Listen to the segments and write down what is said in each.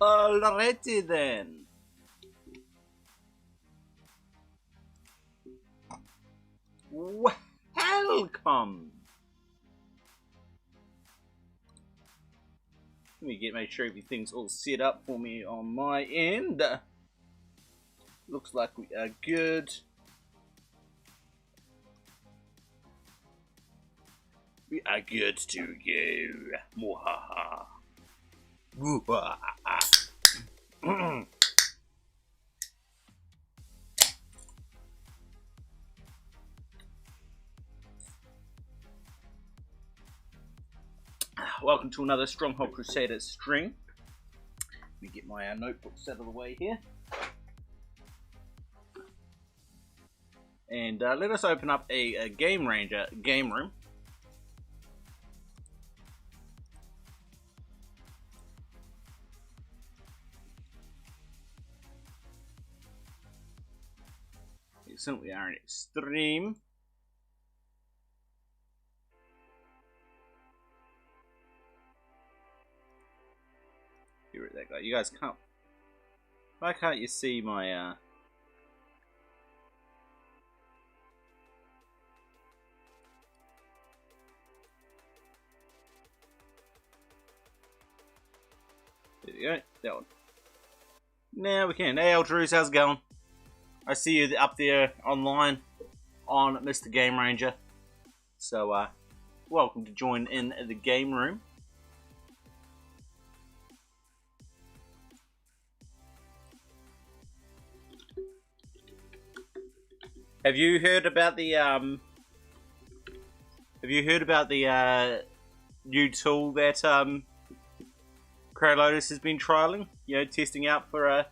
Alrighty then. Welcome. Let me make sure everything's all set up for me on my end. Looks like we are good. We are good to go. Mwahaha. Welcome to another Stronghold Crusader stream. Let me get my notebooks out of the way here. And let us open up a Game Ranger game room. Excellent, we are in extreme. That guy. You guys can't. Why can't you see my? There we go. That one. Now we can. Hey, Ultras, how's it going? I see you up there online on Mr. Game Ranger. So, welcome to join in the game room. Have you heard about the new tool that Crusdaer has been trialing? You know, testing out for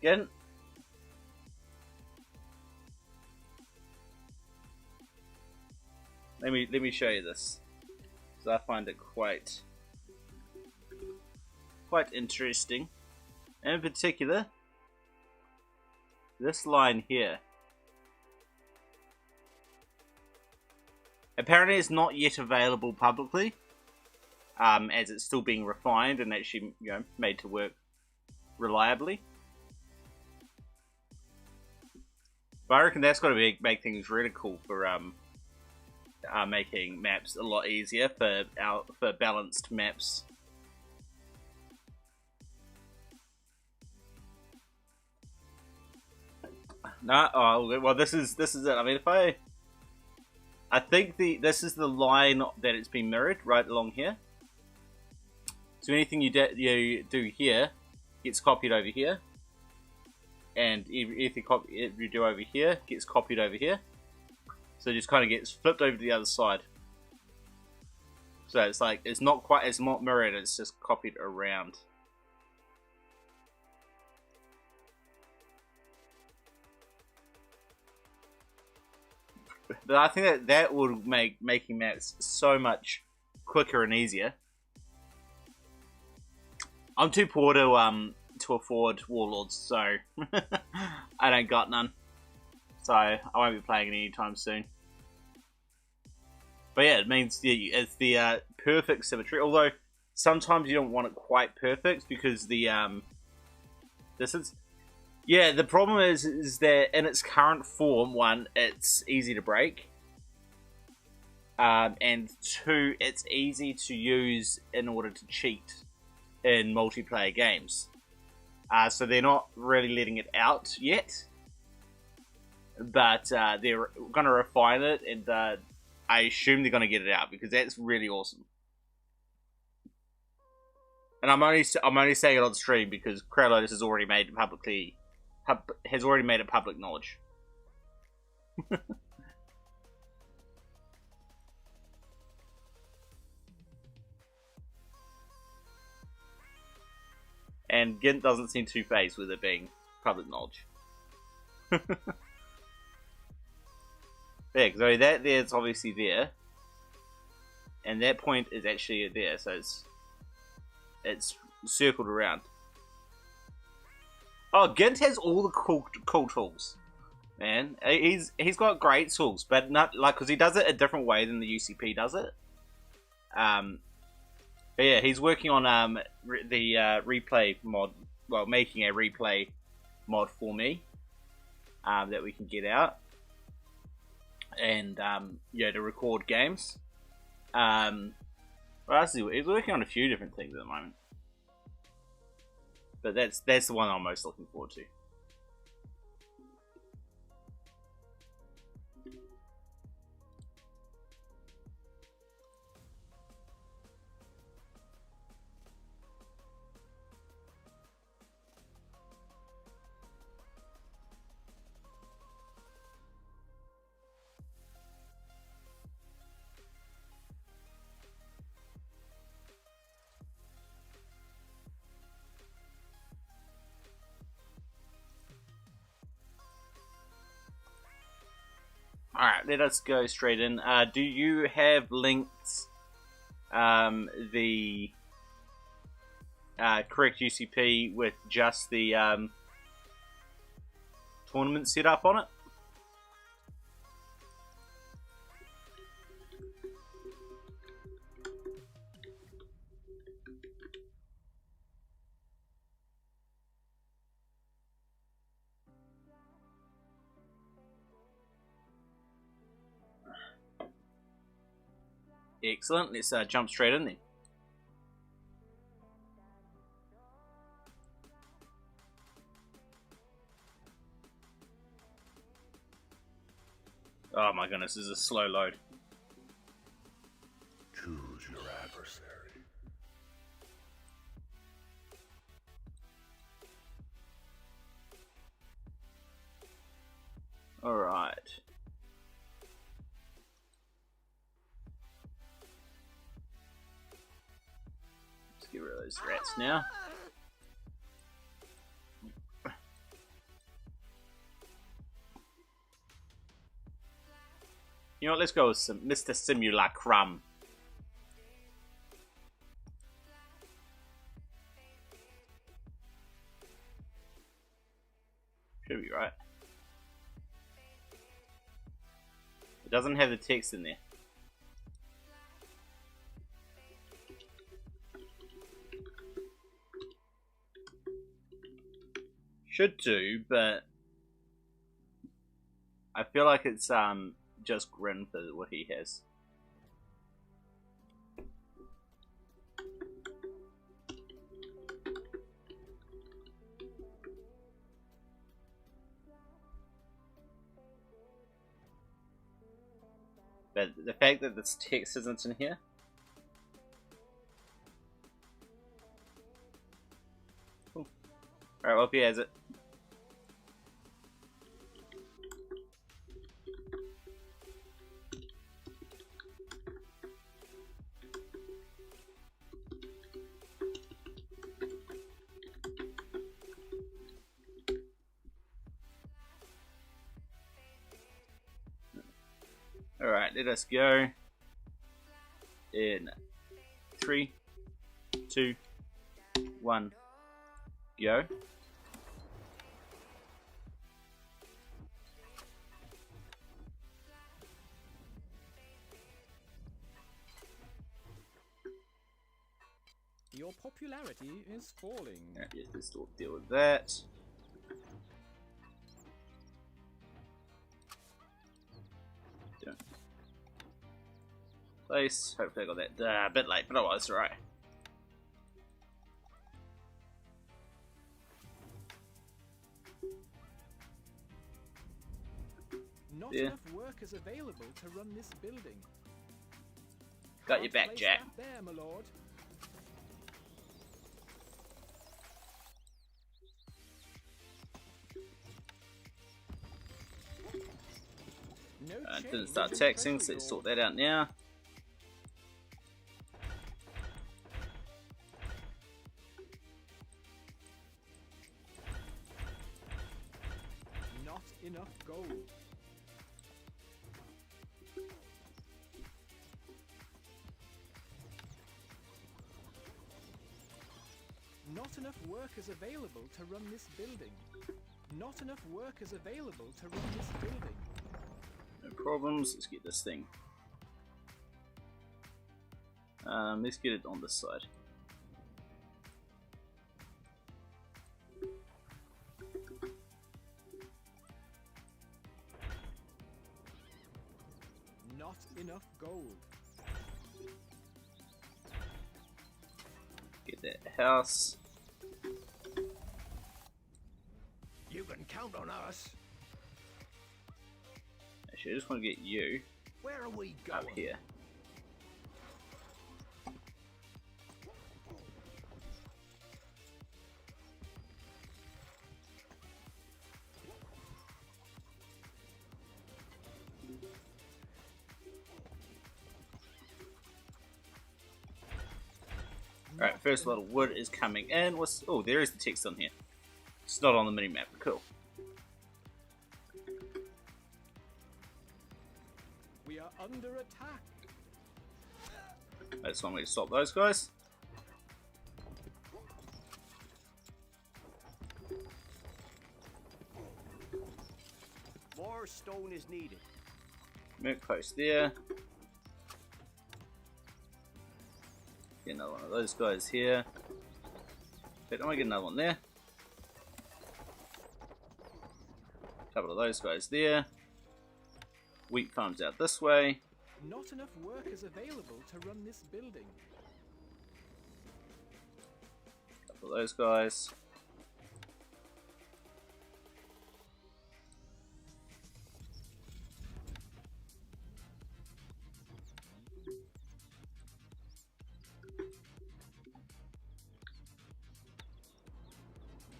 again. Let me show you this. So I find it quite interesting. And in particular, this line here. Apparently it's not yet available publicly, as it's still being refined and actually, you know, made to work reliably. But I reckon that's got to make things really cool for making maps a lot easier for balanced maps. No, oh well, this is it. I mean, I think this is the line that it's been mirrored right along here. So anything you do here gets copied over here, and anything you do over here gets copied over here. So it just kind of gets flipped over to the other side. So it's like it's not mirrored; it's just copied around. But I think that would make making maps so much quicker and easier. I'm too poor to afford warlords, so I don't got none. So I won't be playing it anytime soon. But yeah, it means it's the perfect symmetry. Although sometimes you don't want it quite perfect because the distance. Yeah, the problem is that in its current form, one, it's easy to break, and two, it's easy to use in order to cheat in multiplayer games. So they're not really letting it out yet, but they're going to refine it, and I assume they're going to get it out because that's really awesome. And I'm only saying it on stream because Crowdlotus has already made it public knowledge. And Gint doesn't seem too phased with it being public knowledge. Yeah, so that there's obviously there, and that point is actually there, so it's circled around. Oh, Gint has all the cool tools, man. He's got great tools, but not like because he does it a different way than the UCP does it. But yeah, he's working on the replay mod. Well, making a replay mod for me that we can get out, and yeah, to record games. Well, actually, he's working on a few different things at the moment, but that's the one I'm most looking forward to. Alright, let us go straight in. Do you have linked the correct UCP with just the tournament set up on it? Excellent, let's jump straight in then. Oh my goodness, this is a slow load. Choose your adversary. Alright. Let's get rid of those rats now. You know what, let's go with some Mr. Simulacrum. Should be right. It doesn't have the text in there. Should do, but I feel like it's just grin for what he has. But the fact that this text isn't in here. Cool. Alright, well, if he has it. Alright, let us go in 3, 2, 1, go. Your popularity is falling. Alright, let's deal with that. Place. Hopefully I got that a bit late, but it was alright. Not enough workers available to run this building. Got your back, Jack. There, my lord. No didn't start texting, so let's sort that out now. Not enough gold. Not enough workers available to run this building. Not enough workers available to run this building. No problems, let's get this thing Let's get it on this side. Not enough gold. Get that house. You can count on us. Actually, I just want to get you Where are we going? up here. Alright, first lot of wood is coming in. What's, oh, there is the text on here. It's not on the mini-map. Cool. We are under attack. That's one way to stop those guys. More stone is needed. Move close there. Get another one of those guys here. But I want to get another one there. Couple of those guys there. Wheat farms out this way. Not enough workers available to run this building. Couple of those guys.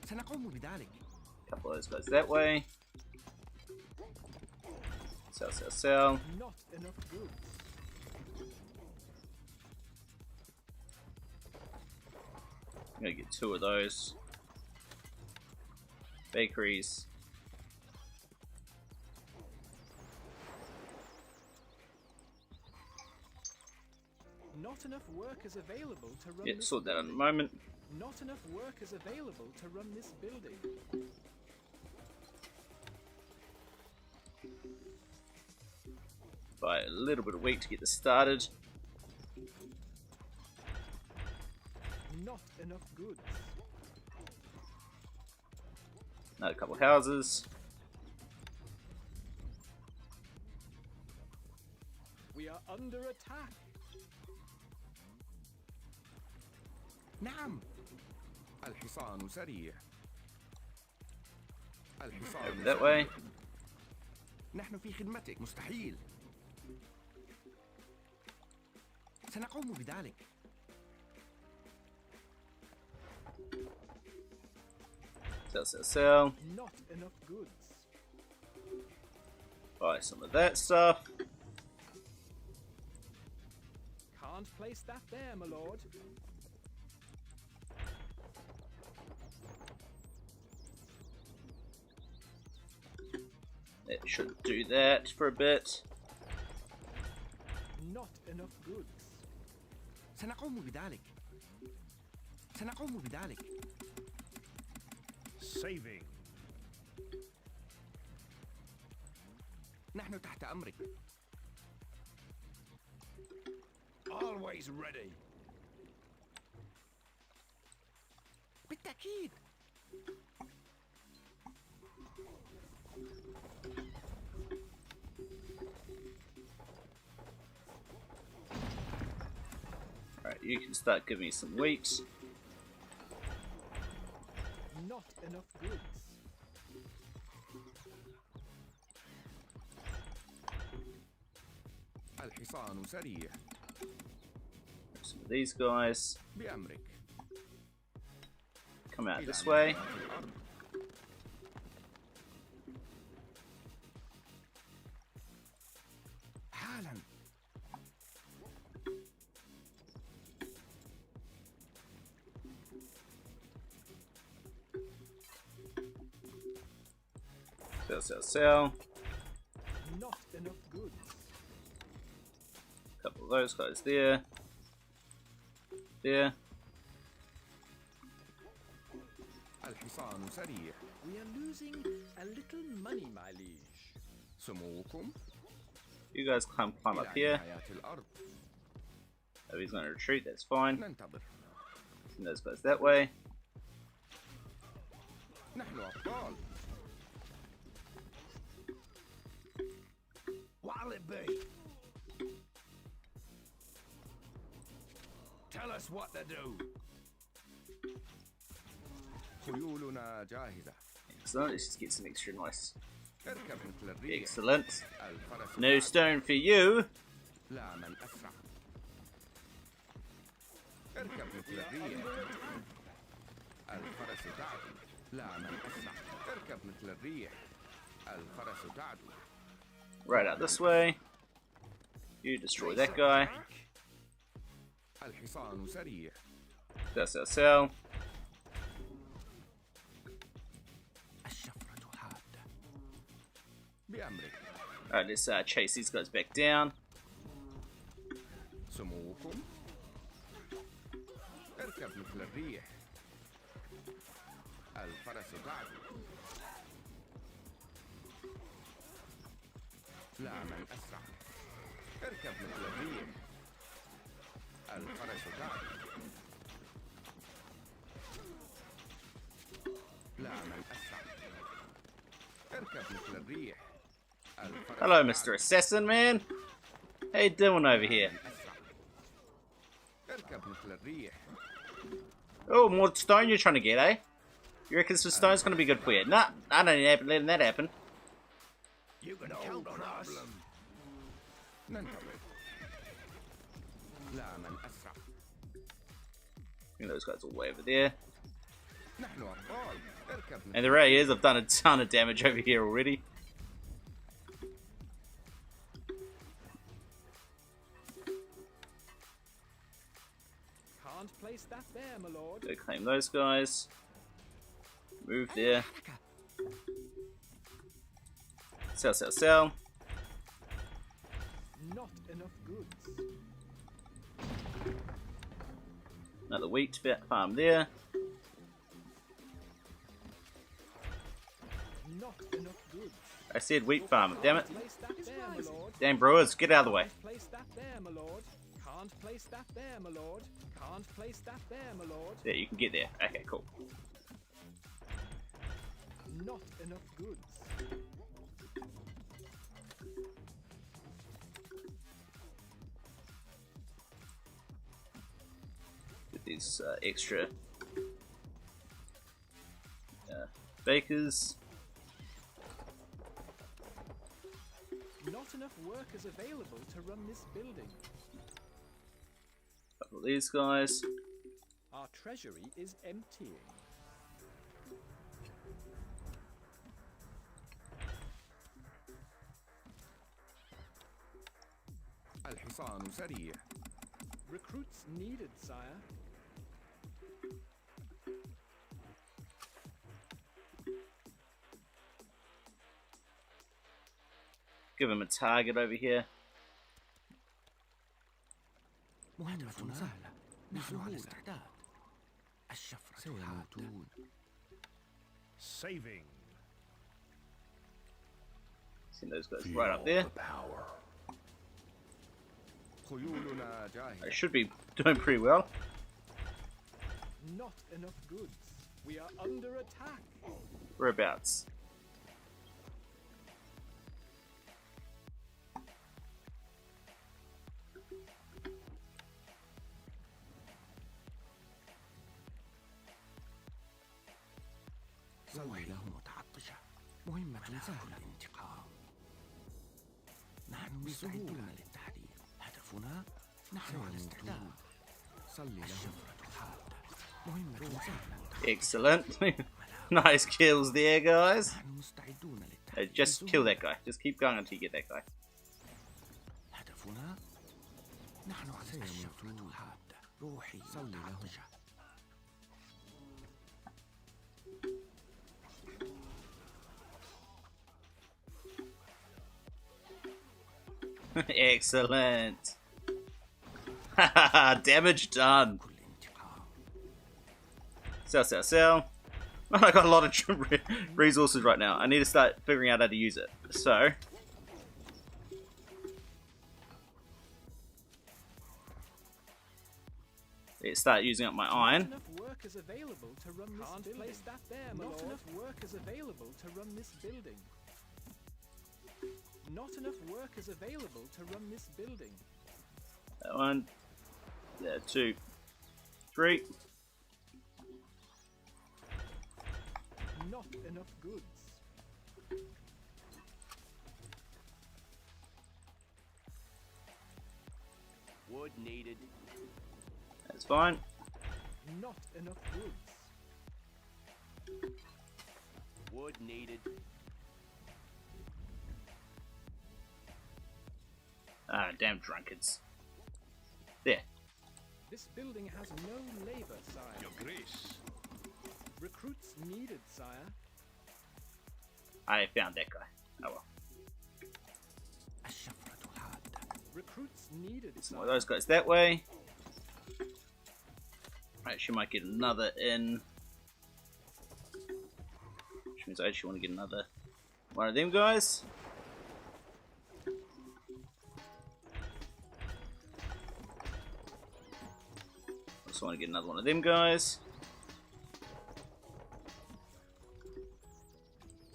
سنقوم بذلك. Couple of those guys that way. Sell, sell, sell. Not enough goods. I'm gonna get 2 of those. Bakeries. Not enough workers available to run Yeah, this sort that out in a building. moment. Not enough workers available to run this building. Buy a little bit of wheat to get this started. Not enough goods. Another couple of houses. We are under attack. نعم. الحصان سريع. Over الحصان that way. نحن في خدمتك. مستحيل. سنقوم بذلك. Sell, sell, sell. Not enough goods. Buy some of that stuff. Can't place that there, my lord. That should do that for a bit. Not enough goods. سنقوم بذلك. سنقوم بذلك. Saving. نحن تحت أمرك. Always ready. بالتأكيد. Alright, you can start giving me some wheat. Not enough goods. الحصان سريع. Some of these guys بأمرك. come out this way. حالا. Sell, sell, sell. Not enough goods. Couple of those guys there. There. الحصان سريع. We are losing a little money, my liege. سموكم You guys climb إلى up here. نهايات الأرض. So he's going to retreat, that's fine. ننتظر. Send those guys that way. نحن أبطال. What'll it be? Tell us what to do. خيولنا جاهزة. Excellent, let's just get some extra nice. اركب مثل الريح. Excellent. الفرس No تعدو. stone for you. لا من أسرع. اركب مثل الريح. الفرس تعدو. لا من أسرع. اركب مثل الريح. الفرس تعدو. Right out this way. You destroy that guy. الحصان سريع. Sell. الشفرة حادة. بأمرك. Alright, let's chase these guys back down. سموكم. اركب مثل الريح. الفرس تعدو. لا من أسرع. اركب مثل الريح. الفرس تعدو. لا من أسرع. اركب مثل الريح. الفرس Hello, تعدو. Mr. Assassin, man. How you doing over here? أسرع. اركب مثل الريح. Oh, more stone you're trying to get, eh? You reckon some stone's gonna be good for you? Nah, I don't even letting that happen. You can count on us. ننتظر. لا من أسرع. Those guys all the way over there. نحن أبطال. اركب مثل And the reality is, I've done a ton of damage over here already. Can't place that there, my lord. Go claim those guys. Move there. Sell. Not enough goods. Another wheat farm there. Not enough goods. I said wheat farm, damn it. Place that there, my lord. Damn brewers, get out of the way. Can't place that there, my lord. Can't place that there, my lord. Can't place that there, my lord. Yeah, you can get there. Okay, cool. Not enough goods. Get these extra bakers. Not enough workers available to run this building. Couple of these guys. Our treasury is emptying. الحصان سريع. Recruits needed, sire. Give him a target over here. مهمة سهلة. نحن على استعداد. الشفرة سيموتون. Saving. Send those guys right up there. خيولنا They جاهزة. should be doing pretty well. Not enough goods. We are under attack. Whereabouts? صلي له متعطشة. مهمة سهلة. الانتقام. نحن مستعدون للتحرير. هدفنا نحن على استعداد. صلي له. الشفرة حادة. مهمة سهلة. Excellent. Nice kills there, guys. نحن مستعدون Hey, للتحرير. just kill that guy. Just keep going until you get that guy. هدفنا نحن على الشفرة حادة. روحي صلي له. Excellent. Damage done. كل انتقام. Sell. I got a lot of resources right now. I need to start figuring out how to use it. So, Let's start using up my iron. Not enough workers available to run this building. Place that there, my Not enough workers available to run this building. Not enough workers available to run this building. That one. There, 2, 3. Not enough goods. Wood needed. That's fine. Not enough goods. Wood needed. Ah, damn drunkards. There. This building has no labor, sire. Your grace. Recruits needed, sire. I found that guy. Oh well. الشفرة حادة. Recruits needed, Some more sire. of those guys that way. Right, she might get another in. Which means I actually want to get another one of them guys. Also want to get another one of them guys.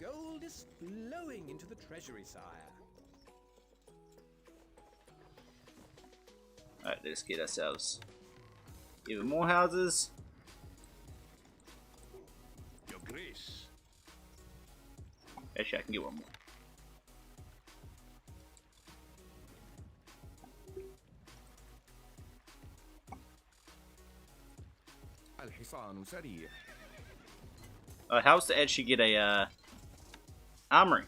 Gold is flowing into the treasury, sire. Alright, let's get ourselves even more houses. Your grace. Actually, I can get one more. الحصان سريع. How's to actually get a armory?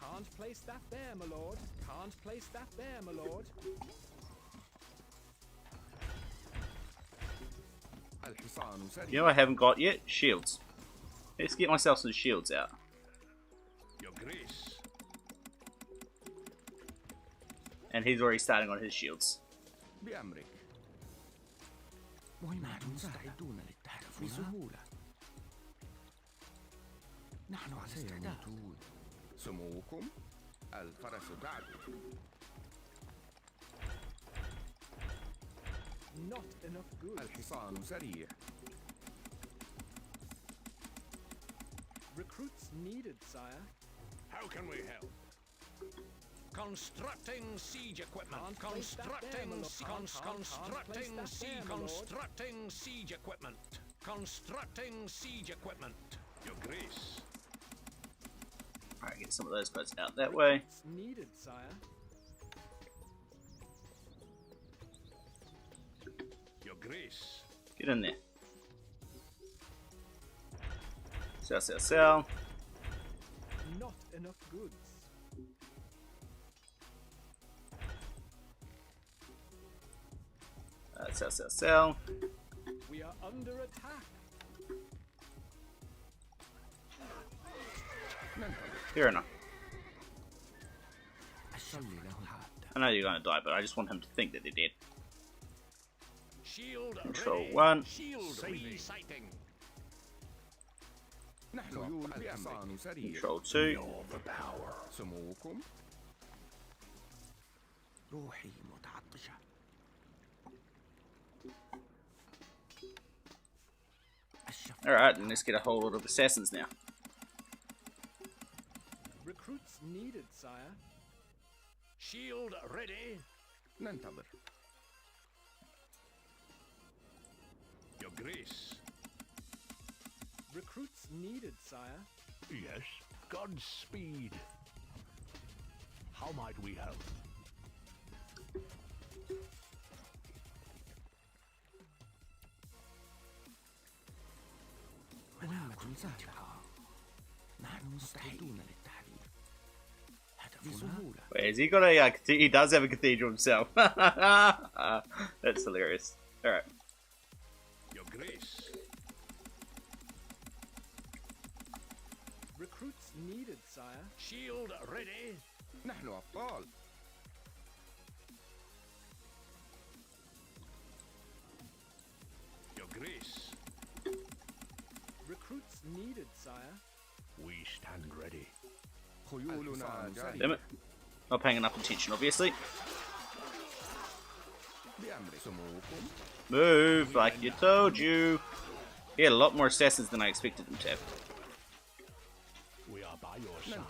Can't place that there, my lord. Can't place that there, my lord. الحصان سريع. You know what I haven't got yet? Shields. Let's get myself some shields out. Your grace. And he's already starting on his shields. بأمرك. مهمة مستعدون للتحرك بسهولة. نحن على استعداد. سموكم الفرس تعدو. Not enough goods. الحصان سريع. Recruits needed, sire. How can we help? Constructing siege equipment. Can't place that there, my lord. Constructing Can't place that there, my lord. constructing siege equipment. Constructing siege equipment. Your grace. Alright, get some of those guys out that way. Recruits needed, sire. Your grace. Get in there. Sell, sell, sell. Not enough goods. Sell, sell, sell. We are under attack. Fair enough. الشل له حادة. I know you're gonna die, but I just want him to think that they're dead. Shield Control ready. 1. Shield resighting. نحن الحصان سريع. Control 2. سموكم. روحي متعطشة. الشفرة. Alright, then let's get a whole lot of assassins now. Recruits needed, sire. Shield ready. ننتظر. Your grace. Recruits needed, sire. Yes. Godspeed. How might we help? مهمة سهلة. نحن مستعدون للتحرير. بسهولة. Wait, has he got a he does have a cathedral himself. That's hilarious. Alright. Your grace. Recruits needed, sire. Shield ready. نحن أبطال. Your grace. Recruits needed, sire. We stand ready. خيولنا Damn جارية. it. Not paying enough attention, obviously. Move, like you told you. He had a lot more assassins than I expected him to have. We are by your side.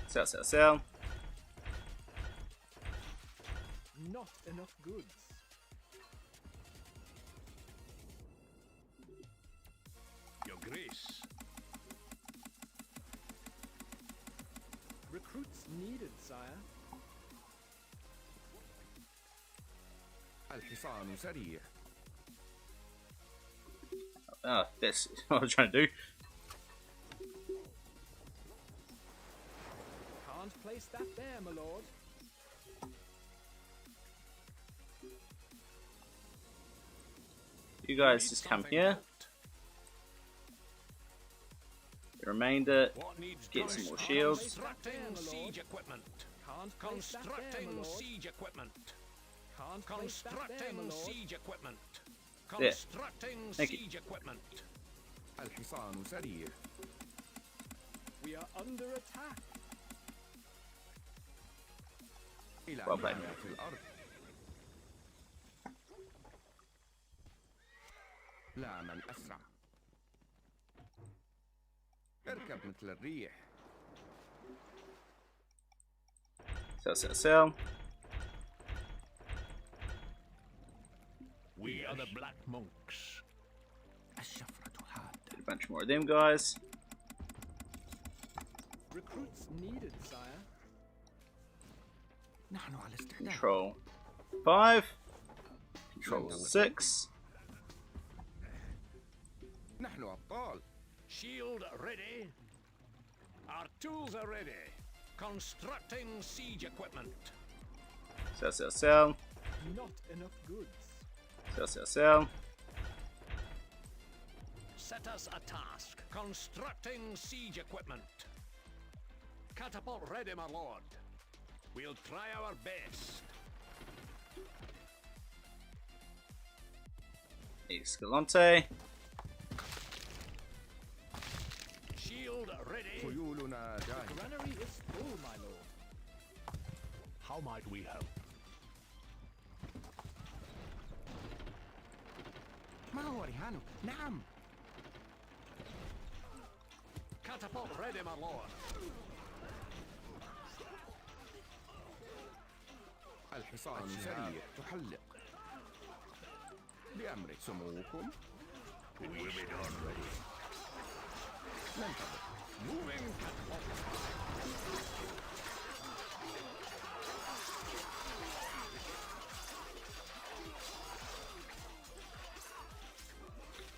Sell, sell, sell. Not enough goods. Your grace. Recruits needed, sire. الحصان سريع. Ah, that's what I was trying to do. Can't place that there, my lord. You guys just come here. The remainder, get some more shields. Constructing siege equipment. Constructing siege equipment. Constructing siege equipment. There. Constructing Thank you. siege equipment. الحصان سريع. We are under attack. إلى Well played. نهاية الأرض. لا من أسرع. اركب مثل الريح. Sell, sell, sell. We are the Black Monks. الشفرة حادة. A bunch more of them guys. Recruits needed, sire. نحن على استعداد. Control 5. Control 6. نحن أبطال. Shield ready. Our tools are ready. Constructing siege equipment. Sell, sell, sell. Not enough goods. Sell, sell, sell. Set us a task. Constructing siege equipment. Catapult ready, my lord. We'll try our best. Escalante. Shield ready. خيولنا جاهزة. Granary is full, my lord. How might we help? ما هو رهانك؟ نعم. Catapult ready, my lord. الحصان سريع تحلق. بأمر سموكم. It will be done ready. ننتظر. Moving catapult.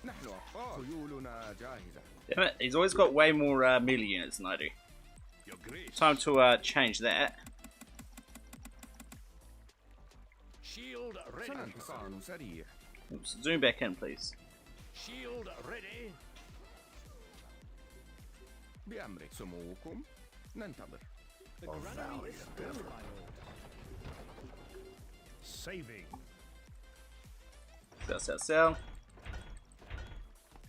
نحن أبطال. خيولنا جاهزة. Damn it, he's always got way more melee units than I do. Your grace. Time to change that. Shield ready. الحصان سريع. Oops, zoom back in, please. Shield ready. بأمر سموكم. ننتظر. The granary is full, my lord. Saving. Sell, sell, sell.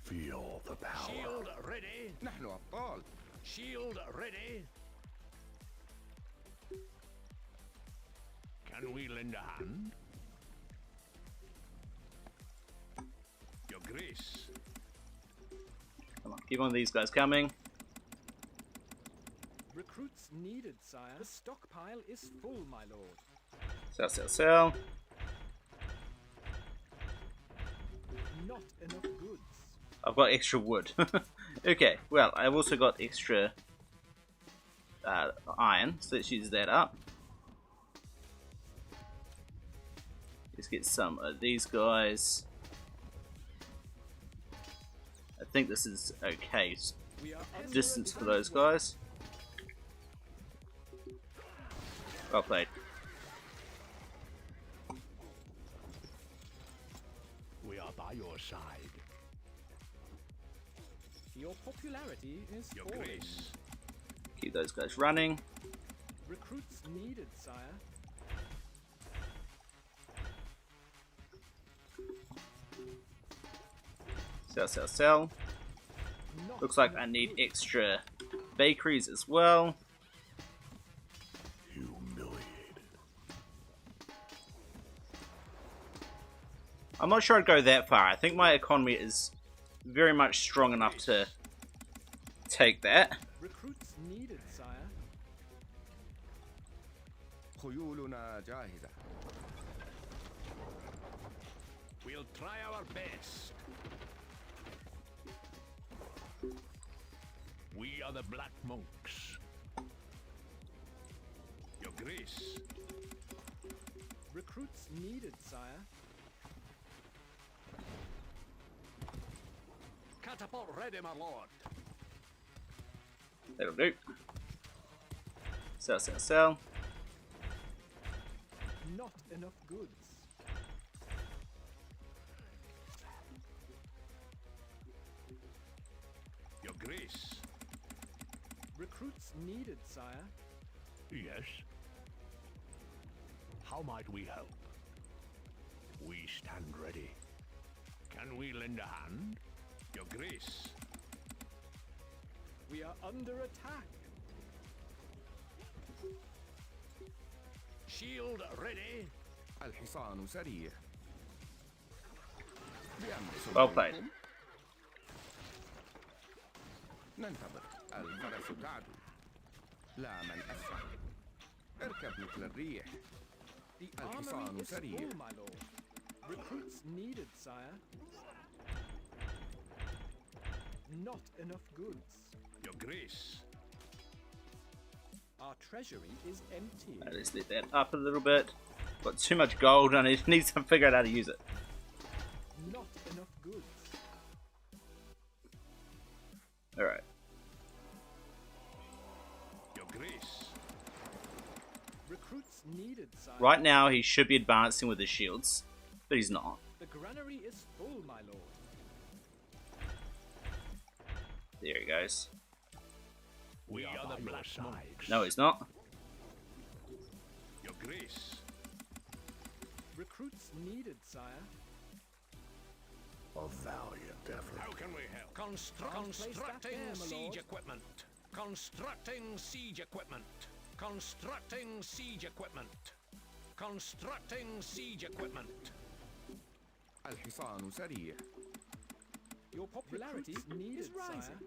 Feel the power. Shield ready. نحن أبطال. Shield ready. Can we lend a hand? Your grace. Come on, keep on these guys coming. Recruits needed, sire. The stockpile is full, my lord. Sell, sell, sell. Not enough goods. I've got extra wood. Okay, well, I've also got extra iron, so let's use that up. Let's get some of these guys. I think this is okay. We are under Distance for attack. those guys. Well played. We are by your side. Your popularity is Your falling. grace. Keep those guys running. Recruits needed, sire. Sell, sell, sell. Not Looks like enough I need goods. extra bakeries as well. I'm not sure I'd go that far. I think my economy is very much strong enough to take that. Recruits needed, sire. خيولنا جاهزة. We'll try our best. We are the Black Monks. Your Grace. Recruits needed, sire. Catapult ready, my lord. That'll do. Sell, sell, sell. Not enough goods. Your Grace. Recruits needed, sire. Yes. How might we help? We stand ready. Can we lend a hand? Your Grace. We are under attack. Shield ready. الحصان سريع. بأمر Well played. سلطانكم. ننتظر. الفرس تعدو. لا من أسرع. اركب مثل الريح. The الحصان armory is سريع. full, my lord. Recruits needed, sire. Not enough goods. Your Grace. Our treasury is empty. Let's let that up a little bit. Got too much gold and I need to figure out how to use it. Not enough goods. Alright. Your Grace. Recruits needed, sire. Right now he should be advancing with his shields, but he's not. The granary is full, my lord. There he goes. We are the Black Monks. No, he's not. Your Grace. Recruits needed, sire. A valiant effort. How can we help? Constructing there, my siege lord. equipment. Constructing siege equipment. Constructing siege equipment. Constructing siege equipment. الحصان سريع. Your popularity is rising.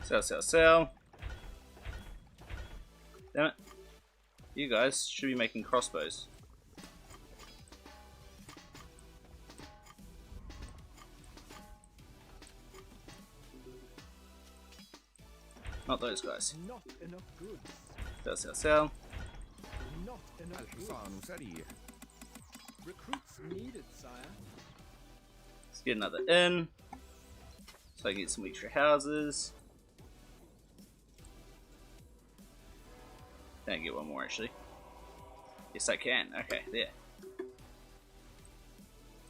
Sell, sell, sell. Damn it. You guys should be making crossbows. Not those guys. Not enough goods. Sell, sell, sell. Not enough الحصان goods. سريع. Recruits needed, sire. Let's get another inn. So I can get some extra houses. Can I get one more actually? Yes, I can. Okay, there.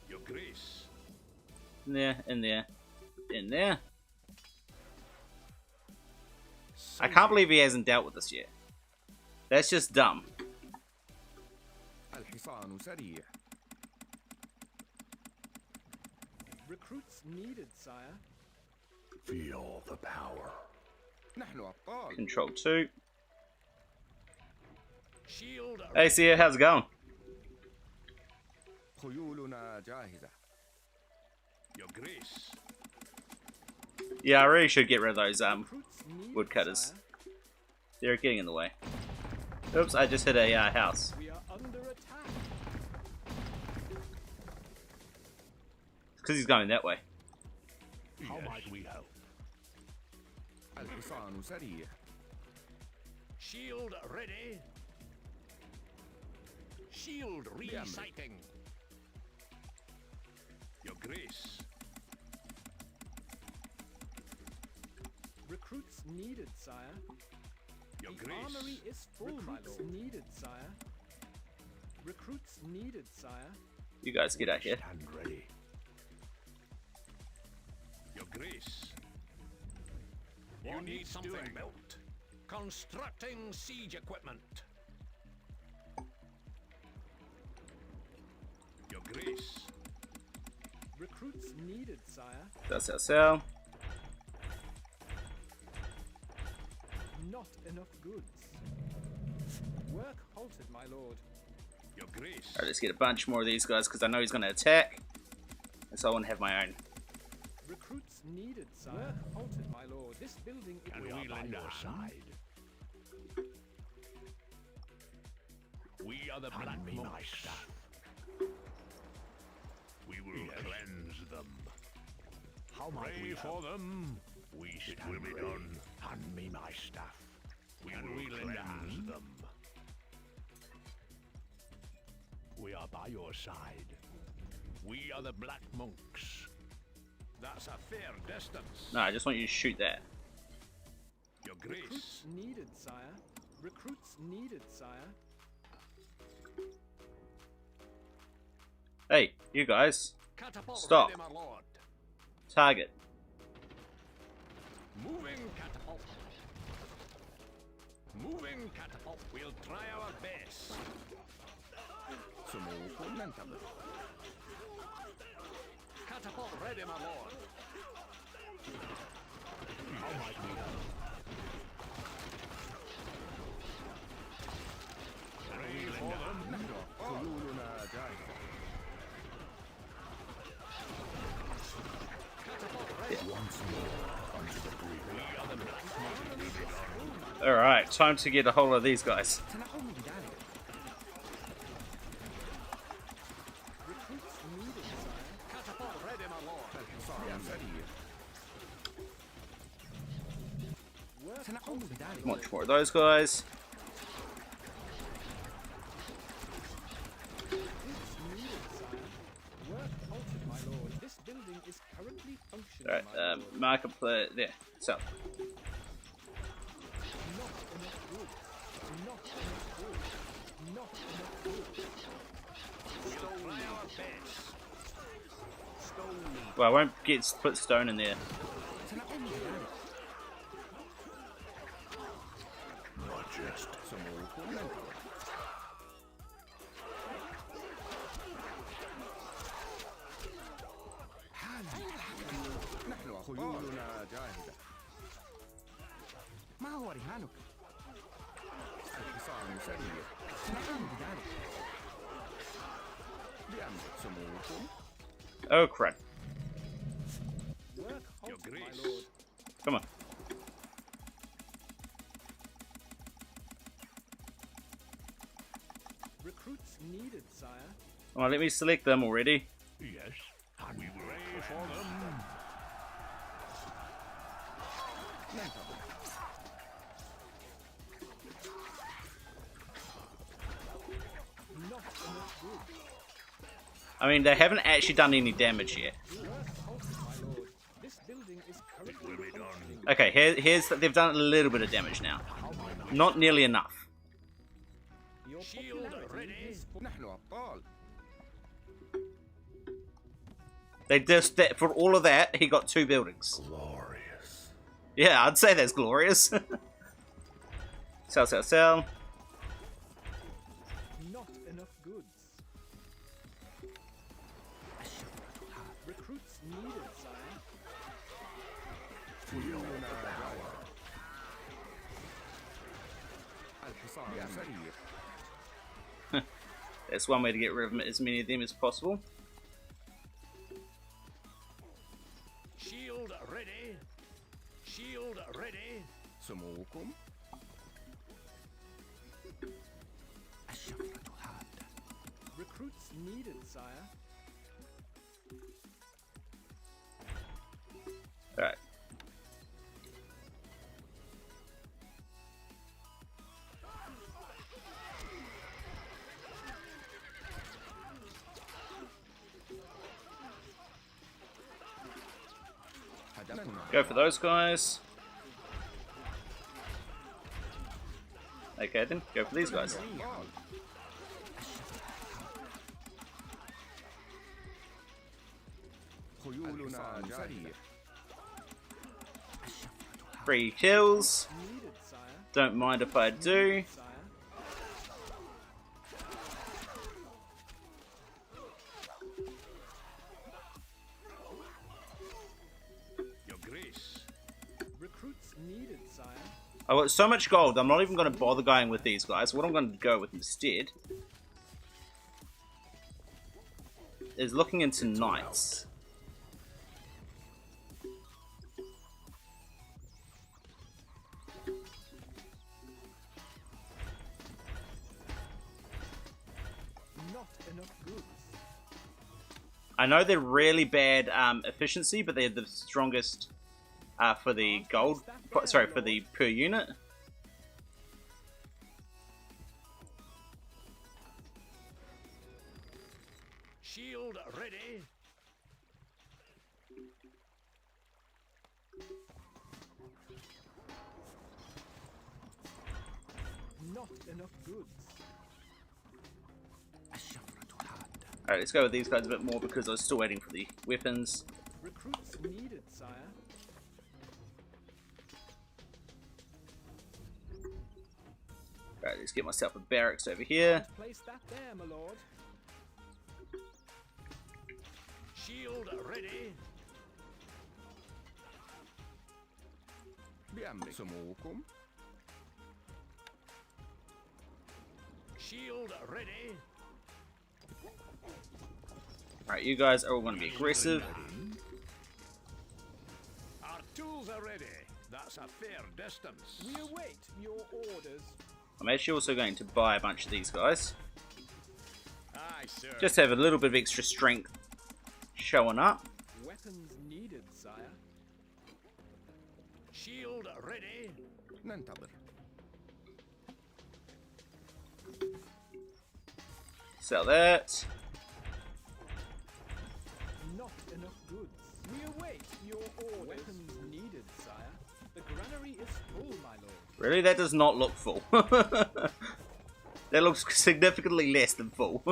Your Grace. In there, in there, in there. I can't believe he hasn't dealt with this yet. That's just dumb. الحصان سريع. Recruits needed, sire. Feel the power. نحن أبطال. Control 2. Shield Hey, see ya, how's it going? خيولنا جاهزة. Your Grace. Yeah, I really should get rid of those Recruits needed, woodcutters. sire. They're getting in the way. Oops, I just hit a house. We are under attack. Because he's going that way. How might we help? الحصان سريع. Shield ready. Shield resighting. Your Grace. Recruits needed, sire. Your The Grace. armory is full, my lord. Needed, sire. Recruits needed, sire. You guys get out here. Stand ready. Your Grace. You need something built. Constructing siege equipment. Your Grace. Recruits needed, sire. Sell, sell, sell. Not enough goods. Work halted, my lord. Your grace. Alright, let's get a bunch more of these guys because I know he's going to attack. And so I want to have my own. Recruits needed, sire. Work halted, my lord. This building is Can we lend your side? We are the Black Monks. We will cleanse them. How might Pray we for them. It will be done. Hand me my staff. We will cleanse them. We are by your side. We are the Black Monks. That's a fair distance. No, I just want you to shoot that. Your grace. recruits needed, sire. Recruits needed, sire. Hey, you guys. Catapult Stop. ready, my lord. Target. Moving catapult. Moving catapult. We'll try our best. Catapult ready, my lord. How might we help? Pray for them. Catapult ready. Once more onto the bridge. We are the Black Monks. Alright, time to get a hold of these guys. Recruits needed, sire. Catapult ready, my lord. Work halted. Much more of those guys. Recruits needed, sire. Work halted, my lord. This building is currently functioning, Alright, my lord. marketplace. There. So, Not enough goods. Not enough goods. Not enough goods. We'll try our best. Stone. well, I won't put stone in there. Not just some old memento. نحن خيولنا جاهزة. ما هو رهانك؟ الحصان سريع. سنقوم بذلك. بأمر سموكم. Oh crap. Work Your halted, my grace. lord. Come on. Recruits needed, sire. Come on, let me select them already. Yes. And we will pray for them. Not enough goods. I mean, they haven't actually done any damage yet. Work halted, my lord. This building is currently functioning. Okay, here's they've done a little bit of damage now. Not nearly enough. Your Shield popularity ready. is نحن أبطال. They just for all of that, he got 2 buildings. Glorious. Yeah, I'd say that's glorious. Sell, sell, sell. not enough goods. Recruits needed, sire. خيولنا جاهزة. الحصان سريع. That's one way to get rid of as many of them as possible. Shield ready. Shield ready. سموكم. الشفرة حادة. Recruits needed, sire. Alright. هدفنا. Go for those guys. Okay then, go for these guys. أبطال. خيولنا جاهزة. 3 kills. Needed, sire. Don't mind if I do. Sire. Your grace. Recruits needed, sire. I've got so much gold, I'm not even going to bother going with these guys. What I'm going to go with instead is looking into knights. Not enough goods. I know they're really bad efficiency, but they're the strongest for the gold. Sorry, for the per unit. Shield ready. Not enough goods. الشفرة حادة. Alright, let's go with these guys a bit more because I was still waiting for the weapons. Recruits needed, sire. Alright, let's get myself a barracks over here. Place that there, my lord. Shield ready. بأمر سموكم. Shield ready. Alright, you guys are all going to be aggressive. Our tools are ready. That's a fair distance. We await your orders. I'm actually also going to buy a bunch of these guys. Aye, sir. Just to have a little bit of extra strength showing up. Weapons needed, sire. Shield ready. ننتظر. Sell that. Not enough goods. We await your orders. Weapons needed, sire. The granary is full, my lord. Really? That does not look full. That looks significantly less than full.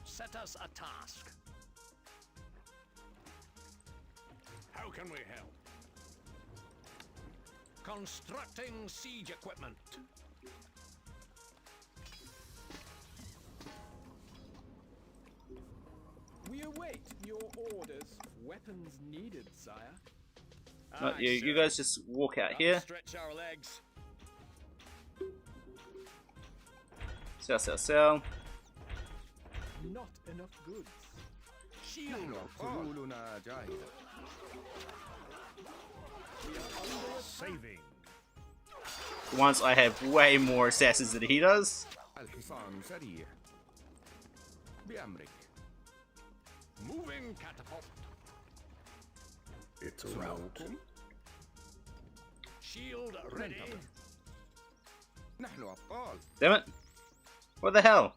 Set us a task. How can we help? Constructing siege equipment. We await your orders. Weapons needed, sire. No, Aye, you sir. guys just walk out That'll here. Stretch our legs. Sell, sell, sell. Not enough goods. Shield نحن خيولنا جاهزة. saving. Once I have way more assassins than he does. الحصان سريع. بأمرك. Moving catapult. It's a rout. Shield ready. نحن أبطال. Damn it. What the hell?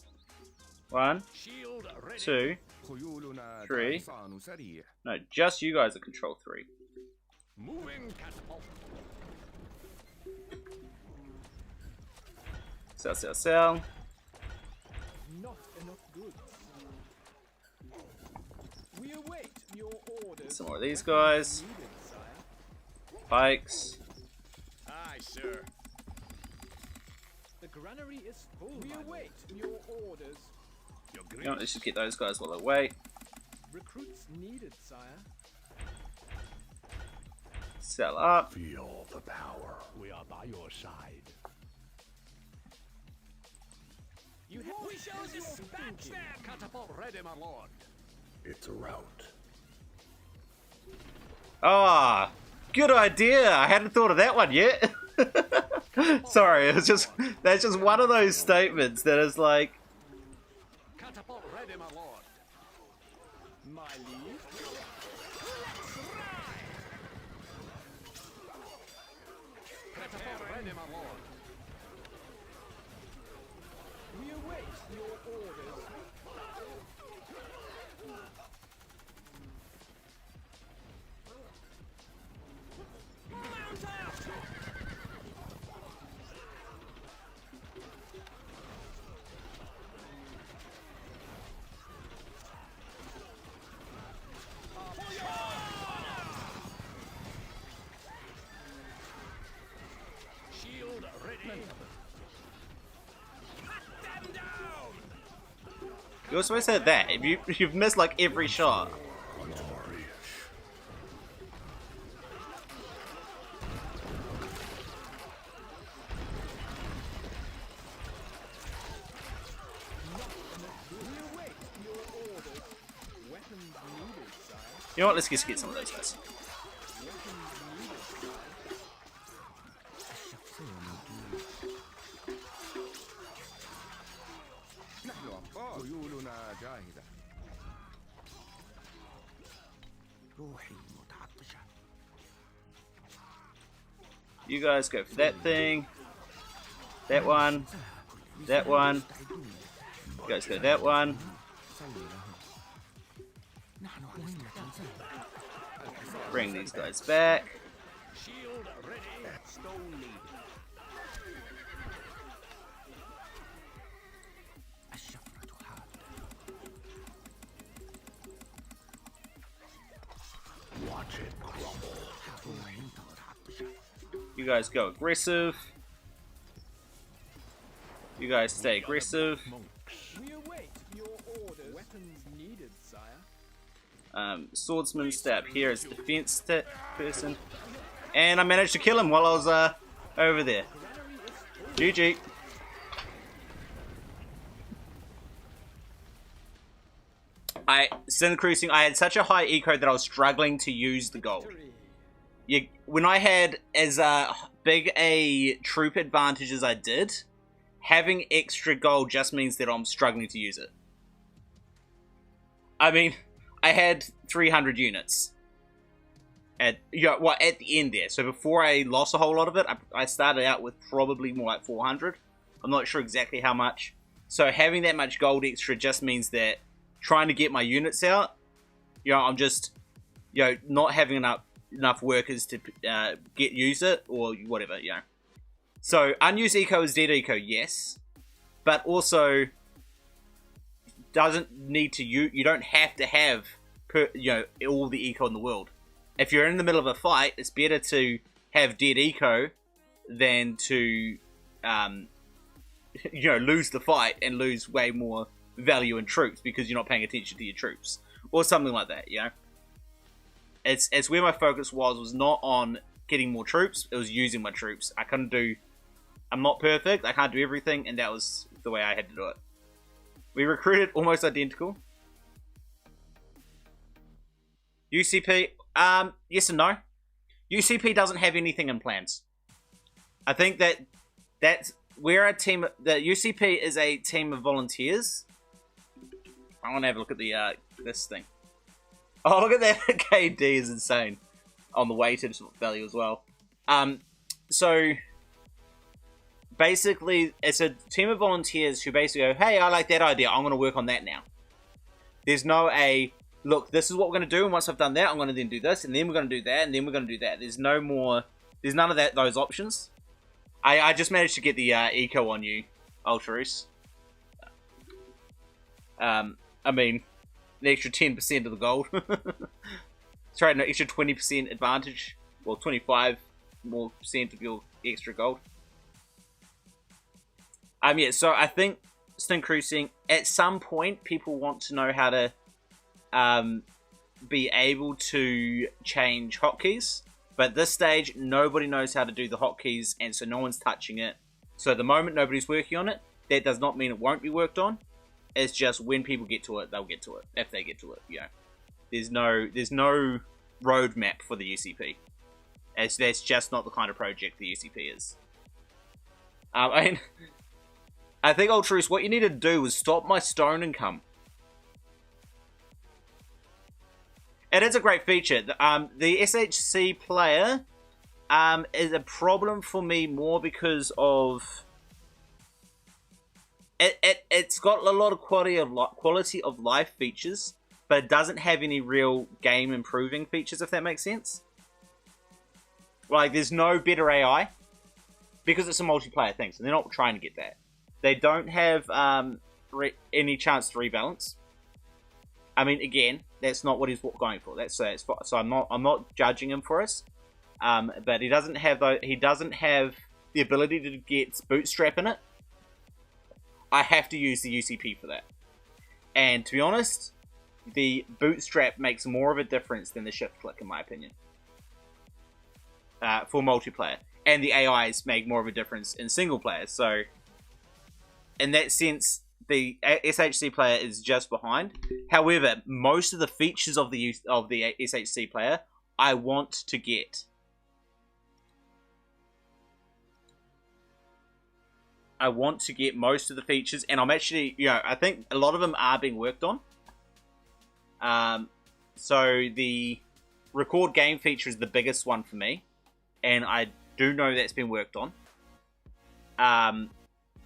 1, Shield ready. 2. خيولنا 3. حصان سريع. No, just you guys are control 3. Moving catapult. Sell, sell, sell. Not enough goods. We await your orders. Some more of these guys. Needed, sire. Pikes. Aye, sir. The granary is full. We await your orders. Your You know, grace. let's just get those guys while they wait. Recruits needed, sire. Sell up. Feel the power. We are by your side. We shall dispatch them. Catapult ready, my lord. It's a rout. Ah, good idea. I hadn't thought of that one yet. Sorry, it was just that's just one of those statements that is like, Catapult ready, my lord. My liege. Catapult ready, my lord. We await your orders. Mount up. Shield ready. Cut them down. You're supposed to have that. You've missed like every shot. You know what? Let's just get some of those guys. خيولنا جاهزة. روحي متعطشة. You guys go for that thing. That one. That one. You guys go that one. Bring these guys back. Shield ready. Stone needed. Watch it crumble. You guys go aggressive. You guys stay aggressive. We await your orders. Weapons needed, sire. Swordsman stab here as defense person. And I managed to kill him while I was over there. GG. Sin Cruising, I had such a high eco that I was struggling to use the gold. When I had as big a troop advantage as I did, having extra gold just means that I'm struggling to use it. I mean, I had 300 units at the end there. So before I lost a whole lot of it, I started out with probably more like 400. I'm not sure exactly how much. So having that much gold extra just means that trying to get my units out, I'm just, not having enough workers to use it or whatever, So unused eco is dead eco, yes, but also doesn't need to you don't have to have all the eco in the world. If you're in the middle of a fight, it's better to have dead eco than to lose the fight and lose way more value in troops because you're not paying attention to your troops or something like that. It's where my focus was not on getting more troops, it was using my troops. I'm not perfect, I can't do everything, and that was the way I had to do it. We recruited almost identical. UCP, yes and no. UCP doesn't have anything in plans. I think we're a team, the UCP is a team of volunteers. I want to have a look at the this thing. Oh, look at that. KD is insane on the weighted value as well. So basically, it's a team of volunteers who basically go, hey, I like that idea. I'm going to work on that now. There's no look, this is what we're going to do. And once I've done that, I'm going to then do this. And then we're going to do that. And then we're going to do that. There's none of those options. I just managed to get the eco on you, Ultraris. I mean, an extra 10% of the gold. Sorry, an extra 20% advantage. Well, 25% more of your extra gold. Yeah, so I think Stink Cruising, at some point, people want to know how to be able to change hotkeys. But at this stage, nobody knows how to do the hotkeys, and so no one's touching it. So at the moment, nobody's working on it. That does not mean it won't be worked on. It's just when people get to it, they'll get to it. If they get to it, There's no roadmap for the UCP. That's just not the kind of project the UCP is. I think, Ultruce, what you need to do is stop my stone income. It is a great feature. The SHC player is a problem for me more because of... It's got a lot of quality of life features, but it doesn't have any real game improving features, if that makes sense. Like, there's no better AI, because it's a multiplayer thing, so they're not trying to get that. They don't have any chance to rebalance. I mean, again, that's not what he's going for. So I'm not judging him for us. But he doesn't have the ability to get Bootstrap in it. I have to use the UCP for that. And to be honest, the Bootstrap makes more of a difference than the shift click, in my opinion, for multiplayer. And the AIs make more of a difference in single player. So, in that sense, the SHC player is just behind. However, most of the features of the SHC player, I want to get. I want to get most of the features, and I'm actually, I think a lot of them are being worked on. So the record game feature is the biggest one for me, and I do know that's been worked on.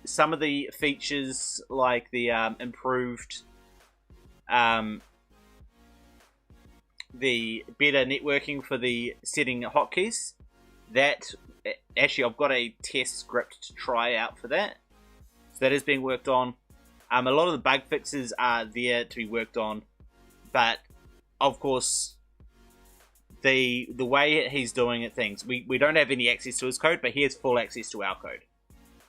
Some of the features, like the improved, the better networking for the setting hotkeys, that actually I've got a test script to try out for that. So that is being worked on. A lot of the bug fixes are there to be worked on, but of course, the way he's doing it, we don't have any access to his code, but he has full access to our code.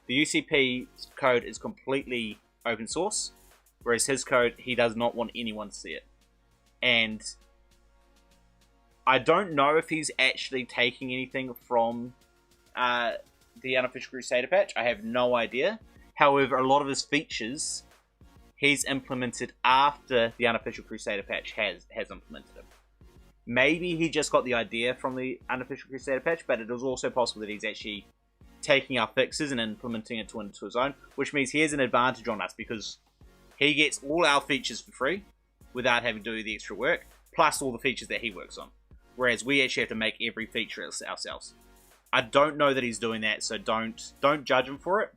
The UCP code is completely open source, whereas his code, he does not want anyone to see it. And I don't know if he's actually taking anything from the unofficial Crusdaer patch. I have no idea. However, a lot of his features he's implemented after the unofficial Crusdaer patch has implemented them. Maybe he just got the idea from the unofficial Crusdaer patch, but it is also possible that he's actually taking our fixes and implementing it into his own, which means he has an advantage on us because he gets all our features for free without having to do the extra work, plus all the features that he works on. Whereas we actually have to make every feature ourselves. I don't know that he's doing that, so don't judge him for it.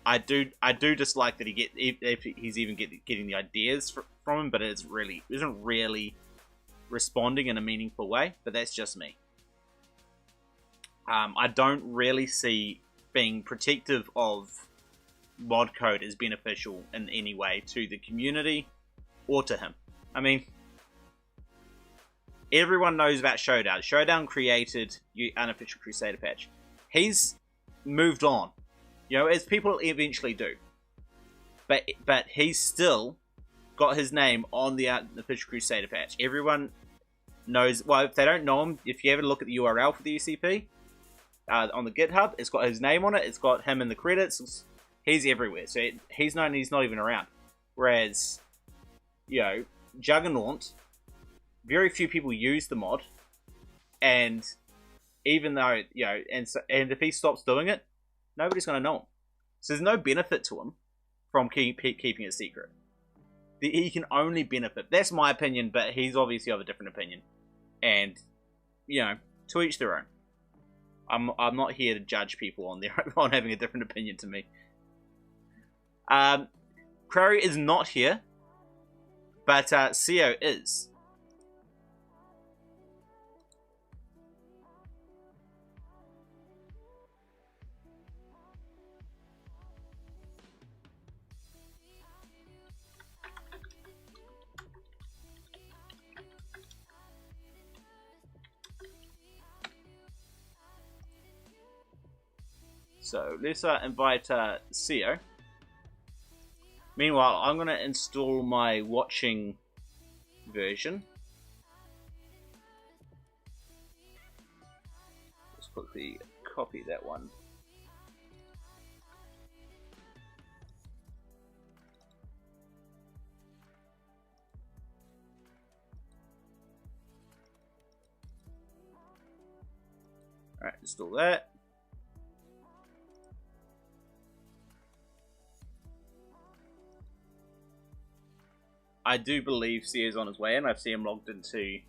I do dislike that if he's even getting the ideas from him, but isn't really responding in a meaningful way. But that's just me. I don't really see being protective of mod code as beneficial in any way to the community or to him. I mean, everyone knows about Showdown. Showdown created unofficial Crusdaer patch. He's moved on, as people eventually do. But he's still got his name on the unofficial Crusdaer patch. Everyone knows. Well, if they don't know him, if you ever look at the URL for the UCP on the GitHub, it's got his name on it. It's got him in the credits. He's everywhere. So he's known. He's not even around. Whereas, Juggernaut, very few people use the mod, and even though and if he stops doing it, nobody's going to know him. So there's no benefit to him from keeping it secret. He can only benefit. That's my opinion, but he's obviously of a different opinion, and to each their own. I'm not here to judge people on having a different opinion to me. Crowry is not here, but CEO is. So let's invite CEO. Meanwhile, I'm going to install my watching version. Let's quickly copy that one. Alright, install that. I do believe C is on his way in. I've seen him logged into...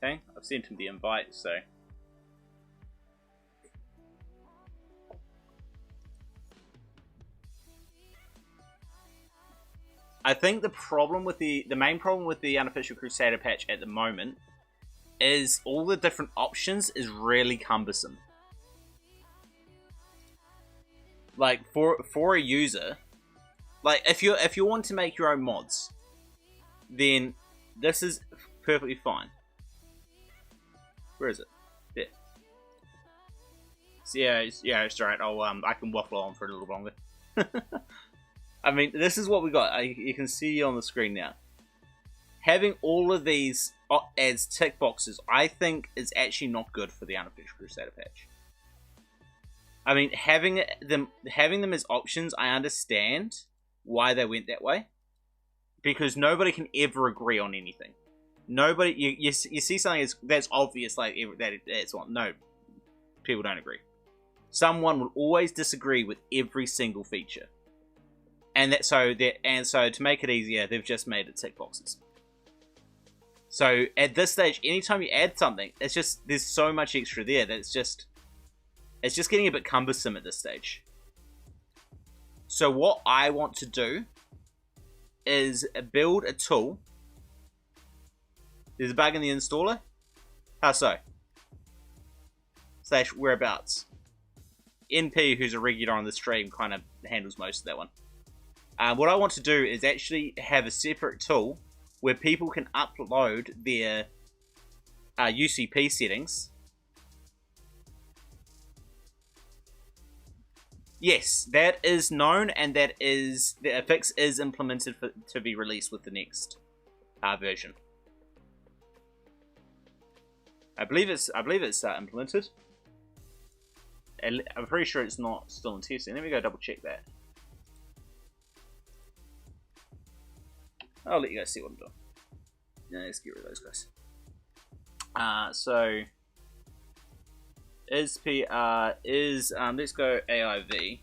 Okay, I've sent him the invite, so... I think the problem with the main problem with the unofficial Crusdaer patch at the moment is all the different options is really cumbersome. Like, for a user... Like, if you want to make your own mods, then this is perfectly fine. Where is it? There. So yeah, it's alright. I can waffle on for a little longer. I mean, this is what we got. You can see on the screen now. Having all of these as tick boxes, I think, is actually not good for the unofficial Crusader patch. I mean, having them as options, I understand why they went that way, because nobody can ever agree on anything. Nobody, you see something that's obvious, like that it's one. No, people don't agree. Someone will always disagree with every single feature, and so to make it easier, they've just made it tick boxes. So at this stage, anytime you add something, it's just there's so much extra there that it's just getting a bit cumbersome at this stage. So what I want to do is build a tool. There's a bug in the installer. How so? / whereabouts. NP, who's a regular on the stream, kind of handles most of that one. What I want to do is actually have a separate tool where people can upload their UCP settings. Yes, that is known, and that is the fix is implemented to be released with the next version. I believe it's implemented. I'm pretty sure it's not still in testing. Let me go double check that. I'll let you guys see what I'm doing. Yeah, let's get rid of those guys. So is PR is let's go AIV.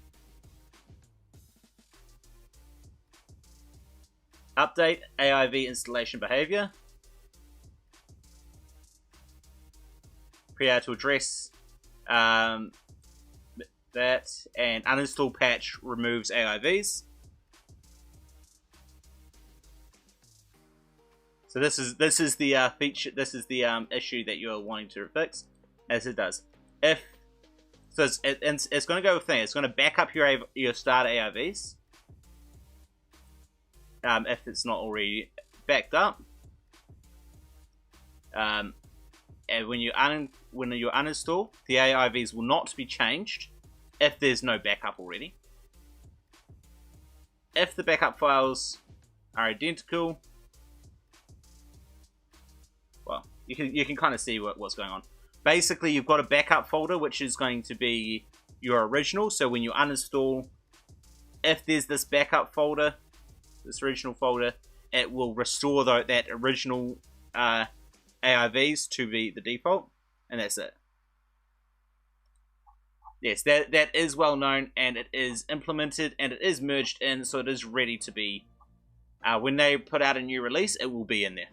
Update AIV installation behavior. PR to address that, and uninstall patch removes AIVs. So this is the feature. This is the issue that you're wanting to fix, as it does. It's going to go with thing. It's going to back up your start AIVs. If it's not already backed up. And when you uninstall, the AIVs will not be changed if there's no backup already. If the backup files are identical, well, you can kind of see what's going on. Basically, you've got a backup folder which is going to be your original. So when you uninstall, if there's this backup folder, this original folder, it will restore that original AIVs to be the default, and that's it. Yes, that is well known, and it is implemented, and it is merged in, so it is ready to be. When they put out a new release, it will be in there.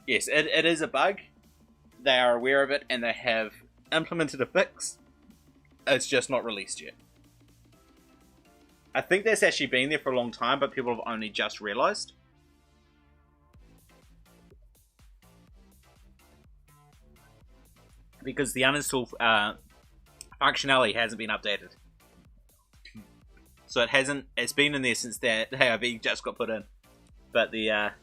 Yes, it is a bug. They are aware of it, and they have implemented a fix. It's just not released yet. I think that's actually been there for a long time, but people have only just realized. Because the uninstall functionality hasn't been updated. So it's been in there since that AIV just got put in. But it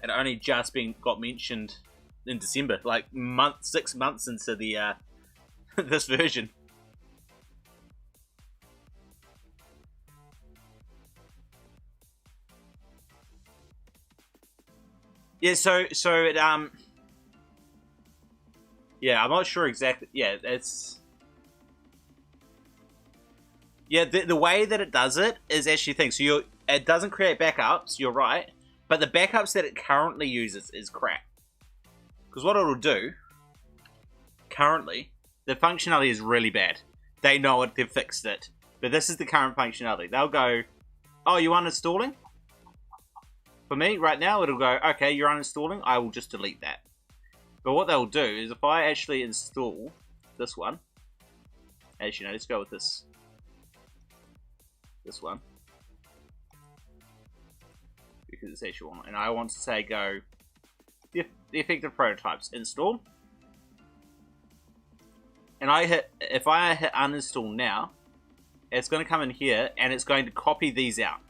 only just got mentioned in December, like 6 months into the this version. Yeah, so it yeah, I'm not sure exactly. Yeah, it's the way that it does it is actually things. So it doesn't create backups. You're right, but the backups that it currently uses is crap. Because what it'll do currently, the functionality is really bad. They know it. They've fixed it. But this is the current functionality. They'll go, "Oh, you uninstalling?" For me, right now, it'll go, "Okay, you're uninstalling. I will just delete that." But what they'll do is if I actually install this one, actually, no, let's go with this one. Because it's actually one. And I want to say go, the effective prototypes, install. And if I hit uninstall now, it's going to come in here and it's going to copy these out.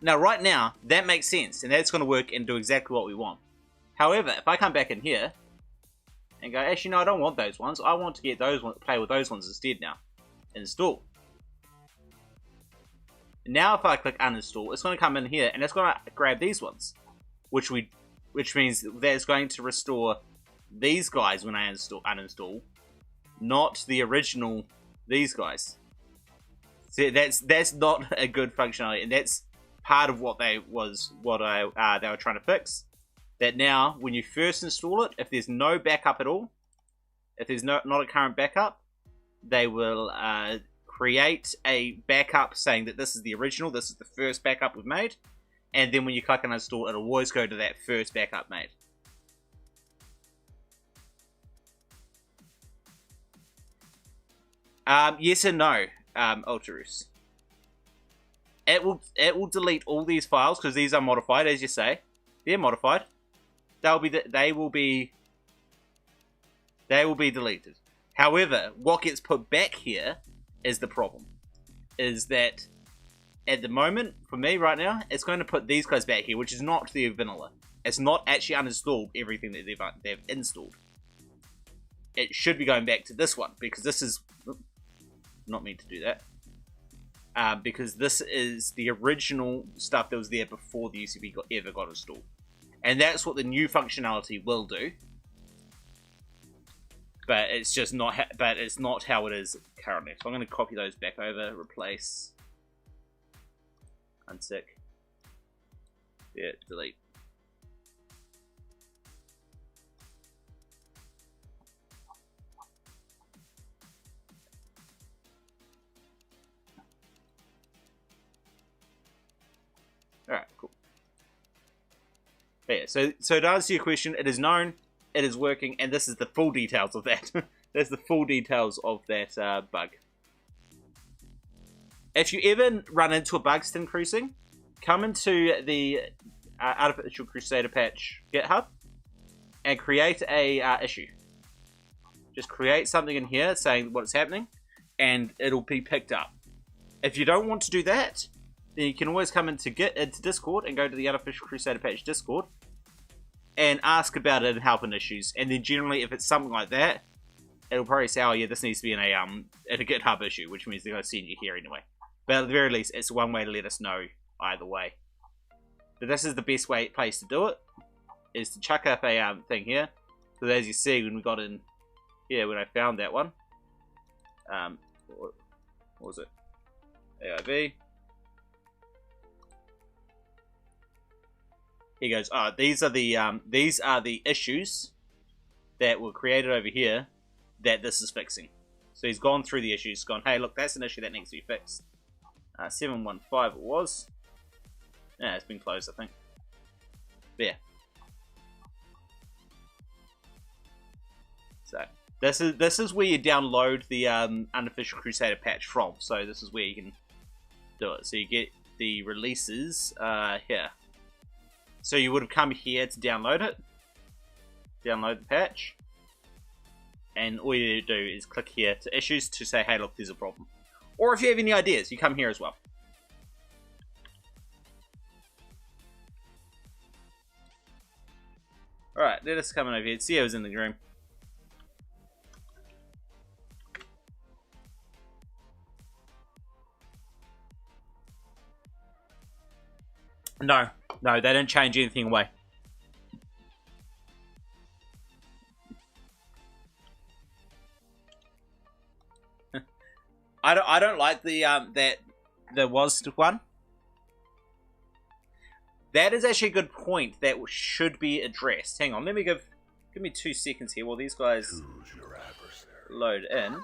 Now, right now, that makes sense, and that's going to work and do exactly what we want. However, if I come back in here and go, actually, no, I don't want those ones. I want to get those ones, play with those ones instead now. Install. Now, if I click uninstall, it's going to come in here and it's going to grab these ones, which means that it's going to restore these guys when I uninstall, not the original these guys. See, that's not a good functionality, and that's part of what they were trying to fix. That now, when you first install it, if there's no backup at all, if there's not a current backup, they will create a backup saying that this is the original, this is the first backup we've made, and then when you click on install, it'll always go to that first backup made. Yes and no, Ultrus. It will delete all these files because these are modified, as you say. They're modified. They will be deleted. However, what gets put back here is the problem. Is that at the moment, for me right now, it's going to put these guys back here, which is not the vanilla. It's not actually uninstalled everything that they've installed. It should be going back to this one because this is not meant to do that. Because this is the original stuff that was there before the UCB ever got installed. And that's what the new functionality will do. But it's just not. But it's not how it is currently. So I'm going to copy those back over, replace, untick, yeah, delete. All right, cool. But yeah, so to answer your question, it is known. It is working, and this is the full details of that. That's the full details of that bug. If you ever run into a bug still increasing, come into the Artificial Crusader patch GitHub and create a issue. Just create something in here saying what's happening, and it'll be picked up. If you don't want to do that, then you can always come into Discord and go to the Artificial Crusader patch Discord and ask about it and help in issues. And then generally, if it's something like that, it'll probably say, oh yeah, this needs to be in a GitHub issue, which means they're going to send you here anyway. But at the very least, it's one way to let us know either way. But this is the best place to do it, is to chuck up a thing here. So as you see, when we got in here, when I found that one, what was it? AIB. He goes, oh, these are the issues that were created over here that this is fixing. So he's gone through the issues, gone, hey, look, that's an issue that needs to be fixed. 715 it was. Yeah, it's been closed, I think. There. So this is where you download the Unofficial Crusader patch from. So this is where you can do it. So you get the releases here. So you would have come here to download it. Download the patch. And all you do is click here to issues to say, hey, look, there's a problem. Or if you have any ideas, you come here as well. Alright, let us come in over here. CEO's in the room. No, they didn't change anything away. I don't like the that there was one. That is actually a good point that should be addressed. Hang on, let me give me 2 seconds here while these guys load in.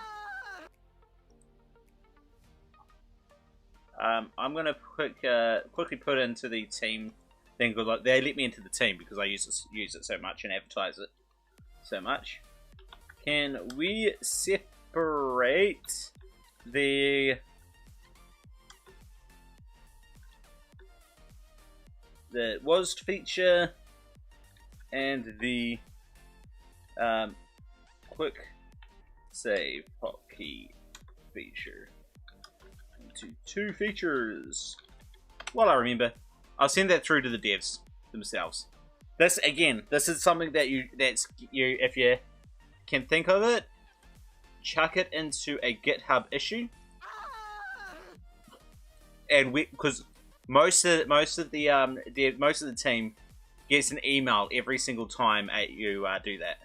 I'm gonna quickly put it into the team thing because they let me into the team because I use it so much and advertise it so much. Can we separate the was feature and the quick save hotkey feature into 2 features? Well, I remember. I'll send that through to the devs themselves. This again, this is something that if you can think of it, chuck it into a GitHub issue, and because most of the team gets an email every single time you do that.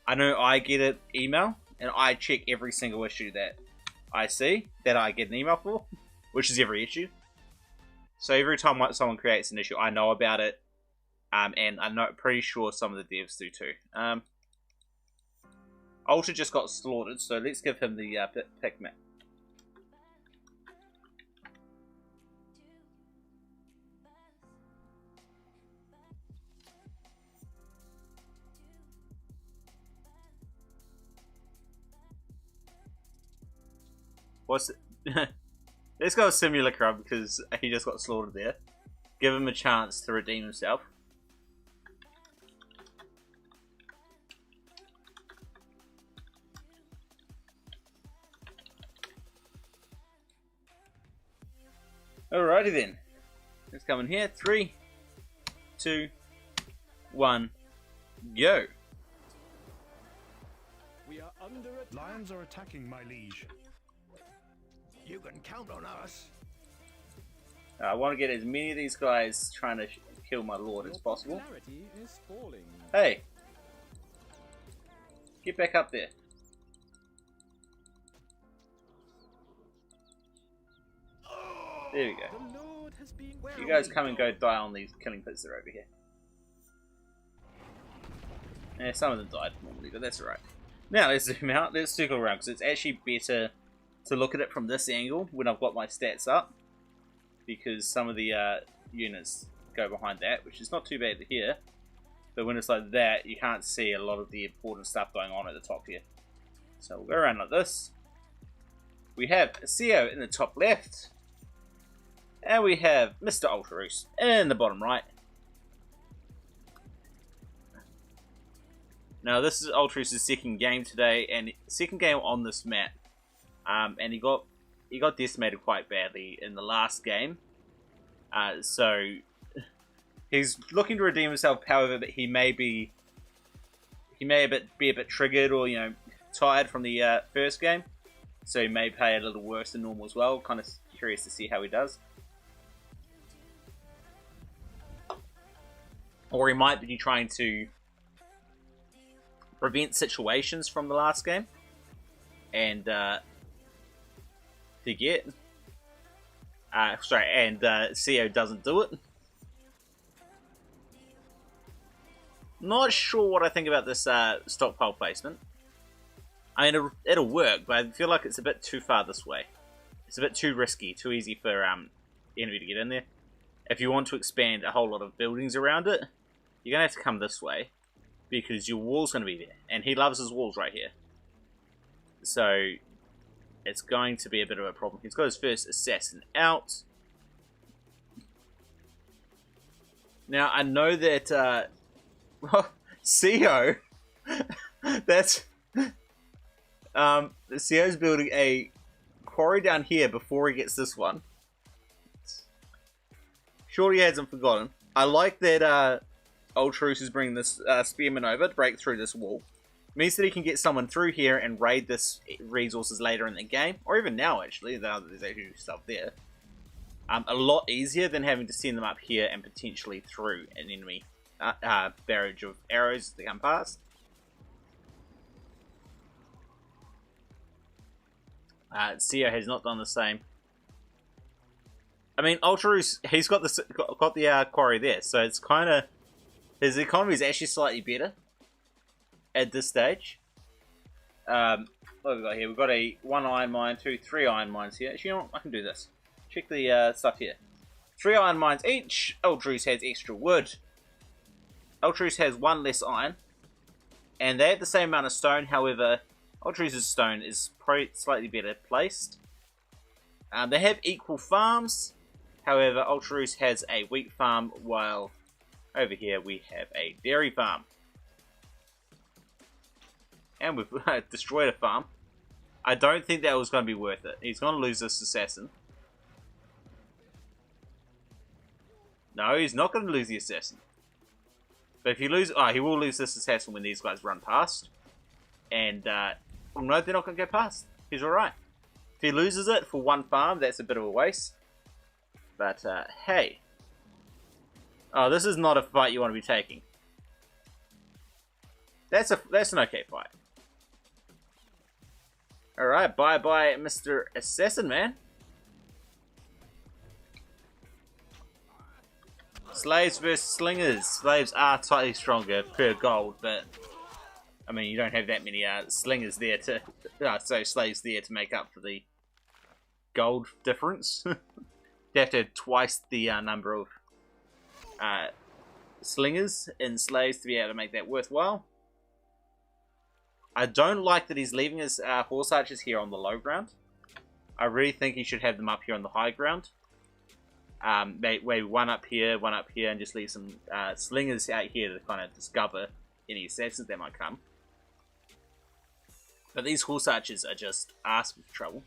I know I get an email, and I check every single issue that I see that I get an email for, which is every issue. So every time someone creates an issue, I know about it, and I'm pretty sure some of the devs do too. Ultra just got slaughtered, so let's give him the pick map. What's it? Let's go with Simulacra because he just got slaughtered there. Give him a chance to redeem himself. Alrighty then. Let's come in here. 3, 2, 1, go. We are under attack. Lions are attacking, my liege. You can count on us. I want to get as many of these guys trying to kill my lord as possible. Popularity is falling. Hey! Get back up there. There we go. The Lord has been You guys come and go die on these killing pits that are over here. Yeah, some of them died normally, but that's alright. Now let's zoom out, let's circle around, because it's actually better to look at it from this angle when I've got my stats up, because some of the units go behind that, which is not too bad to hear, but when it's like that, you can't see a lot of the important stuff going on at the top here. So we'll go around like this. We have CO in the top left, and we have Mr. Ultraroos in the bottom right. Now this is Ultraroos' second game today, and second game on this map. And he got decimated quite badly in the last game. So he's looking to redeem himself. However, but he may be a bit triggered or tired from the first game. So he may play a little worse than normal as well. Kind of curious to see how he does. Or he might be trying to prevent situations from the last game and forget. CO doesn't do it. Not sure what I think about this stockpile placement. I mean, it'll work, but I feel like it's a bit too far this way. It's a bit too risky, too easy for enemy to get in there. If you want to expand a whole lot of buildings around it, you're going to have to come this way, because your wall's going to be there. And he loves his walls right here. So it's going to be a bit of a problem. He's got his first assassin out. Now, I know that CO, that's CO's building a quarry down here before he gets this one. Sure, he hasn't forgotten. I like that Ultraroos is bringing this spearman over to break through this wall. Means that he can get someone through here and raid this resources later in the game, or even now actually, now that there's actually stuff there. A lot easier than having to send them up here and potentially through an enemy barrage of arrows that come past. CO has not done the same. I mean, Ultraroos, he's got the quarry there, so it's kind of, his economy is actually slightly better at this stage. What have we got here? We've got a 1 iron mine, 2, 3 iron mines here. Actually, you know what? I can do this. Check the stuff here. 3 iron mines each. Ultraroos has extra wood. Ultraroos has 1 less iron. And they have the same amount of stone. However, Ultraroos' stone is probably slightly better placed. They have equal farms. However, Ultraroos has a wheat farm, while over here we have a dairy farm. And we've destroyed a farm. I don't think that was going to be worth it. He's going to lose this assassin. No, he's not going to lose the assassin. But if you lose... Oh, he will lose this assassin when these guys run past. And, well, no, they're not going to go past. He's alright. If he loses it for one farm, that's a bit of a waste. But, hey. Oh, this is not a fight you want to be taking. That's an okay fight. Alright, bye-bye, Mr. Assassin, man. Slaves versus slingers. Slaves are slightly stronger per gold, but I mean, you don't have that many slingers there to, so slaves there to make up for the gold difference. You have to have twice the number of slingers in slaves to be able to make that worthwhile. I don't like that he's leaving his horse archers here on the low ground. I really think he should have them up here on the high ground. Maybe one up here, and just leave some slingers out here to kind of discover any assassins that might come. But these horse archers are just arse with trouble.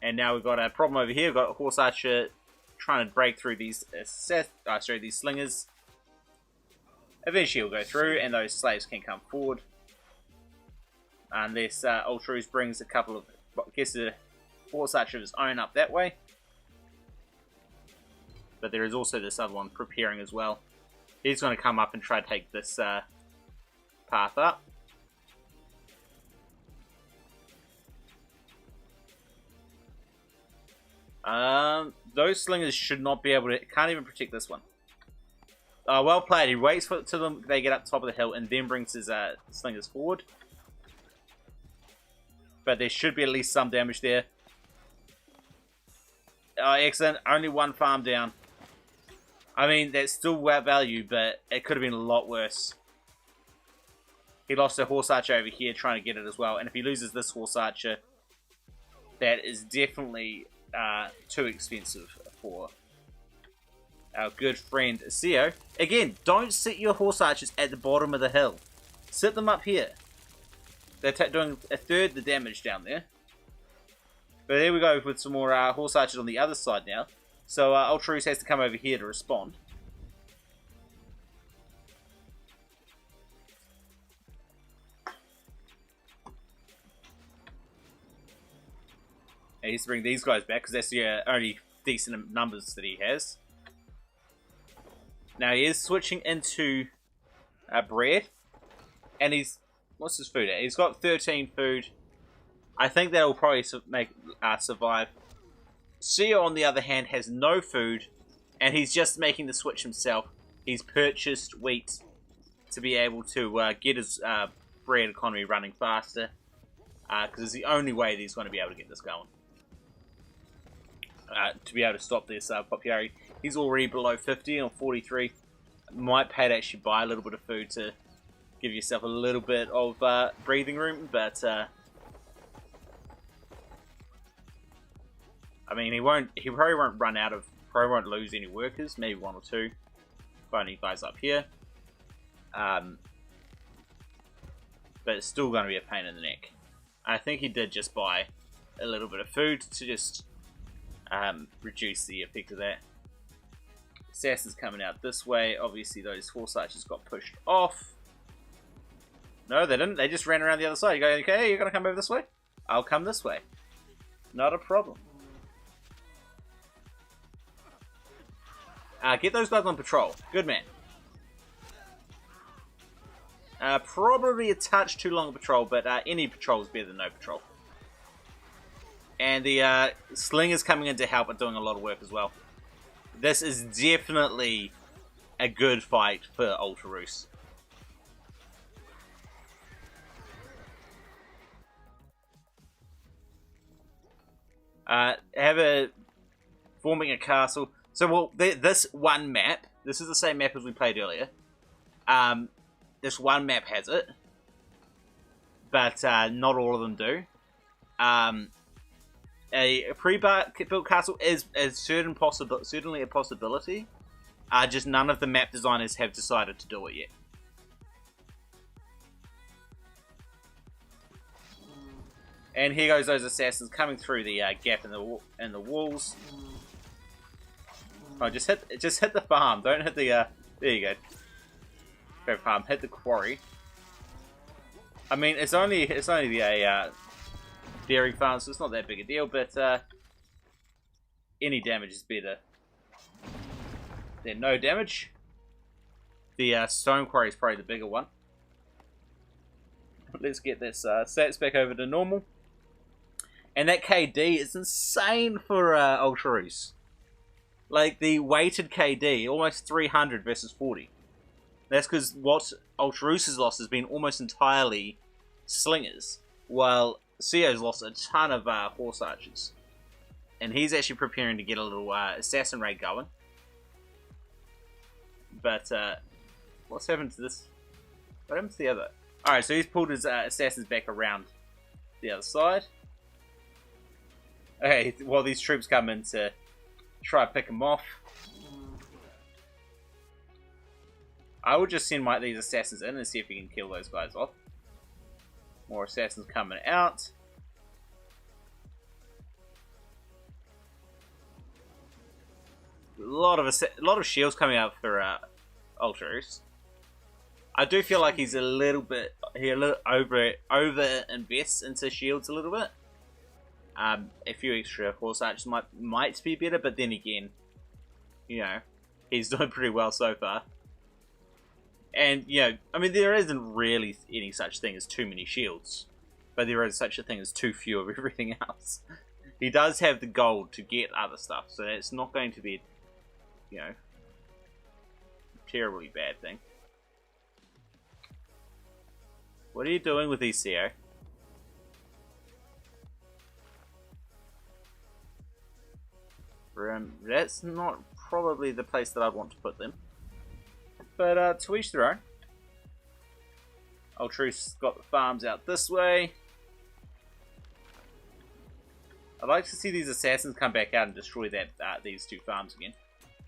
And now we've got a problem over here. We've got a horse archer trying to break through these these slingers. Eventually he'll go through, and those slaves can come forward. Unless Ultrus brings a couple of, gets a horse archer of his own up that way. But there is also this other one preparing as well. He's going to come up and try to take this path up. Those slingers should not be able to, can't even protect this one. Well played. He waits till them, they get up top of the hill and then brings his slingers forward. But there should be at least some damage there. Oh, excellent. Only one farm down. I mean, that's still value, but it could have been a lot worse. He lost a horse archer over here trying to get it as well. And if he loses this horse archer, that is definitely too expensive for our good friend Seo. Again, don't sit your horse archers at the bottom of the hill. Sit them up here. They're doing a third the damage down there. But there we go with some more horse archers on the other side now. So Ultrus has to come over here to respond. And he has to bring these guys back because that's the only decent numbers that he has. Now he is switching into bread. And he's... What's his food at? He's got 13 food. I think that'll probably make survive. Seo, on the other hand, has no food, and he's just making the switch himself. He's purchased wheat to be able to get his bread economy running faster, because it's the only way that he's going to be able to get this going. To be able to stop this popularity. He's already below 50 on 43. Might pay to actually buy a little bit of food to give yourself a little bit of breathing room, but I mean, he probably won't run out of, probably won't lose any workers, maybe one or two. Finding guys up here. But it's still going to be a pain in the neck. I think he did just buy a little bit of food to just reduce the effect of that. Assassin's coming out this way. Obviously, those horse archers got pushed off. No, they didn't. They just ran around the other side. You go, okay, you're going to come over this way? I'll come this way. Not a problem. Get those guys on patrol. Good man. Probably a touch too long a patrol, but any patrol is better than no patrol. And the slingers coming in to help are doing a lot of work as well. This is definitely a good fight for Ultrus. Forming a castle. So, well, this one map, this is the same map as we played earlier. This one map has it, but not all of them do. A pre-built castle is certainly a possibility. Just none of the map designers have decided to do it yet. And here goes those assassins coming through the gap in the walls. Oh, just hit the farm. Don't hit the there you go. Go farm. Hit the quarry. I mean, it's only the dairy farm, so it's not that big a deal. But any damage is better than no damage. The stone quarry is probably the bigger one. Let's get this stats back over to normal. And that KD is insane for Ultraroos. Like, the weighted KD, almost 300 versus 40. That's because what Ultraroos' loss has been almost entirely slingers, while Sio's lost a ton of horse archers. And he's actually preparing to get a little assassin raid going. But, what's happened to this? What happened to the other? Alright, so he's pulled his assassins back around the other side. Okay, while these troops come in to try to pick him off. I will just send these assassins in and see if we can kill those guys off. More assassins coming out. A lot of shields coming out for Ultraroos. I do feel like he's a little over invests into shields a little bit. A few extra horse archers might be better, but then again, you know, he's doing pretty well so far. And, you know, I mean, there isn't really any such thing as too many shields, but there is such a thing as too few of everything else. He does have the gold to get other stuff, so it's not going to be, you know, a terribly bad thing. What are you doing with these, Theo? That's not probably the place that I'd want to put them. But to each their own. Ultraroos got the farms out this way. I'd like to see these assassins come back out and destroy these two farms again.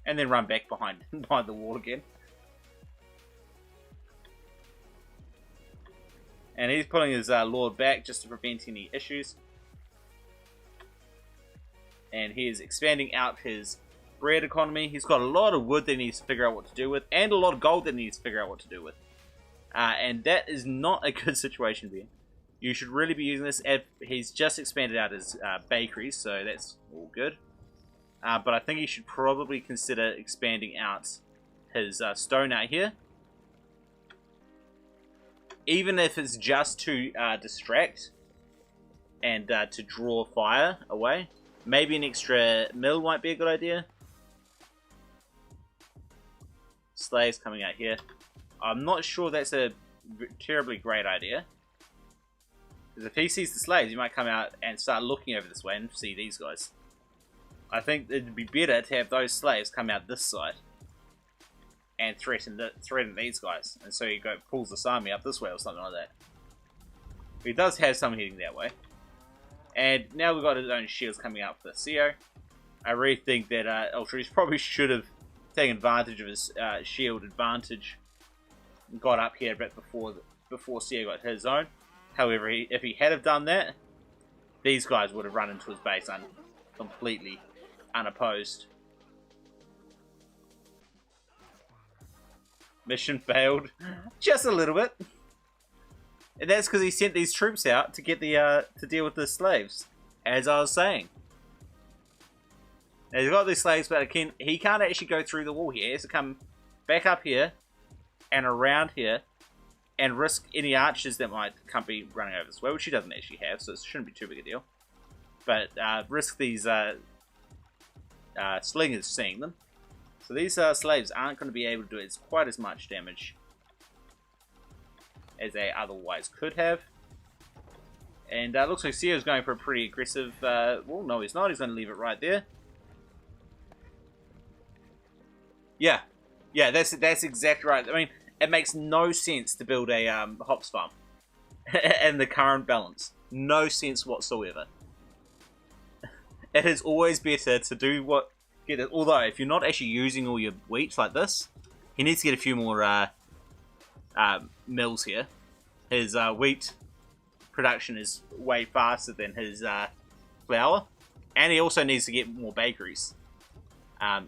And then run back behind the wall again. And he's pulling his lord back just to prevent any issues. And he is expanding out his bread economy. He's got a lot of wood that he needs to figure out what to do with, and a lot of gold that he needs to figure out what to do with. And that is not a good situation to be in. You should really be using this. He's just expanded out his bakeries, so that's all good. But I think he should probably consider expanding out his stone out here. Even if it's just to distract and to draw fire away. Maybe an extra mill might be a good idea. Slaves coming out here. I'm not sure that's a terribly great idea. Because if he sees the slaves, he might come out and start looking over this way and see these guys. I think it'd be better to have those slaves come out this side and threaten these guys. And so he pulls this army up this way or something like that. But he does have some heading that way. And now we've got his own shields coming out for Sio. I really think that Ultraroos probably should have taken advantage of his shield advantage. And got up here a bit before Sio got his own. However, if he had have done that, these guys would have run into his base completely unopposed. Mission failed. Just a little bit. And that's because he sent these troops out to get to deal with the slaves, as I was saying. Now he's got these slaves, but he can't actually go through the wall here. He has to come back up here and around here and risk any archers that might be running over this way, which he doesn't actually have, so it shouldn't be too big a deal. But risk these slingers seeing them. So these slaves aren't going to be able to do quite as much damage as they otherwise could have. And it looks like Sio's going for a pretty aggressive... well, no, he's not. He's going to leave it right there. Yeah. Yeah, that's exactly right. I mean, it makes no sense to build a hops farm in the current balance. No sense whatsoever. It is always better to do what... although, if you're not actually using all your wheat like this, he needs to get a few more mills here. His wheat production is way faster than his flour, and he also needs to get more bakeries.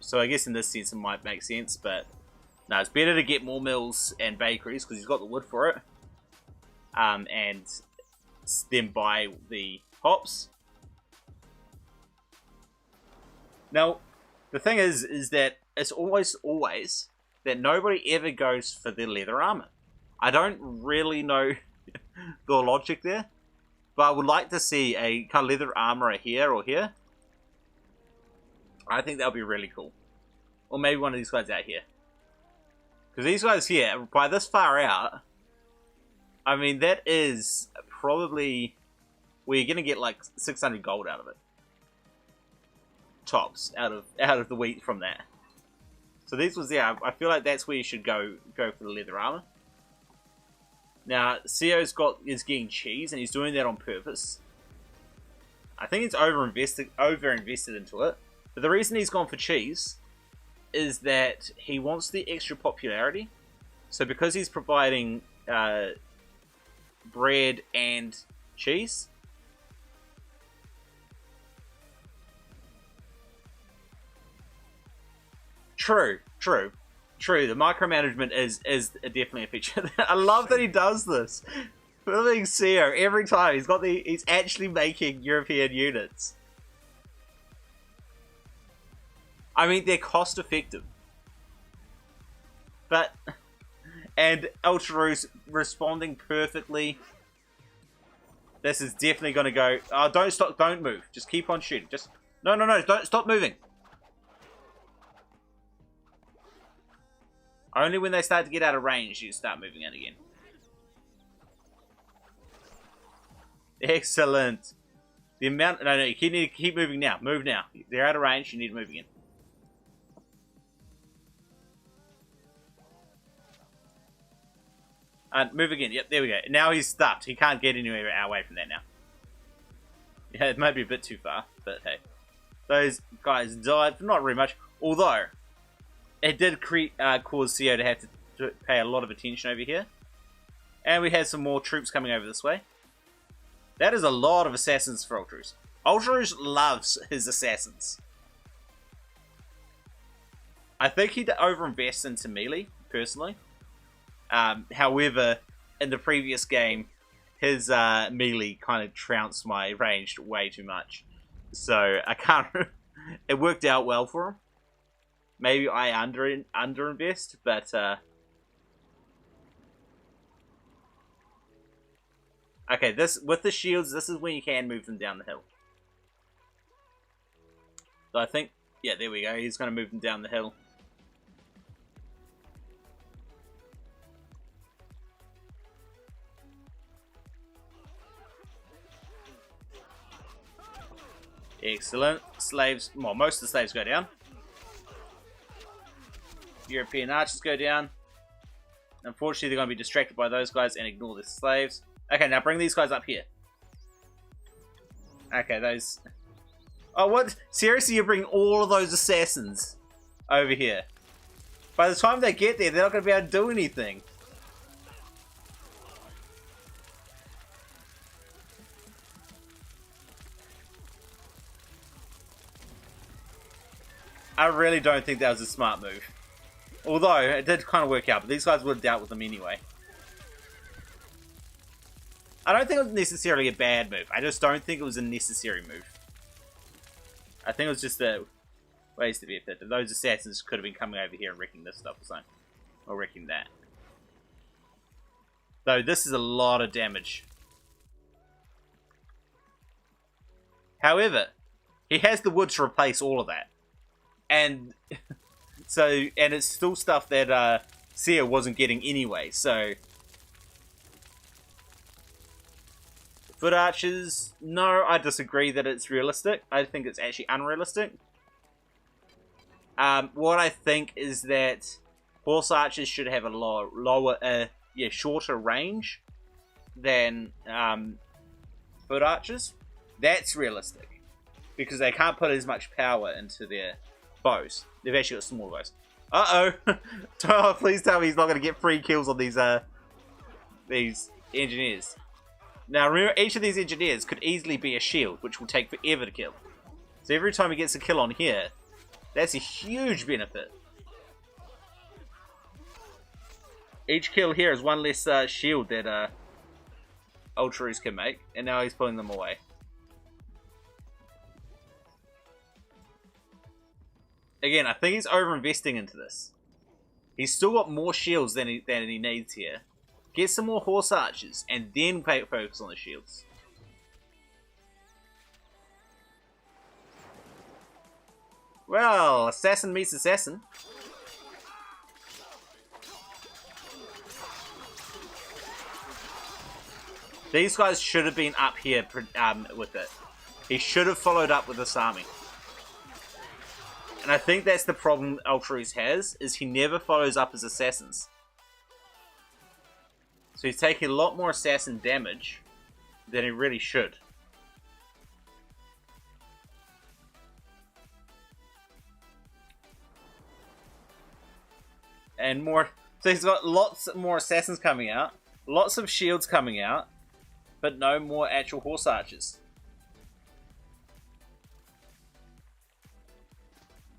So I guess in this sense it might make sense, but no, it's better to get more mills and bakeries because he's got the wood for it, and then buy the hops. Now, the thing is that it's always that nobody ever goes for the leather armor. I don't really know the logic there, but I would like to see a kind of leather armor here or here. I think that would be really cool. Or maybe one of these guys out here. Because these guys here, by this far out, I mean, that is probably... we're going to get like 600 gold out of it. Tops, out of the wheat from that. So these ones there, I feel like that's where you should go for the leather armor. Now, Seo's is getting cheese, and he's doing that on purpose. I think he's over invested into it. But the reason he's gone for cheese is that he wants the extra popularity. So because he's providing bread and cheese, True. The micromanagement is definitely a feature. I love that he does this. Filming Seo every time he's actually making European units. I mean, they're cost effective. And Ultraroos responding perfectly. This is definitely going to go. Oh, don't move. Just keep on shooting. No, don't stop moving. Only when they start to get out of range, you start moving in again. Excellent. The amount... No, you need to keep moving now. Move now. They're out of range, you need to move again. And move again. Yep, there we go. Now he's stuck. He can't get anywhere away from that now. Yeah, it might be a bit too far, but hey. Those guys died for not very much. Although... it did cause Seo to have to pay a lot of attention over here. And we had some more troops coming over this way. That is a lot of assassins for Ultraroos. Ultraroos loves his assassins. I think he overinvests into melee, personally. However, in the previous game, his melee kind of trounced my ranged way too much. So, I can't... it worked out well for him. Maybe I underinvest, but okay. With the shields, this is when you can move them down the hill. So I think, yeah, there we go. He's going to move them down the hill. Excellent. Slaves. Well, most of the slaves go down. European archers go down. Unfortunately, they're going to be distracted by those guys and ignore the slaves. Okay, now bring these guys up here. Okay, those... oh, what? Seriously, you bring all of those assassins over here. By the time they get there, they're not going to be able to do anything. I really don't think that was a smart move. Although, it did kind of work out, but these guys would have dealt with them anyway. I don't think it was necessarily a bad move. I just don't think it was a necessary move. I think it was just the ways to be effective. Those assassins could have been coming over here and wrecking this stuff or something. Or wrecking that. Though, this is a lot of damage. However, he has the wood to replace all of that. And... so, and it's still stuff that Sia wasn't getting anyway, so... Foot archers, no, I disagree that it's realistic. I think it's actually unrealistic. What I think is that horse archers should have a shorter range than foot archers. That's realistic. Because they can't put as much power into their bows. They've actually got smaller bows. Uh-oh! Oh, please tell me he's not going to get free kills on these engineers. Now, remember, each of these engineers could easily be a shield, which will take forever to kill. So every time he gets a kill on here, That's a huge benefit. Each kill here is one less shield that Ultraroos can make, and now he's pulling them away. Again, I think he's over-investing into this. He's still got more shields than he needs here. Get some more horse archers, and then focus on the shields. Well, assassin meets assassin. These guys should have been up here with it. He should have followed up with this army. And I think that's the problem Ultraroos has, is he never follows up his assassins. So he's taking a lot more assassin damage than he really should. And more, so he's got lots more assassins coming out, lots of shields coming out, but no more actual horse archers.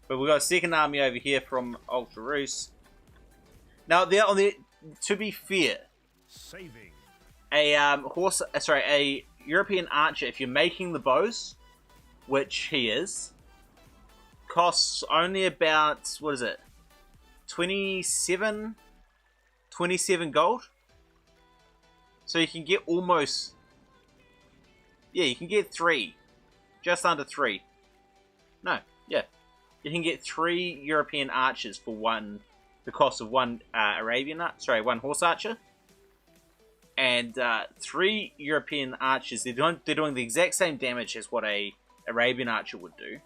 But we've got a second army over here from Ultraroos. Now, to be fair, Saving. a European archer, if you're making the bows, which he is, costs only about, what is it, 27 gold. So you can get almost, yeah, you can get 3, just under 3. No, yeah, you can get 3 European archers for the cost of one one horse archer, and 3 European archers. They're doing the exact same damage as what a Arabian archer would do.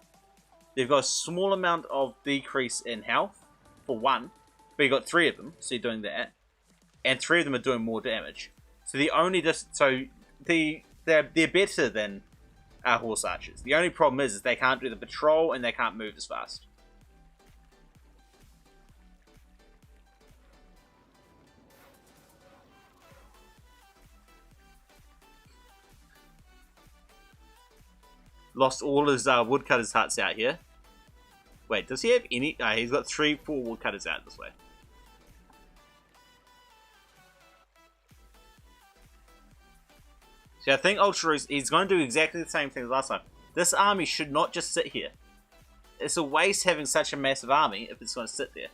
They've got a small amount of decrease in health for one, but you got 3 of them, so you're doing that, and 3 of them are doing more damage. So they're better than horse archers. The only problem is they can't do the patrol and they can't move as fast. Lost all his woodcutters huts out here. Wait, does he have any? He's got 3-4 woodcutters out this way. See, I think Ultraroos, he's going to do exactly the same thing as last time. This army should not just sit here. It's a waste having such a massive army if it's going to sit there.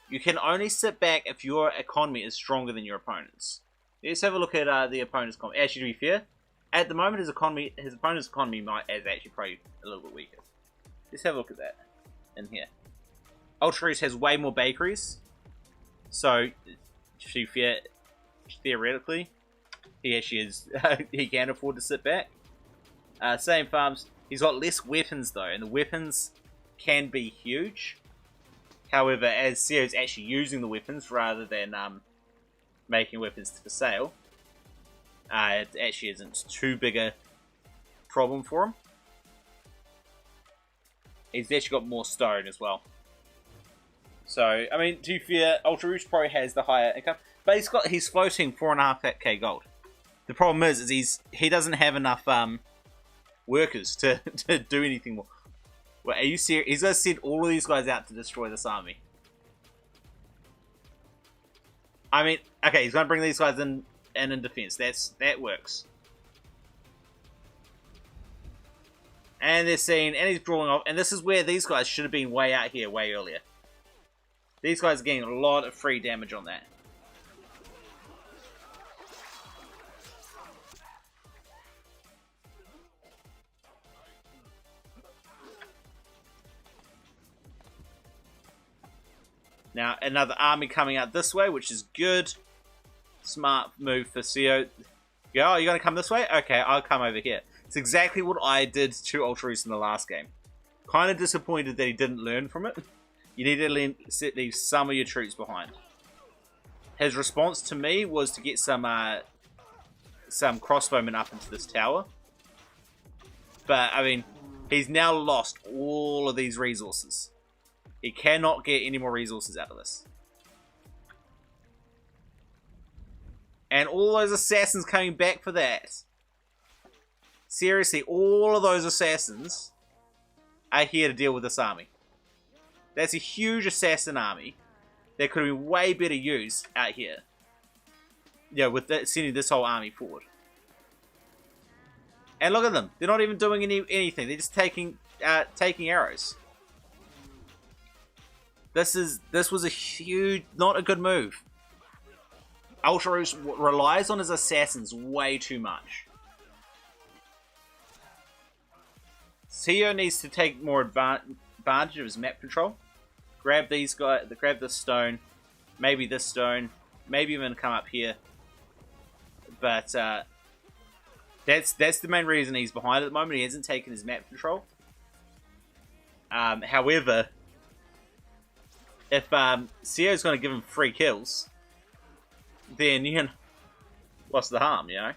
You can only sit back if your economy is stronger than your opponent's. Let's have a look at the opponent's economy. Actually, to be fair, at the moment his opponent's economy is actually probably a little bit weaker. Let's have a look at that in here. Ultraroos has way more bakeries, so to be fair, theoretically, he actually is. He can afford to sit back. Same farms. He's got less weapons though, and the weapons can be huge. However, as Seo's actually using the weapons rather than making weapons for sale, it actually isn't too big a problem for him. He's actually got more stone as well. So, I mean, to be fair, Ultraroos probably has the higher income. But he's floating 4.5k gold. The problem is he doesn't have enough workers to do anything more. Well, are you serious? He's going to send all of these guys out to destroy this army. I mean, okay, he's going to bring these guys in defense. That works. And they're seeing, and he's drawing off. And this is where these guys should have been way out here, way earlier. These guys are getting a lot of free damage on that. Now, another army coming out this way, which is good. Smart move for Seo. Yeah, oh, you're going to come this way? Okay, I'll come over here. It's exactly what I did to Ultraroos in the last game. Kind of disappointed that he didn't learn from it. You need to leave some of your troops behind. His response to me was to get some crossbowmen up into this tower. But, I mean, he's now lost all of these resources. He cannot get any more resources out of this. And all those assassins coming back for that. Seriously, all of those assassins are here to deal with this army. That's a huge assassin army that could have been way better used out here. Yeah, with that, sending this whole army forward. And look at them. They're not even doing anything. They're just taking arrows. This was a huge, not a good move. Ultraroos relies on his assassins way too much. Seo needs to take more advantage of his map control. Grab these guys. Grab this stone. Maybe this stone. Maybe even come up here. But that's the main reason he's behind at the moment. He hasn't taken his map control. However, if Seo's going to give him 3 kills, then you know, what's the harm, you know?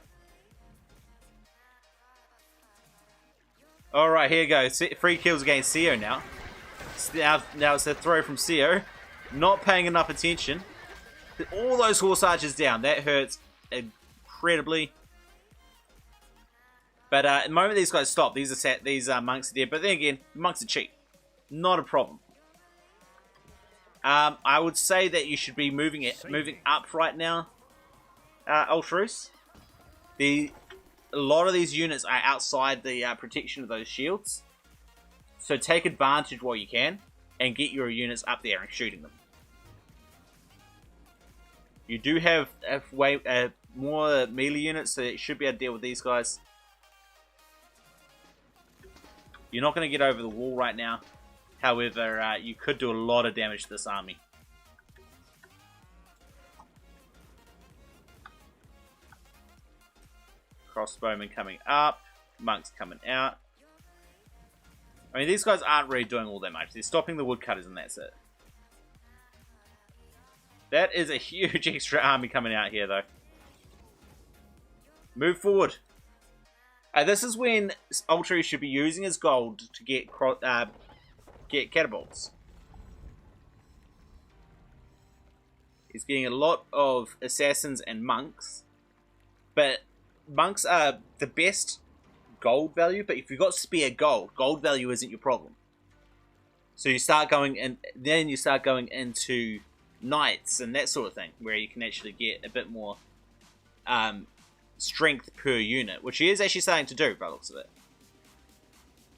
Alright, here you go. 3 kills against Seo now. Now it's a throw from Seo. Not paying enough attention. All those horse archers down. That hurts incredibly. But at the moment these guys stop, these monks are dead. But then again, monks are cheap. Not a problem. I would say that you should be moving up right now, Ultraroos. A lot of these units are outside the protection of those shields. So take advantage while you can and get your units up there and shooting them. You do have more melee units, so it should be able to deal with these guys. You're not going to get over the wall right now. However, you could do a lot of damage to this army. Crossbowmen coming up. Monks coming out. I mean, these guys aren't really doing all that much. They're stopping the woodcutters and that's it. That is a huge extra army coming out here, though. Move forward. This is when Ultra should be using his gold to get catapults. He's getting a lot of assassins and monks. But monks are the best gold value, but if you've got spare gold value isn't your problem. So you start going in, then you start going into knights and that sort of thing, where you can actually get a bit more strength per unit, which he is actually starting to do by the looks of it.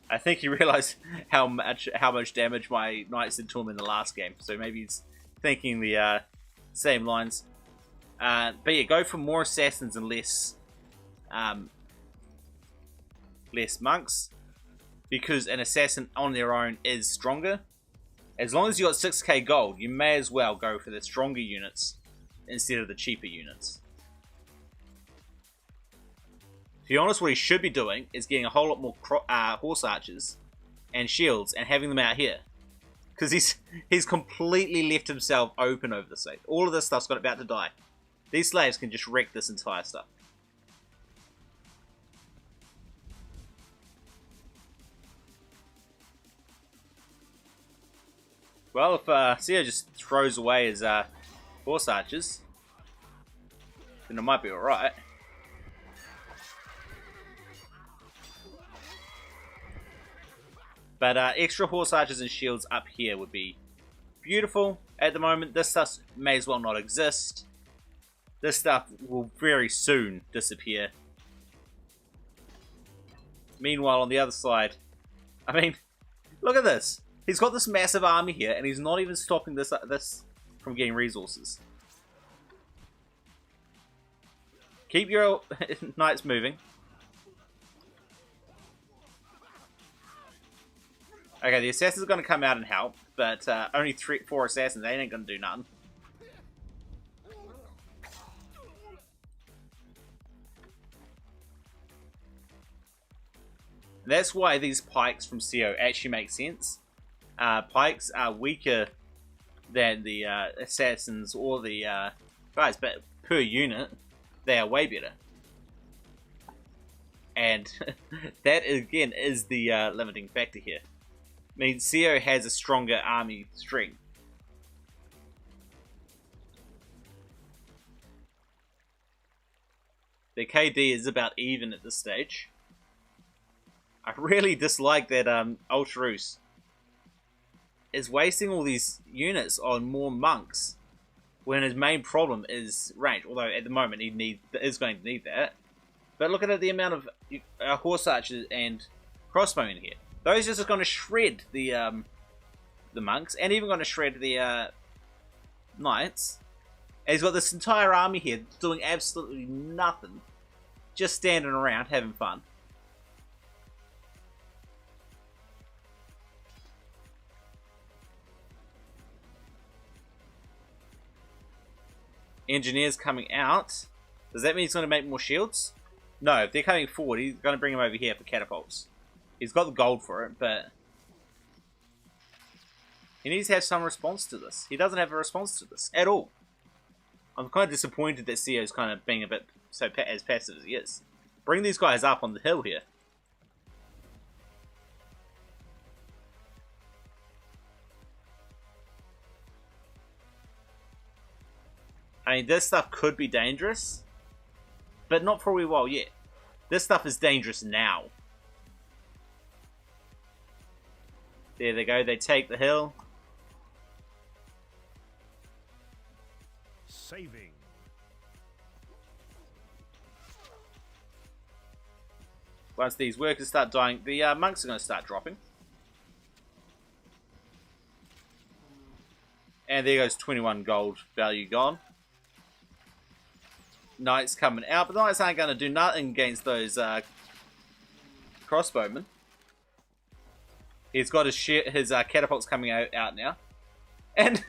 I think he realized how much damage my knights did to him in the last game, so maybe he's thinking the same lines. But yeah, go for more assassins and less monks, because an assassin on their own is stronger. As long as you got 6k gold, you may as well go for the stronger units instead of the cheaper units. To be honest, what he should be doing is getting a whole lot more horse archers and shields and having them out here. Because he's completely left himself open over the state. All of this stuff's got about to die. These slaves can just wreck this entire stuff. Well, if Seo just throws away his horse archers, then it might be alright. But extra horse archers and shields up here would be beautiful. At the moment, this stuff may as well not exist. This stuff will very soon disappear. Meanwhile, on the other side, I mean, look at this. He's got this massive army here, and he's not even stopping this from getting resources. Keep your knights moving. Okay, the assassins are going to come out and help, but only 4 assassins. They ain't going to do nothing. That's why these pikes from Seo actually make sense. Pikes are weaker than the assassins or the guys, but per unit, they are way better. And that, again, is the limiting factor here. I mean, Seo has a stronger army strength. The KD is about even at this stage. I really dislike that Ultraroos is wasting all these units on more monks when his main problem is range. Although at the moment he is going to need that. But look at the amount of horse archers and crossbowmen here. Those just are going to shred the monks, and even going to shred the knights. And he's got this entire army here doing absolutely nothing, just standing around having fun. Engineers coming out. Does that mean he's going to make more shields? No, if they're coming forward, he's going to bring them over here for catapults. He's got the gold for it, but he needs to have some response to this. He doesn't have a response to this at all. I'm kind of disappointed that CEO's kind of being a bit as passive as he is. Bring these guys up on the hill here. I mean, this stuff could be dangerous, but not for a wee while yet. This stuff is dangerous now. There they go, they take the hill. Saving. Once these workers start dying, the monks are going to start dropping. And there goes 21 gold value gone. Knights coming out, but the knights aren't going to do nothing against those crossbowmen. He's got his catapults coming out now. And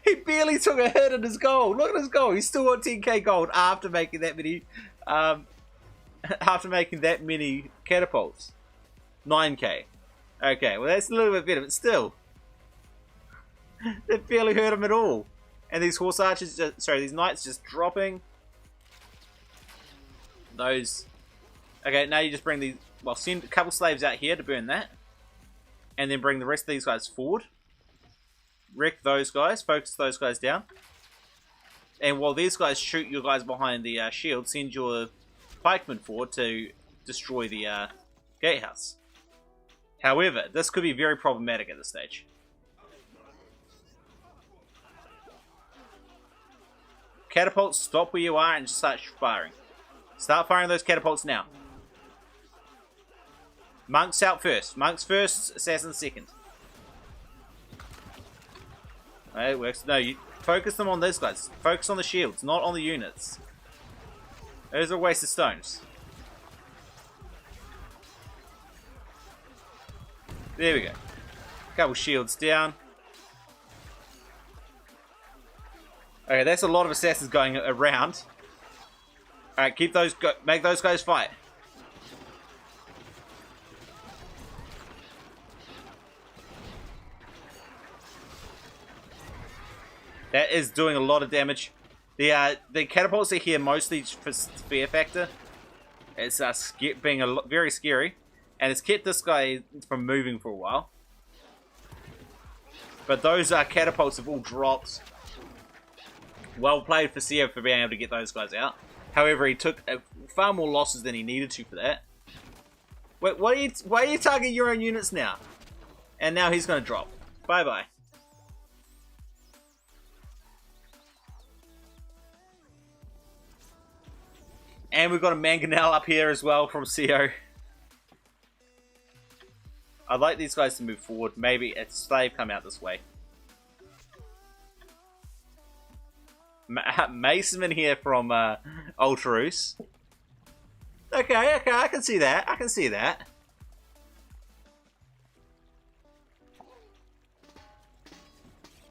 he barely took a hit at his gold. Look at his gold. He's still on 10k gold after making that many catapults. 9k. Okay, well that's a little bit better, but still. They barely hurt him at all. And these horse archers, these knights just dropping. Those. Okay, now you just bring these. Well, send a couple slaves out here to burn that. And then bring the rest of these guys forward. Wreck those guys. Focus those guys down. And while these guys shoot your guys behind the shield, send your pikemen forward to destroy the gatehouse. However, this could be very problematic at this stage. Catapults, stop where you are and just start firing. Start firing those catapults now. Monks out first. Monks first, assassins second. Okay, it works. No, you focus them on those guys. Focus on the shields, not on the units. Those are a waste of stones. There we go. Couple shields down. Okay, that's a lot of assassins going around. Alright, keep those make those guys fight. That is doing a lot of damage. The catapults are here mostly for fear factor. It's being very scary, and it's kept this guy from moving for a while. But those catapults have all dropped. Well played for CEO for being able to get those guys out. However, he took far more losses than he needed to for that. Wait, why are you targeting your own units now? And now he's going to drop. Bye-bye. And we've got a mangonel up here as well from CEO. I'd like these guys to move forward. Maybe a slave come out this way. Mason here from Ultraroos. Okay, I can see that. I can see that.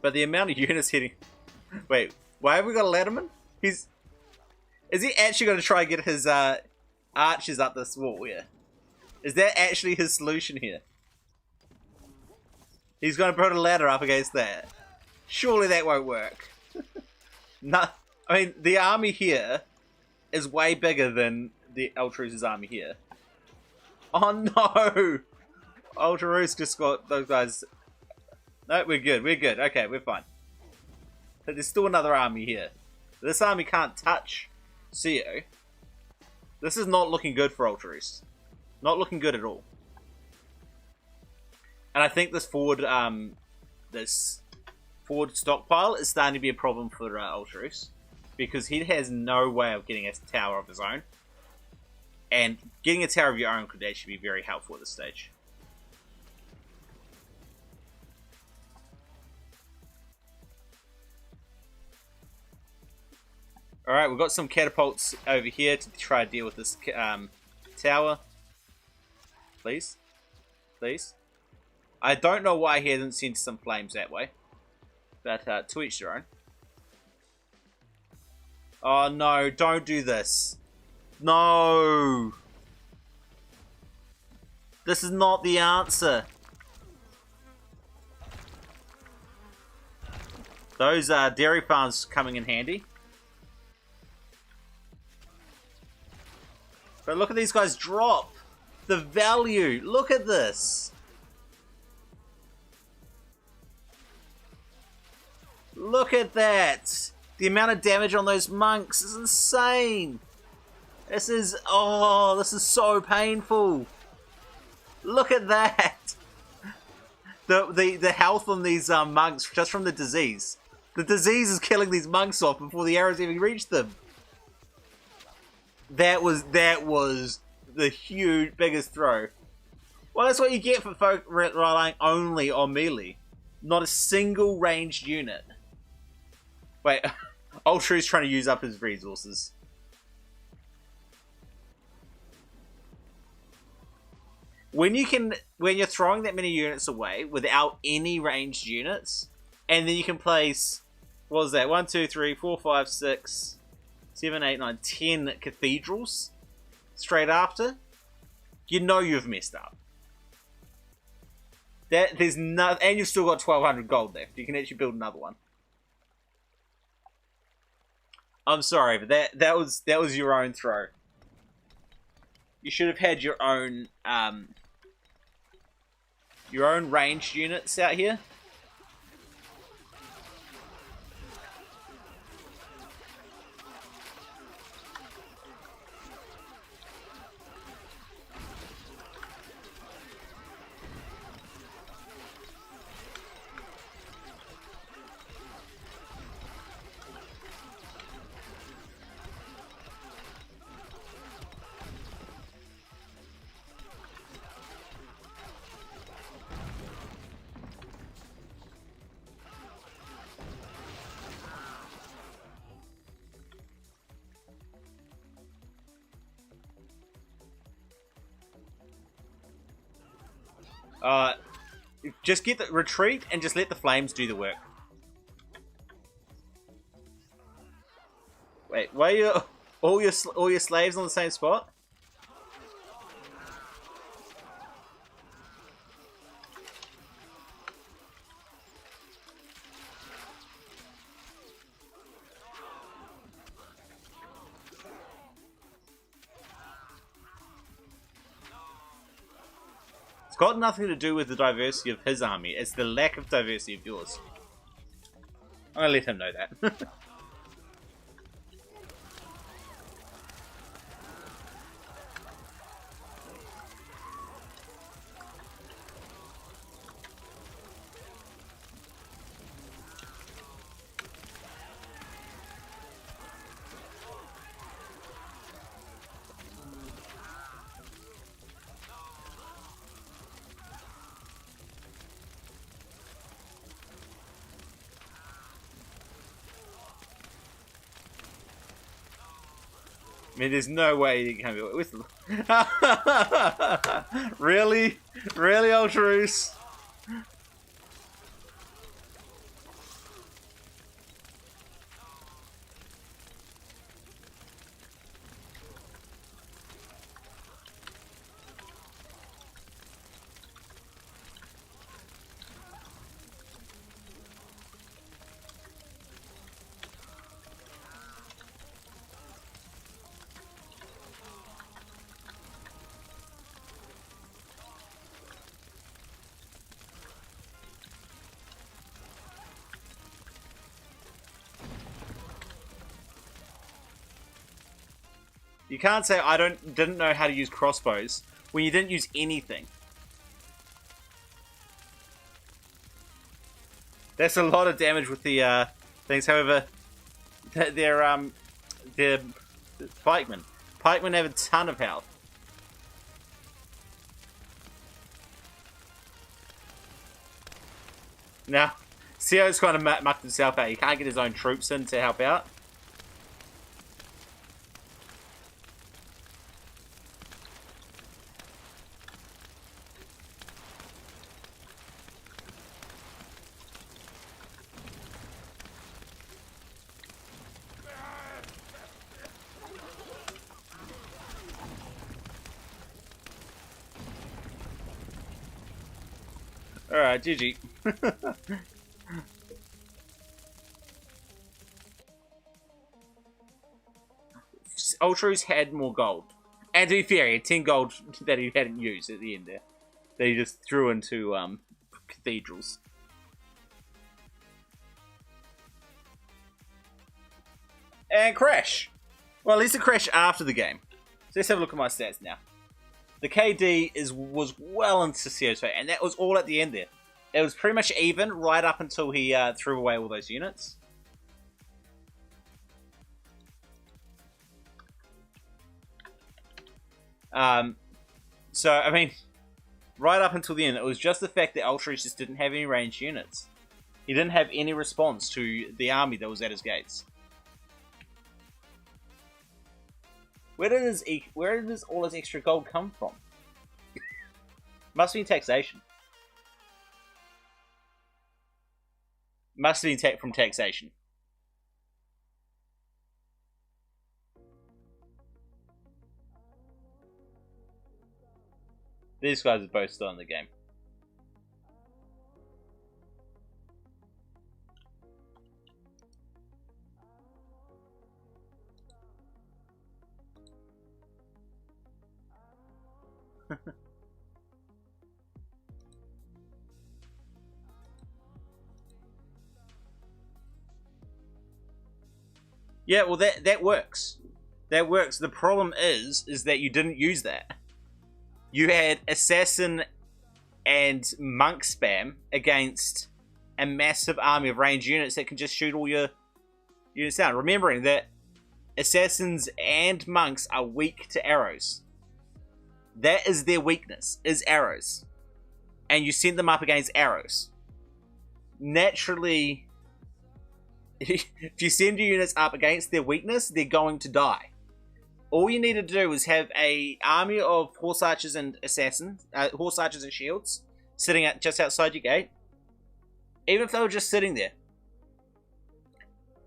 But the amount of units hitting... Wait, why have we got a Letterman? Is he actually going to try and get his archers up this wall here? Is that actually his solution here? He's going to put a ladder up against that. Surely that won't work. No, I mean, the army here is way bigger than the Ultraroos' army here. Oh no! Ultraroos just got those guys... No, we're good, we're good. Okay, we're fine. But there's still another army here. This army can't touch CEO. This is not looking good for Ultraroos. Not looking good at all. And I think this forward stockpile is starting to be a problem for Ultraus, because he has no way of getting a tower of his own. And getting a tower of your own could actually be very helpful at this stage. Alright, we've got some catapults over here to try to deal with this tower. Please. Please. I don't know why he hasn't sent some flames that way. But to each their own. Oh no, don't do this. No! This is not the answer. Those dairy farms coming in handy. But look at these guys drop. The value. Look at this. Look at that. The amount of damage on those monks is insane. This is... Oh, this is so painful. Look at that. The health on these monks just from the disease. The disease is killing these monks off before the arrows even reach them. That was the huge, biggest throw. Well, that's what you get for relying only on melee. Not a single ranged unit. Wait, Ultra's trying to use up his resources. When you're throwing that many units away without any ranged units, and then you can place, what was that? 1, 2, 3, 4, 5, 6, 7, 8, 9, 10 cathedrals straight after, you know you've messed up. There's no, and you've still got 1,200 gold left. You can actually build another one. I'm sorry, but that was your own throw. You should have had your own ranged units out here. Just get the retreat and just let the flames do the work. Wait, why are you all your slaves on the same spot? It's got nothing to do with the diversity of his army, it's the lack of diversity of yours. I'm gonna let him know that. I mean, there's no way you can be with. Really, really, Ultraus. You can't say I didn't know how to use crossbows when you didn't use anything. That's a lot of damage with the things. However, they're pikemen. Pikemen have a ton of health. Now, Sio's kind of mucked himself out. He can't get his own troops in to help out. Alright, GG. Ultros had more gold. And to be fair, he had 10 gold that he hadn't used at the end there. That he just threw into cathedrals. And crash! Well, at least it crashed after the game. So let's have a look at my stats now. The KD was well into CO2, and that was all at the end there. It was pretty much even right up until he threw away all those units. So, I mean, right up until the end, it was just the fact that Ultros just didn't have any ranged units. He didn't have any response to the army that was at his gates. Where does all his extra gold come from? Must be taxation. Must have been from taxation. These guys are both still in the game. Yeah, well that works. That works. The problem is that you didn't use that. You had assassin and monk spam against a massive army of ranged units that can just shoot all your units down. Remembering that assassins and monks are weak to arrows. That is their weakness, is arrows. And you send them up against arrows. Naturally, if you send your units up against their weakness, they're going to die. All you need to do is have a army of horse archers and assassins, horse archers and shields, sitting just outside your gate. Even if they were just sitting there.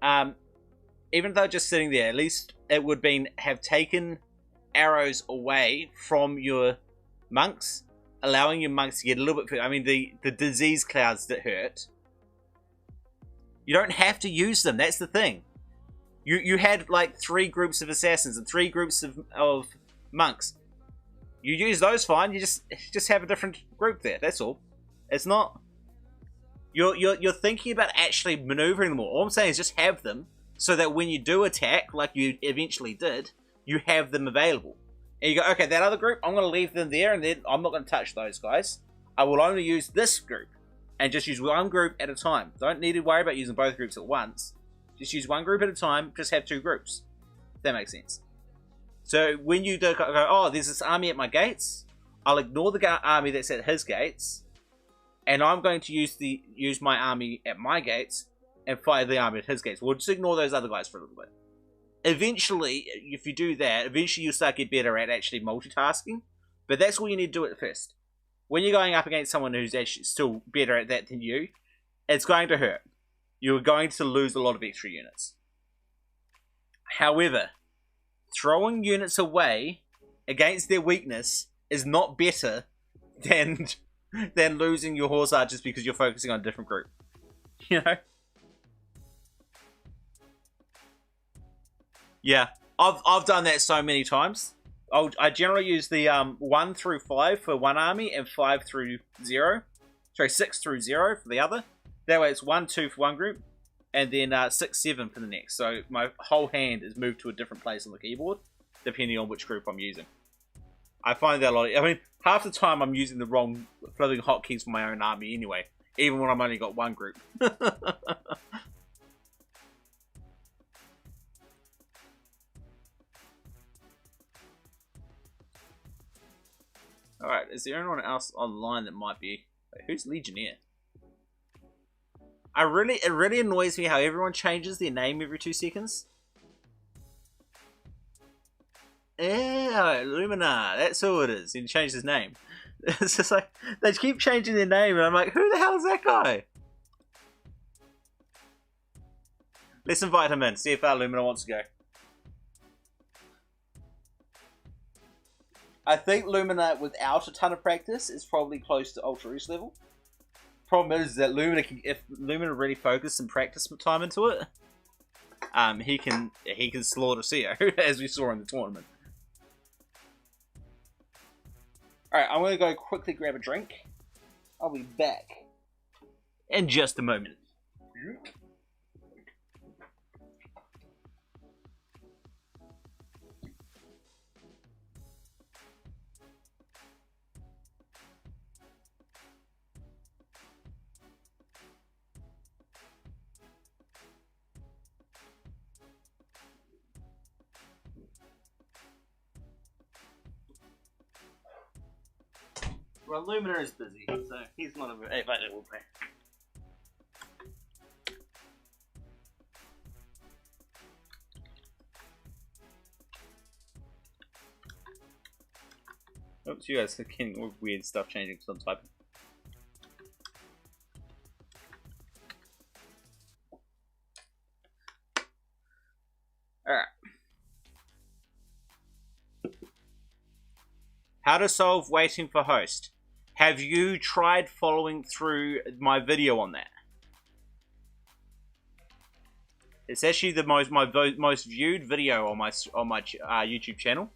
Even if they were just sitting there, at least it would have taken arrows away from your monks, allowing your monks to get a little bit further. I mean, the disease clouds that hurt. You don't have to use them. That's the thing. You had like 3 groups of assassins and 3 groups of monks. You use those fine. You just have a different group there. That's all. It's not. You're thinking about actually maneuvering them all. All I'm saying is just have them so that when you do attack, like you eventually did, you have them available. And you go, okay, that other group, I'm going to leave them there, and then I'm not going to touch those guys. I will only use this group. And just use one group at a time. Don't need to worry about using both groups at once. Just use one group at a time. Just have 2 groups. If that makes sense. So when you go, oh, there's this army at my gates. I'll ignore the army that's at his gates. And I'm going to use my army at my gates. And fight the army at his gates. We'll just ignore those other guys for a little bit. Eventually, if you do that, eventually you'll start to get better at actually multitasking. But that's all you need to do at first. When you're going up against someone who's actually still better at that than you, it's going to hurt. You're going to lose a lot of extra units. However, throwing units away against their weakness is not better than losing your horse archers because you're focusing on a different group. You know? Yeah, I've done that so many times. I generally use the 1 through 5 for one army and 5 through 0. Sorry, 6 through 0 for the other. That way it's 1, 2 for one group, and then 6, 7 for the next. So my whole hand is moved to a different place on the keyboard, depending on which group I'm using. I find that a lot. I mean, half the time I'm using the wrong flipping hotkeys for my own army anyway. even when I've only got one group. Alright, is there anyone else online that might be... Wait, who's Legionnaire? It really annoys me how everyone changes their name every 2 seconds. Yeah, Lumina, that's who it is. He changed his name. It's just like, they keep changing their name, and I'm like, who the hell is that guy? Let's invite him in, see if Lumina wants to go. I think Lumina, without a ton of practice, is probably close to Ultra Reach level. Problem is that Lumina, if Lumina really focused and practiced some time into it, he can slaughter CO, as we saw in the tournament. Alright, I'm gonna go quickly grab a drink. I'll be back in just a moment. Well, Lumina is busy, so he's not available there. Oops, you guys are getting all weird stuff changing because I'm typing. Alright. How to solve waiting for host. Have you tried following through my video on that? It's actually the most viewed video on my YouTube channel.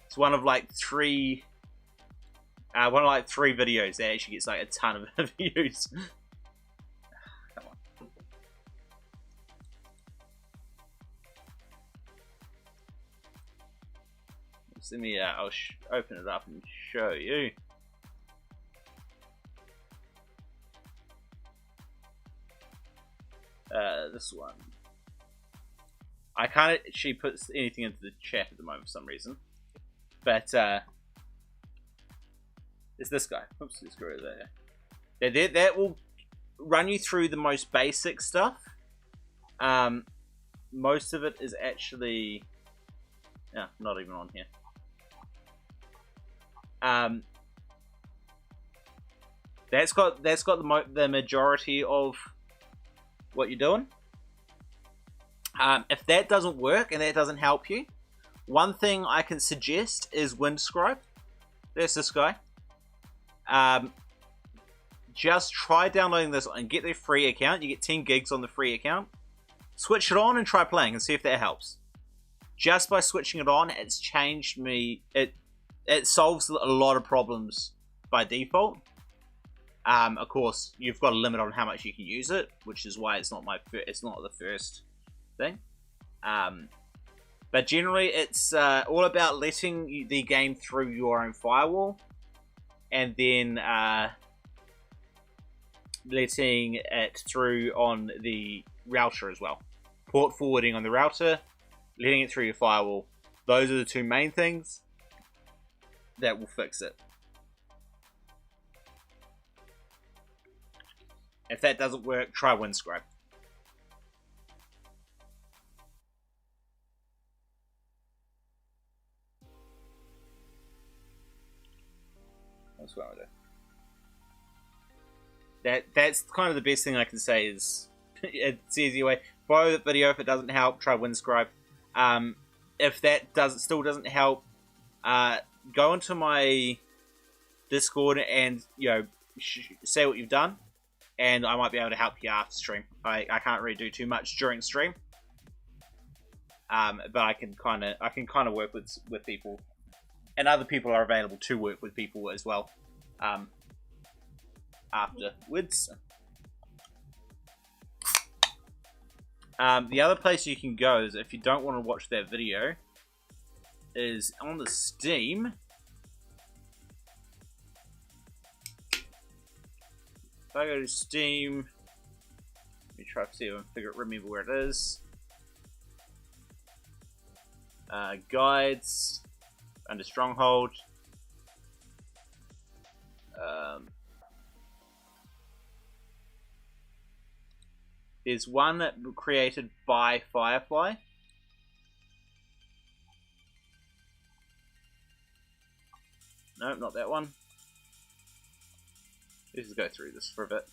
It's one of like three videos that actually gets like a ton of views. Come on. Let me I'll open it up and show you. This one. I can't actually put anything into the chat at the moment for some reason. But it's this guy. Oops, let's go over there. That will run you through the most basic stuff. Most of it is actually not even on here. That's got the majority of what you're doing. If that doesn't work and that doesn't help you, one thing I can suggest is Windscribe. There's this guy. Just try downloading this and get their free account. You get 10 gigs on the free account. Switch it on and try playing and see if that helps. Just by switching it on, it's changed me. It solves a lot of problems by default. Of course, you've got a limit on how much you can use it, which is why it's not the first thing. But generally, it's all about letting the game through your own firewall, and then letting it through on the router as well. Port forwarding on the router, letting it through your firewall. Those are the two main things that will fix it. If that doesn't work, try Windscribe. That's what I do. That's kind of the best thing I can say is it's the easy way. Follow the video. If it doesn't help, try Windscribe. If that still doesn't help, go into my Discord and say what you've done, and I might be able to help you after stream. I can't really do too much during stream, but I can kind of work with people, and other people are available to work with people as well afterwards. The other place you can go is, if you don't want to watch that video, is on the Steam. I go to Steam, let me try to see if I can remember where it is. Guides, under Stronghold. There's one created by Firefly. No, not that one. Let's just go through this for a bit.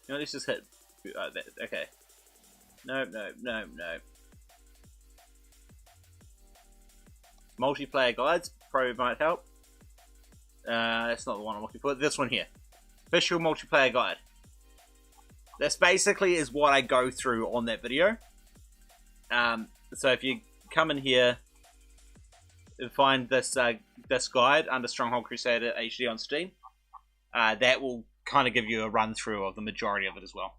No, let's just hit. Okay. No. Multiplayer guides probably might help. That's not the one I'm looking for. This one here. Official multiplayer guide. This basically is what I go through on that video. So if you come in here and find this this guide under Stronghold Crusader HD on Steam, that will kind of give you a run through of the majority of it as well.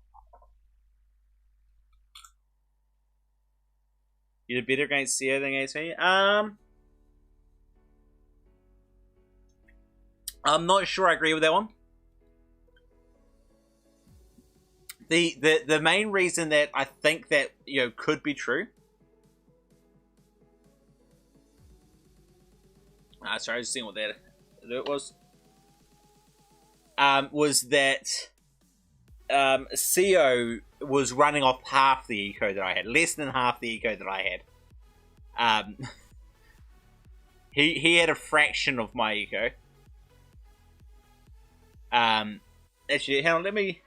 You did better against CO than against me. I'm not sure I agree with that one. The main reason that I think that could be true. Sorry, I was just seeing what that was. Was that CO was running off half the eco that I had, less than half the eco that I had. He had a fraction of my eco. Actually, hang on, let me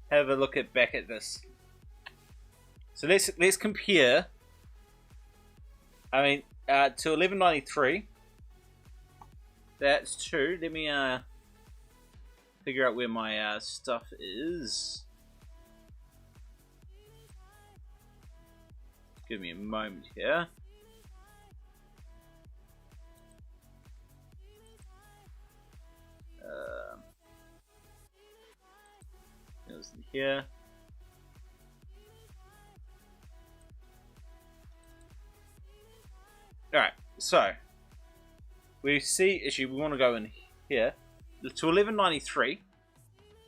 have a look back at this. So let's compare. I mean, to 1193. That's true. Let me figure out where my stuff is. Give me a moment here. It was in here. Alright, so we see, actually we want to go in here to 1193,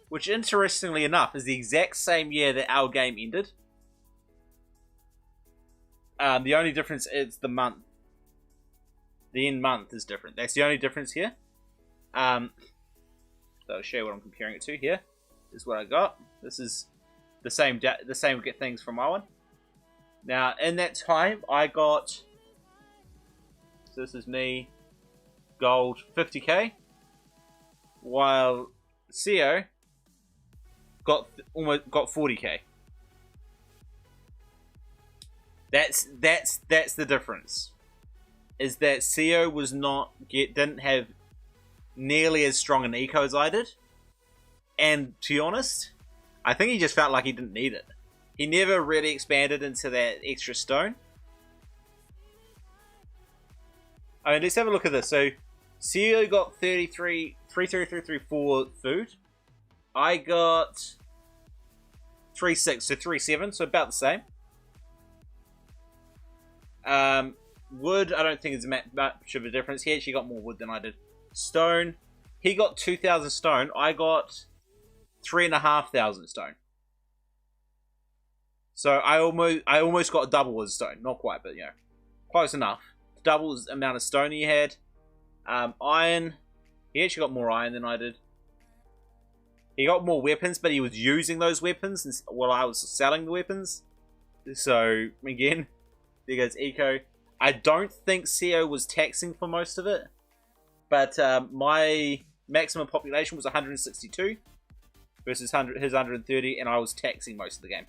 which interestingly enough is the exact same year that our game ended. The only difference is the month. The end month is different. That's the only difference here. So I'll show you what I'm comparing it to here. This is what I got. This is the same things from my one. Now, in that time, I got. So this is me. Gold 50k, while CO got 40k. That's the difference. Is that CO was didn't have nearly as strong an eco as I did, and to be honest, I think he just felt like he didn't need it. He never really expanded into that extra stone. I mean, let's have a look at this. So, CO got 33334 food. I got 36, so 37, so about the same. Wood, I don't think is much of a difference. He actually got more wood than I did. Stone, he got 2,000 stone. I got 3,500 stone. So I almost got double as stone. Not quite, but close enough. Double the amount of stone he had. Iron, he actually got more iron than I did. He got more weapons, but he was using those weapons while I was selling the weapons. So again, there goes eco. I don't think CO was taxing for most of it, but my maximum population was 162 versus his 130, and I was taxing most of the game.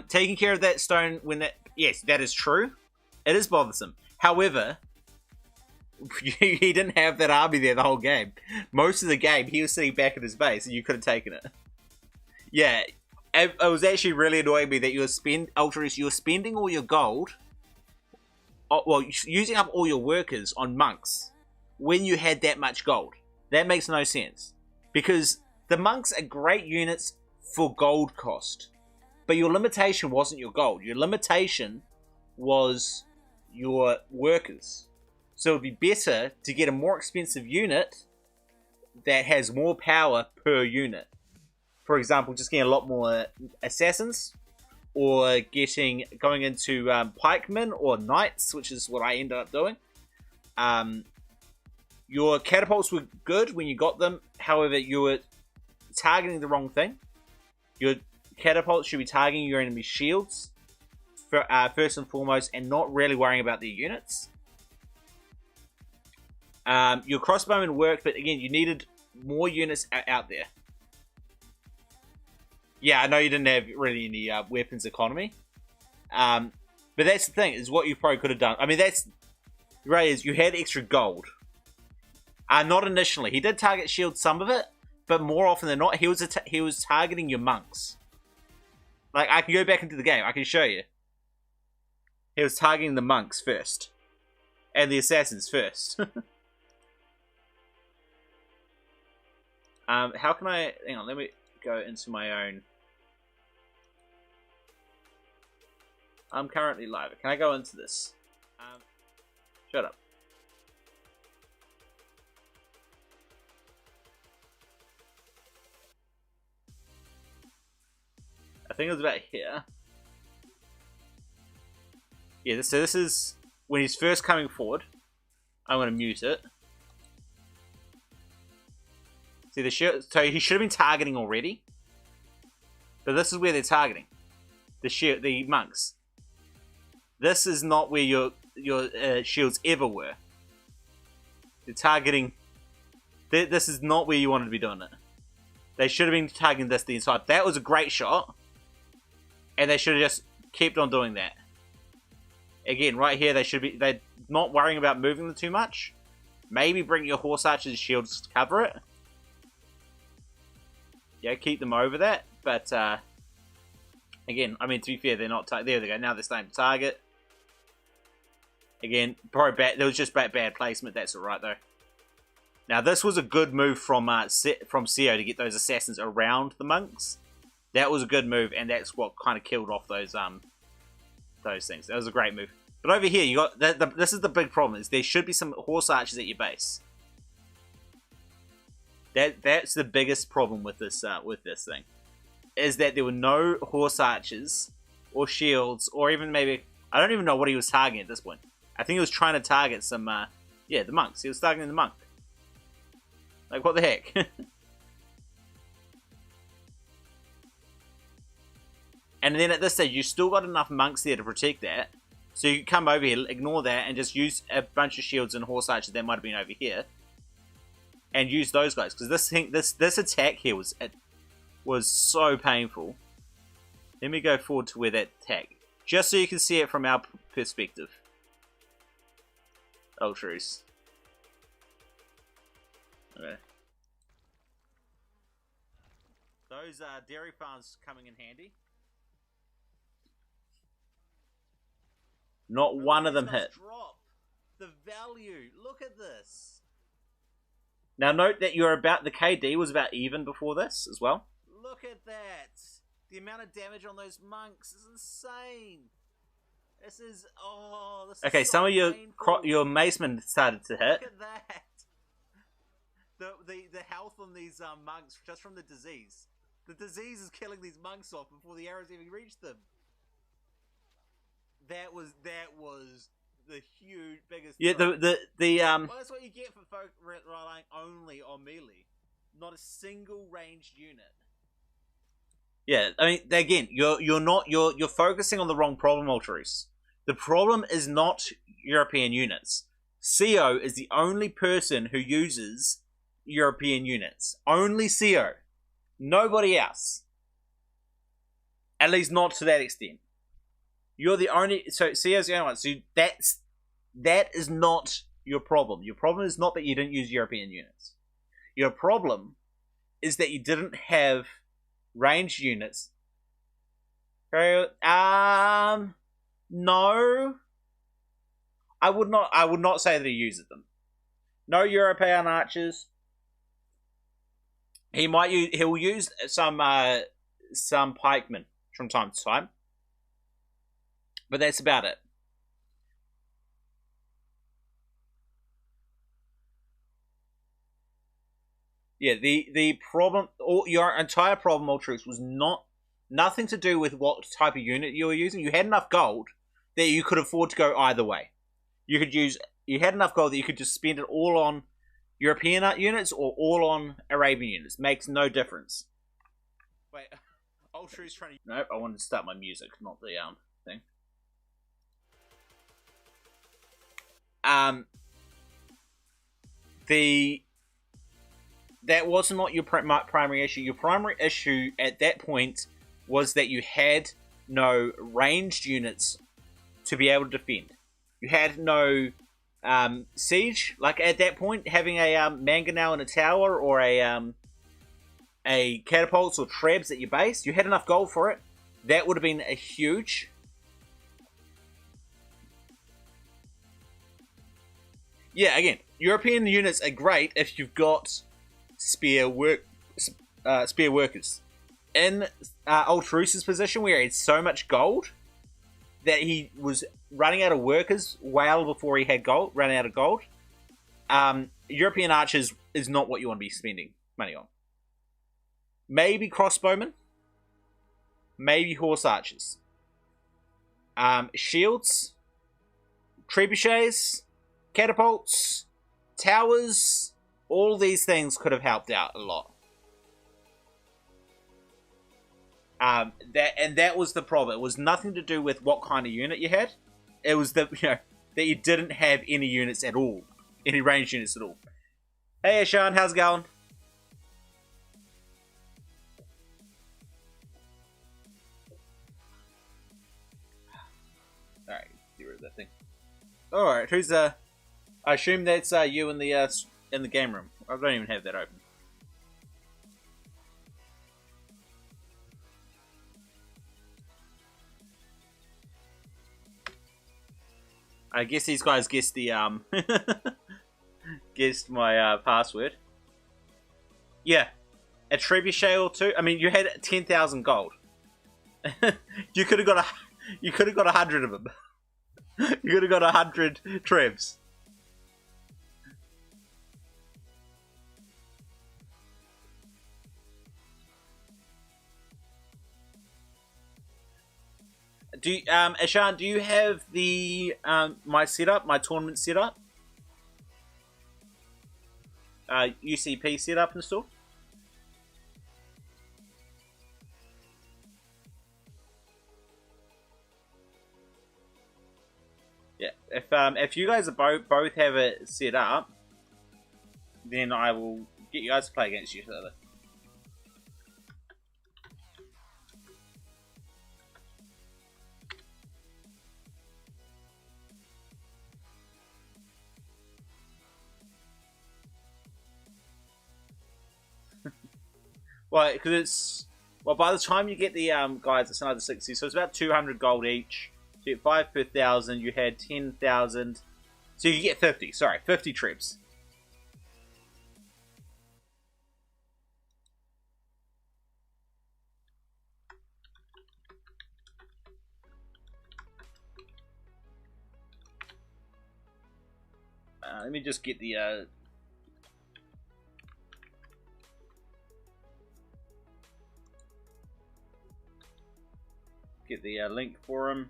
Taking care of that stone yes, that is true. It is bothersome. However, he didn't have that army there the whole game. Most of the game, he was sitting back at his base, and you could have taken it. Yeah, it was actually really annoying me that you were spending all your gold using up all your workers on monks when you had that much gold. That makes no sense. Because the monks are great units for gold cost. But your limitation wasn't your gold. Your limitation was your workers. So it would be better to get a more expensive unit that has more power per unit. For example, just getting a lot more assassins, or going into pikemen or knights, which is what I ended up doing. Your catapults were good when you got them. However, you were targeting the wrong thing. Your catapults should be targeting your enemy's shields first and foremost, and not really worrying about their units. Your crossbowmen worked, but again, you needed more units out there. Yeah, I know you didn't have really any weapons economy. But that's the thing, is what you probably could have done. I mean, that's... Right, is you had extra gold. Not initially. He did target shield some of it, but more often than not, he was targeting your monks. Like, I can go back into the game. I can show you. He was targeting the monks first. And the assassins first. How can I... Hang on, let me go into my own... I'm currently live. Can I go into this? Shut up. I think it was about here. Yeah, so this is when he's first coming forward. I'm going to mute it. See, so he should have been targeting already. But this is where they're targeting. The monks. This is not where your shields ever were. They're targeting... This is not where you wanted to be doing it. They should have been targeting this the inside. That was a great shot. And they should have just kept on doing that. Again, right here, they're not worrying about moving them too much. Maybe bring your horse archers' shields to cover it. Yeah, keep them over that. But, again, I mean, to be fair, they're not... There they go. Now they're starting to target. Again, probably bad. There was just bad placement. That's alright, though. Now, this was a good move from CO to get those assassins around the monks. That was a good move, and that's what kind of killed off those things. That was a great move. But over here, you got this is the big problem: is there should be some horse archers at your base. That's the biggest problem with this thing, is that there were no horse archers or shields, or even maybe I don't even know what he was targeting at this point. I think he was trying to target some the monks. He was targeting the monk. Like, what the heck? And then at this stage, you still got enough monks there to protect that. So you can come over here, ignore that, and just use a bunch of shields and horse archers that might have been over here. And use those guys. Because this attack here was so painful. Let me go forward to where that attack. Just so you can see it from our perspective. Oh, truce. Okay. Those dairy farms coming in handy. Not one of them hit. Drop the value. Look at this. Now note that the KD was about even before this as well. Look at that. The amount of damage on those monks is insane. This is okay. So some of your macemen started to hit. Look at that. The health on these monks just from the disease. The disease is killing these monks off before the arrows even reach them. That was the huge biggest. Yeah, well, that's what you get for folk relying only on melee, not a single ranged unit. Yeah, I mean, again, you're focusing on the wrong problem, Ultruce. The problem is not European units. CO is the only person who uses European units. Only CO. Nobody else. At least not to that extent. You're the only... So, CO's the only one. So, that is not your problem. Your problem is not that you didn't use European units. Your problem is that you didn't have ranged units. No. I would not say that he uses them. No European archers. He'll use some pikemen from time to time, but that's about it. Yeah, the problem, your entire problem, Ultrix, was nothing to do with what type of unit you were using. You had enough gold that you could afford to go either way. You had enough gold that you could just spend it all on European units or all on Arabian units. Makes no difference. Wait, Ultra's trying to... Nope, I wanted to start my music, not the thing. That was not your primary issue. Your primary issue at that point was that you had no ranged units to be able to defend. You had no siege. Like at that point, having a mangonel in a tower or a catapults or trebs at your base, you had enough gold for it. That would have been a huge. Yeah, again, European units are great if you've got spear workers. In Ultrus's position, where he had so much gold that he was running out of workers well before he had ran out of gold. European archers is not what you want to be spending money on. Maybe crossbowmen, maybe horse archers, shields, trebuchets, catapults, towers. All these things could have helped out a lot. That was the problem. It was nothing to do with what kind of unit you had. It was that you didn't have any units at all, any ranged units at all. Hey, Sean, how's it going? All right, get rid of that thing. All right, who's I assume that's you in the game room. I don't even have that open. I guess these guys guessed the guessed my password. Yeah, a trebuchet or two. I mean, you had 10,000 gold. You could have got 100 of them. You could have got 100 trebs. Ashan, do you have the my tournament setup? UCP setup installed? Yeah. If you guys are both have it set up, then I will get you guys to play against each other. Well, because by the time you get the guys, it's another 60, so it's about 200 gold each. So you get 5 per 1,000. You had 10,000, so you get 50. Sorry, 50 troops. Let me just get the link for him.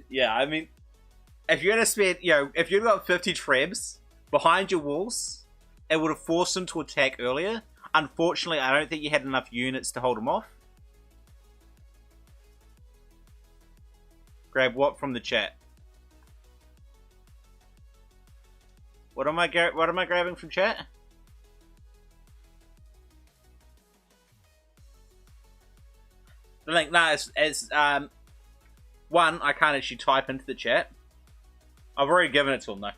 Yeah, I mean, if you're gonna spend, if you've got 50 trebs behind your walls, it would have forced them to attack earlier. Unfortunately, I don't think you had enough units to hold them off. Grab what from the chat? What am I grabbing from chat? The link. No, it's one. I can't actually type into the chat. I've already given it to him though.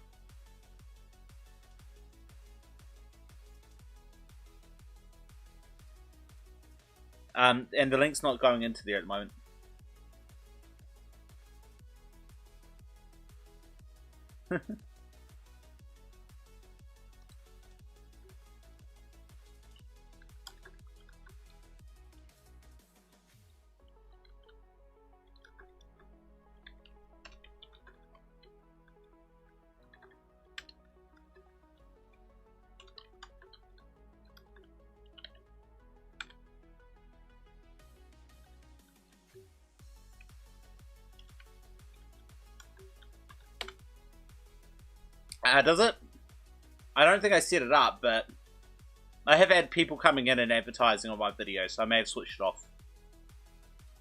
And the link's not going into there at the moment. Does it? I don't think I set it up, but I have had people coming in and advertising on my videos, so I may have switched it off.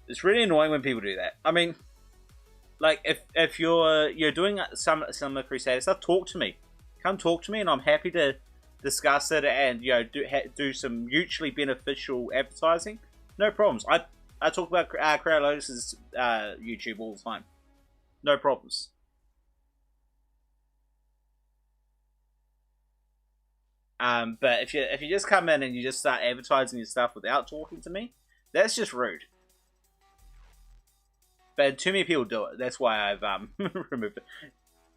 It's really annoying when people do that. I mean, like if you're doing some of the Crusader stuff, talk to me. Come talk to me, and I'm happy to discuss it and do some mutually beneficial advertising. No problems. I talk about Crowd Lotus's YouTube all the time. No problems. But if you just come in and you just start advertising your stuff without talking to me, that's just rude. But too many people do it. That's why I've removed it.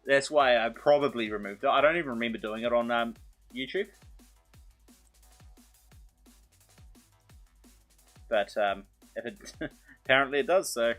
That's why I probably removed it. I don't even remember doing it on YouTube. But if it apparently it does so.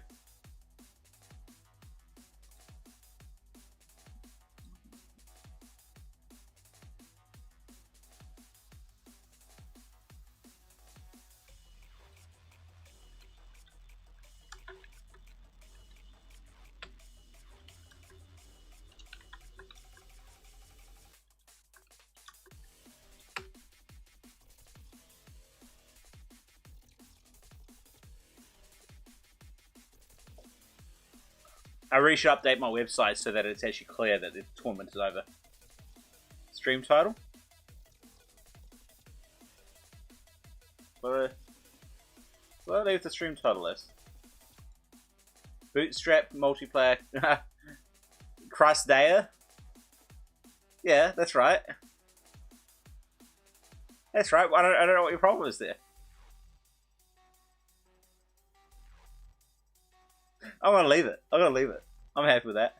I really should update my website so that it's actually clear that the tournament is over. Stream title? What do I leave the stream title as? Bootstrap multiplayer. Crusdaer? Yeah, that's right. That's right. I don't know what your problem is there. I'm gonna leave it. I'm gonna leave it. I'm happy with that.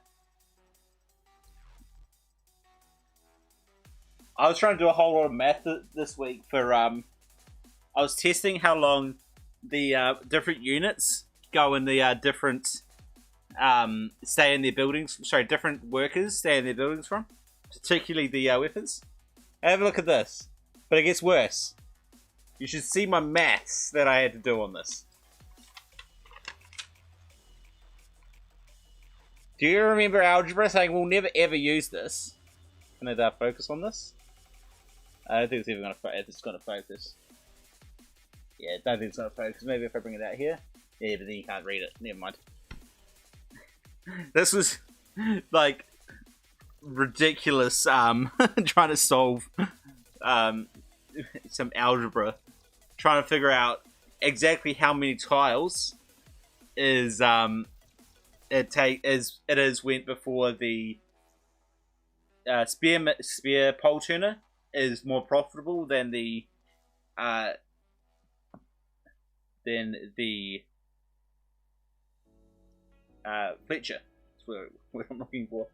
I was trying to do a whole lot of math this week for I was testing how long the different units go in the different stay in their buildings. Sorry, different workers stay in their buildings from, particularly the weapons. Have a look at this, but it gets worse. You should see my maths that I had to do on this. Do you remember algebra saying we'll never ever use this? Can I focus on this? I don't think it's even going to focus. It's going to focus. Yeah, I don't think it's going to focus. Maybe if I bring it out here. Yeah, but then you can't read it. Never mind. This was like ridiculous. Trying to solve some algebra, trying to figure out exactly how many tiles is it is went before the spear pole turner is more profitable than the Fletcher. That's what I'm looking for.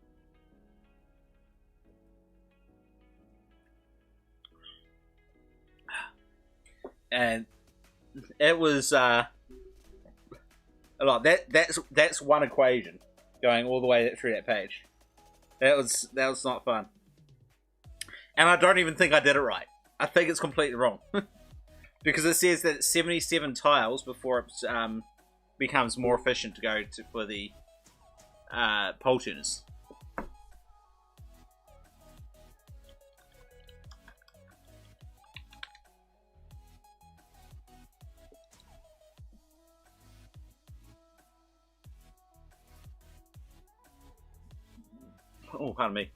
And it was a lot. That's one equation going all the way through that page. That was not fun. And I don't even think I did it right. I think it's completely wrong. Because it says that it's 77 tiles before it becomes more efficient to go for the pole tuners. Oh, pardon me.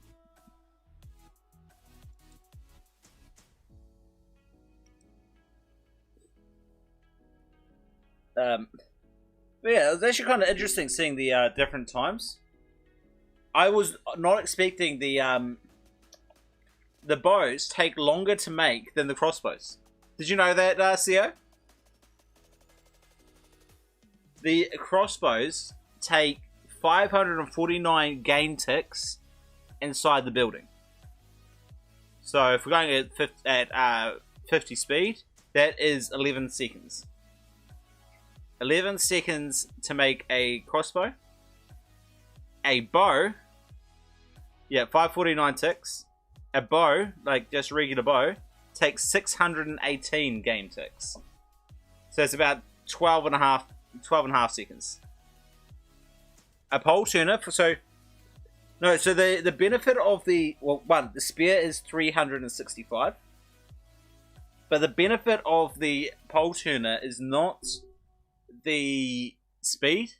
But yeah, it was actually kind of interesting seeing the different times. I was not expecting the bows take longer to make than the crossbows. Did you know that, CO? The crossbows take 549 game ticks inside the building. So if we're going at 50 speed, that is 11 seconds. 11 seconds to make a crossbow. A bow, yeah, 549 ticks. A bow, like just regular bow, takes 618 game ticks. So it's about 12 and a half seconds. A pole turner, so the benefit of the, well, one, the spear is 365. But the benefit of the pole turner is not the speed.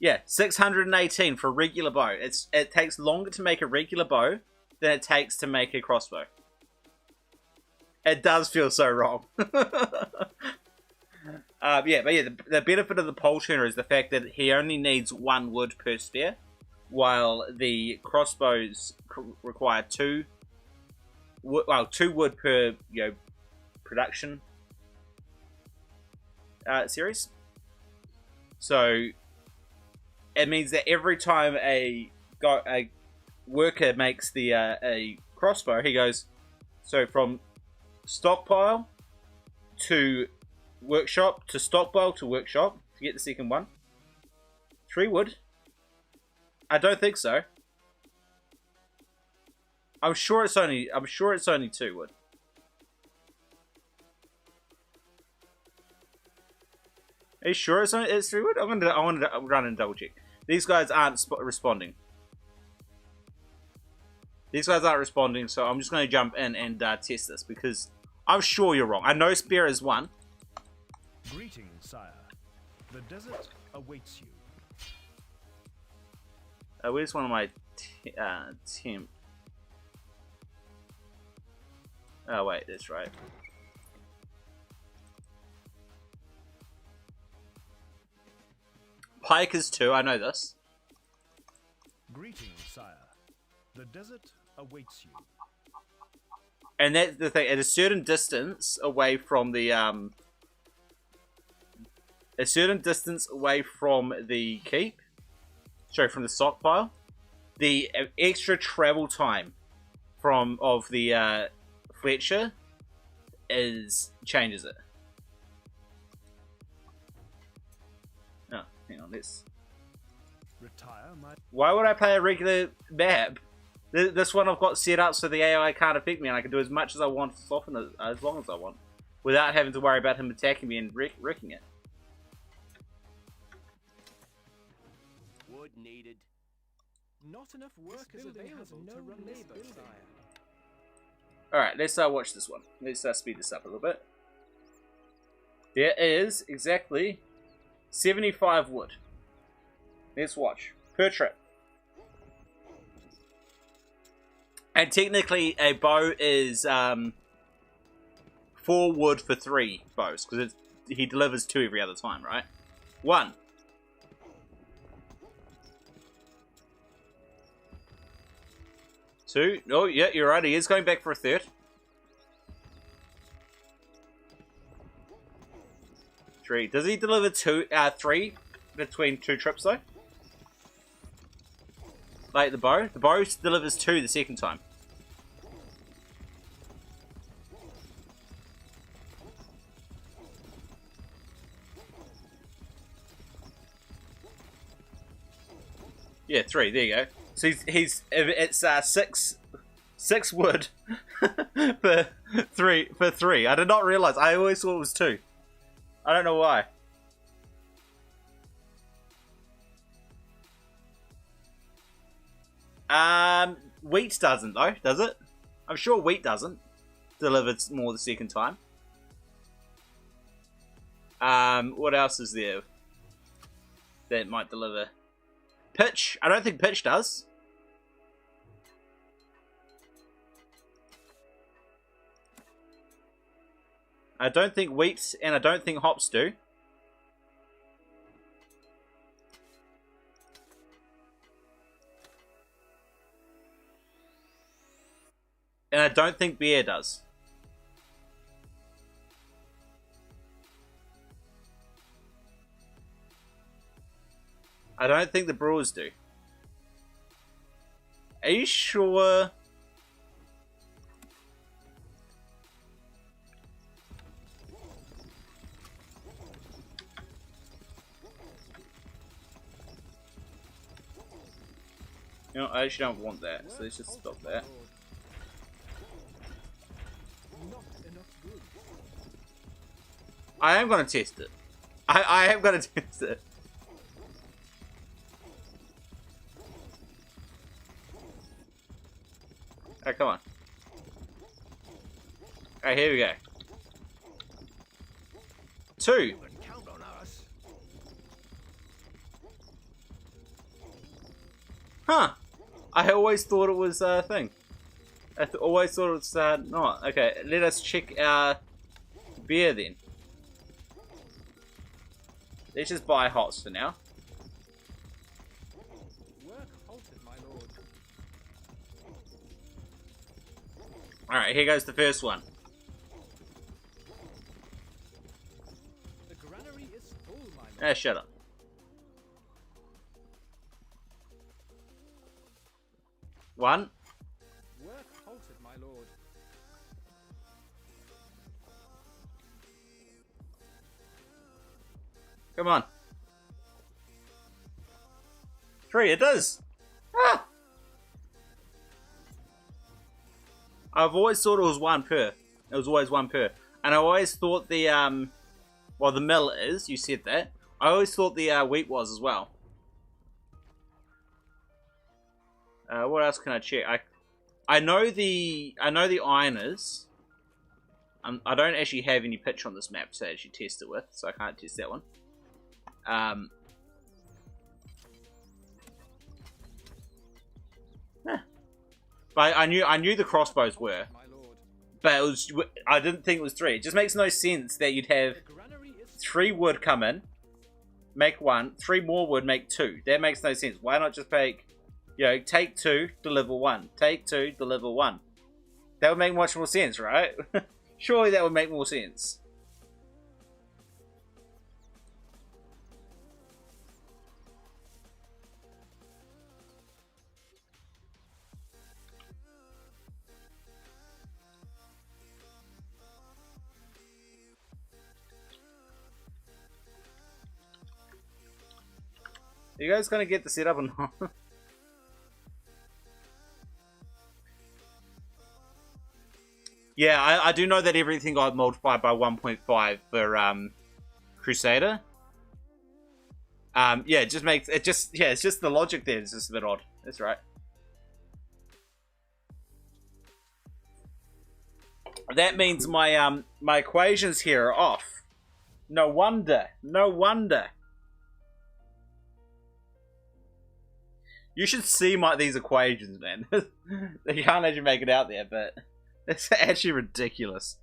Yeah, 618 for a regular bow. It takes longer to make a regular bow than it takes to make a crossbow. It does feel so wrong. The benefit of the pole turner is the fact that he only needs 1 wood per spear, while the crossbows require 2 wood per production series. So it means that every time a worker makes a crossbow, he goes from stockpile to workshop to stockpile to workshop to get the second one. 3 wood? I don't think so. I'm sure it's only 2 wood. Are you sure it's 3 wood? I want to run and double check. These guys aren't responding. So I'm just going to jump in and test this because I'm sure you're wrong. I know spear is 1. Greetings, sire. The desert awaits you. Where's one of my temp? Oh wait, that's right. Pike is 2, I know this. Greetings, sire. The desert awaits you. And that's the thing, at a certain distance away from the keep, sorry, from the stockpile, the extra travel time of the Fletcher changes it. Oh, hang on, let's. Retire my. Why would I play a regular map? This one I've got set up so the AI can't affect me, and I can do as much as I want, as long as I want, without having to worry about him attacking me and wrecking it. Wood needed. Not enough workers available to run this building. Alright, let's watch this one. Let's speed this up a little bit. There is exactly 75 wood. Let's watch. Per trip. And technically a bow is 4 wood for 3 bows, because he delivers 2 every other time, right? 1. 2. Oh, yeah, you're right. He is going back for a 3rd. 3. Does he deliver 3 between 2 trips, though? Like the bow? The bow delivers 2 the second time. Yeah, 3. There you go. So it's 6 wood for 3. I did not realize. I always thought it was 2. I don't know why. Wheat doesn't though, does it? I'm sure wheat doesn't deliver more the second time. What else is there that might deliver? Pitch. I don't think pitch does. I don't think wheat and I don't think hops do. And I don't think beer does. I don't think the brewers do. Are you sure? You know, I actually don't want that, so let's just stop that. Not enough goods. I am going to test it. I am going to test it. Oh, come on. Alright, here we go. 2. You can count on us. Huh. I always thought it was a thing. I always thought it was not. Okay, let us check our beer then. Let's just buy hops for now. Work halted, my lord. Alright, here goes the first one. The granary is full, my lord. Ah, shut up. One. Work halted, my lord. Come on. 3, it does. Ah! I've always thought it was 1 per. It was always 1 per. And I always thought the, well, the mill is, you said that. I always thought the wheat was as well. What else can I check? I know the iron is. I don't actually have any picture on this map to actually test it with, so I can't test that one. But I knew the crossbows were, My lord. but it was, I didn't think it was 3. It just makes no sense that you'd have The granary is 3 wood come in, make 1, 3 more wood, make 2. That makes no sense. Why not just make, you know, take 2, deliver 1. Take 2, deliver 1. That would make much more sense, right? Surely that would make more sense. Are you guys gonna get the setup or not? Yeah, I do know that everything got multiplied by 1.5 for Crusader. Yeah, it just makes it just it's just the logic there is just a bit odd. That's right. That means my my equations here are off. No wonder. No wonder. You should see these equations, man. You can't actually make it out there, but it's actually ridiculous.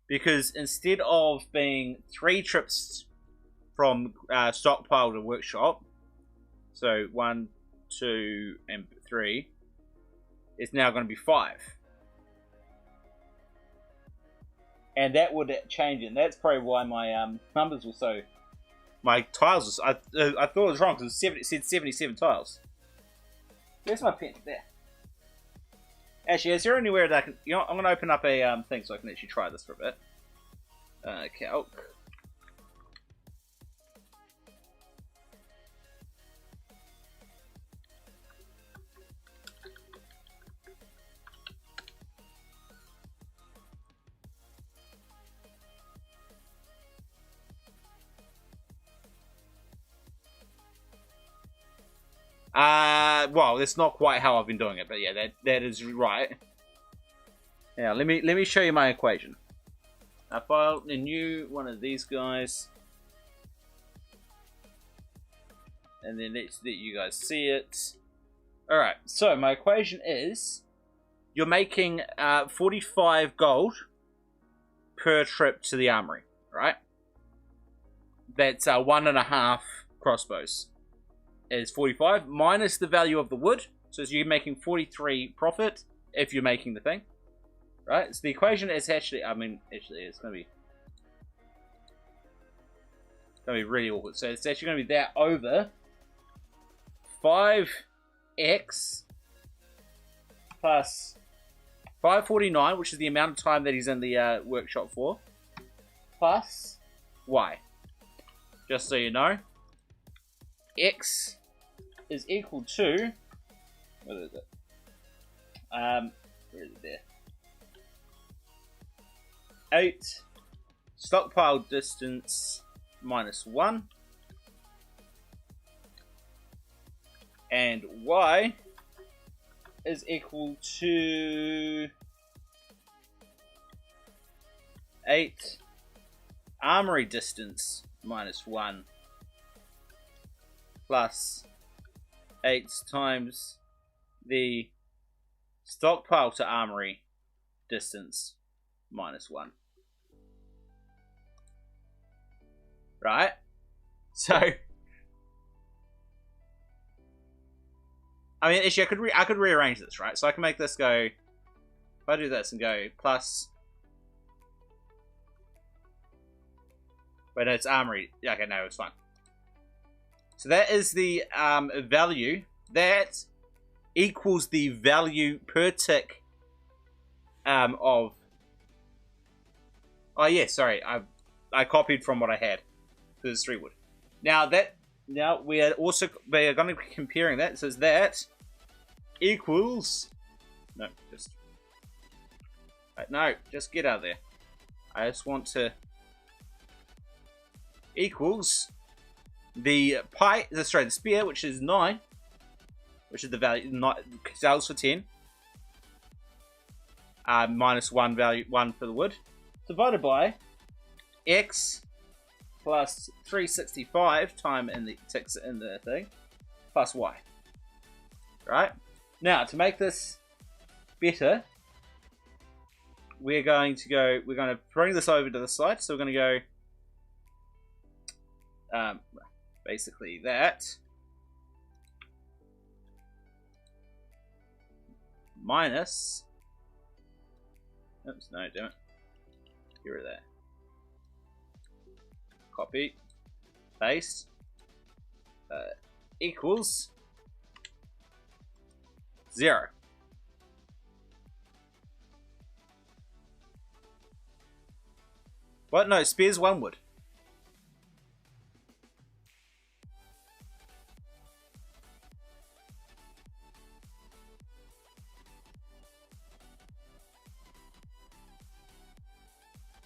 Because instead of being 3 trips from stockpile to workshop, so 1, 2, and 3, it's now going to be 5. And that would change it. And that's probably why my numbers were so... My tiles was... I thought it was wrong because it said 77 tiles. Where's my pen? There. Actually, is there anywhere that I can... You know, I'm going to open up a thing so I can actually try this for a bit. Calc. Well, that's not quite how I've been doing it, but yeah, that is right. Now, let me show you my equation. I filed a new one of these guys, and then let's let you guys see it. All right, so my equation is you're making 45 gold per trip to the armory, right? That's 1.5 crossbows. Is 45 minus the value of the wood, So you're making 43 profit if you're making the thing. Right? So the equation is actually, it's going to be really awkward. So it's actually going to be that over 5x plus 549, which is the amount of time that he's in the workshop for, plus y. Just so you know, x is equal to, what is it? Where is it there? 8 stockpile distance minus 1, and y is equal to 8 armory distance minus 1 plus 8 times the stockpile to armory distance minus 1. Right? So, I mean, actually, I could rearrange this, right? So I can make this go, if I do this and go plus, wait, no, it's armory. Yeah, okay, no, it's fine. So that is the value. That equals the value per tick of, oh yeah, sorry, I copied from what I had. There's 3 wood. Now we are going to be comparing that. It says that equals, just get out of there. I just want to equals the the spear, which is 9, which is the value, sells for 10, minus 1 value, 1 for the wood, divided by x plus 365 time in the ticks in the thing, plus y. Right? Now, to make this better, we're going to bring this over to the side. So we're going to go, basically that minus, oops, no, damn it, get rid of that. Copy, paste, equals 0. What? No, spear's 1 wood.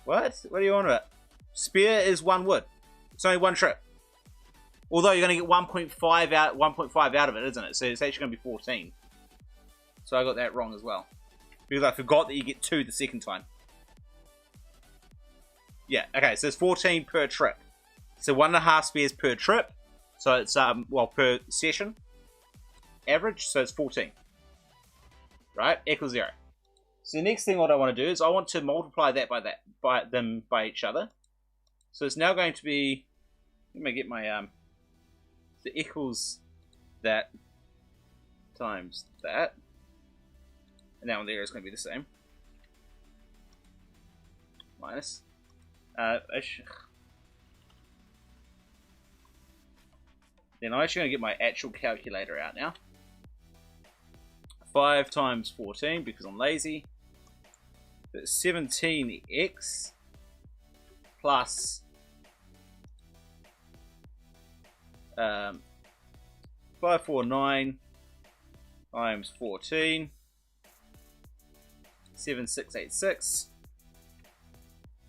What? What are you on about? Spear is 1 wood. It's only 1 trip. Although you're going to get 1.5 out of it, isn't it? So it's actually going to be 14. So I got that wrong as well. Because I forgot that you get 2 the second time. Yeah, okay, so it's 14 per trip. So 1.5 spears per trip. So it's, per session. Average, so it's 14. Right? Equals 0. So the next thing what I want to do is I want to multiply that by each other. So it's now going to be, let me get my, so equals that times that. And that one there is going to be the same. Minus. Then I'm actually going to get my actual calculator out now. 5 times 14 because I'm lazy. That's 17x plus 549 times 14, 7686,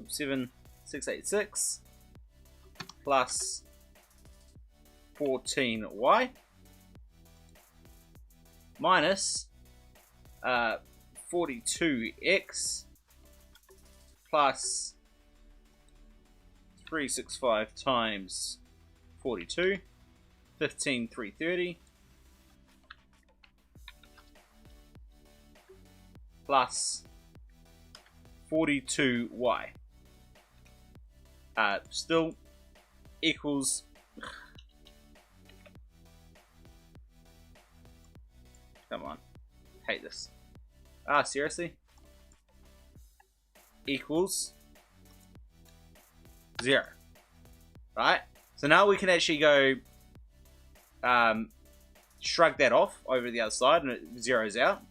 7686 plus 14y minus 42x plus 365 times 42, 15,330 plus 42y. Still equals Come on. Hate this. Ah, seriously? Equals 0. Right? So now we can actually go shrug that off over the other side and it zeroes out.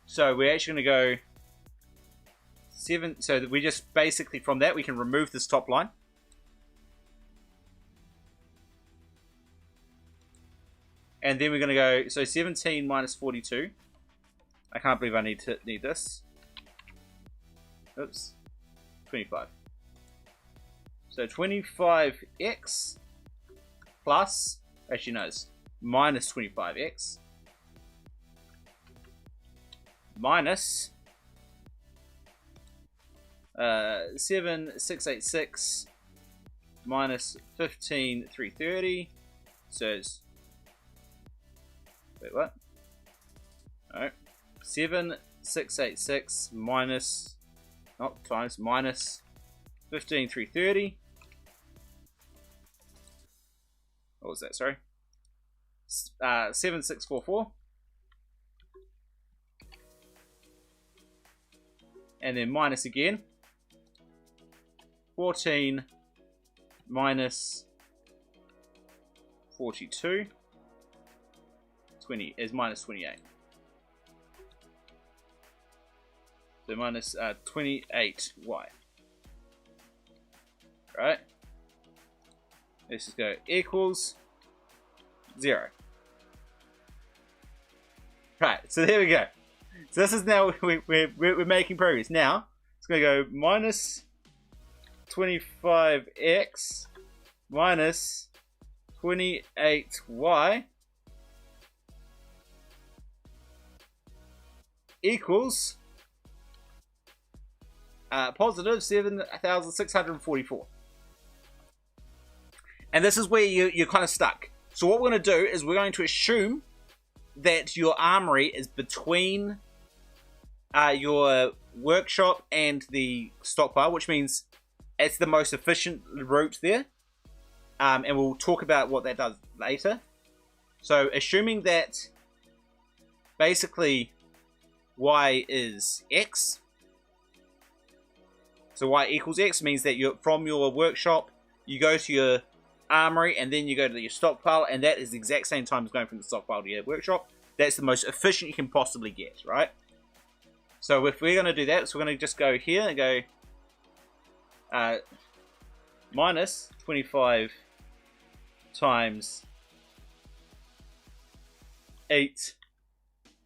So we're actually going to go 7. So that we just basically from that we can remove this top line. And then we're going to go, so 17 minus 42. I can't believe I need this. Oops. 25. So 25x plus, actually no, it's minus 25x minus 7,686 minus 15,330. So it's, wait, what? Alright. 7,686 minus, not times, minus 15,330. What was that? Sorry. 7,644. And then minus again. 14 minus 42. 20 is minus 28. So minus 28y. Right? Let's just go equals 0. Right, so there we go. So this is now, we're making progress. Now, it's going to go minus 25x minus 28y equals positive 7,644. And this is where you're kind of stuck. So what we're going to do is we're going to assume that your armory is between your workshop and the stockpile, which means it's the most efficient route there. And we'll talk about what that does later. So assuming that basically y is x. So y equals x means that you're from your workshop, you go to your armory, and then you go to your stockpile, and that is the exact same time as going from the stockpile to your workshop. That's the most efficient you can possibly get, right? So if we're going to do that, so we're going to just go here and go minus 25 times 8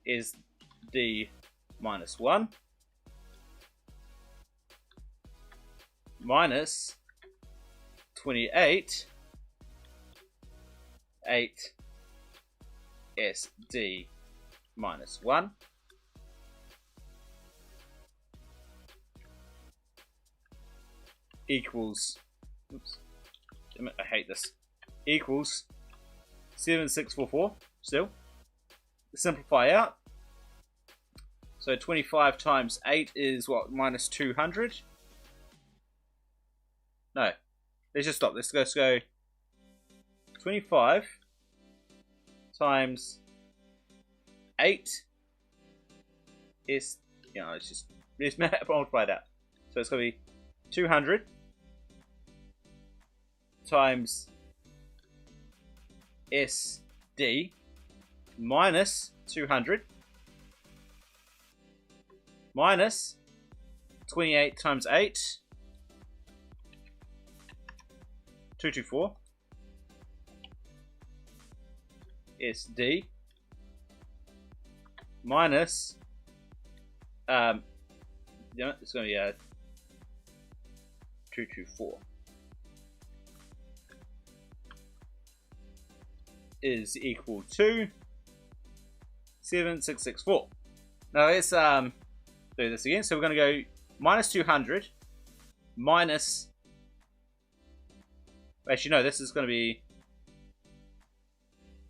is d minus 1 minus 28 8 SD minus 1 equals, oops, damn it, I hate this, equals 7,644 still. Simplify out. So 25 times 8 is what, minus 200? No, let's just stop. Let's go 25 times 8 is, you know, let's multiply that. So it's going to be 200 times SD minus 200 minus 28 times 8, 224 SD minus it's going to be 224 is equal to 7,664. Now let's do this again. So we're going to go minus 200 minus, actually no, this is going to be,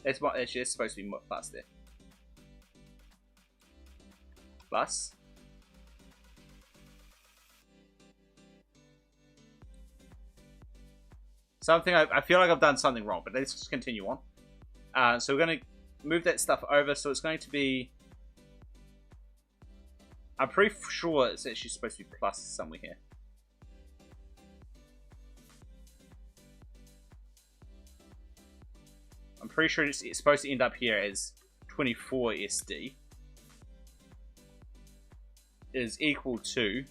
it's supposed to be plus there. Plus something, I feel like I've done something wrong, but let's just continue on. So we're going to move that stuff over, so it's going to be... I'm pretty sure it's actually supposed to be plus somewhere here. I'm pretty sure it's supposed to end up here as 24 SD is equal to...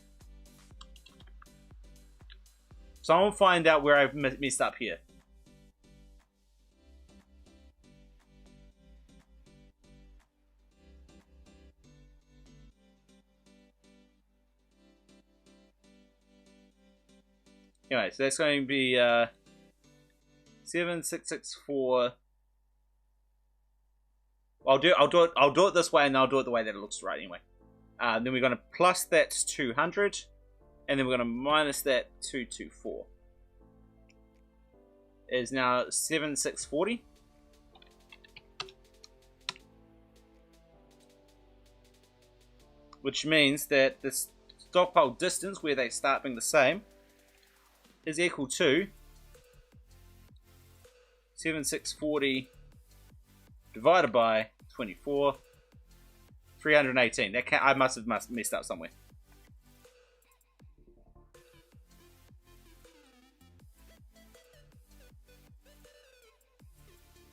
Someone find out where I've messed up here. Anyway, so that's going to be 7664. I'll do it this way, and I'll do it the way that it looks right anyway. Then we're going to plus that 200, and then we're going to minus that 224. It is now 7640. Which means that the stockpile distance, where they start being the same, is equal to 7640 divided by 24, 318. That I must have messed up somewhere.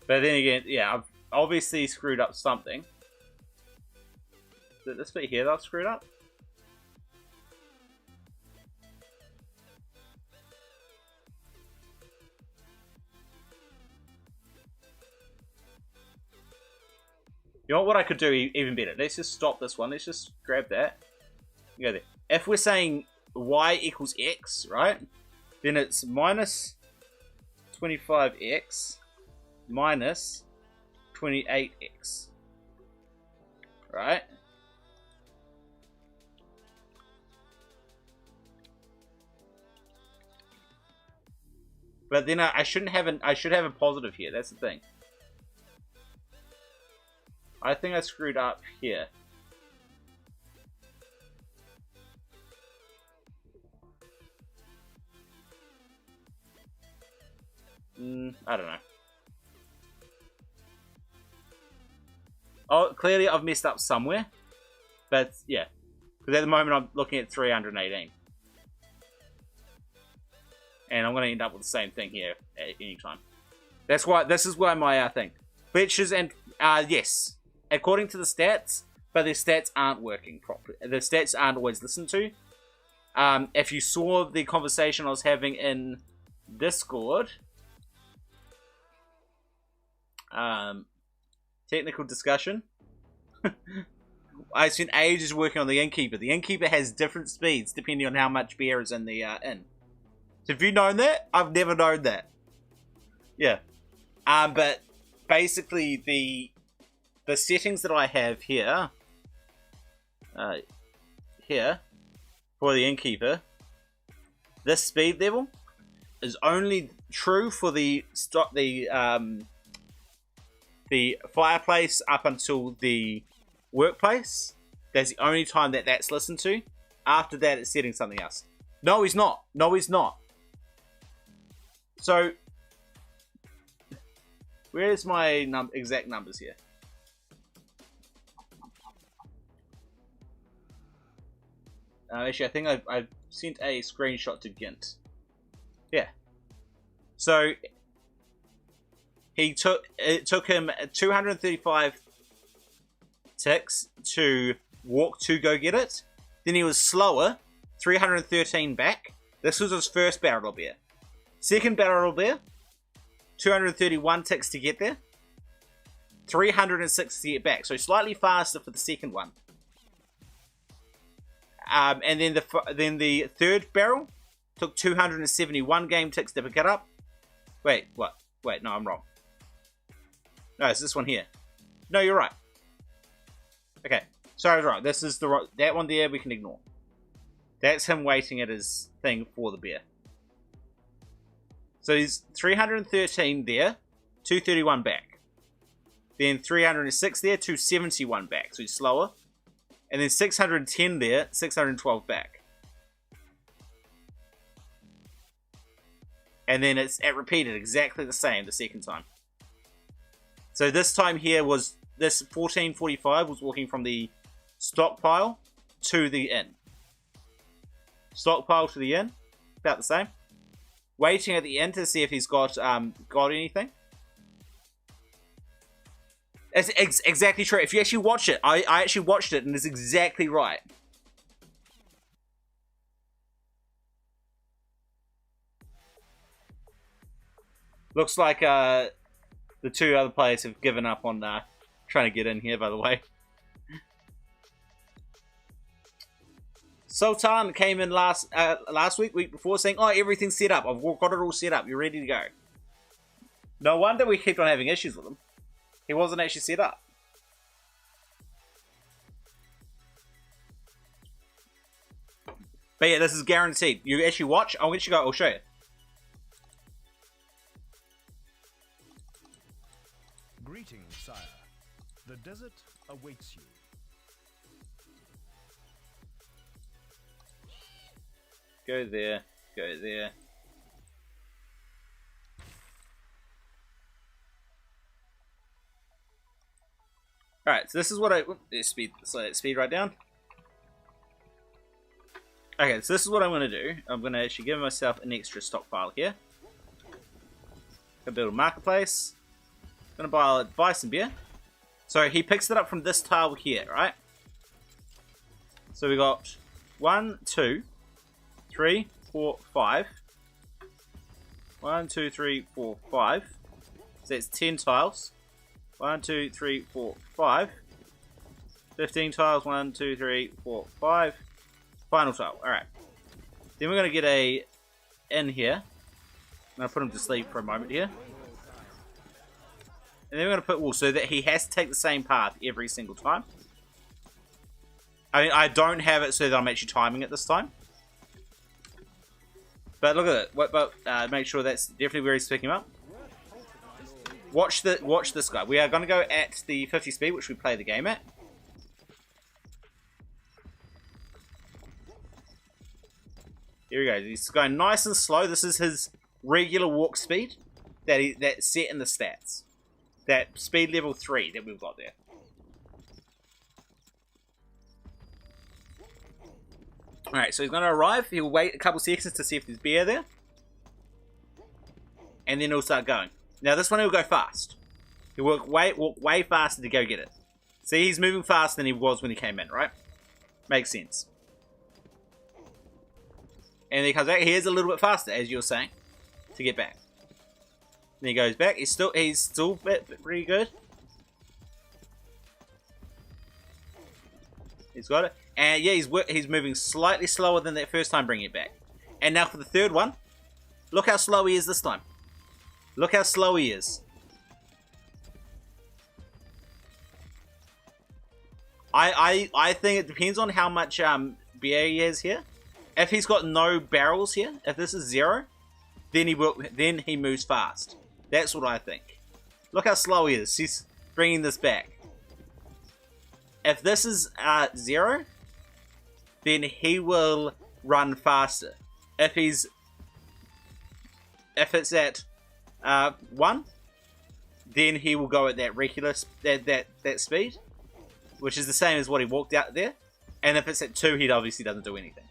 But then again, yeah, I've obviously screwed up something. Is it this bit here that I've screwed up? You know what I could do even better? Let's just stop this one. Let's just grab that. Go there. If we're saying y equals x, right? Then it's minus 25x minus 28x. Right? But then I shouldn't have I should have a positive here. That's the thing. I think I screwed up here. I don't know. Oh, clearly I've messed up somewhere. But, yeah. Because at the moment I'm looking at 318. And I'm going to end up with the same thing here at any time. That's why, this is why my thing. Glitches and, yes. According to the stats, but the stats aren't working properly. The stats aren't always listened to. If you saw the conversation I was having in Discord, technical discussion, I spent ages working on the innkeeper. The innkeeper has different speeds depending on how much beer is in the inn. So have you known that? I've never known that. Yeah. But basically the settings that I have here, for the innkeeper, this speed level is only true for the fireplace up until the workplace. That's the only time that that's listened to. After that, it's setting something else. No, he's not. No, he's not. So, where's my exact numbers here? Actually, I think I sent a screenshot to Gint. Yeah. So it took him 235 ticks to walk to go get it. Then he was slower, 313 back. This was his first barrel beer. Second barrel beer, 231 ticks to get there. 306 to get back. So slightly faster for the second one. And then the third barrel took 271 game ticks to pick it up. Wait, what? Wait, no, I'm wrong. No, it's this one here. No, you're right. Okay, sorry, I was wrong. This is that one there. We can ignore. That's him waiting at his thing for the beer. So he's 313 there, 231 back. Then 306 there, 271 back. So he's slower. And then 610 there, 612 back. And then it repeated exactly the same the second time. So this time here was, this 1445 was walking from the stockpile to the inn. Stockpile to the inn, about the same. Waiting at the inn to see if he's got anything. It's exactly true. If you actually watch it, I actually watched it and it's exactly right. Looks like the two other players have given up on trying to get in here, by the way. Sultan came in last week before, saying, "Oh, everything's set up. I've got it all set up. You're ready to go." No wonder we kept on having issues with him. He wasn't actually set up. But yeah, this is guaranteed. You actually watch. I'll let you go. I'll show you. Greetings, sire. The desert awaits you. Go there. Go there. Alright, so this is what slow that speed right down. Okay, so this is what I'm going to do. I'm going to actually give myself an extra stockpile here. Gonna build a marketplace. Gonna buy some beer. So he picks it up from this tile here, right? So we got 1, 2, 3, 4, 5. 1, 2, 3, 4, 5. So that's 10 tiles. 1, 2, 3, 4, 5. 15 tiles. 1, 2, 3, 4, 5. Final tile. Alright. Then we're going to get a in here. I'm going to put him to sleep for a moment here. And then we're going to put wool so that he has to take the same path every single time. I mean, I don't have it so that I'm actually timing it this time. But look at it. But make sure that's definitely where he's picking him up. Watch this guy. We are going to go at the 50 speed, which we play the game at. Here he goes. He's going nice and slow. This is his regular walk speed that's set in the stats. That speed level 3 that we've got there. Alright, so he's going to arrive. He'll wait a couple seconds to see if there's beer there. And then he'll start going. Now this one he'll go fast. He'll walk way faster to go get it. See, he's moving faster than he was when he came in, right? Makes sense. And then he comes back. He is a little bit faster, as you were saying, to get back. Then he goes back. He's still pretty good. He's got it. And yeah, he's moving slightly slower than that first time bringing it back. And now for the third one. Look how slow he is this time. Look how slow he is. I think it depends on how much beer he has here. If he's got no barrels here, if this is 0, then he moves fast. That's what I think. Look how slow he is. He's bringing this back. If this is 0, then he will run faster. If it's at 1, then he will go at that regular that speed, which is the same as what he walked out there. And if it's at 2, he obviously doesn't do anything.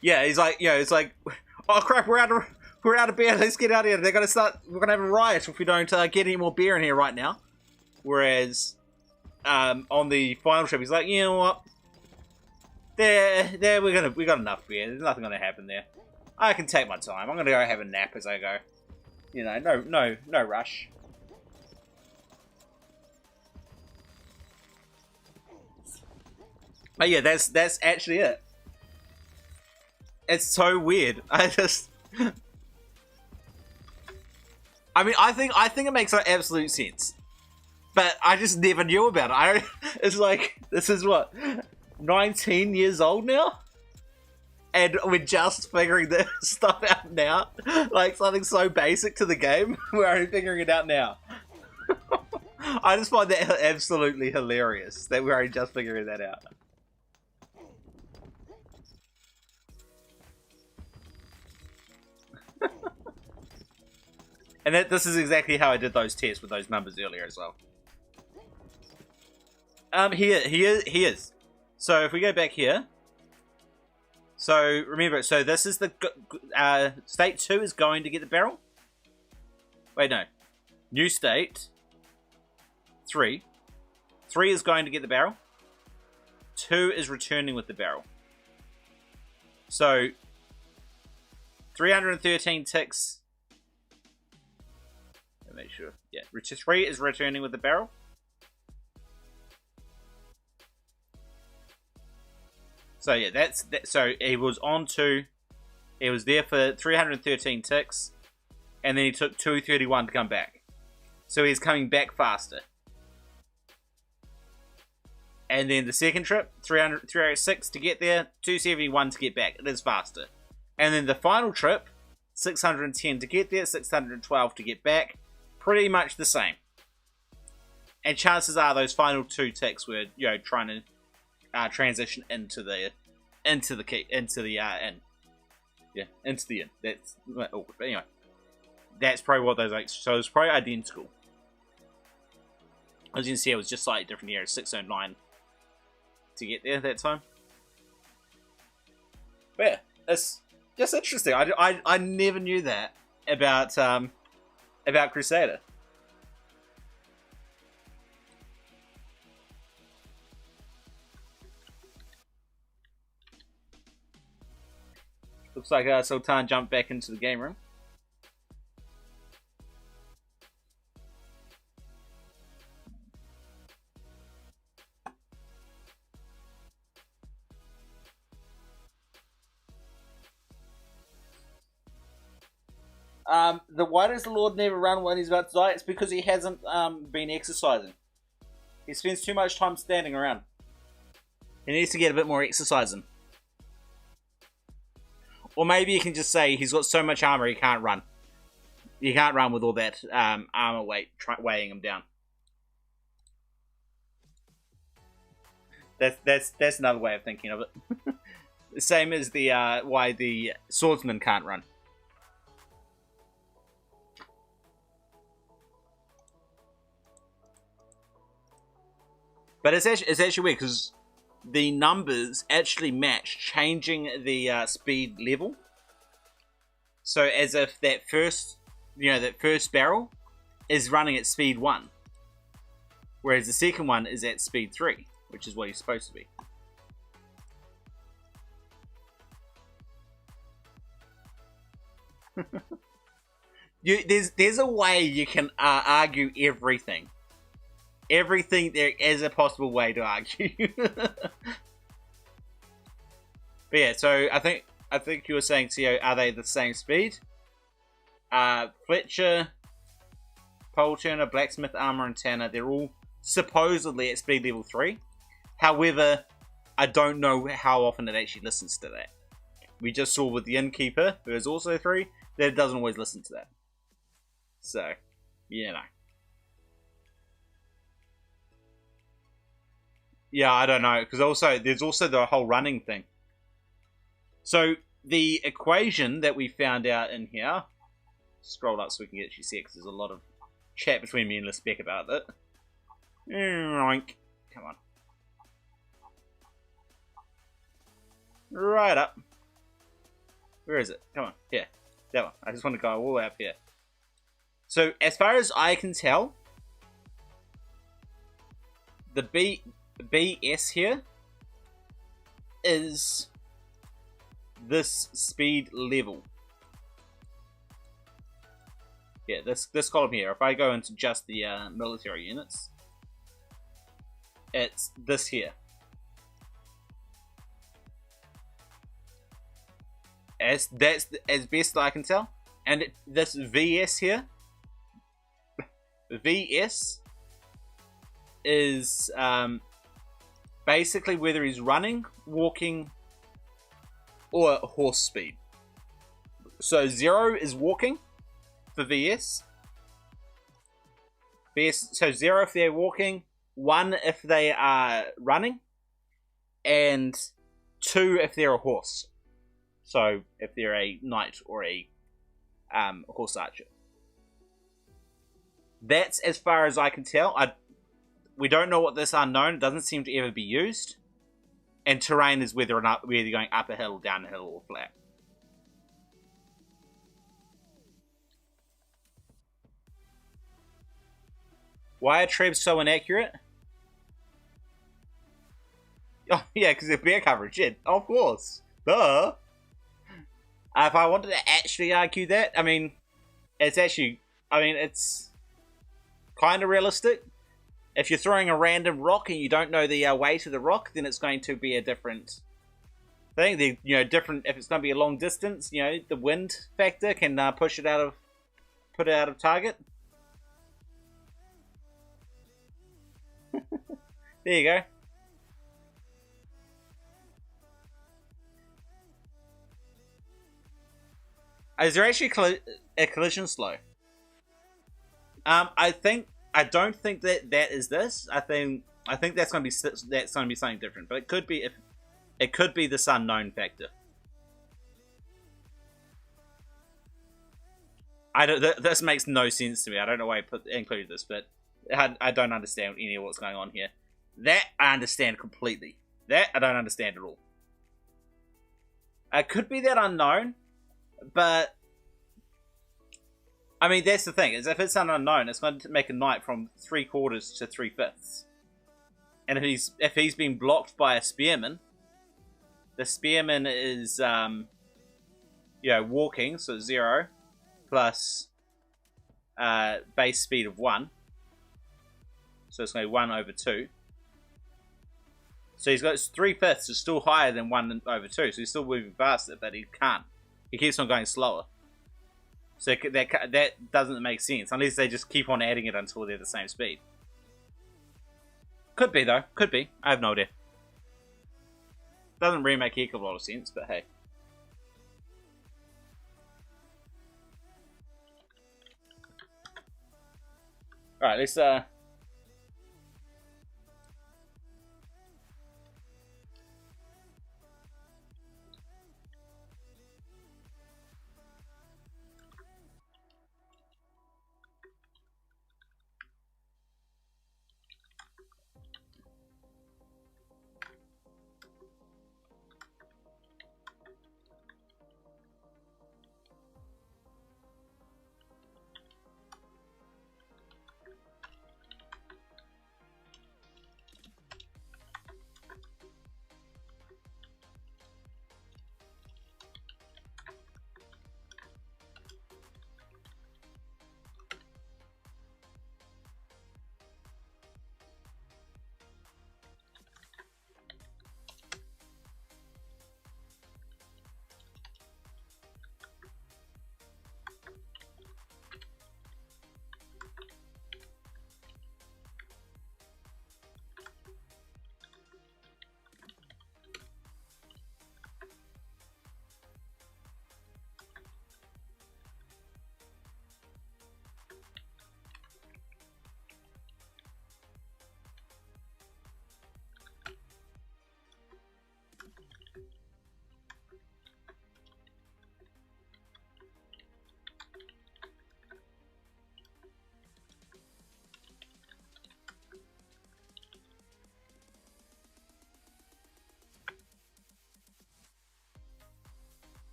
Yeah, he's like, you know, it's like, oh crap, we're out of beer. Let's get out of here. We're gonna have a riot if we don't get any more beer in here right now. Whereas, on the final trip, he's like, you know what? There, we got enough beer. There's nothing gonna happen there. I can take my time. I'm gonna go have a nap as I go. You know, no rush. But yeah, that's actually it. It's so weird. I mean, I think it makes absolute sense, but I just never knew about it. It's like, this is what, 19 years old now, and we're just figuring this stuff out now. Like something so basic to the game, we're only figuring it out now. I just find that absolutely hilarious that we're only just figuring that out. And this is exactly how I did those tests with those numbers earlier as well. He is. So if we go back here, so remember, so this is the state 2 is going to get the barrel. Wait, no, new state 3. 3 is going to get the barrel. 2 is returning with the barrel. So 313 ticks. Let me make sure. Yeah, 3 is returning with the barrel. So yeah, that's that. So he was on to, he was there for 313 ticks, and then he took 231 to come back. So he's coming back faster. And then the second trip, 306 to get there, 271 to get back. It is faster. And then the final trip, 610 to get there, 612 to get back. Pretty much the same. And chances are those final 2 ticks were, you know, trying to transition into the end. Yeah, into the end. That's awkward. But anyway, that's probably what those like. So it's probably identical. As you can see, it was just slightly different here. 609 to get there that time. But yeah, it's just interesting. I never knew that about Crusdaer. Looks like Sultan jumped back into the game room. Why does the Lord never run when he's about to die? It's because he hasn't been exercising. He spends too much time standing around. He needs to get a bit more exercising. Or maybe you can just say he's got so much armor he can't run. He can't run with all that armor weight weighing him down. That's another way of thinking of it. The same as the why the swordsman can't run. But it's actually weird because the numbers actually match, changing the speed level. So as if that first barrel is running at speed 1, whereas the second one is at speed 3, which is what he's supposed to be. There's a way you can argue everything. Everything there is a possible way to argue. But yeah, so I think you were saying, Tio, are they the same speed? Fletcher, Pole Turner, Blacksmith, Armor, and Tanner, they're all supposedly at speed level 3. However, I don't know how often it actually listens to that. We just saw with the Innkeeper, who is also 3, that it doesn't always listen to that. So, you know. Yeah, I don't know, because there's also the whole running thing. So, the equation that we found out in here, scroll up so we can actually see it, because there's a lot of chat between me and Lisbeck about it. Come on. Right up. Where is it? Come on. Here. That one. I just want to go all the way up here. So, as far as I can tell, the BS here is this speed level. Yeah, this column here. If I go into just the military units, it's this here. That's as best I can tell. And this VS here, VS is basically whether he's running, walking, or horse speed. So 0 is walking for VS. So 0 if they're walking, 1 if they are running, and 2 if they're a horse. So if they're a knight or a horse archer. That's as far as I can tell. We don't know what this unknown. It doesn't seem to ever be used. And terrain is whether you're going up a hill, down a hill, or flat. Why are trebs so inaccurate? Oh, yeah, because they're bear coverage. Yeah, of course. Duh. If I wanted to actually argue that, I mean, it's actually, it's kind of realistic. If you're throwing a random rock and you don't know the weight of the rock, then it's going to be a different thing. Different. If it's going to be a long distance, the wind factor can put it out of target. There you go. Is there actually a collision slow? I don't think that is this. I think that's going to be something different. But it could be this unknown factor. This makes no sense to me. I don't know why I included this, but I don't understand any of what's going on here. That I understand completely. That I don't understand at all. It could be that unknown. But I mean, that's the thing, is if it's an unknown, it's going to make a knight from 3/4 to 3/5. And if he's been blocked by a spearman, the spearman is walking, so 0 plus base speed of 1. So it's going to be 1/2. So he's got 3/5 is still higher than 1/2, so he's still moving faster, but he can't. He keeps on going slower. So that doesn't make sense. Unless they just keep on adding it until they're the same speed. Could be, though. Could be. I have no idea. Doesn't really make a heck of a lot of sense, but hey. Alright, let's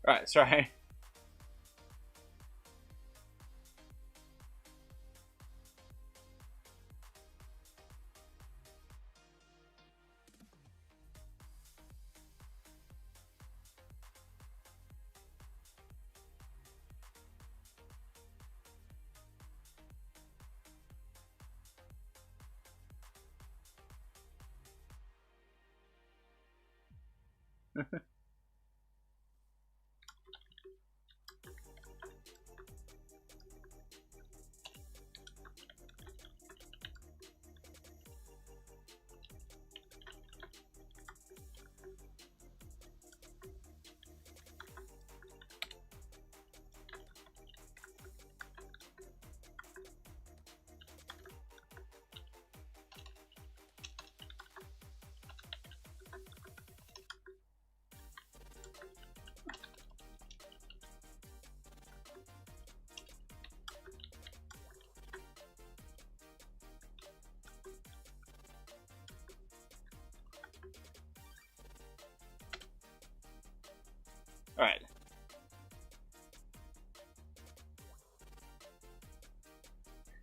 Right, sorry. Alright.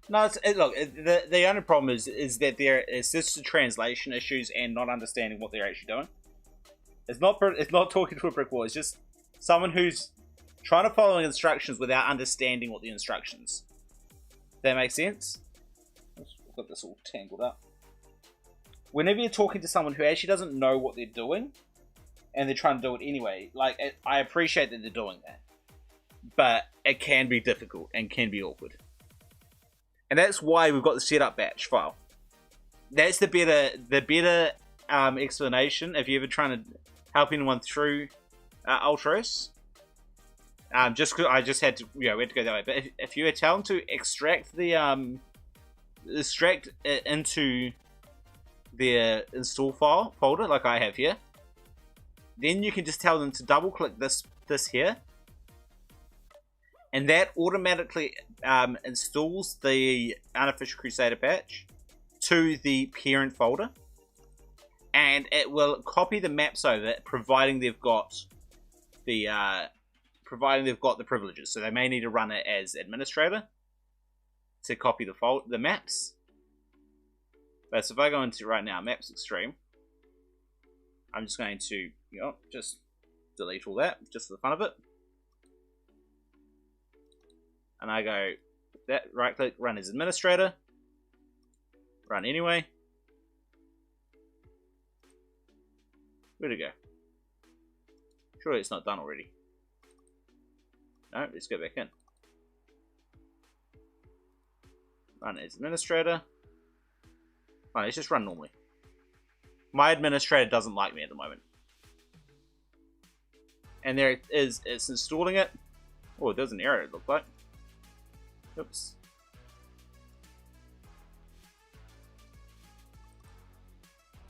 No, look. The only problem is that there is just translation issues and not understanding what they're actually doing. It's not talking to a brick wall. It's just someone who's trying to follow instructions without understanding what the instructions. That makes sense. Let's got this all tangled up. Whenever you're talking to someone who actually doesn't know what they're doing, and they're trying to do it anyway, like I appreciate that they're doing that, but it can be difficult and can be awkward. And that's why we've got the setup batch file. That's the better explanation if you're ever trying to help anyone through Ultros. Just because I just had to, we had to go that way. But if you were telling to extract the extract it into the install file folder like I have here, then you can just tell them to double click this here. And that automatically installs the unofficial Crusdaer patch to the parent folder, and it will copy the maps over, providing they've got the privileges. So they may need to run it as administrator to copy the maps. But so if I go into right now Maps Extreme, I'm just going to just delete all that just for the fun of it. And I go that, right click, run as administrator, run anyway. Where'd it go? Surely it's not done already. No, let's go back in. Run as administrator. Oh, let's just run normally. My administrator doesn't like me at the moment. And there it is, it's installing it. Oh, there's an error it looked like. Oops.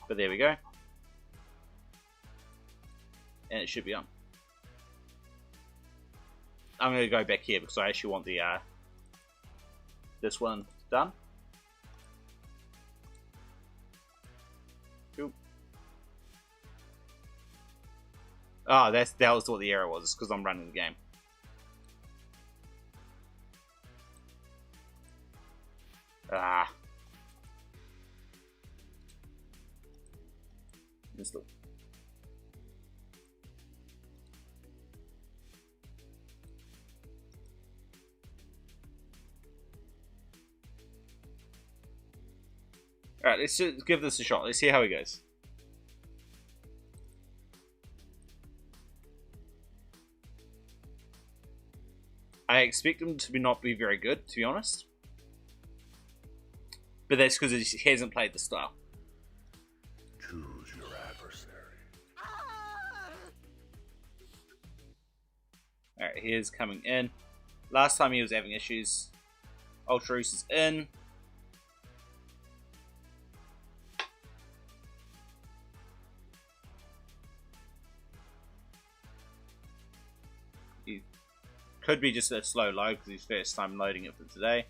But there we go. And it should be on. I'm going to go back here because I actually want the this one done. Cool. Oh, that was what the error was, because I'm running the game. Ah. Install. Alright, let's just give this a shot. Let's see how it goes. I expect him to not be very good, to be honest. But that's because he hasn't played the style. Choose your adversary. Alright, here's coming in. Last time he was having issues. Ultros is in. He could be just a slow load because he's first time loading it for today.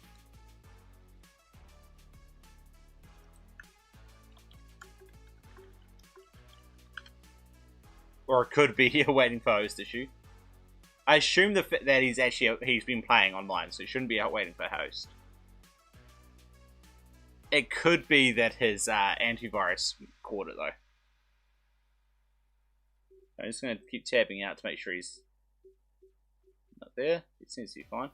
Or it could be a waiting for host issue. I assume that he's been playing online, so he shouldn't be out waiting for host. It could be that his antivirus caught it though. I'm just going to keep tapping out to make sure he's not there. It seems to be fine.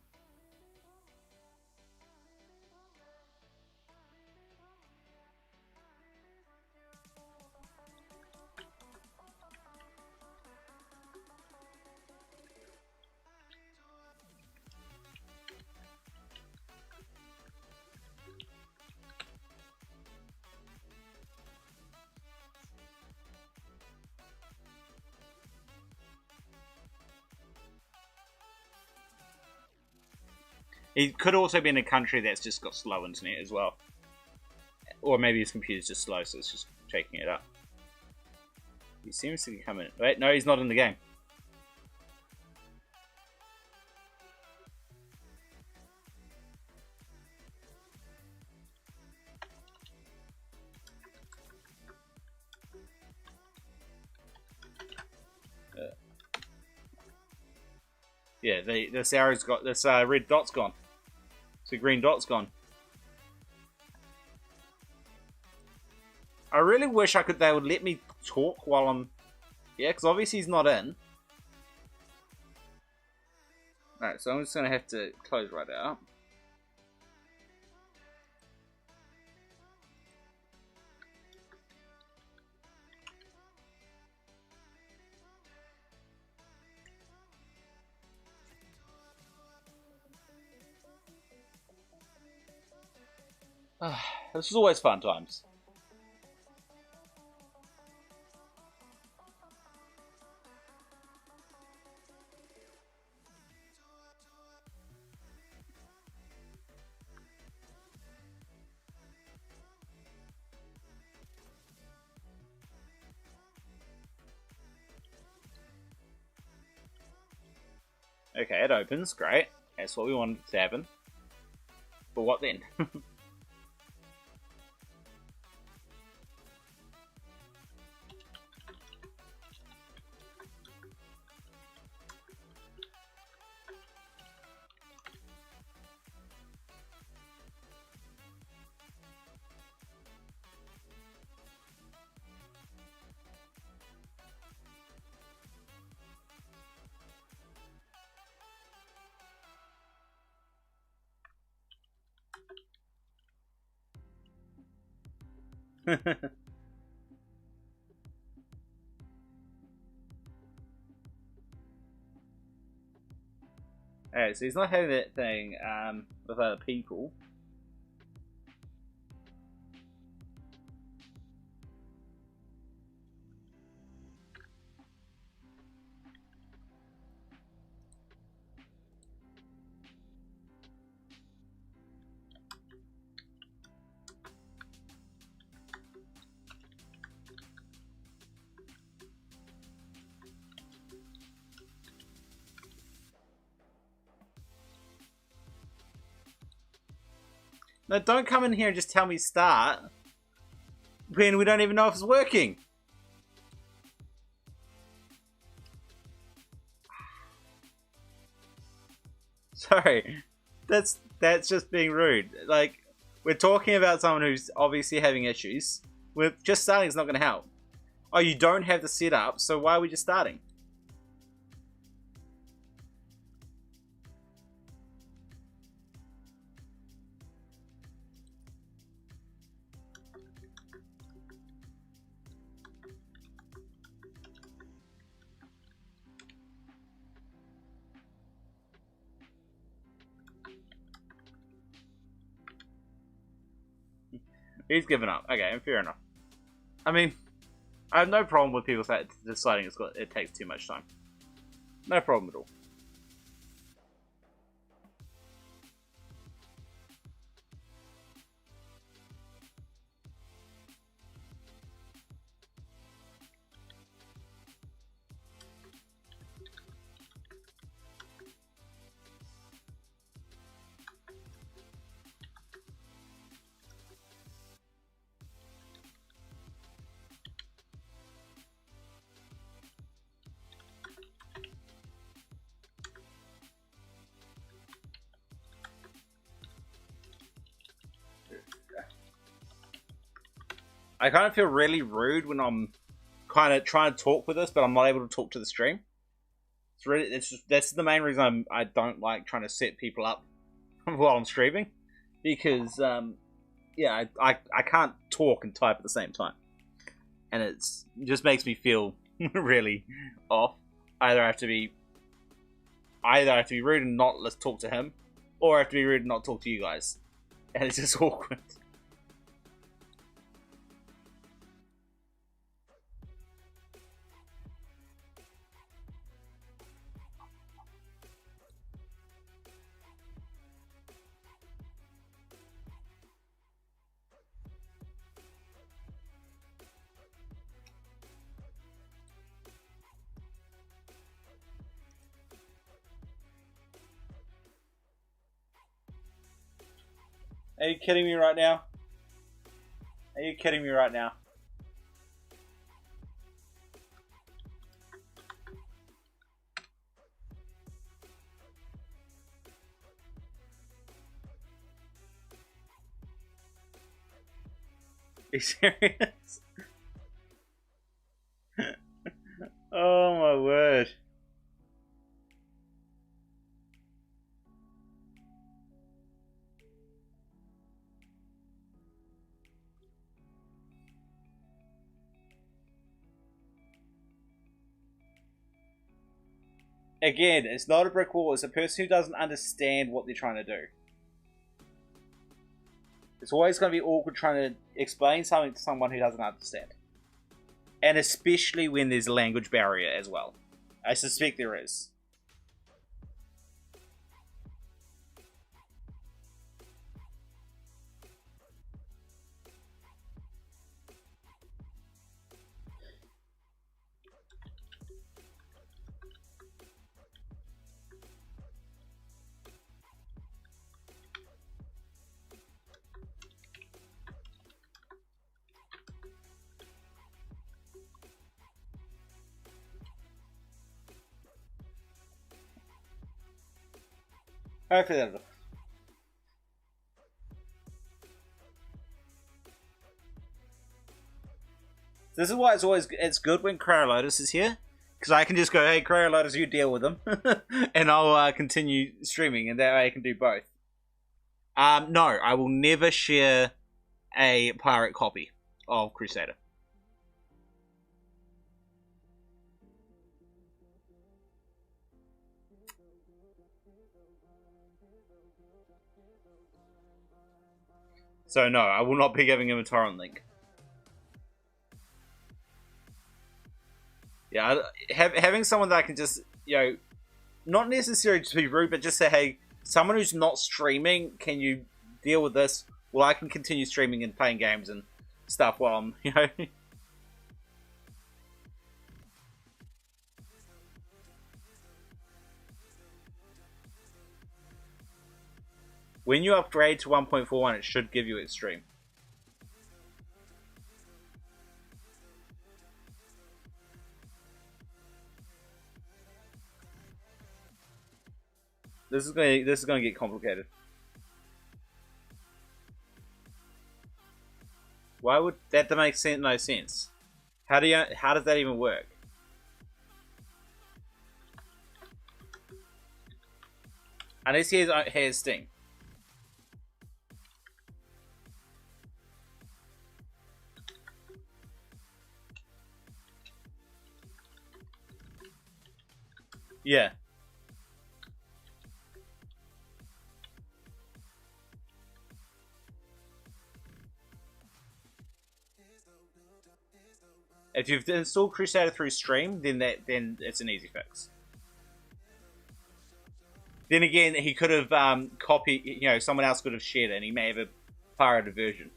It could also be in a country that's just got slow internet as well. Or maybe his computer's just slow, so it's just taking it up. He seems to be coming. Wait, no, he's not in the game. Yeah, this arrow's got this red dot's gone. So green dot's gone. I really wish they would let me talk while I'm... Yeah, because obviously he's not in. Alright, so I'm just going to have to close right out. This is always fun times. Okay, it opens. Great. That's what we wanted to happen. But what then? Alright, so he's not having that thing with other people. No, don't come in here and just tell me start when we don't even know if it's working. Sorry, that's just being rude. Like, we're talking about someone who's obviously having issues. Just starting is not going to help. Oh, you don't have the setup, so why are we just starting? He's given up. Okay, fair enough. I mean, I have no problem with people deciding it takes too much time. No problem at all. I kind of feel really rude when I'm kind of trying to talk with this, but I'm not able to talk to the stream. That's the main reason I don't like trying to set people up while I'm streaming, because yeah, I can't talk and type at the same time, and it just makes me feel really off. Either I have to be rude and not let's talk to him, or I have to be rude and not talk to you guys, and it's just awkward. Are you kidding me right now? Are you kidding me right now? Are you serious? Oh my word. Again, it's not a brick wall, it's a person who doesn't understand what they're trying to do. It's always going to be awkward trying to explain something to someone who doesn't understand. And especially when there's a language barrier as well. I suspect there is. Hopefully that'll do. This is why it's good when Crowlotus is here, because I can just go, hey Crowlotus, you deal with them, and I'll continue streaming, and that way I can do both. No, I will never share a pirate copy of Crusader. So no, I will not be giving him a torrent link. Yeah, having someone that I can just, not necessarily to be rude, but just say, hey, someone who's not streaming, can you deal with this? Well, I can continue streaming and playing games and stuff while I'm, When you upgrade to 1.41, it should give you extreme. This is going to get complicated. Why would that make no sense? How does that even work? Unless he has Sting. Yeah. If you've installed Crusader through stream, then it's an easy fix. Then again, he could have copied, someone else could have shared it, and he may have a pirated version.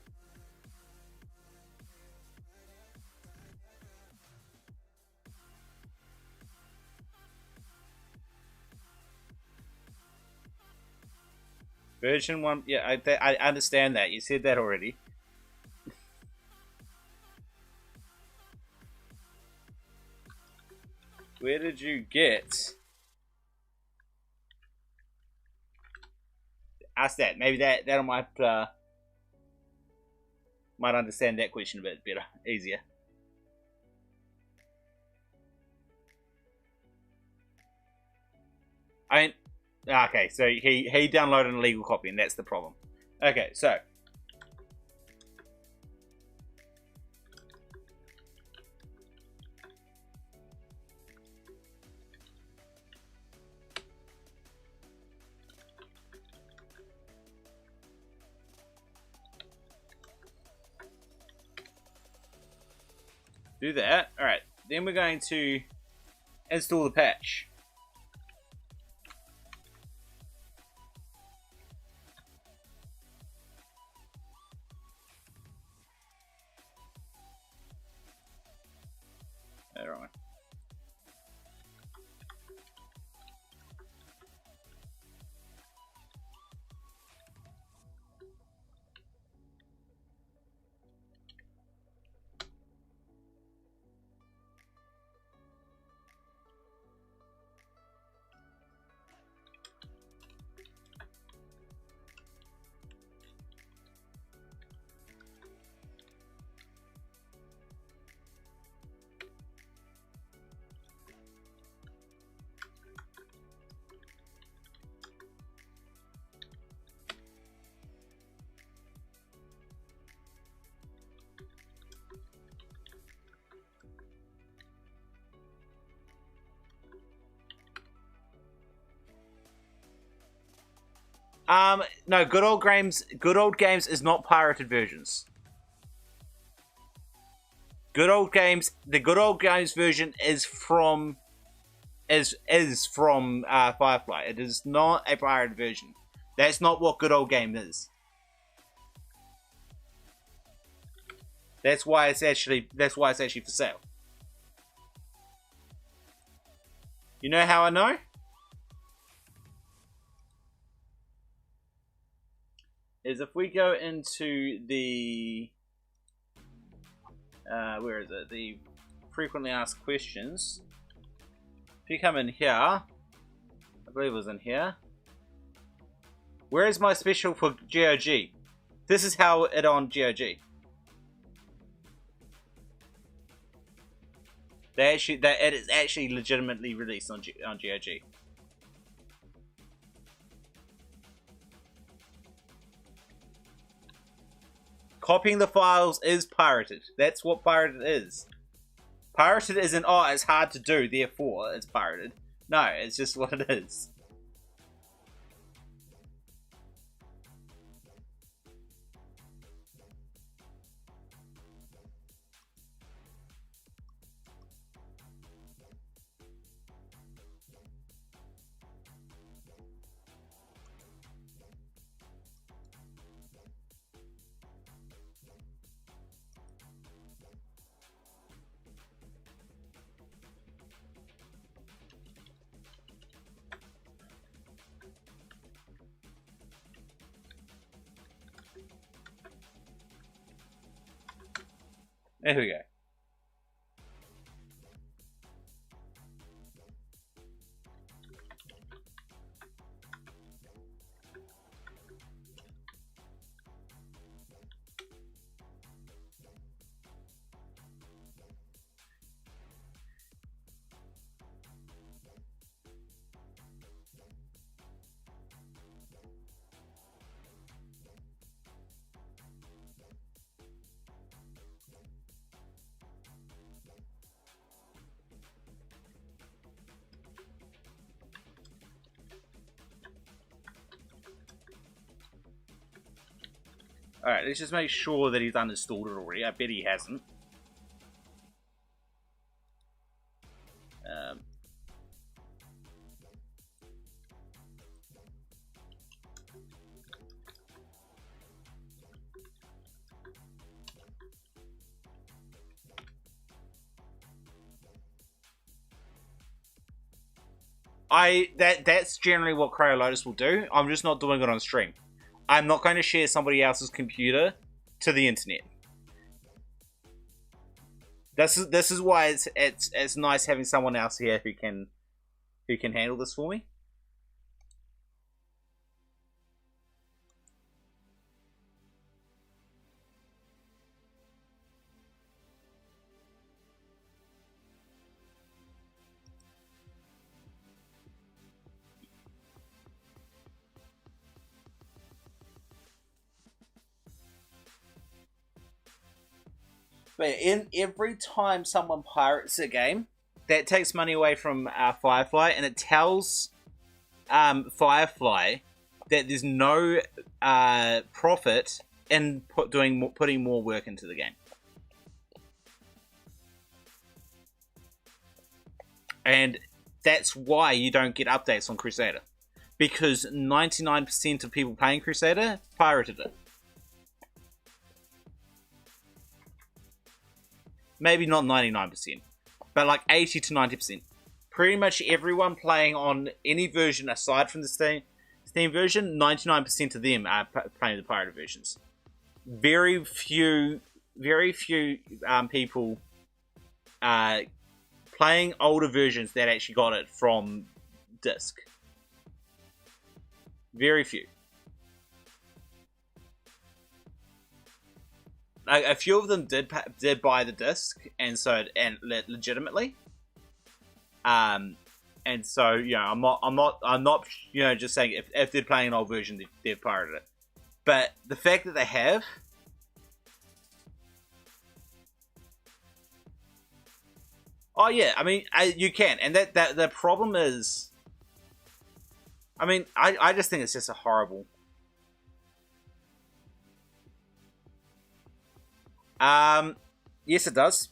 Version 1, yeah, I understand that. You said that already. Where did you get? Ask that. Maybe that might understand that question a bit better, easier. Okay, so he downloaded an illegal copy, and that's the problem. Okay, so do that. All right, then we're going to install the patch. Right. No, Good Old Games is not pirated versions. The Good Old Games version is from Firefly. It is not a pirated version. That's not what Good Old Game is. That's why it's actually for sale. You know how I know? Is if we go into the where is it? The frequently asked questions. If you come in here, I believe it was in here. Where is my special for GOG? This is how it on GOG. It is actually legitimately released on GOG. Copying the files is pirated. That's what pirated is. Pirated isn't, oh, it's hard to do, therefore it's pirated. No, it's just what it is. There we go. Alright, let's just make sure that he's uninstalled it already. I bet he hasn't. That's generally what Cryo will do. I'm just not doing it on stream. I'm not going to share somebody else's computer to the internet. This is why it's nice having someone else here who can handle this for me. But in every time someone pirates a game, that takes money away from Firefly, and it tells Firefly that there's no profit in putting more work into the game. And that's why you don't get updates on Crusdaer. Because 99% of people playing Crusdaer pirated it. Maybe not 99%, but like 80 to 90%. Pretty much everyone playing on any version aside from the Steam version, 99% of them are playing the pirated versions. Very few people playing older versions that actually got it from disc. Very few. A few of them did buy the disc, and legitimately, and so I'm not just saying if they're playing an old version they've pirated it, but the fact that they have, oh yeah, I mean you can, and that the problem is, I mean I just think it's just a horrible Yes, it does.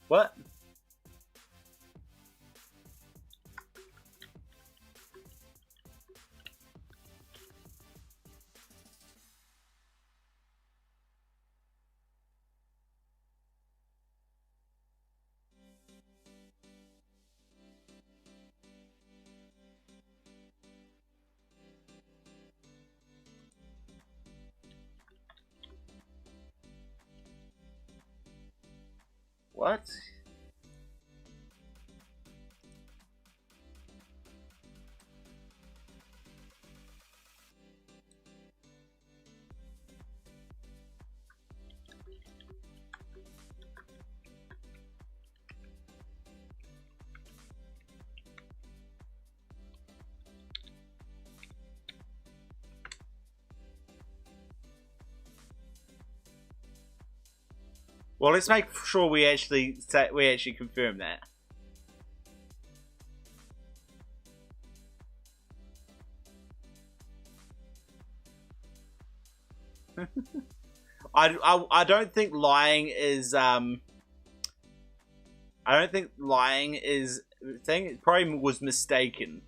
What? What? Well, let's make sure we actually confirm that. I don't think lying is I don't think lying is thing. It probably was mistaken.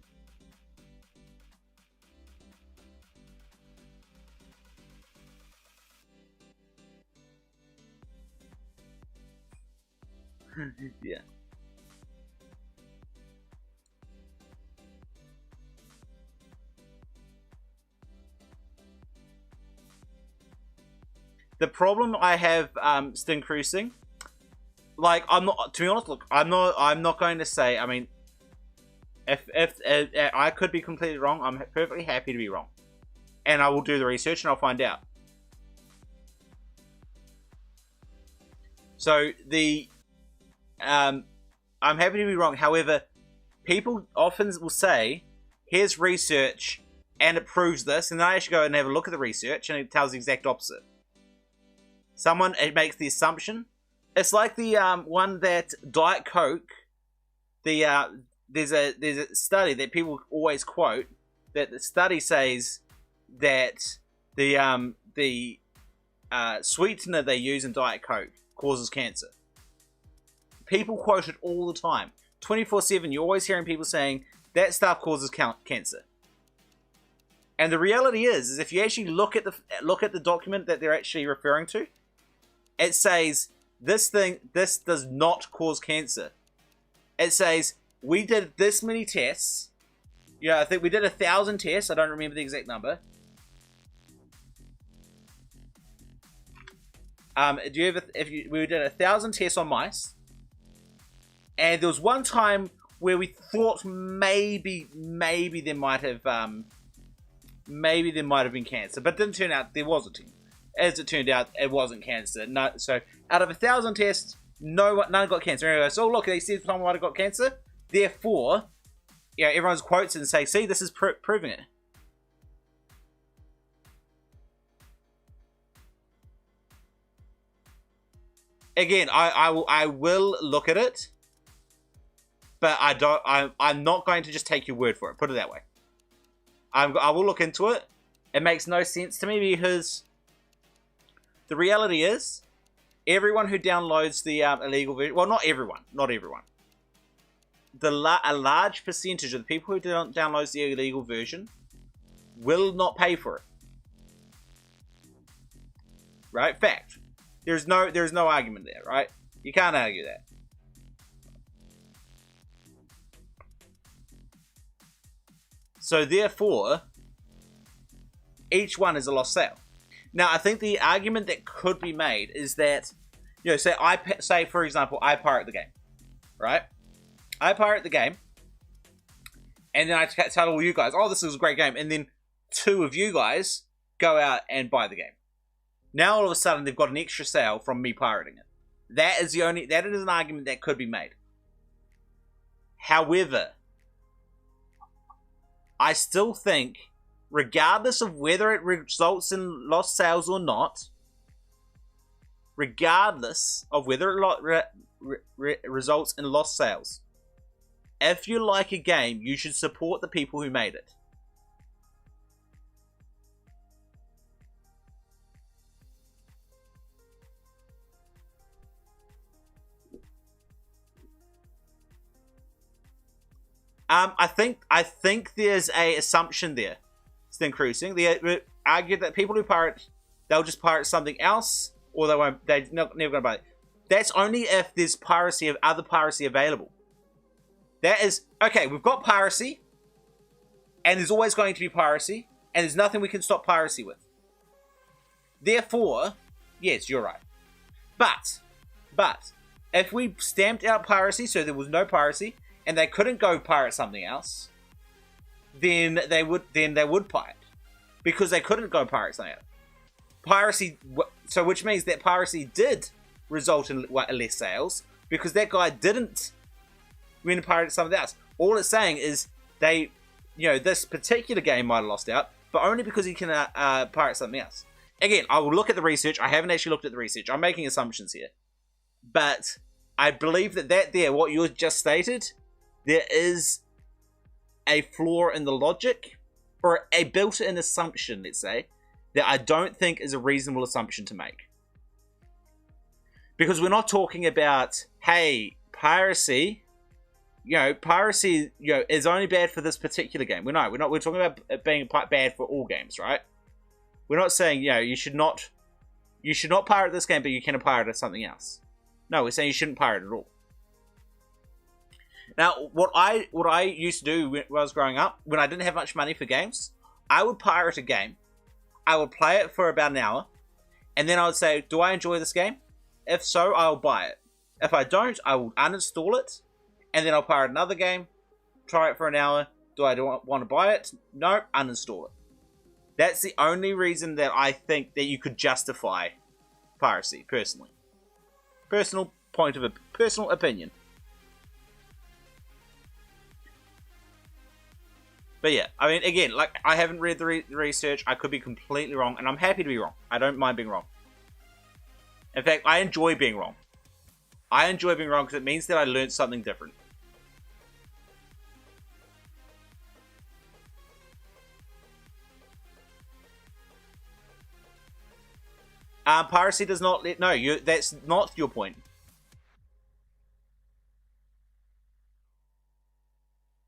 Yeah. The problem I have, Sting Cruising, like, I'm not, to be honest, look, I'm not going to say, I mean, if I could be completely wrong, I'm perfectly happy to be wrong. And I will do the research and I'll find out. So, I'm happy to be wrong. However, people often will say, here's research, and it proves this, and then I actually go and have a look at the research, and it tells the exact opposite. It makes the assumption. It's like the one that Diet Coke, there's a study that people always quote, that the study says that the sweetener they use in Diet Coke causes cancer. People quote it all the time. 24/7, you're always hearing people saying that stuff causes cancer. And the reality is if you actually look at the document that they're actually referring to, it says this does not cause cancer. It says we did this many tests. Yeah, I think we did 1,000 tests. I don't remember the exact number. We did 1,000 tests on mice, and there was one time where we thought maybe there might have been cancer, but it didn't turn out there wasn't. As it turned out, it wasn't cancer. No, so out of 1,000 tests, none got cancer. Anyway, so look, they said someone might have got cancer. Therefore, yeah, everyone's quotes and say, "See, this is proving it." Again, I will look at it, but I'm not going to just take your word for it. Put it that way. I will look into it. It makes no sense to me because the reality is, everyone who downloads the illegal version, well, not everyone. A large percentage of the people who download the illegal version will not pay for it. Right? Fact. There's no argument there, right? You can't argue that. So therefore, each one is a lost sale. Now, I think the argument that could be made is that, say for example, I pirate the game, right? I pirate the game, and then I tell all you guys, "Oh, this is a great game," and then 2 of you guys go out and buy the game. Now all of a sudden they've got an extra sale from me pirating it. That is an argument that could be made. However, I still think, regardless of whether it results in lost sales or not, regardless of whether it results in lost sales, if you like a game, you should support the people who made it. I think there's a assumption there. Stin Cruising. They argue that people who pirate, they'll just pirate something else, or they won't. They're never going to buy it. That's only if there's other piracy available. That is okay. We've got piracy, and there's always going to be piracy, and there's nothing we can stop piracy with. Therefore, yes, you're right. But if we stamped out piracy, so there was no piracy, and they couldn't go pirate something else, then they would pirate, because they couldn't go pirate something else. Piracy, so which means that piracy did result in less sales, because that guy didn't win pirate something else. All it's saying is this particular game might have lost out, but only because he can pirate something else. Again, I will look at the research. I haven't actually looked at the research. I'm making assumptions here, but I believe that what you just stated, there is a flaw in the logic, or a built-in assumption, let's say, that I don't think is a reasonable assumption to make. Because we're not talking about, hey, piracy, is only bad for this particular game. We're talking about it being bad for all games, right? We're not saying, you should not pirate this game, but you can pirate something else. No, we're saying you shouldn't pirate at all. Now, what I used to do when I was growing up, when I didn't have much money for games, I would pirate a game. I would play it for about an hour, and then I would say, do I enjoy this game? If so, I'll buy it. If I don't, I will uninstall it, and then I'll pirate another game, try it for an hour. Do I want to buy it? No, uninstall it. That's the only reason that I think that you could justify piracy, personally. Personal opinion. But yeah, I mean, again, I haven't read the research. I could be completely wrong, and I'm happy to be wrong. I don't mind being wrong. In fact, I enjoy being wrong. I enjoy being wrong because it means that I learned something different. Piracy does not let... No, that's not your point.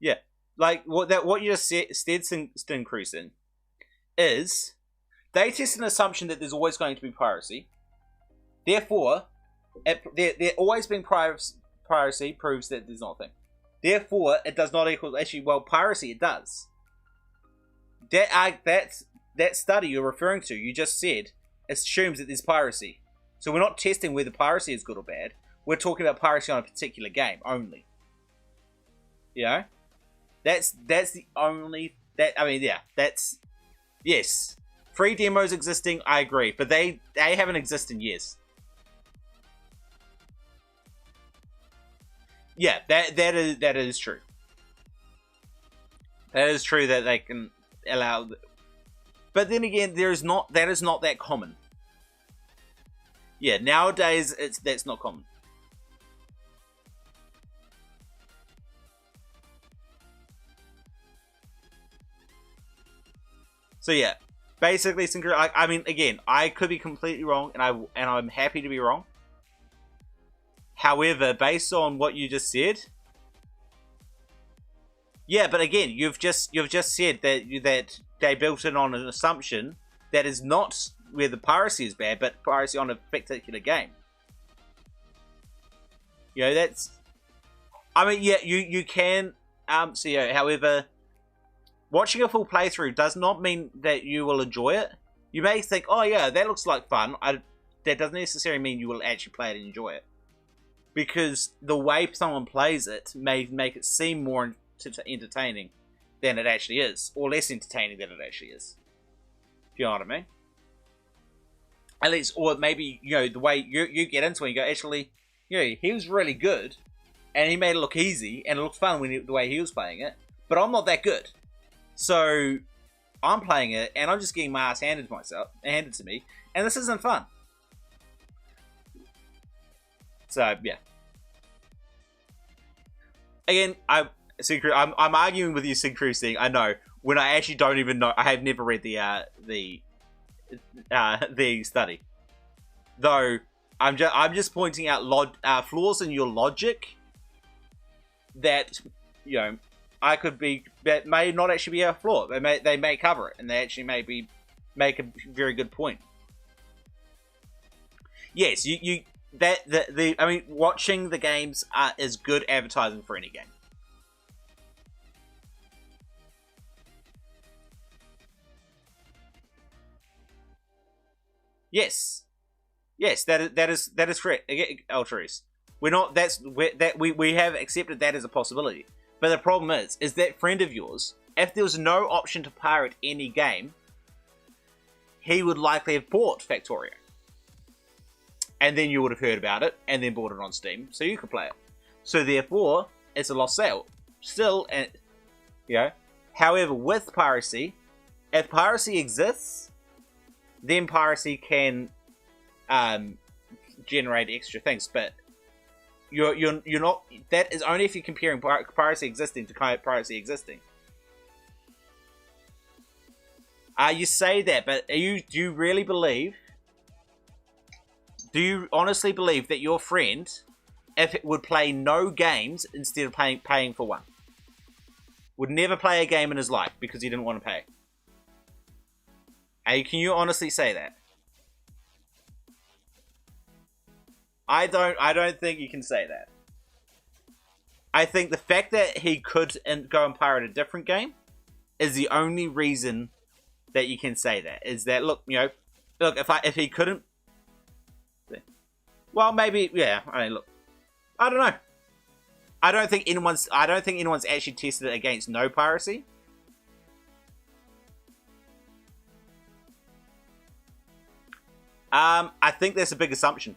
Yeah. What you just said, Stin Cruising, is they test an assumption that there's always going to be piracy. Therefore, there always being piracy proves that there's nothing. Therefore, it does not equal... Actually, well, piracy, it does. That study you're referring to, you just said, assumes that there's piracy. So we're not testing whether piracy is good or bad. We're talking about piracy on a particular game only. That's the only... Yes. Free demos existing, I agree. But they haven't existed in years. Yeah, that is true. That is true that they can allow... But then again, that is not that common. Yeah, nowadays, that's not common. So yeah, basically, I mean, again, I could be completely wrong, and I'm happy to be wrong. However, based on what you just said, yeah, but again, you've just said that they built it on an assumption that is not where the piracy is bad, but piracy on a particular game. That's... I mean, yeah, you can... however, watching a full playthrough does not mean that you will enjoy it. You may think, oh yeah, that looks like fun. That doesn't necessarily mean you will actually play it and enjoy it. Because the way someone plays it may make it seem more entertaining than it actually is. Or less entertaining than it actually is. If you know what I mean? At least, or maybe, you know, the way you get into it, you go, actually, you know, he was really good, and he made it look easy, and it looked fun the way he was playing it, but I'm not that good. So, I'm playing it, and I'm just getting my ass handed to me, and this isn't fun. So, yeah. Again, I'm arguing with you, Sig Cruise thing, I know, when I actually don't even know, I have never read the study. Though, I'm just pointing out flaws in your logic that, you know, that may not actually be a flaw. They may cover it, and they actually make a very good point. Yes, I mean, watching the games is good advertising for any game. Yes, that is correct. Altruist. We have accepted that as a possibility. But the problem is that friend of yours, if there was no option to pirate any game, he would likely have bought Factorio. And then you would have heard about it, and then bought it on Steam, so you could play it. So therefore, it's a lost sale. Still, you know, however, with piracy, if piracy exists, then piracy can generate extra things, but you're not. That is only if you're comparing piracy existing to piracy existing. You say that, but do you really believe? Do you honestly believe that your friend, if it would play no games instead of paying for one, would never play a game in his life because he didn't want to pay? Hey, can you honestly say that? I don't think you can say that. I think the fact that he could go and pirate a different game is the only reason that you can say that. Is that, look, you know, look, if he couldn't, well, maybe, yeah. I mean, look, I don't know. I don't think anyone's actually tested it against no piracy. I think that's a big assumption.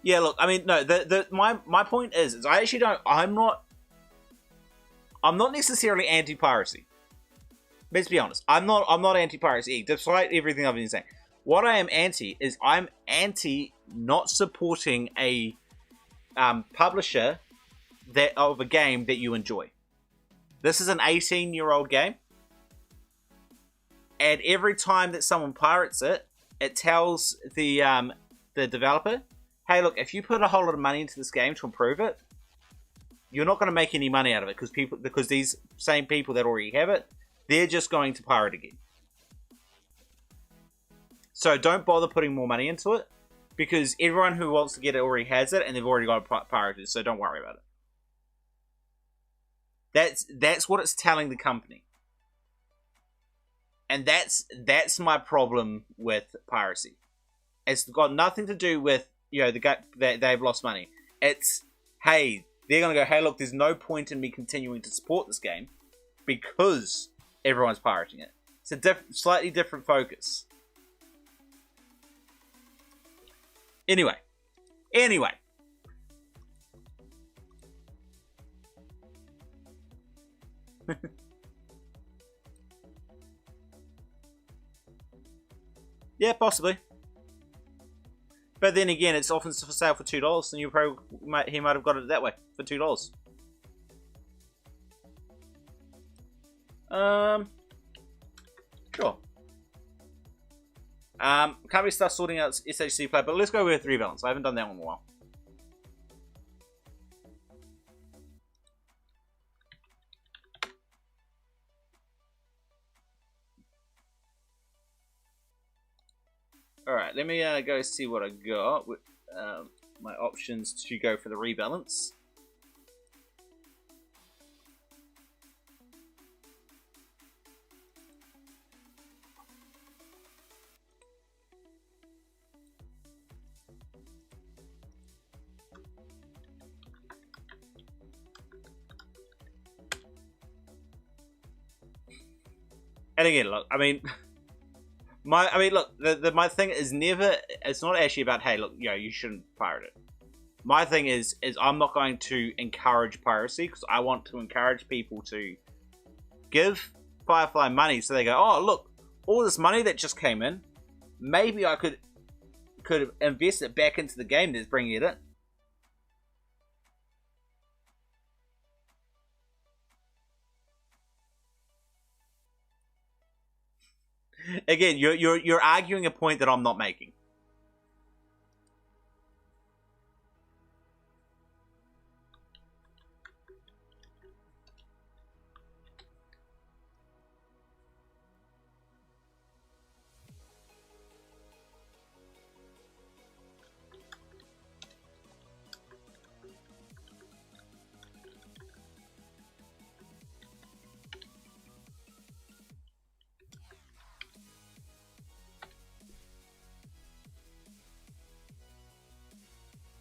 Yeah, look, I mean, no, my point is I actually don't, I'm not necessarily anti-piracy. Let's be honest. I'm not anti-piracy, despite everything I've been saying. What I am anti is I'm anti not supporting a publisher of a game that you enjoy. This is an 18-year-old game, and every time that someone pirates it, it tells the developer, hey, look, if you put a whole lot of money into this game to improve it, you're not going to make any money out of it because these same people that already have it, they're just going to pirate again. So don't bother putting more money into it, because everyone who wants to get it already has it, and they've already got it pirated, so don't worry about it. That's what it's telling the company. And that's my problem with piracy. It's got nothing to do with, you know, that they've lost money. It's, hey, they're going to go, hey, look, there's no point in me continuing to support this game because everyone's pirating it. It's a slightly different focus. Anyway. Yeah, possibly. But then again, it's often for sale for $2, and he might have got it that way for $2. Sure. Can't we start sorting out SHC play? But let's go with rebalance. I haven't done that one in a while. Alright, let me go see what I got with my options to go for the rebalance. And again, look, I mean, look, my thing is never. It's not actually about, hey, look, you shouldn't pirate it. My thing is I'm not going to encourage piracy because I want to encourage people to give Firefly money so they go, oh, look, all this money that just came in, maybe I could invest it back into the game that's bringing it in. Again, you're arguing a point that I'm not making.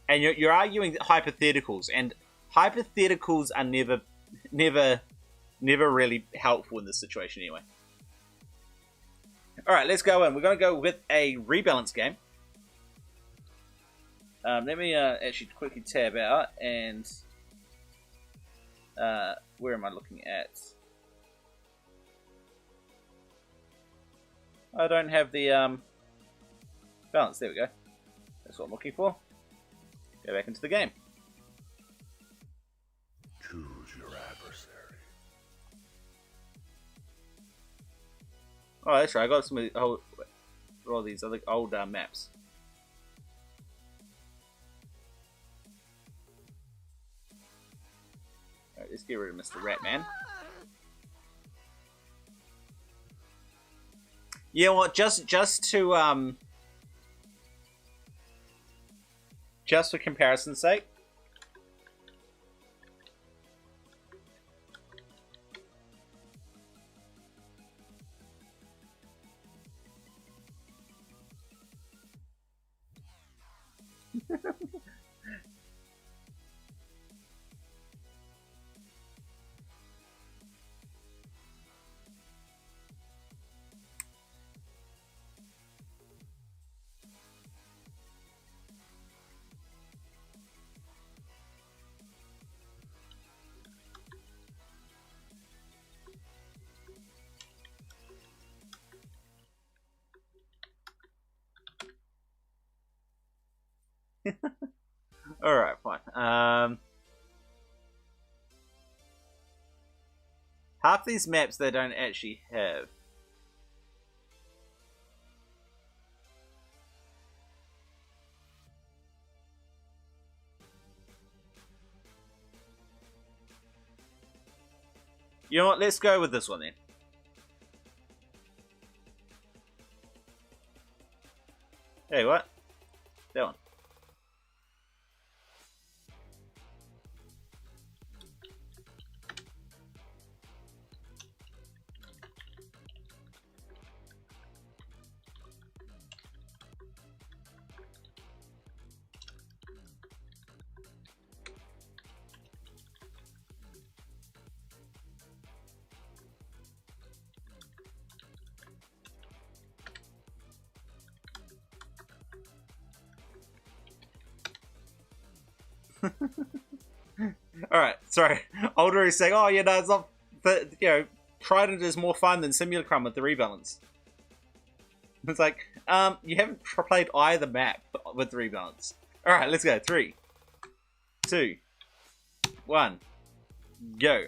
And you're arguing hypotheticals, and hypotheticals are never really helpful in this situation anyway. Alright, let's go in. We're going to go with a rebalance game. Let me actually quickly tab out, and where am I looking at? I don't have the balance. There we go. That's what I'm looking for. Go back into the game. Choose your adversary. Oh, that's right. I got some of all these other old maps. Alright, let's get rid of Mr. Ratman. Yeah, well, just for comparison's sake. Alright, fine. Half these maps they don't actually have. You know what, let's go with this one then. Hey, what? That one. Alright, sorry. Older is saying, oh, yeah, no, it's not, Trident is more fun than Simulacrum with the rebalance. It's like, you haven't played either map with the rebalance. Alright, let's go. 3, 2, 1, go.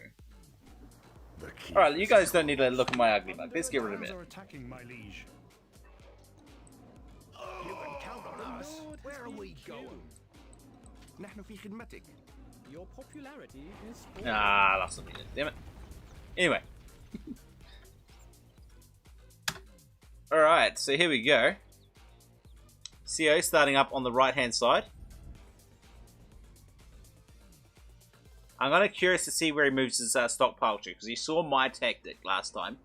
Alright, you guys don't need to look at my ugly mug. Let's get rid of it. Attacking, my liege. You can count on us. Where are we going? نحن في خدمتك. Your popularity is falling. Ah, that's something. Damn it. Anyway. Alright, so here we go. CO starting up on the right hand side. I'm kind of curious to see where he moves his stockpile to, because he saw my tactic last time.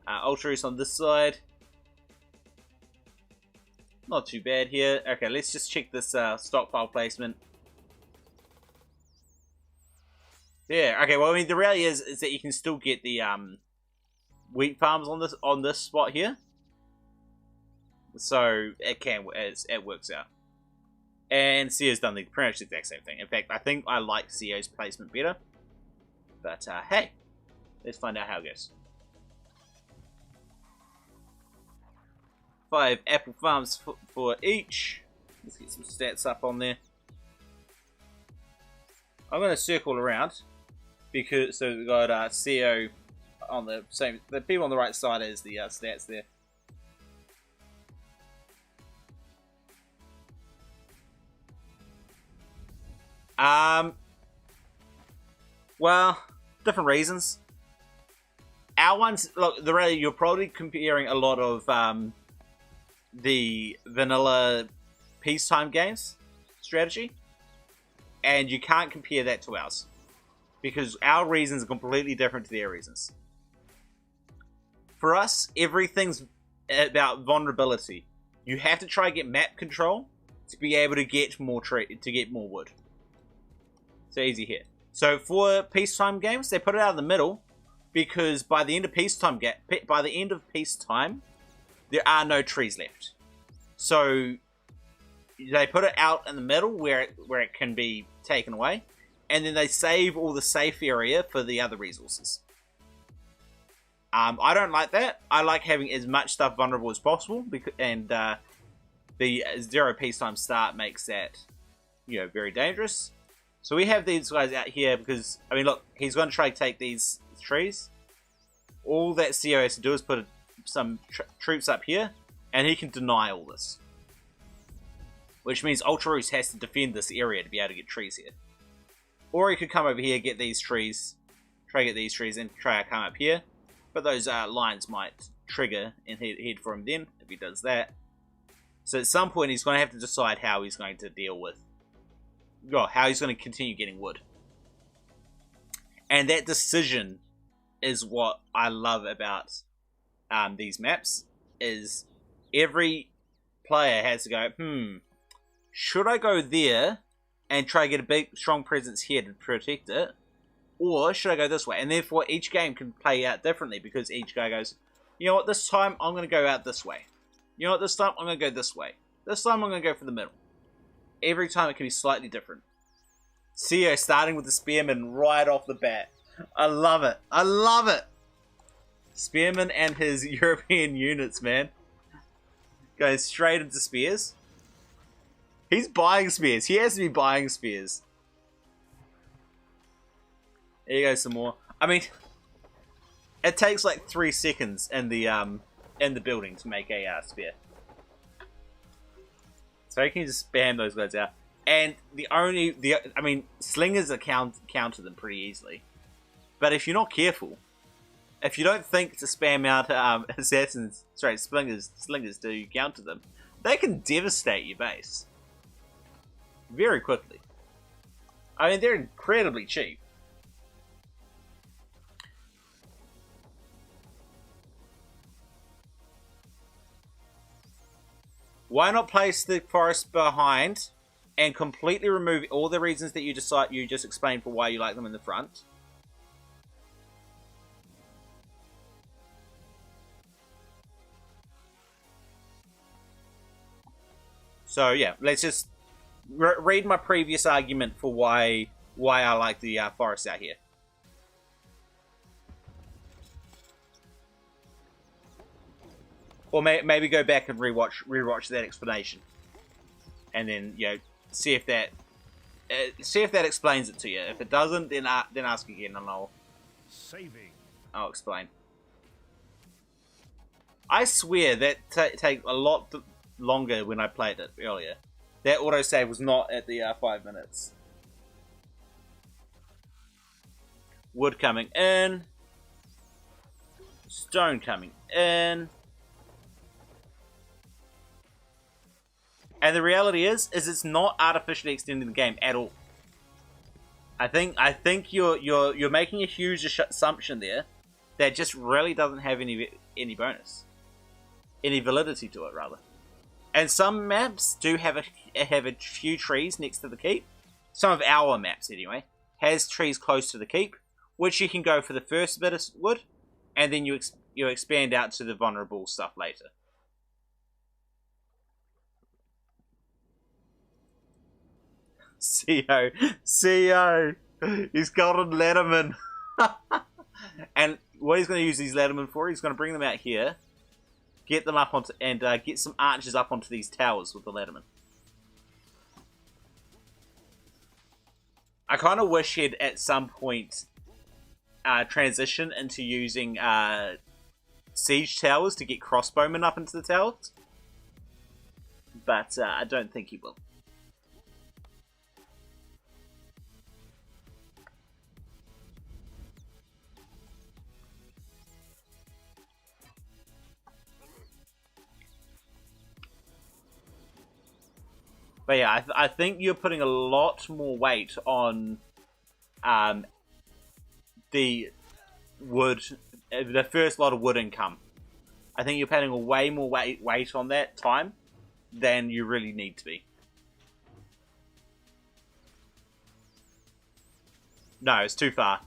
Ultra's on this side. Not too bad here. Okay, let's just check this stockpile placement. Yeah, okay, well, I mean, the reality is that you can still get the wheat farms on this spot here. So it works out. And CO's done pretty much the exact same thing. In fact, I think I like CO's placement better. But hey, let's find out how it goes. 5 apple farms for each. Let's get some stats up on there. I'm going to circle around because so we've got CO on the same. The people on the right side is the stats there. Well, different reasons. Our ones, look, you're probably comparing a lot of the vanilla peacetime games strategy, and you can't compare that to ours because our reasons are completely different to their reasons. For us, everything's about vulnerability. You have to try to get map control to be able to get more wood. So easy here. So for peacetime games, they put it out in the middle because by the end of peacetime, there are no trees left. So they put it out in the middle where it can be taken away, and then they save all the safe area for the other resources. I don't like that. I like having as much stuff vulnerable as possible, and the 0 peacetime start makes that, very dangerous. So we have these guys out here because, I mean, look, he's going to try to take these trees. All that CO has to do is put some troops up here, and he can deny all this. Which means Ultraroos has to defend this area to be able to get trees here. Or he could come over here, get these trees, try to get these trees, and try to come up here. But those lines might trigger and head for him then, if he does that. So at some point, he's going to have to decide how he's going to deal with how he's going to continue getting wood. And that decision is what I love about these maps, is every player has to go, should I go there and try to get a big, strong presence here to protect it? Or should I go this way? And therefore, each game can play out differently because each guy goes, you know what, this time I'm going to go out this way. You know what, this time I'm going to go this way. This time I'm going to go for the middle. Every time it can be slightly different. CO starting with the Spearman right off the bat. I love it. I love it. Spearman and his European units, man. Going straight into spears. He's buying spears. He has to be buying spears. There you go, some more. I mean, it takes like 3 seconds in the building to make a spear. So you can just spam those guys out. And I mean, slingers are counter them pretty easily. But if you're not careful, if you don't think to spam out slingers to counter them, they can devastate your base very quickly. I mean, they're incredibly cheap. Why not place the forest behind and completely remove all the reasons that you just explained for why you like them in the front? So yeah, let's just read my previous argument for why I like the forest out here. Or maybe go back and rewatch that explanation, and then see if that explains it to you. If it doesn't, then ask again, and I'll explain. I swear that take a lot longer when I played it earlier. That autosave was not at the 5 minutes. Wood coming in, stone coming in. And the reality is it's not artificially extending the game at all. I think you're making a huge assumption there that just really doesn't have any bonus, any validity to it rather. And some maps do have a few trees next to the keep. Some of our maps anyway has trees close to the keep, which you can go for the first bit of wood, and then you you expand out to the vulnerable stuff later. CEO, he's golden Letterman. And what he's going to use these Letterman for, he's going to bring them out here, get them up onto, and get some archers up onto these towers with the Letterman. I kind of wish he'd at some point transition into using siege towers to get crossbowmen up into the towers, but I don't think he will. But yeah, I think you're putting a lot more weight on the wood, the first lot of wood income. I think you're putting a way more weight on that time than you really need to be. No, it's too far.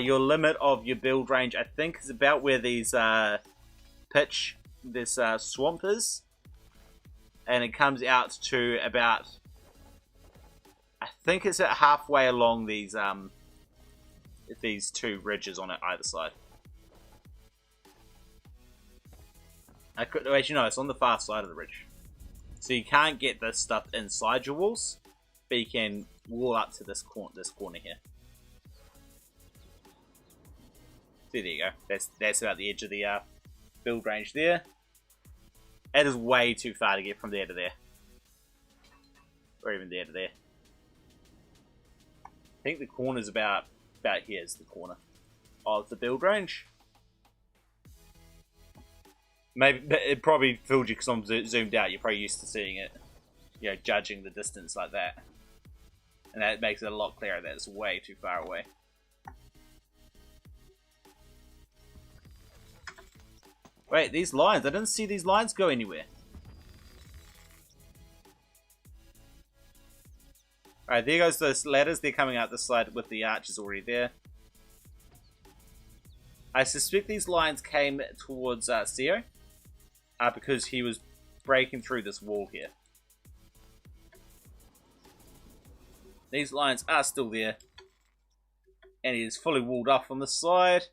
Your limit of your build range, I think, is about where these this swamp is. And it comes out to about, I think it's at halfway along these two ridges on either side. Actually, no, it's on the far side of the ridge. So you can't get this stuff inside your walls, but you can wall up to this corner here. So there you go. That's about the edge of the build range there. It is way too far to get from there to there. Or even there to there. I think the corner's about here is the corner of the build range. Maybe it probably fooled you because I'm zoomed out. You're probably used to seeing it, you know, judging the distance like that. And that makes it a lot clearer that it's way too far away. Wait, these lines. I didn't see these lines go anywhere. Alright, there goes those ladders. They're coming out this side with the archers already there. I suspect these lines came towards CEO. Because he was breaking through this wall here. These lines are still there. And he is fully walled off on the side.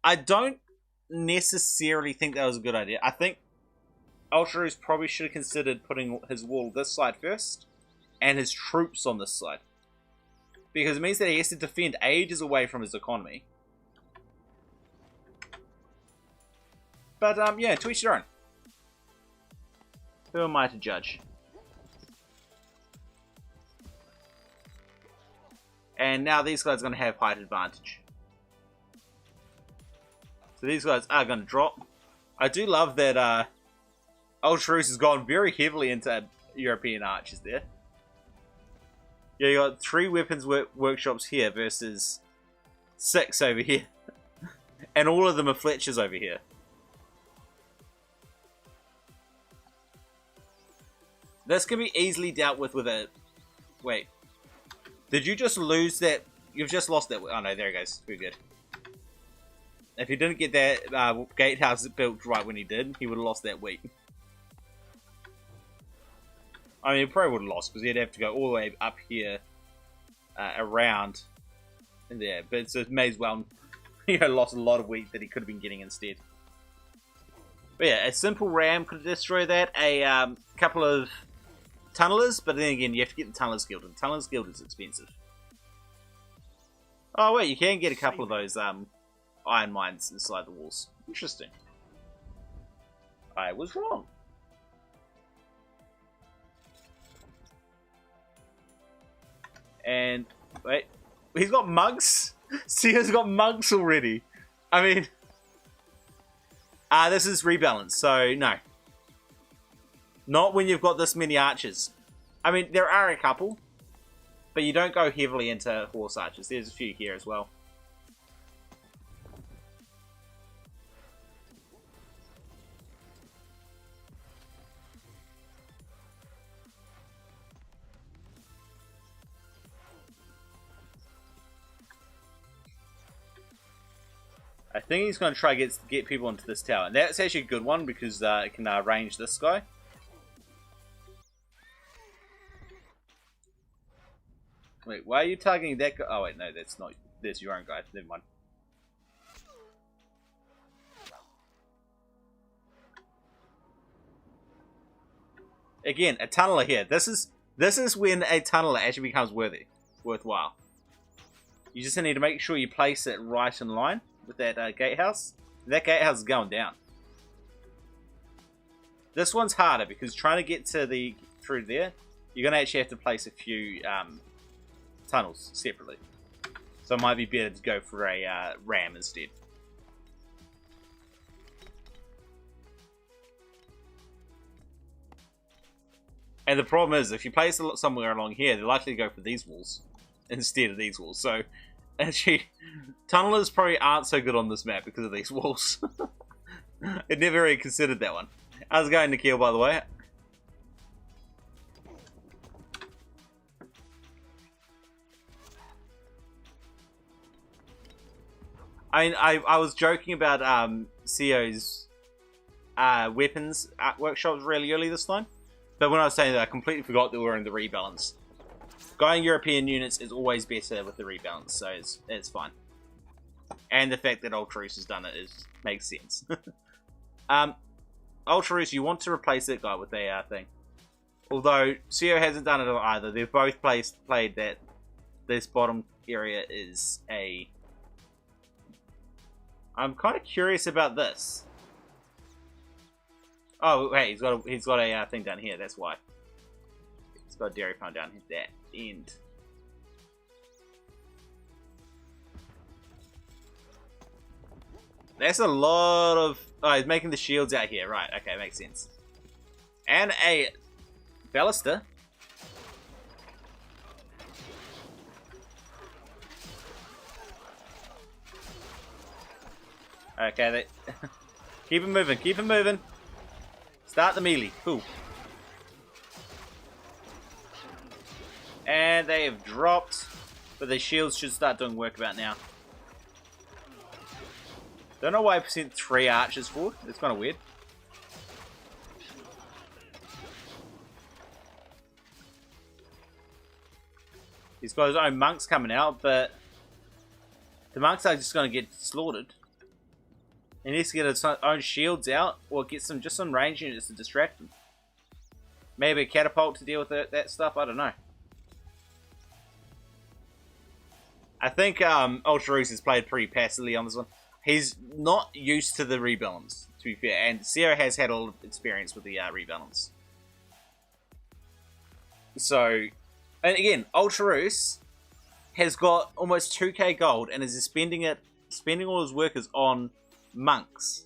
I don't necessarily think that was a good idea. I think Ultraroos probably should have considered putting his wall this side first and his troops on this side, because it means that he has to defend ages away from his economy. But yeah, to each their own. Who am I to judge? And now these guys are going to have height advantage. So these guys are going to drop. I do love that Ultraroos has gone very heavily into European archers there. Yeah, you got 3 weapons workshops here versus 6 over here. And all of them are Fletchers over here. This can be easily dealt with a... Wait. Did you just lose that? You've just lost that... Oh no, there it goes. Very good. If he didn't get that gatehouse built right when he did, he would have lost that wheat. I mean, he probably would have lost because he'd have to go all the way up here, around, and there. But so it may as well, lost a lot of wheat that he could have been getting instead. But yeah, a simple ram could destroy that. A couple of tunnelers, but then again, you have to get the tunnelers gilded. Tunnelers gilded is expensive. Oh wait, you can get a couple of those iron mines inside the walls. Interesting. I was wrong. And wait, he's got mugs. Sio's got mugs already. I mean, this is rebalance, so no. Not when you've got this many archers. I mean, there are a couple, but you don't go heavily into horse archers. There's a few here as well. I think he's going to try to get people into this tower. And that's actually a good one because it can range this guy. Wait, why are you targeting that guy? Oh wait, no, that's not. That's your own guy. Never mind. Again, a tunneler here. This is when a tunneler actually becomes worthwhile. You just need to make sure you place it right in line with that gatehouse. That gatehouse is going down. This one's harder because trying to get to through there, you're gonna actually have to place a few tunnels separately. So it might be better to go for a ram instead. And the problem is, if you place it somewhere along here, they're likely to go for these walls instead of these walls. So, actually, tunnelers probably aren't so good on this map because of these walls. I never really considered that one. How's it going, Nikhil, by the way? I mean, I was joking about CO's weapons workshops really early this time. But when I was saying that, I completely forgot that we were in the rebalance. Going European units is always better with the rebalance, so it's fine. And the fact that Ultraus has done it makes sense. Ultraus, you want to replace that guy with a thing. Although CO hasn't done it either. They've both played that this bottom area is a... I'm kind of curious about this. Oh, hey, he's got a thing down here. That's why. He's got a dairy farm down here. That end. That's a lot of... Oh, he's making the shields out here. Right, okay, makes sense. And a ballista. Okay, keep him moving, keep him moving. Start the melee. Cool. And they have dropped, but their shields should start doing work about now. Don't know why I sent 3 archers forward. It's kind of weird. He's got his own monks coming out, but the monks are just going to get slaughtered. He needs to get his own shields out, or get just some range units to distract him. Maybe a catapult to deal with that stuff, I don't know. I think Ultraus has played pretty passively on this one. He's not used to the rebalance, to be fair, and Sierra has had a lot of experience with the rebalance. So, and again, Ultraus has got almost 2k gold and is spending all his workers on monks.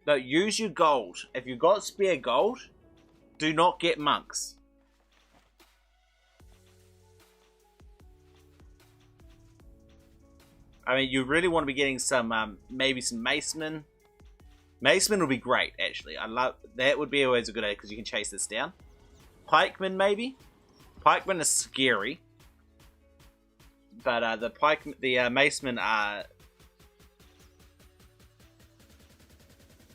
No, use your gold. If you've got spare gold, do not get monks. I mean, you really want to be getting some, maybe some macemen. Macemen would be great, actually. I love that. Would be always a good idea because you can chase this down. Pikemen, maybe. Pikemen are scary, but the macemen are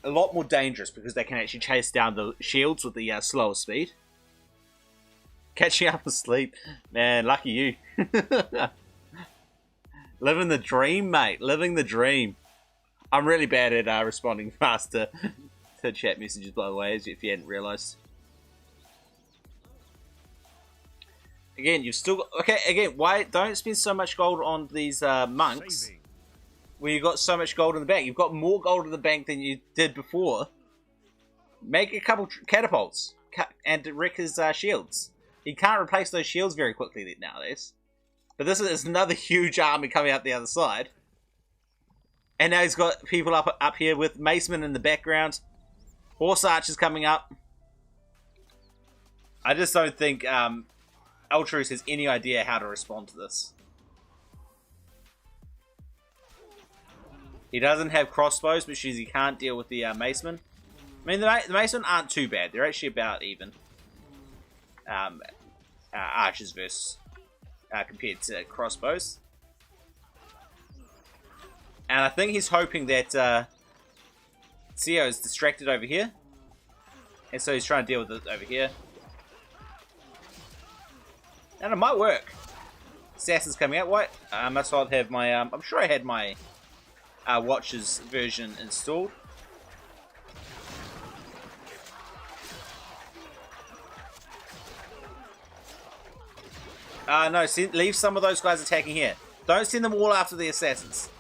a lot more dangerous because they can actually chase down the shields with the slower speed. Catching up with sleep, man. Lucky you. Living the dream, mate. Living the dream. I'm really bad at responding fast to chat messages, by the way, if you hadn't realised. Again, you've still got... Okay, again, why don't spend so much gold on these monks when you've got so much gold in the bank? You've got more gold in the bank than you did before. Make a couple catapults and wreck his shields. He can't replace those shields very quickly nowadays. But this is another huge army coming out the other side. And now he's got people up here with macemen in the background. Horse archers coming up. I just don't think Ultraus has any idea how to respond to this. He doesn't have crossbows, which means he can't deal with the macemen. I mean, the macemen aren't too bad. They're actually about even. Archers versus... compared to crossbows. And I think he's hoping that CEO is distracted over here. And so he's trying to deal with it over here. And it might work. Assassin's coming out. What? I must not have my... I'm sure I had my Watch's version installed. No, leave some of those guys attacking here. Don't send them all after the assassins.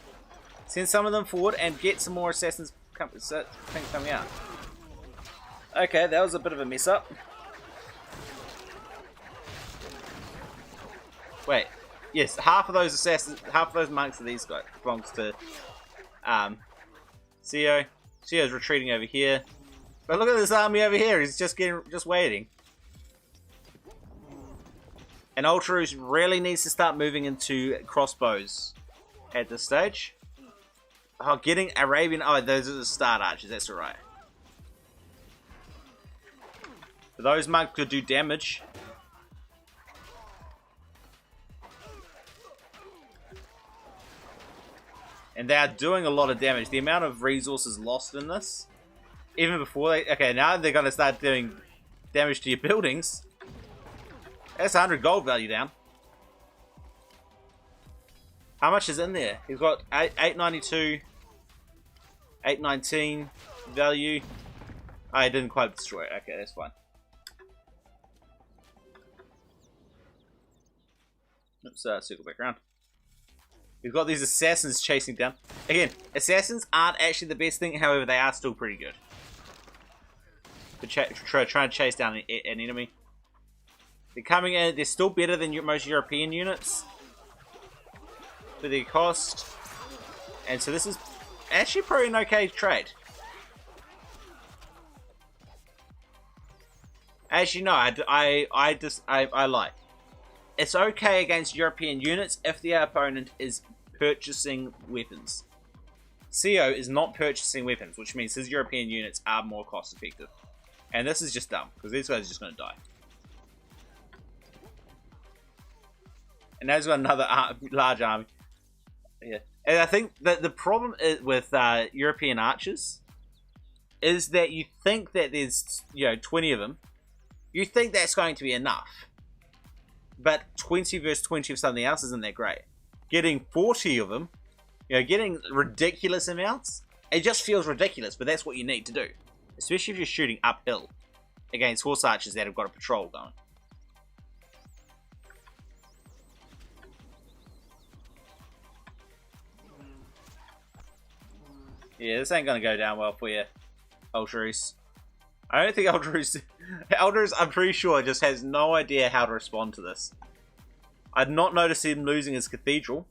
Send some of them forward and get some more assassins coming out. Okay, that was a bit of a mess up. Wait, yes, half of those assassins, half of those monks are these guys. Belongs to CEO. CEO's retreating over here. But look at this army over here. He's just waiting. And Ultraus really needs to start moving into crossbows at this stage. Oh, getting Arabian... Oh, those are the start archers. That's alright. Those monks could do damage. And they are doing a lot of damage. The amount of resources lost in this, even before they... Okay, now they're going to start doing damage to your buildings. That's 100 gold value down. How much is in there? He's got 892, 819 value. I didn't quite destroy it. Okay, that's fine. Oops, circle back around. We've got these assassins chasing down. Again, assassins aren't actually the best thing, however, they are still pretty good. For trying to chase down an enemy. They're coming in, they're still better than most European units for their cost. And so this is actually probably an okay trade. Actually, no, I lie. It's okay against European units if the opponent is purchasing weapons. CEO is not purchasing weapons, which means his European units are more cost effective. And this is just dumb, because these guys are just going to die. And now he's got another large army. Yeah. And I think that the problem with European archers is that you think that there's, 20 of them. You think that's going to be enough. But 20 versus 20 of something else isn't that great. Getting 40 of them, getting ridiculous amounts, it just feels ridiculous, but that's what you need to do. Especially if you're shooting uphill against horse archers that have got a patrol going. Yeah, this ain't gonna go down well for you, Ultraus. I don't think Ultraus, I'm pretty sure, just has no idea how to respond to this. I'd not noticed him losing his cathedral.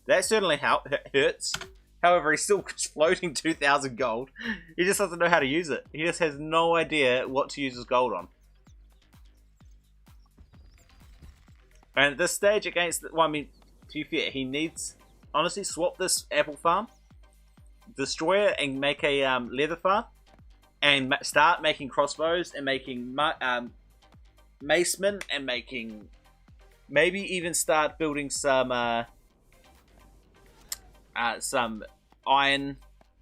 That certainly hurts. However, he's still floating 2,000 gold. He just doesn't know how to use it. He just has no idea what to use his gold on. And at this stage, against... Well, I mean, to be fair, he needs... Honestly, swap this apple farm, destroy it, and make a leather farm. And start making crossbows and making macemen and making... Maybe even start building some iron.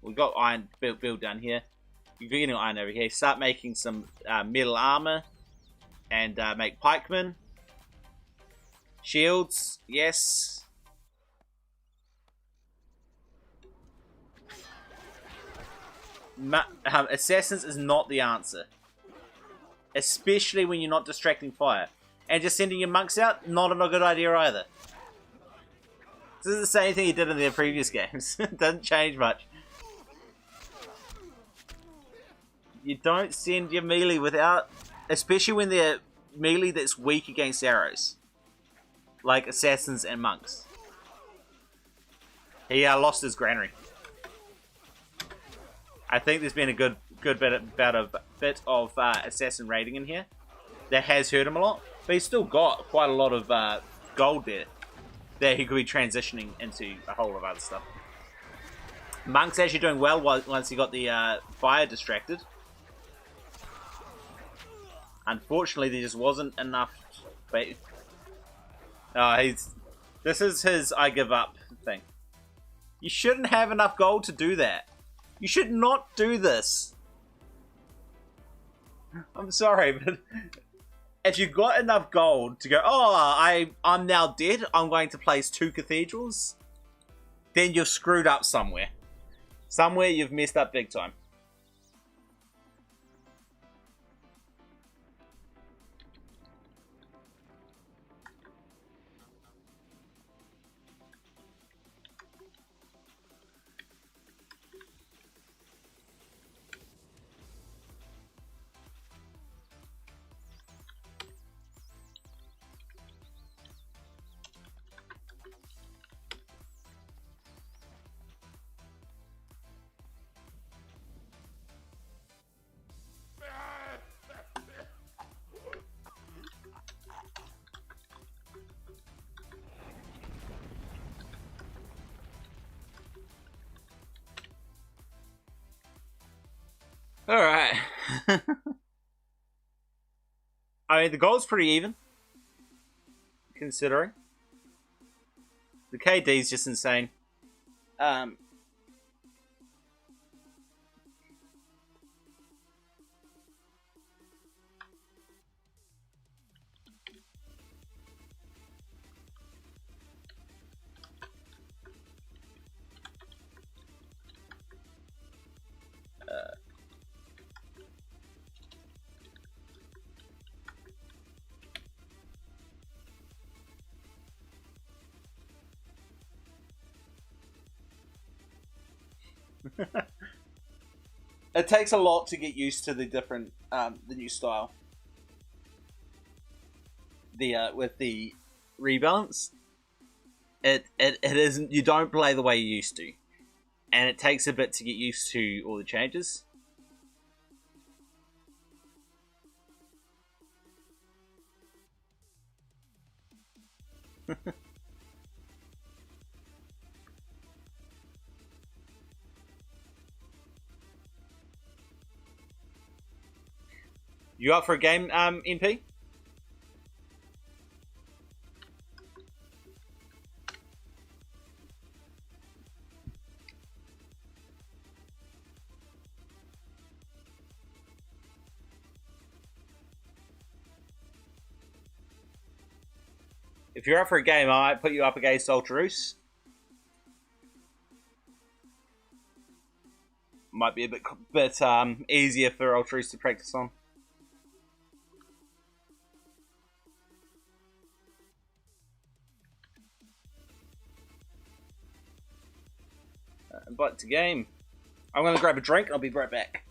We've got iron built down here. You're getting iron over here. Start making some metal armor and make pikemen. Shields, yes. Assassins is not the answer. Especially when you're not distracting fire. And just sending your monks out, not a good idea either. This is the same thing he did in the previous games. It doesn't change much. You don't send your melee without... Especially when they're melee that's weak against arrows. Like assassins and monks. He lost his granary. I think there's been a good bit of assassin raiding in here. That has hurt him a lot. But he's still got quite a lot of gold there that he could be transitioning into a whole lot of other stuff. Monk's actually doing well once he got the fire distracted. Unfortunately, there just wasn't enough. But this is his I give up thing. You shouldn't have enough gold to do that. You should not do this. I'm sorry, but if you've got enough gold to go, oh, I'm now dead, I'm going to place 2 cathedrals, then you've screwed up somewhere. Somewhere you've messed up big time. Alright. I mean, the goal's pretty even. Considering. The KD's just insane. It takes a lot to get used to the different, the new style. With the rebalance, it isn't. You don't play the way you used to, and it takes a bit to get used to all the changes. You up for a game, MP? If you're up for a game, I might put you up against Ultraroos. Might be a bit easier for Ultraroos to practice on. Invite to game. I'm going to grab a drink. I'll be right back.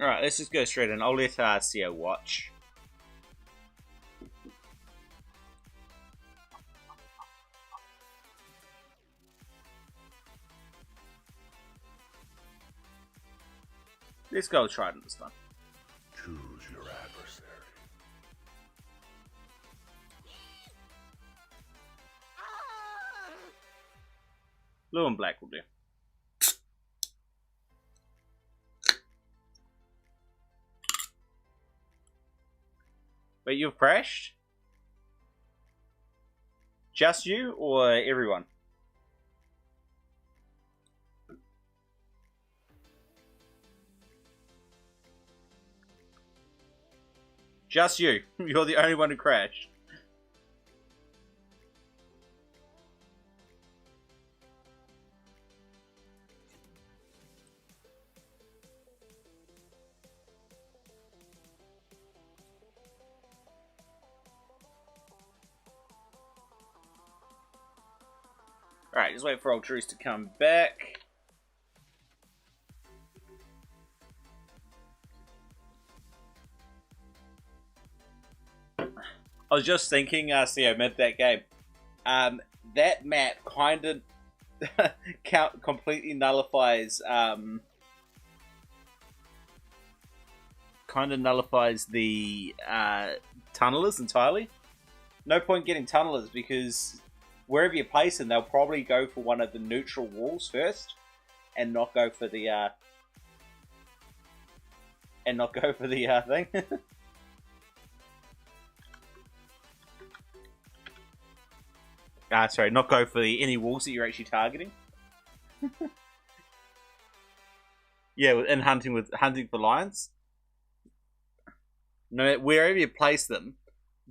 Alright, let's just go straight in. I'll let Sia watch. Let's go Trident this time. Choose your adversary. Blue and black will do. Wait, you've crashed? Just you or everyone? Just you. You're the only one who crashed. Alright, just wait for Ultruce to come back. I was just thinking, CEO, mid that game, that map kind of completely nullifies, the tunnelers entirely. No point getting tunnelers because wherever you place them, they'll probably go for one of the neutral walls first, and not go for the thing. Sorry, not go for any walls that you're actually targeting. Yeah, and hunting for lions. No, wherever you place them,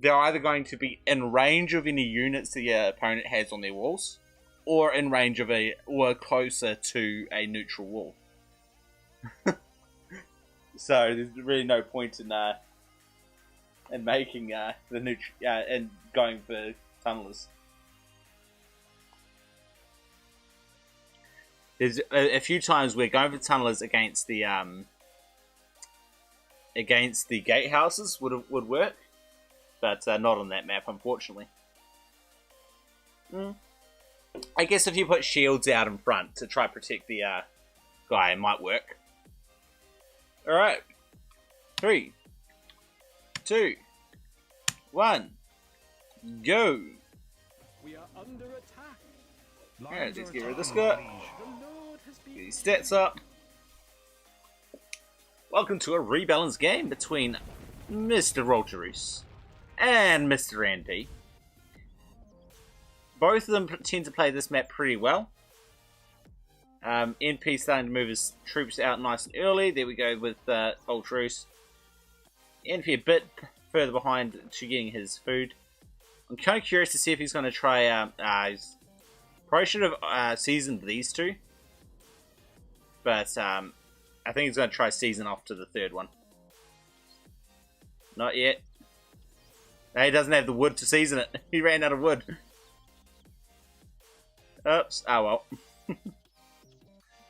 they're either going to be in range of any units that your opponent has on their walls, or in range of or closer to a neutral wall. So there's really no point in making and going for tunnelers. There's a few times we're going for tunnelers against the gatehouses would work, but not on that map, unfortunately. I guess if you put shields out in front to try to protect the guy, it might work. All right, 3, 2, 1, go. We are under attack. Alright, let's get rid of this guy. Get his stats up. Welcome to a rebalance game between Mr. Rolterus and Mr. Andy. Both of them tend to play this map pretty well. NP starting to move his troops out nice and early. There we go with Rolterus. NP a bit further behind to getting his food. I'm kind of curious to see if he's going to try... probably should have seasoned these two. But I think he's going to try season off to the third one. Not yet. No, he doesn't have the wood to season it. He ran out of wood. Oops. Oh well.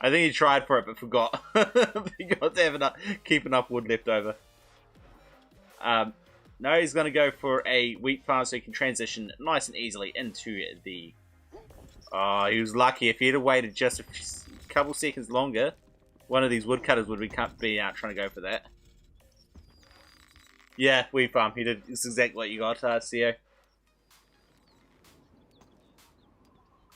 I think he tried for it but forgot. Forgot to keep enough wood left over. No, he's going to go for a wheat farm so he can transition nice and easily into the... Oh, he was lucky. If he had waited just a couple seconds longer, one of these woodcutters would be trying to go for that. Yeah, wheat farm. He did. It's exactly what you got, CO.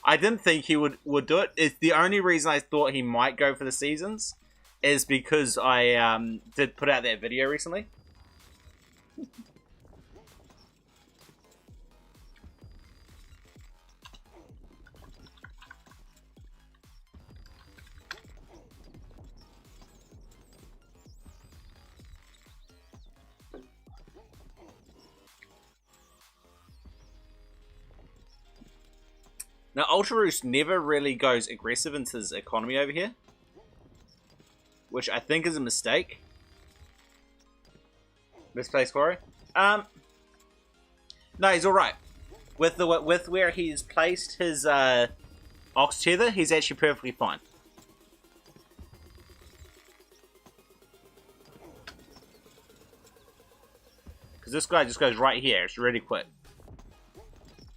I didn't think he would do it. It's the only reason I thought he might go for the seasons is because I did put out that video recently. Now, Ultruce never really goes aggressive into his economy over here, which I think is a mistake. Misplaced quarry. No, he's all right with where he's placed his ox tether. He's actually perfectly fine. Because this guy just goes right here. It's really quick.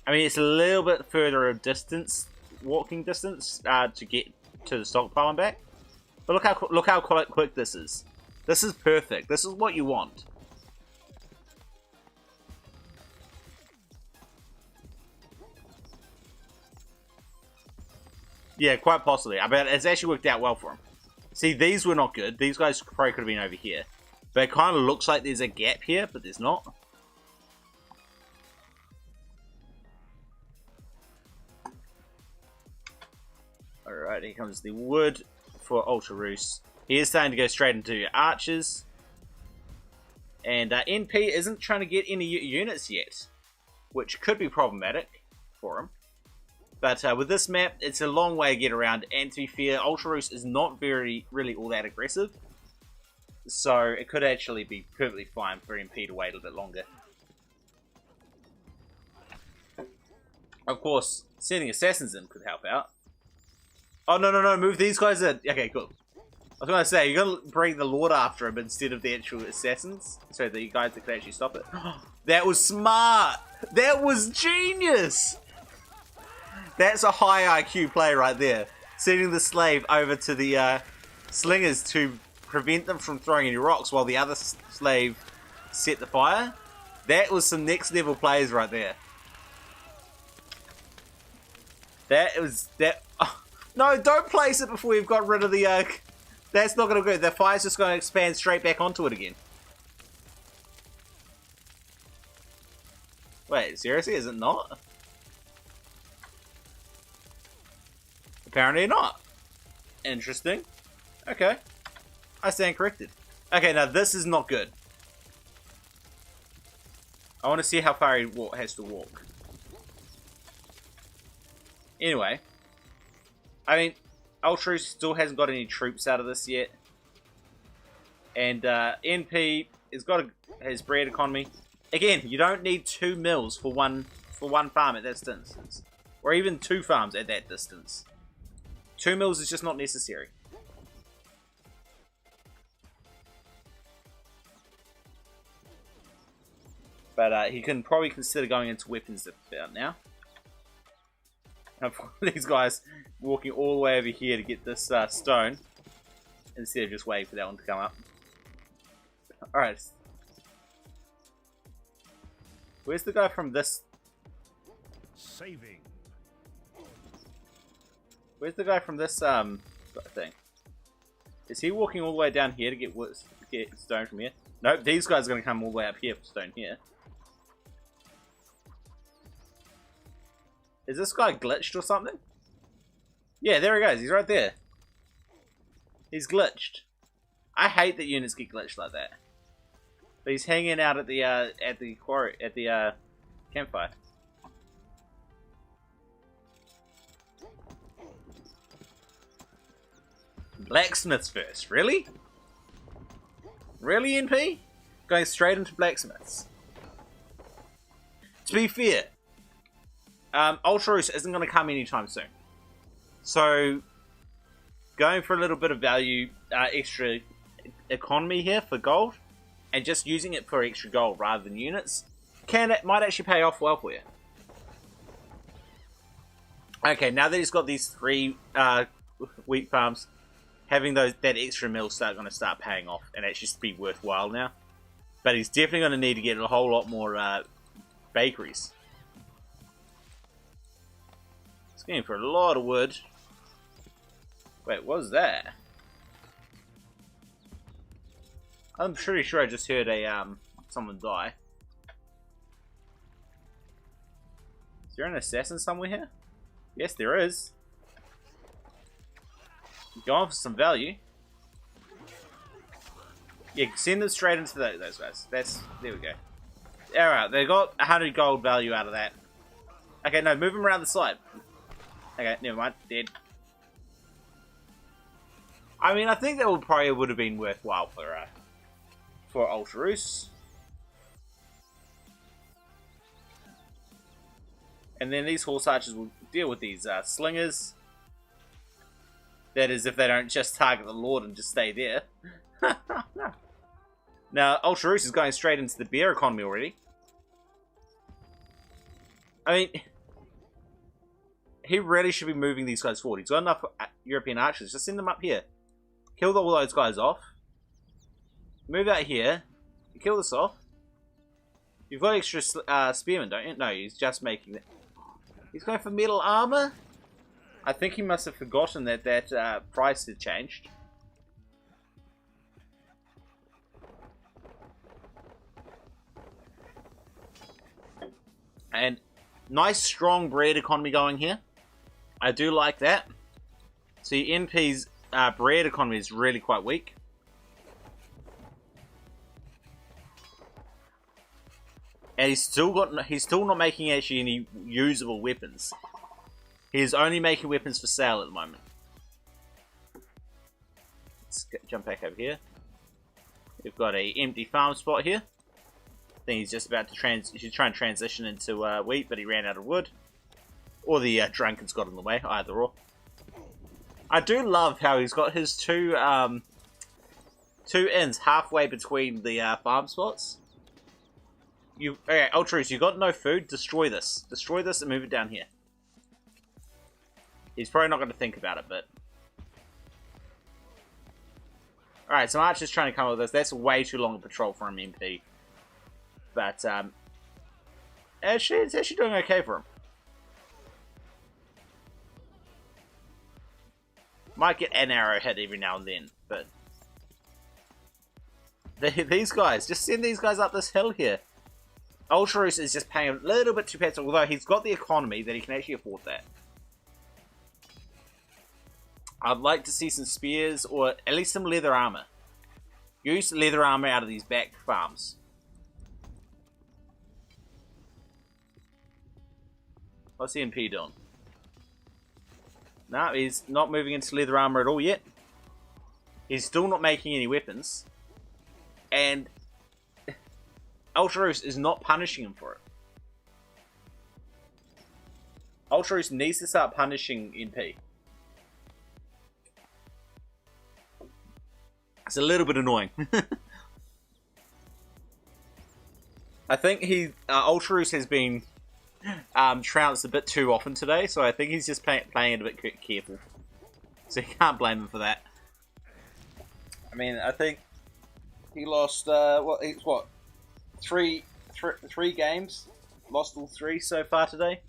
I mean, it's a little bit further of distance, walking distance, to get to the stockpile and back. But look how quick this is. This is perfect. This is what you want. Yeah, quite possibly. I bet it's actually worked out well for him. See, these were not good. These guys probably could have been over here. But it kind of looks like there's a gap here, but there's not. Alright, here comes the wood for Ultruce. He is starting to go straight into archers. And NP isn't trying to get any units yet, which could be problematic for him. But with this map, it's a long way to get around, and to be fair, Ultruce is not really all that aggressive. So it could actually be perfectly fine for NP to wait a little bit longer. Of course, Sending assassins in could help out. Oh, no, no, no. Move these guys in. Okay, cool. I was going to say, you're going to bring the Lord after him instead of the actual assassins. So the guys that could actually stop it. That was smart. That was genius. That's a high IQ play right there. Sending the slave over to the slingers to prevent them from throwing any rocks while the other slave set the fire. That was some next level plays right there. That was that. Oh, no, don't place it before you've got rid of the. That's not going to go. The fire's just going to expand straight back onto it again. Wait, seriously? Is it not? Apparently not. Interesting. Okay. I stand corrected. Okay, now this is not good. I want to see how far he has to walk. Anyway. I mean, Ultra still hasn't got any troops out of this yet. And NP has bread economy. Again, you don't need 2 mills for one farm at that distance. Or even 2 farms at that distance. 2 mills is just not necessary. But he can probably consider going into weapons about now. These guys walking all the way over here to get this stone instead of just waiting for that one to come up. Alright. Where's the guy from this? Saving. Where's the guy from this thing? Is he walking all the way down here to get stone from here? Nope, these guys are going to come all the way up here for stone here. Is this guy glitched or something? Yeah, there he goes. He's right there. He's glitched. I hate that units get glitched like that. But he's hanging out at the quarry, at the campfire. Blacksmiths first, really? Really, NP? Going straight into blacksmiths. To be fair, Ultra Roost isn't going to come anytime soon. So, going for a little bit of value, extra economy here for gold, and just using it for extra gold rather than units, might actually pay off well for you. Okay, now that he's got these 3 wheat farms, having that extra mill going to start paying off and actually be worthwhile now. But he's definitely going to need to get a whole lot more bakeries. He's going for a lot of wood. Wait, what was that? I'm pretty sure I just heard someone die. Is there an assassin somewhere here? Yes, there is. Going for some value. Yeah, send them straight into those guys. There we go. Alright, they got 100 gold value out of that. Okay, no, move them around the side. Okay, never mind. Dead. I mean, I think that probably would have been worthwhile for Ultra Roost. And then these horse archers will deal with these slingers. That is, if they don't just target the Lord and just stay there. Now, Ultra Roost is going straight into the bear economy already. I mean, he really should be moving these guys forward. He's got enough European archers. Just send them up here. Kill all those guys off. Move out here. Kill this off. You've got extra spearmen, don't you? No, he's just making it. He's going for metal armor? I think he must have forgotten that price had changed. And nice strong bread economy going here. I do like that. See, NP's bread economy is really quite weak. And he's still not making actually any usable weapons. He's only making weapons for sale at the moment. Let's jump back over here. We've got a empty farm spot here. I think he's just about to he should try and transition into wheat, but he ran out of wood. Or the drunkards got in the way, either or. I do love how he's got his two inns halfway between the farm spots. Okay, Ultros, you got no food? Destroy this. Destroy this and move it down here. He's probably not going to think about it, but... Alright, so Archer's trying to come up with this. That's way too long a patrol for an MP. But, it's actually doing okay for him. Might get an arrow hit every now and then, but... These guys, just send these guys up this hill here. Ultros is just paying a little bit too petrol, although he's got the economy that he can actually afford that. I'd like to see some spears, or at least some leather armor. Use leather armor out of these back farms. What's the MP doing? No, he's not moving into leather armor at all yet. He's still not making any weapons. And Ultros is not punishing him for it. Ultros needs to start punishing NP. It's a little bit annoying. I think Ultros has been trounced a bit too often today, so I think he's just playing it a bit careful. So you can't blame him for that. I mean, I think he lost three games, lost all 3 so far today.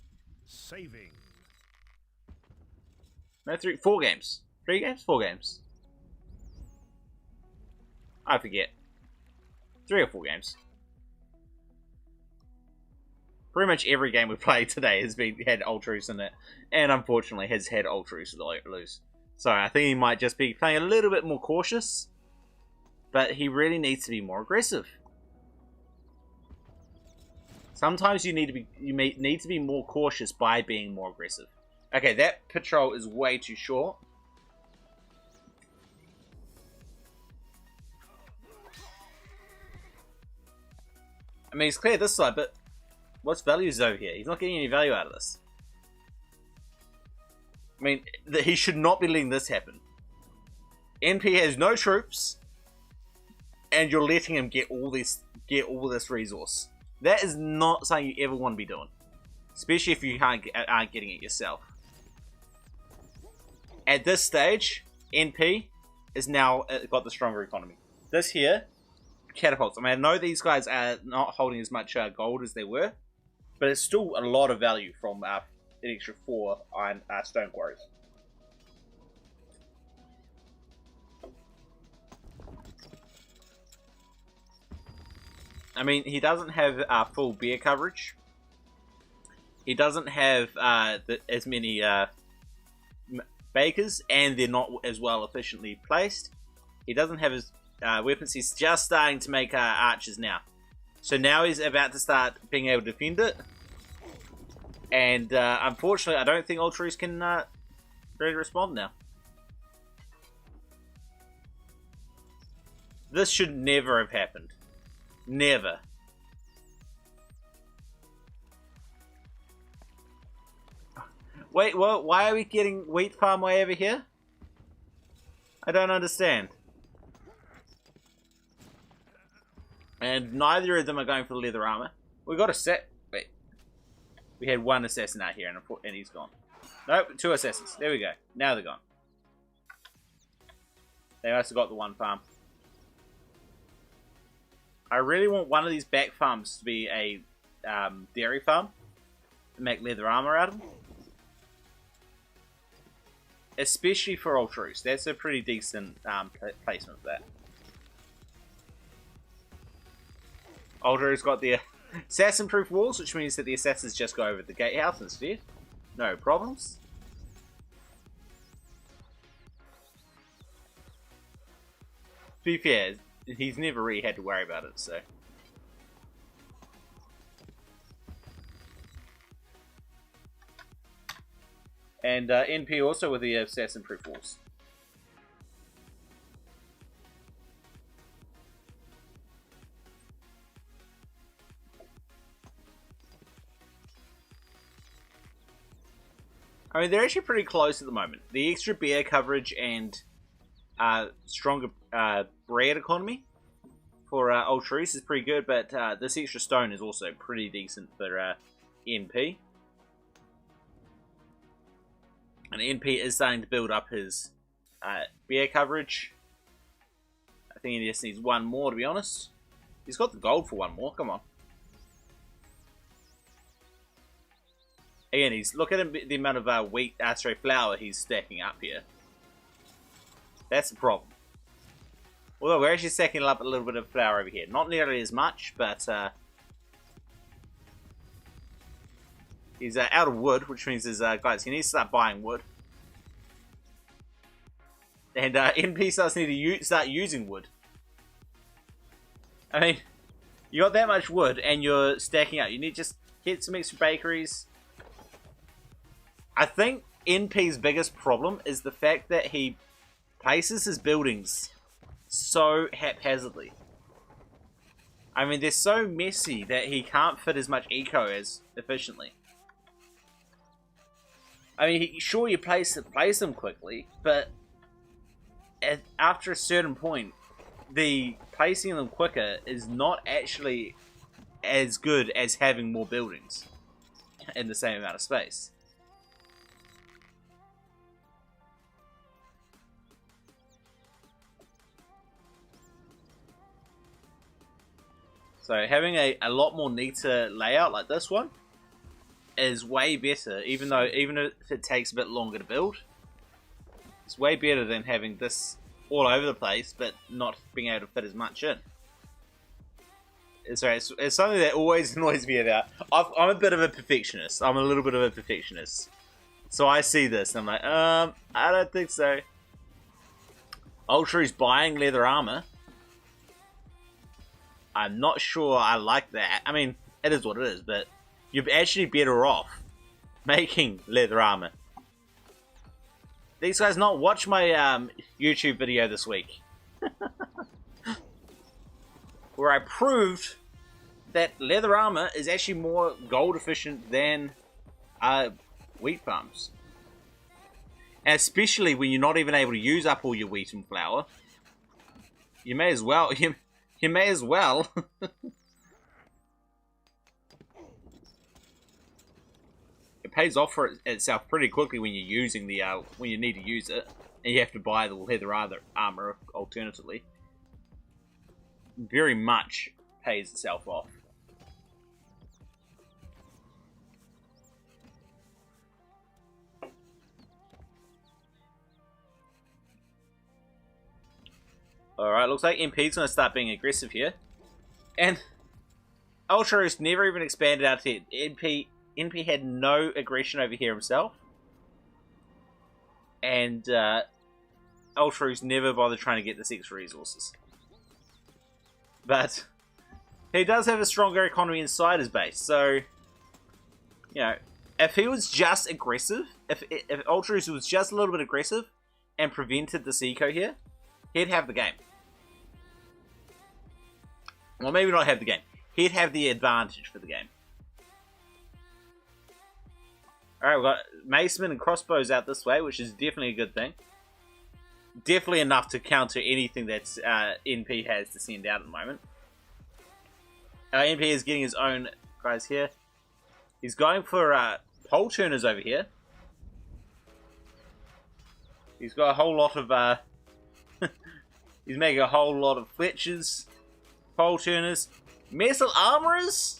Saving. No, 4 games. 3 games, 4 games. I forget. 3 or 4 games. Pretty much every game we played today has had Ultros in it, and unfortunately has had Ultros lose. So I think he might just be playing a little bit more cautious, but he really needs to be more aggressive. Sometimes you need to be more cautious by being more aggressive. Okay, that patrol is way too short. I mean, he's cleared this side, but what's values over here? He's not getting any value out of this. I mean, he should not be letting this happen. NP has no troops, and you're letting him get all this resource. That is not something you ever want to be doing, especially if you aren't getting it yourself. At this stage, NP is now got the stronger economy. This here, catapults. I mean, I know these guys are not holding as much gold as they were, but it's still a lot of value from an extra 4 iron stone quarries. I mean, he doesn't have full bear coverage. He doesn't have as many bakers, and they're not as well efficiently placed. He doesn't have his weapons. He's just starting to make archers now. So now he's about to start being able to defend it. And unfortunately, I don't think Ultros can really respond now. This should never have happened. Never. Wait, well, why are we getting wheat farm way over here? I don't understand. And neither of them are going for the leather armor. We got a set. Wait. We had 1 assassin out here and he's gone. Nope, 2 assassins. There we go. Now they're gone. They also got the 1 farm. I really want one of these back farms to be a dairy farm. To make leather armor out of them. Especially for Ultros. That's a pretty decent placement of that. Ultros got the assassin-proof walls, which means that the assassins just go over the gatehouse instead. No problems. To be fair, he's never really had to worry about it, so. And NP also with the assassin-proof walls. I mean, they're actually pretty close at the moment. The extra bear coverage and stronger bread economy for Ultruce is pretty good, but this extra stone is also pretty decent for NP. And NP is starting to build up his bear coverage. I think he just needs one more, to be honest. He's got the gold for one more, come on. Again, look at the amount of flour he's stacking up here. That's the problem. Although we're actually stacking up a little bit of flour over here. Not nearly as much, but he's out of wood, which means guys, he needs to start buying wood. And NP starts need to start using wood. I mean, you got that much wood and you're stacking up. You need to just get some extra bakeries. I think NP's biggest problem is the fact that he places his buildings so haphazardly. I mean, they're so messy that he can't fit as much eco as efficiently. I mean, sure, you place them quickly, but after a certain point, the placing them quicker is not actually as good as having more buildings in the same amount of space. So having a lot more neater layout like this one is way better, even if it takes a bit longer to build. It's way better than having this all over the place, but not being able to fit as much in. Sorry, it's something that always annoys me about. I'm a bit of a perfectionist. I'm a little bit of a perfectionist. So I see this, and I'm like, I don't think so. Ultra's buying leather armor. I'm not sure I like that. I mean, it is what it is, but you're actually better off making leather armor. These guys not watch my YouTube video this week. Where I proved that leather armor is actually more gold efficient than wheat farms. And especially when you're not even able to use up all your wheat and flour. You may as well... You may as well. It pays off for itself pretty quickly when you're using the when you need to use it, and you have to buy the leather armor alternatively. Very much pays itself off. Alright, looks like NP's going to start being aggressive here. And Ultra's never even expanded out to NP had no aggression over here himself. And Ultra's never bothered trying to get this extra resources. But he does have a stronger economy inside his base, so you know, if he was just aggressive, if Ultra's was just a little bit aggressive and prevented this eco here, he'd have the game. Well, maybe not have the game. He'd have the advantage for the game. Alright, we've got Macemen and crossbows out this way, which is definitely a good thing. Definitely enough to counter anything that NP has to send out at the moment. NP is getting his own guys here. He's going for pole turners over here. He's got a whole lot of... he's making a whole lot of Fletchers. Pole turners. Metal armorers?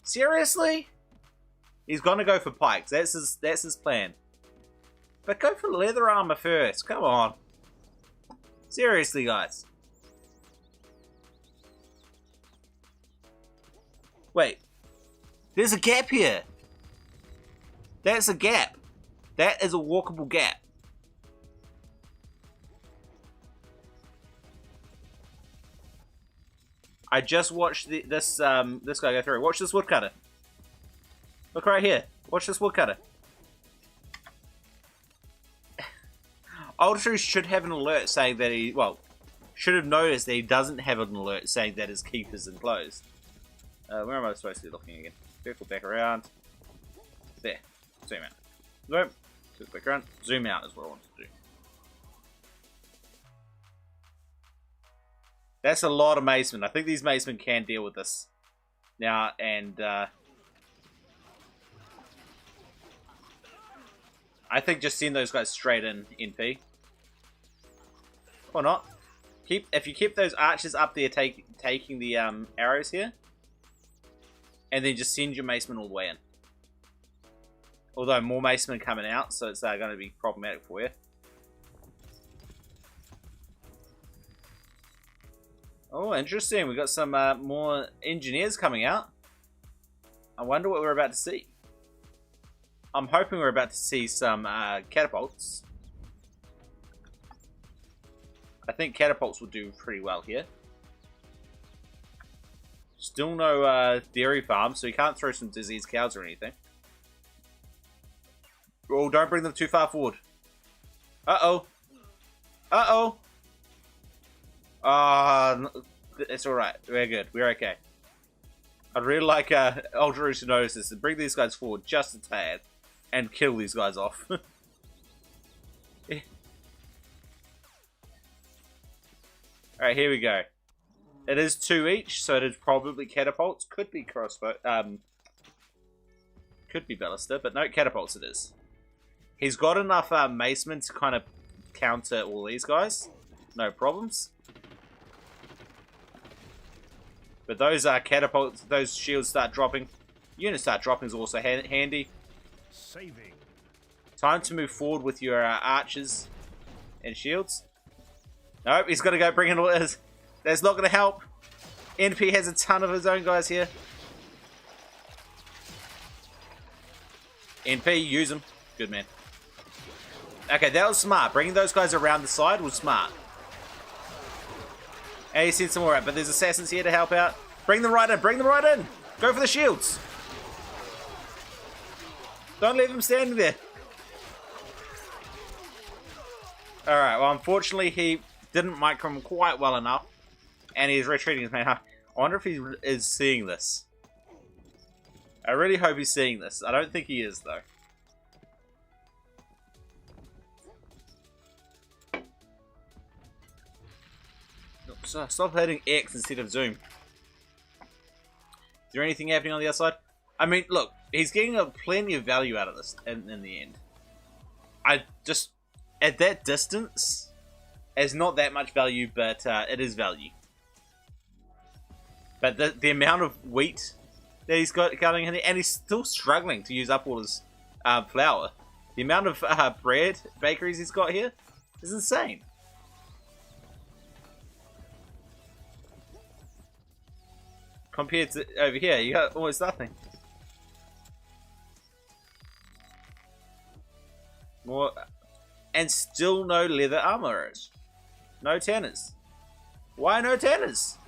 Seriously? He's gonna go for pikes. That's his plan. But go for leather armor first. Come on. Seriously, guys. Wait. There's a gap here. That's a gap. That is a walkable gap. I just watched this guy go through. Watch this woodcutter. Look right here. Watch this woodcutter. Ultra should have an alert saying that he... Well, should have noticed that he doesn't have an alert saying that his keep is enclosed. Where am I supposed to be looking again? Circle back around. There. Zoom out. Nope. To the background. Zoom out is what I want to do. That's a lot of macemen. I think these macemen can deal with this now, and I think just send those guys straight in NP. Or not. If you keep those archers up there taking the arrows here, and then just send your macemen all the way in. Although more macemen coming out, so it's going to be problematic for you. Oh, interesting. We got some more engineers coming out. I wonder what we're about to see. I'm hoping we're about to see some catapults. I think catapults will do pretty well here. Still no dairy farm, so you can't throw some diseased cows or anything. Oh, don't bring them too far forward. Uh-oh. Uh-oh. It's alright. We're good. We're okay. I'd really like Ultra to notice this and bring these guys forward just a tad and kill these guys off. Alright, here we go. It is 2 each, so it is probably catapults. Could be crossbow. Could be ballista, but no, catapults it is. He's got enough macemen to kind of counter all these guys. No problems. But those catapults, those shields start dropping. Units start dropping is also handy. Saving. Time to move forward with your archers and shields. Nope, he's got to go bring in all his. That's not going to help. NP has a ton of his own guys here. NP, use them. Good man. Okay, that was smart. Bringing those guys around the side was smart. And he sent some more out, but there's assassins here to help out. Bring them right in. Bring them right in. Go for the shields. Don't leave them standing there. Alright, well, unfortunately, he didn't micro him quite well enough. And he's retreating his man. I wonder if he is seeing this. I really hope he's seeing this. I don't think he is, though. Oops, stop hitting X instead of zoom. Is there anything happening on the other side? I mean, look, he's getting plenty of value out of this in the end. I just, at that distance, it's not that much value, but it is value. But the amount of wheat that he's got going in, and he's still struggling to use up all his flour. The amount of bread bakeries he's got here is insane. Compared to over here, you got almost nothing. More, and still no leather armorers. No tanners. Why no tanners?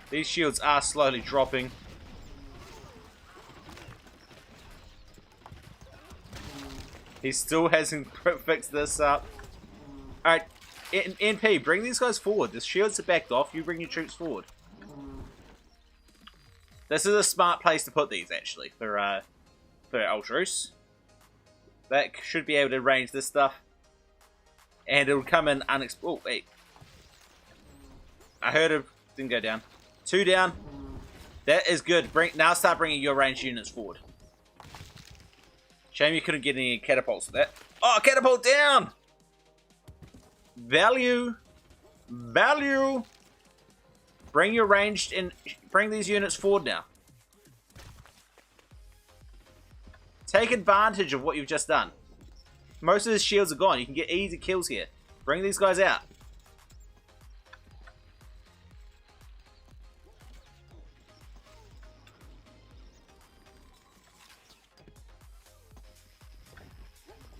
These shields are slowly dropping. He still hasn't fixed this up. Alright, NP, bring these guys forward. The shields are backed off. You bring your troops forward. This is a smart place to put these, actually, for Ultros. That should be able to range this stuff. And it'll come in unexplored. Oh, wait. I heard it didn't go down. 2 down. That is good. Now start bringing your ranged units forward. Shame you couldn't get any catapults with that. Oh, catapult down! Value. Value. Bring your ranged and bring these units forward now. Take advantage of what you've just done. Most of his shields are gone. You can get easy kills here. Bring these guys out.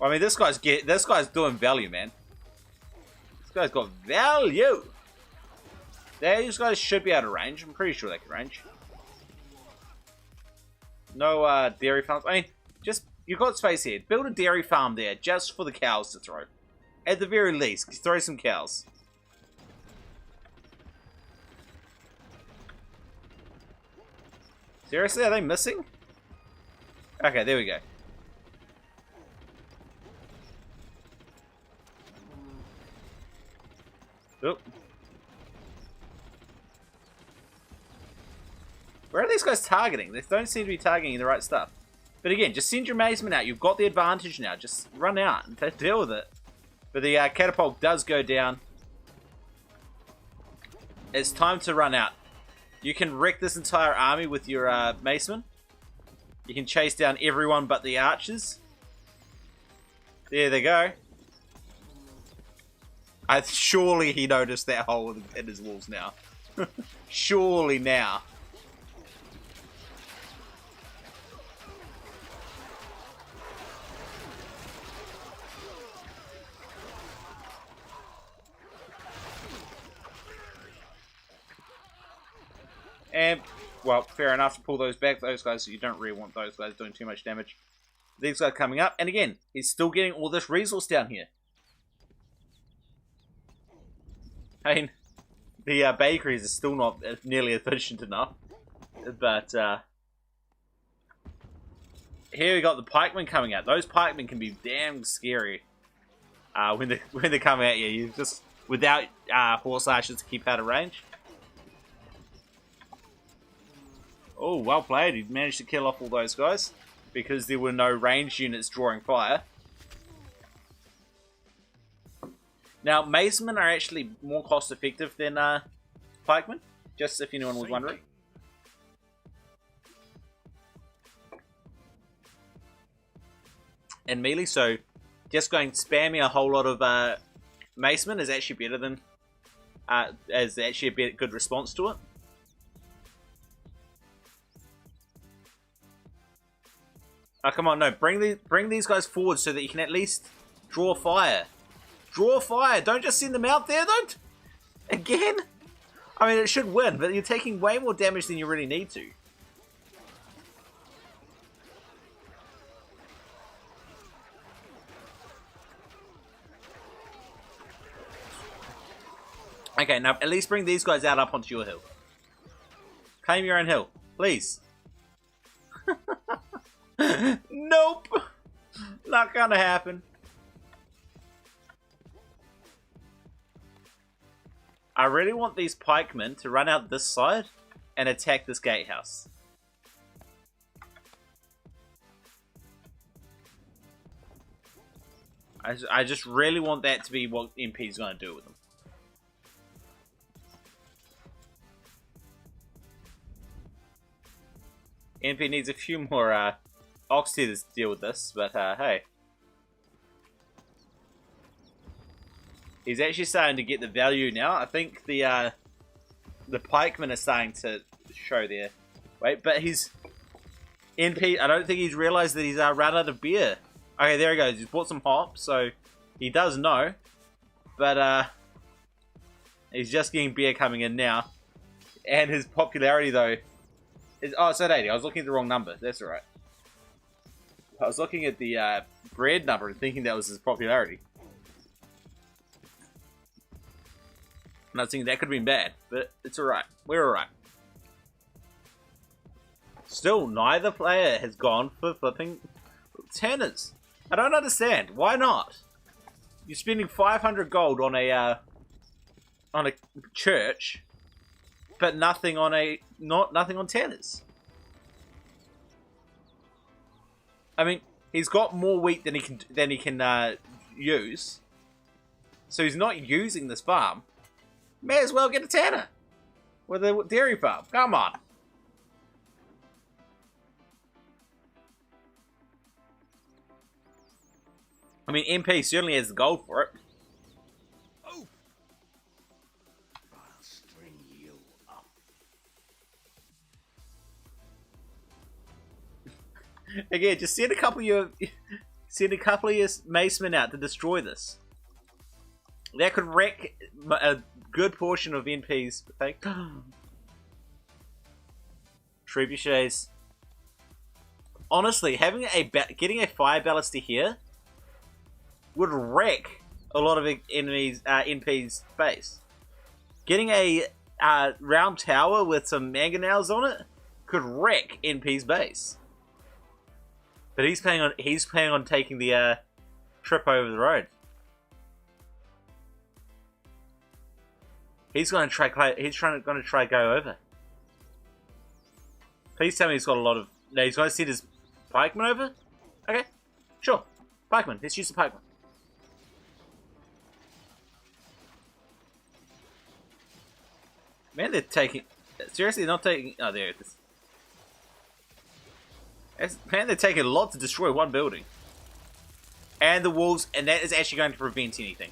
I mean, this guy's doing value, man. This guy's got value. These guys should be out of range. I'm pretty sure they can range. No dairy farms. I mean, just you've got space here. Build a dairy farm there just for the cows to throw. At the very least, throw some cows. Seriously, are they missing? Okay, there we go. Oop. Where are these guys targeting? They don't seem to be targeting the right stuff. But again, just send your mazemen out. You've got the advantage now. Just run out and deal with it. But the catapult does go down. It's time to run out. You can wreck this entire army with your macemen. You can chase down everyone but the archers. There they go. Surely he noticed that hole in his walls now. Surely now. And, well, fair enough to pull those back. Those guys, you don't really want those guys doing too much damage. These guys coming up. And again, he's still getting all this resource down here. I mean, the bakeries are still not nearly efficient enough. But, here we got the pikemen coming out. Those pikemen can be damn scary. When they come at you. You just, without horse archers to keep out of range. Oh, well played. He managed to kill off all those guys because there were no ranged units drawing fire. Now, mazemen are actually more cost effective than pikemen, just if anyone was wondering. And melee, so just going spamming a whole lot of macemen is actually better than, is actually a good response to it. Oh, come on, no. Bring these guys forward so that you can at least draw fire. Draw fire! Don't just send them out there, don't! Again? I mean, it should win, but you're taking way more damage than you really need to. Okay, now at least bring these guys out up onto your hill. Claim your own hill, please. Nope! Not gonna happen. I really want these pikemen to run out this side and attack this gatehouse. I just really want that to be what MP's gonna do with them. MP needs a few more ox teethers to deal with this, but hey. He's actually starting to get the value now. I think the pikemen are starting to show there. Wait, but he's... NP, I don't think he's realized that he's run out of beer. Okay, there he goes. He's bought some hops, so he does know. But he's just getting beer coming in now. And his popularity, though, is... Oh, it's at 80. I was looking at the wrong number. That's alright. I was looking at the bread number and thinking that was his popularity. I'm not saying that could have been bad, but it's alright. We're alright. Still, neither player has gone for flipping tenors. I don't understand. Why not? You're spending 500 gold on a church, but nothing on nothing on tenors. I mean, he's got more wheat than he can use, so he's not using this farm. May as well get a tanner with a dairy farm. Come on. I mean, MP certainly has the gold for it. Oh. I'll string you up. Again, just send a couple of your macemen out to destroy this. That could wreck a good portion of NP's. Trebuchets. Honestly, getting a fire ballista here would wreck a lot of enemies NP's base. Getting a round tower with some mangonels on it could wreck NP's base. But he's planning on taking the trip over the road. He's going to try go over. Please tell me he's got a lot of. No, he's going to send his pikemen over. Okay, sure. Pikemen. Let's use the pikemen. Man, they're taking. Seriously, not taking. Oh, there it is. Man, they're taking a lot to destroy one building. And the walls, and that is actually going to prevent anything.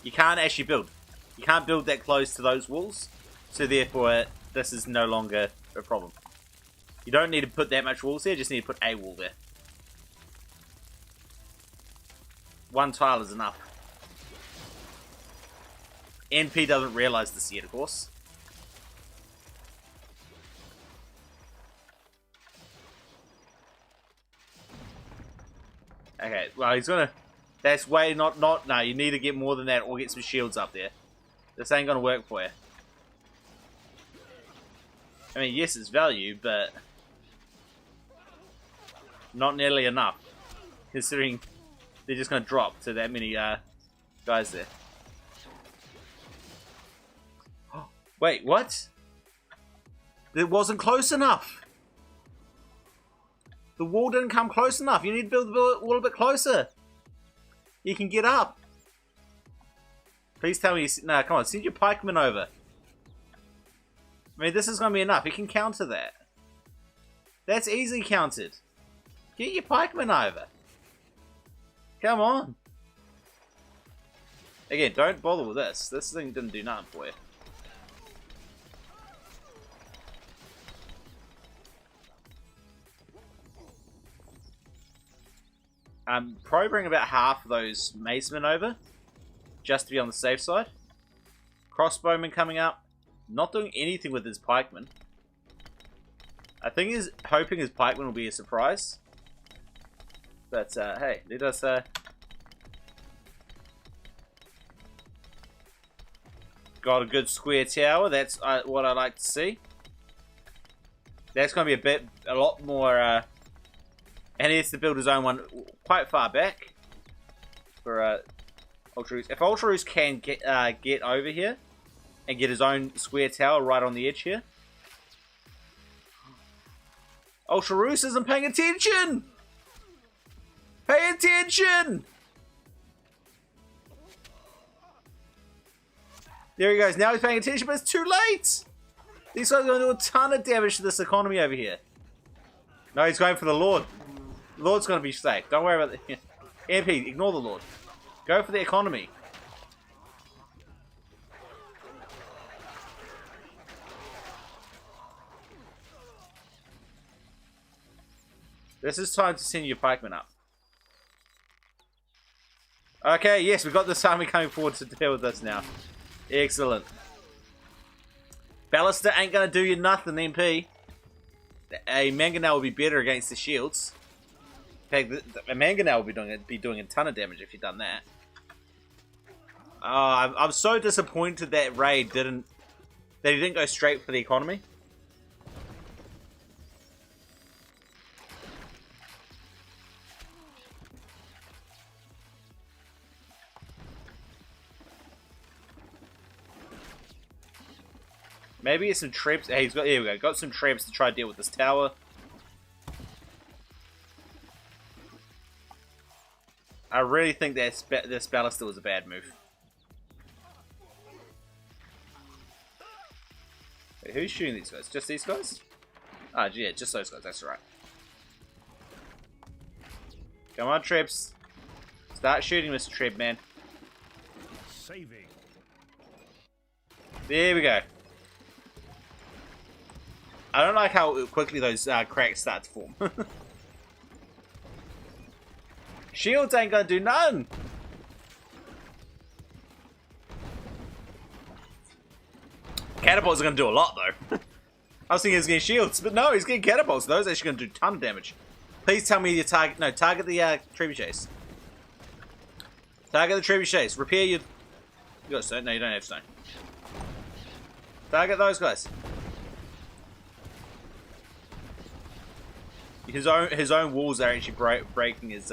You can't actually build. You can't build that close to those walls. So therefore, this is no longer a problem. You don't need to put that much walls there, just need to put a wall there. One tile is enough. NP doesn't realize this yet, of course. Okay, well, he's gonna... That's way not... No, you need to get more than that or get some shields up there. This ain't gonna work for you. I mean, yes, it's value, but... not nearly enough. Considering they're just gonna drop to that many guys there. Wait, what? It wasn't close enough. The wall didn't come close enough. You need to build the wall a bit closer. You can get up. Please tell me. No, come on. Send your pikemen over. I mean, this is going to be enough. You can counter that. That's easily countered. Get your pikemen over. Come on. Again, don't bother with this. This thing didn't do nothing for you. Probably bring about half of those macemen over, just to be on the safe side. Crossbowman coming up, not doing anything with his pikemen. I think he's hoping his pikemen will be a surprise. But hey, let us. Got a good square tower. That's what I like to see. That's going to be a lot more. And he has to build his own one quite far back for Ultra If Ultra can get over here and get his own square tower right on the edge here. Ultra isn't paying attention! Pay attention! There he goes. Now he's paying attention, but it's too late! These guys are going to do a ton of damage to this economy over here. No, he's going for the Lord. The Lord's going to be safe. Don't worry about the... MP, ignore the Lord. Go for the economy. This is time to send your pikemen up. Okay, yes, we've got this army coming forward to deal with this now. Excellent. Ballista ain't going to do you nothing, MP. A mangonel will be better against the shields. In fact, a mangonel will be doing a ton of damage if you've done that. I'm so disappointed that raid that he didn't go straight for the economy. Maybe it's some traps. Hey, he's got. Here we go. Got some traps to try to deal with this tower. I really think that this ballista was a bad move. Wait, who's shooting these guys? Just these guys? Ah, yeah, just those guys. That's right. Come on, Trips. Start shooting, Mr. Trip, man. Saving. There we go. I don't like how quickly those cracks start to form. Shields ain't gonna do none. Catapults are gonna do a lot though. I was thinking he was getting shields, but no, he's getting catapults. Those are actually gonna do a ton of damage. Please tell me you target. No, target the trebuchets. Target the trebuchets. Repair your. You got stone? No, you don't have stone. Target those guys. his own walls are actually breaking his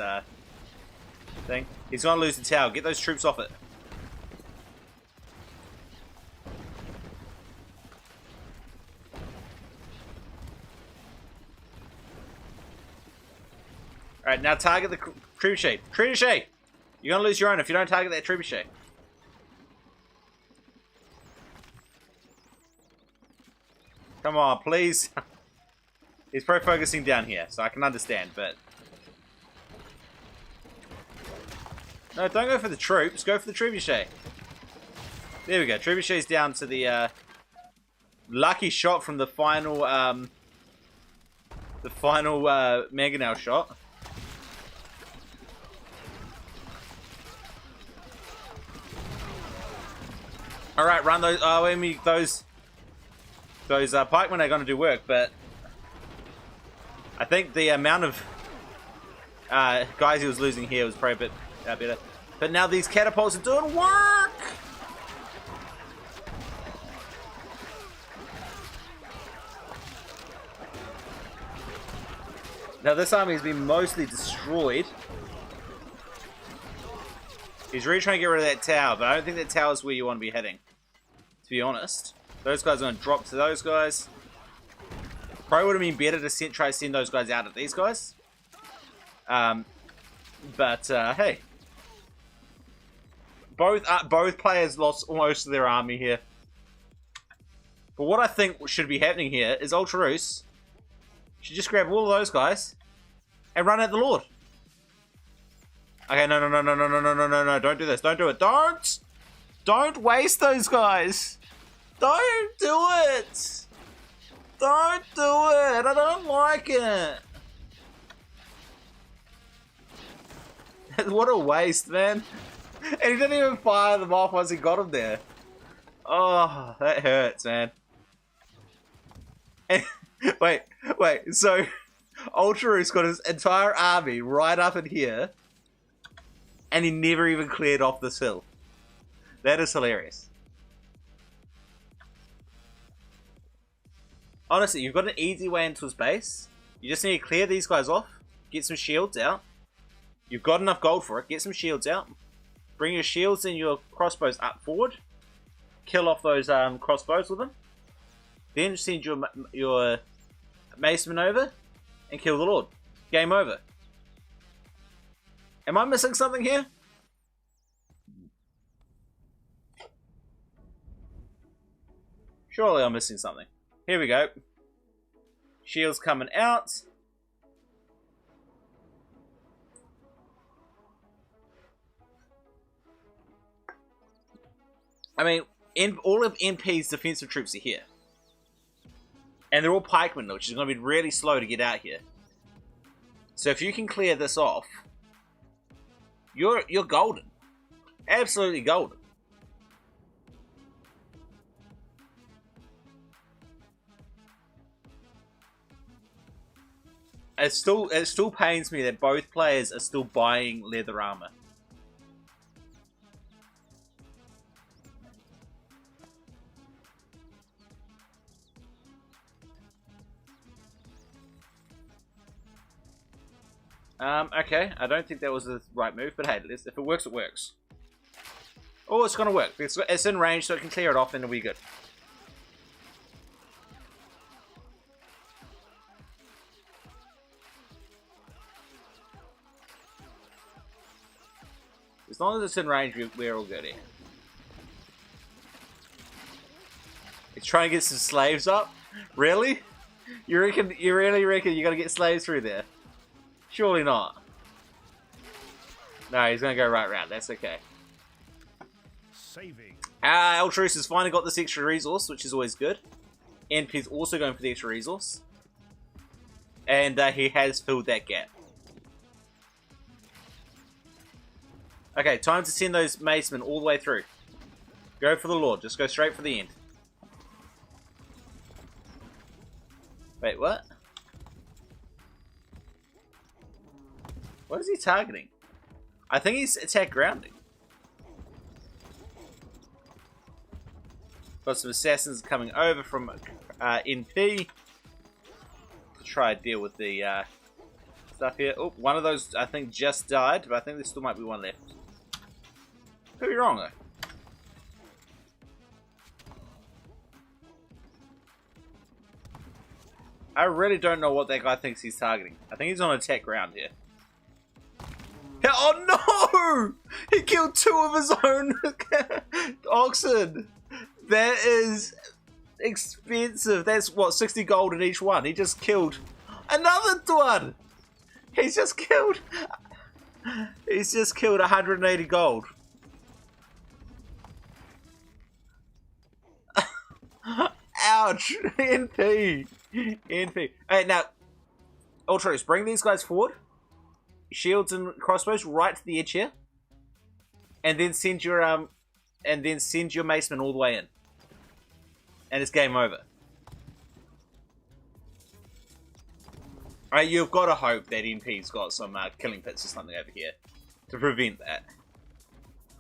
thing. He's gonna lose the tower. Get those troops off it. Alright, now target the trebuchet. Trebuchet! You're gonna lose your own if you don't target that trebuchet. Come on, please. He's probably focusing down here, so I can understand, but... No, don't go for the troops. Go for the trebuchet. There we go. Trebuchet's down to the lucky shot from the final mangonel shot. All right, run those. Oh, I mean those pikemen are going to do work, but I think the amount of guys he was losing here was probably a bit better. But now these catapults are doing work! Now this army has been mostly destroyed. He's really trying to get rid of that tower, but I don't think that tower is where you want to be heading. To be honest. Those guys are going to drop to those guys. Probably would have been better to try to send those guys out at these guys. Hey. Both players lost most of their army here. But what I think should be happening here is Ultraroos should just grab all of those guys and run at the Lord. Okay, no, don't do this. Don't do it. Don't waste those guys. Don't do it. Don't do it. I don't like it. What a waste, man. And he didn't even fire them off once he got them there. Oh, that hurts, man. And, wait. So, Ultraroos got his entire army right up in here, and he never even cleared off this hill. That is hilarious. Honestly, you've got an easy way into his base. You just need to clear these guys off, get some shields out. You've got enough gold for it. Get some shields out. Bring your shields and your crossbows up forward. Kill off those crossbows with them. Then send your macemen over and kill the Lord. Game over. Am I missing something here? Surely I'm missing something. Here we go. Shields coming out. I mean, all of NP's defensive troops are here. And they're all pikemen, which is going to be really slow to get out here. So if you can clear this off, you're golden. Absolutely golden. It still pains me that both players are still buying leather armor. Okay, I don't think that was the right move, but hey, if it works, it works. Oh, it's gonna work. It's in range, so it can clear it off and it'll be good. As long as it's in range, we're all good here. It's trying to get some slaves up? Really? You really reckon you're gonna get slaves through there? Surely not. No, he's gonna go right round. That's okay. Saving. Ultraroos has finally got this extra resource, which is always good. NP's also going for the extra resource. And he has filled that gap. Okay, time to send those macemen all the way through. Go for the Lord. Just go straight for the end. Wait, what? What is he targeting? I think he's attack grounding. Got some assassins coming over from NP to try to deal with the stuff here. Oh, one of those I think just died, but I think there still might be one left. Could be wrong though. I really don't know what that guy thinks he's targeting. I think he's on attack ground here. Oh no! He killed 2 of his own oxen. That is expensive. That's what, 60 gold in each one. He just killed another one. He's just killed 180 gold. Ouch! NP. NP. Hey, now, Ultros, bring these guys forward. Shields and crossbows right to the edge here, and then send your macemen all the way in, and it's game over. Alright, you've got to hope that NP's got some killing pits or something over here to prevent that.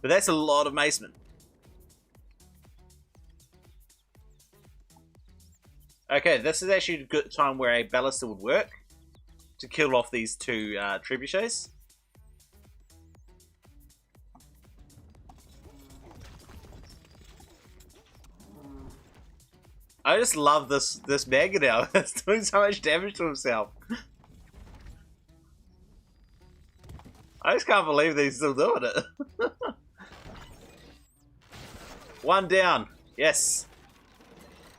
But that's a lot of macemen. Okay, this is actually a good time where a ballista would work to kill off these 2 trebuchets. I just love this Mega now. It's doing so much damage to himself. I just can't believe that he's still doing it. 1 down. Yes.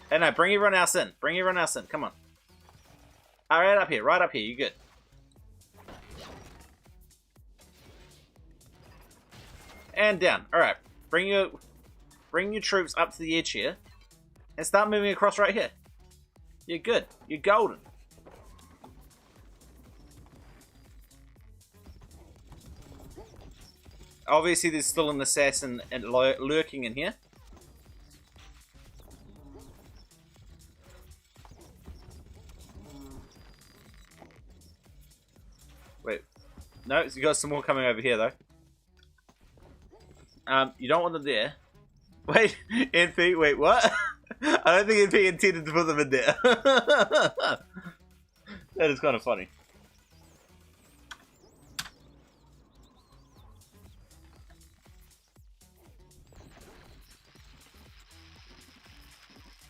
Hey, no, bring everyone else in. Bring everyone else in. Come on. All right, up here. Right up here. You good? And down. All right. Bring your troops up to the edge here, and start moving across right here. You're good. You're golden. Obviously, there's still an assassin lurking in here. Wait. No, you got some more coming over here, though. You don't want them there. Wait, NP, wait, what? I don't think NP intended to put them in there. That is kind of funny.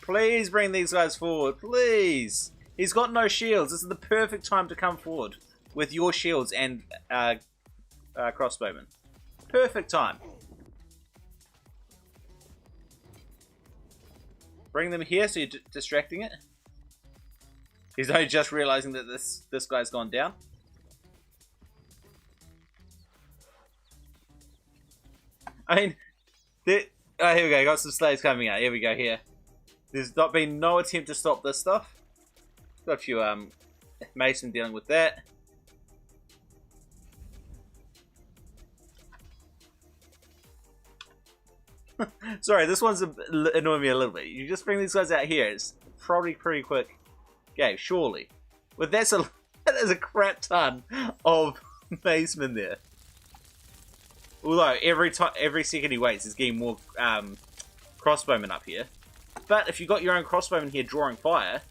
Please bring these guys forward, please. He's got no shields. This is the perfect time to come forward with your shields and crossbowmen. Perfect time. Bring them here so you're distracting it. He's only just realizing that this guy's gone down. I mean, oh, here we go. Got some slaves coming out. Here we go. Here. There's not been no attempt to stop this stuff. Got a few Mason dealing with that. Sorry, this one's annoying me a little bit. You just bring these guys out here. It's probably pretty quick game, surely. But that is a crap ton of basemen there. Although every second he waits, he's getting more crossbowmen up here. But if you got your own crossbowmen here drawing fire,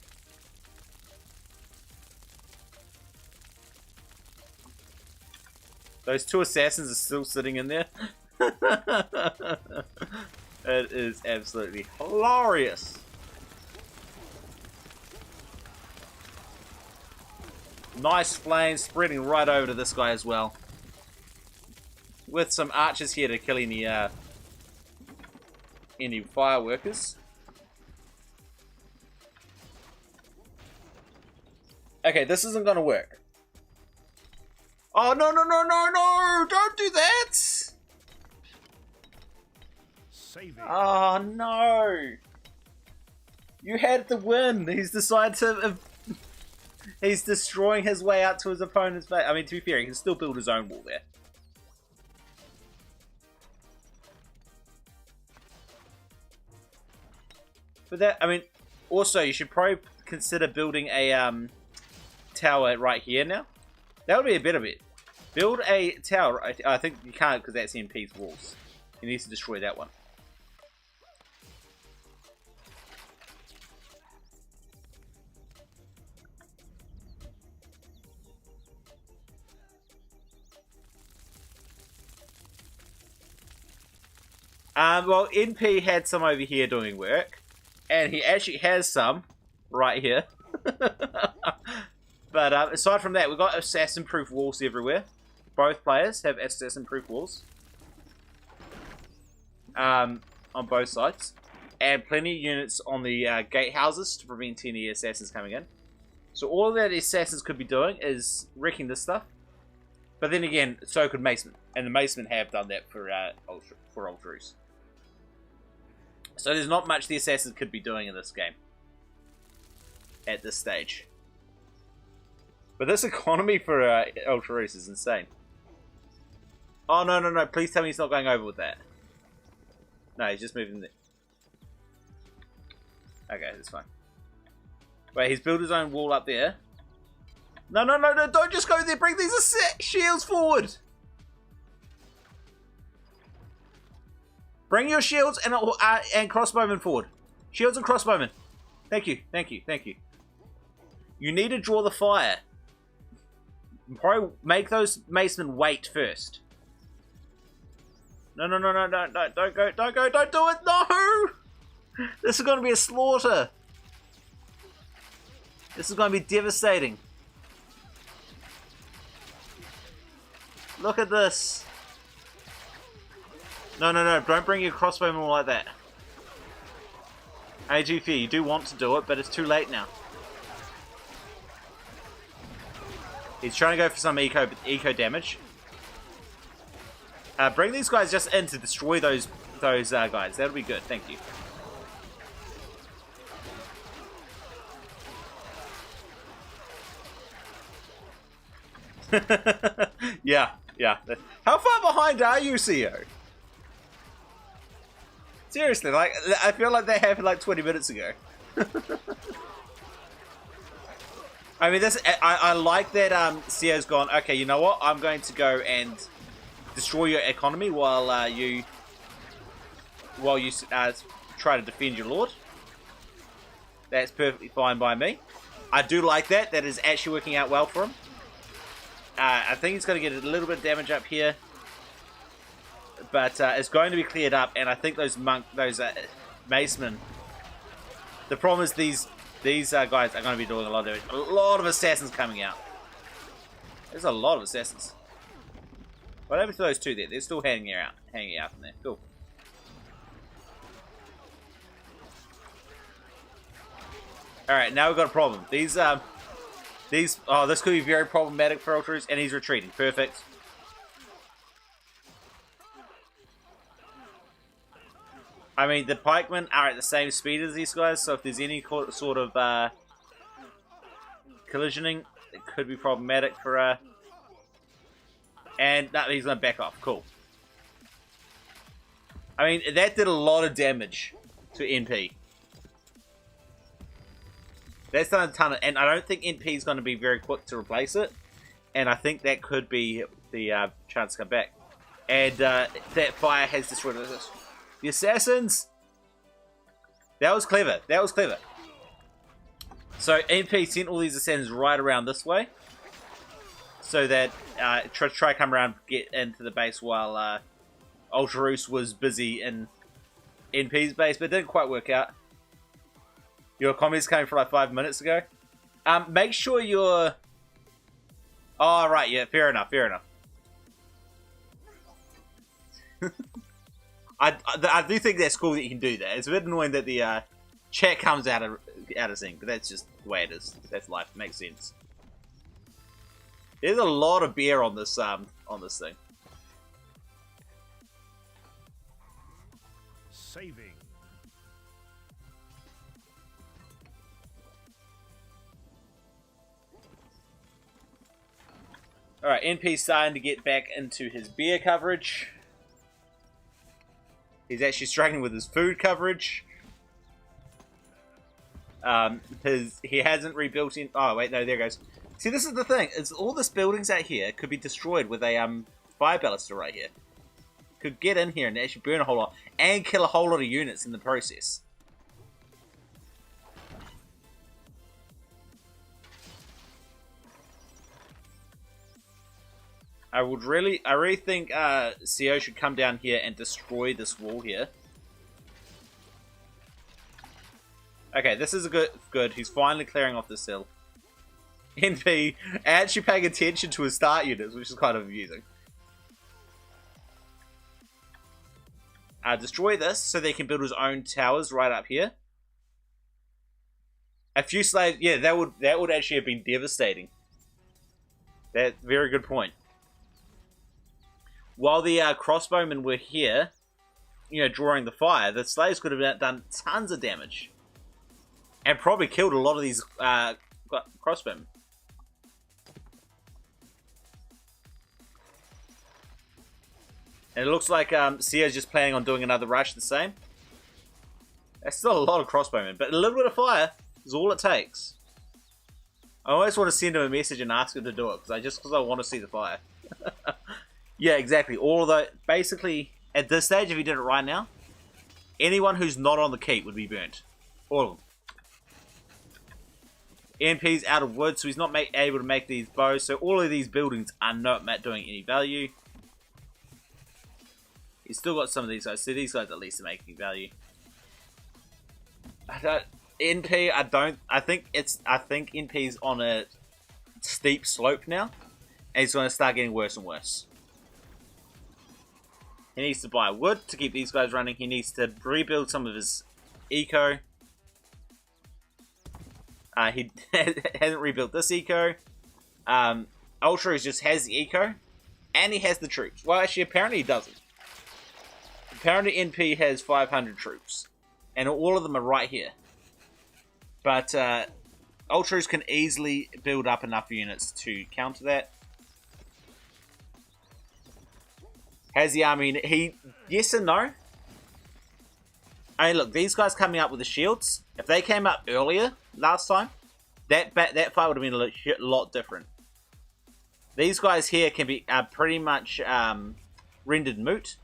those 2 assassins are still sitting in there. It is absolutely hilarious. Nice flames spreading right over to this guy as well. With some archers here to kill any fireworkers. Okay, this isn't gonna work. Oh, no, no, no, no, no! Don't do that! Oh, no! You had the win! He's decided to... He's destroying his way out to his opponent's base. I mean, to be fair, he can still build his own wall there. But that, I mean, also, you should probably consider building a tower right here now. That would be a better bit. Build a tower. I think you can't because that's MP's walls. He needs to destroy that one. Well, NP had some over here doing work, and he actually has some right here. But aside from that, we've got assassin-proof walls everywhere. Both players have assassin-proof walls on both sides, and plenty of units on the gatehouses to prevent any assassins coming in. So all that assassins could be doing is wrecking this stuff. But then again, so could Macemen, and the Macemen have done that for Ultruus. So there's not much the assassins could be doing in this game at this stage. But this economy for Ultruus is insane. Oh, no. Please tell me he's not going over with that. No, he's just moving the... Okay, that's fine. Wait, he's built his own wall up there. No, don't just go there. Bring these shields forward. Bring your shields and crossbowmen forward. Shields and crossbowmen. Thank you. You need to draw the fire. Probably make those macemen wait first. No, don't go, don't do it, no! This is going to be a slaughter. This is going to be devastating. Look at this. No, don't bring your crossbowmen like that. I do fear you do want to do it, but it's too late now. He's trying to go for some eco damage. Bring these guys just in to destroy those guys. That'll be good. Thank you. Yeah. How far behind are you, CEO? Seriously, like, I feel like that happened like 20 minutes ago. I mean, I like that CO's gone, okay, you know what? I'm going to go and destroy your economy while you try to defend your lord. That's perfectly fine by me. I do like that. That is actually working out well for him. I think he's going to get a little bit of damage up here. But it's going to be cleared up, and I think those macemen. The problem is these guys are going to be doing a lot of damage. A lot of assassins coming out. There's a lot of assassins. What happened to those two there? They're still hanging out in there. Cool. All right, now we've got a problem. Oh, this could be very problematic for Ultruus, and he's retreating. Perfect. I mean, the pikemen are at the same speed as these guys, so if there's any sort of collisioning, it could be problematic for... And no, he's going to back off. Cool. I mean, that did a lot of damage to NP. That's done a ton of... And I don't think NP is going to be very quick to replace it. And I think that could be the chance to come back. And that fire has destroyed this. The assassins! That was clever. So NP sent all these assassins right around this way. So that try to come around, get into the base while Ultruus was busy in NP's base, but it didn't quite work out. Your comments came from like 5 minutes ago. Make sure you're... Oh, right, yeah, fair enough. I do think that's cool that you can do that. It's a bit annoying that the chat comes out of sync, but that's just the way it is. That's life. It makes sense. There's a lot of beer on this thing. Saving. All right, NP's starting to get back into his beer coverage. He's actually struggling with his food coverage. He hasn't rebuilt in... Oh, wait, no, there it goes. See, this is the thing. Is all this buildings out here could be destroyed with a fire ballista right here. Could get in here and actually burn a whole lot. And kill a whole lot of units in the process. I really think CO should come down here and destroy this wall here. Okay, this is a good. He's finally clearing off this hill. NP actually paying attention to his start units, which is kind of amusing. Destroy this so they can build his own towers right up here. A few slaves, yeah, that would actually have been devastating. That's a very good point. While the crossbowmen were here, you know, drawing the fire, the slaves could have done tons of damage. And probably killed a lot of these crossbowmen. And it looks like Sia's just planning on doing another rush the same. That's still a lot of crossbowmen, but a little bit of fire is all it takes. I always want to send him a message and ask him to do it, because I want to see the fire. Yeah, exactly. All of the, basically, at this stage, if he did it right now, anyone who's not on the keep would be burnt. All of them. NP's out of wood, so he's not able to make these bows, so all of these buildings are not doing any value. He's still got some of these guys, so these guys at least are making value. I think NP's on a steep slope now, and he's going to start getting worse and worse. He needs to buy wood to keep these guys running. He needs to rebuild some of his eco. He hasn't rebuilt this eco. Ultra just has the eco, and he has the troops. Well, actually, apparently he doesn't. Apparently NP has 500 troops, and all of them are right here. But Ultras can easily build up enough units to counter that. Has the army... Yes and no. I mean, look, these guys coming up with the shields, if they came up earlier last time, that fight would have been a lot different. These guys here can be pretty much rendered moot.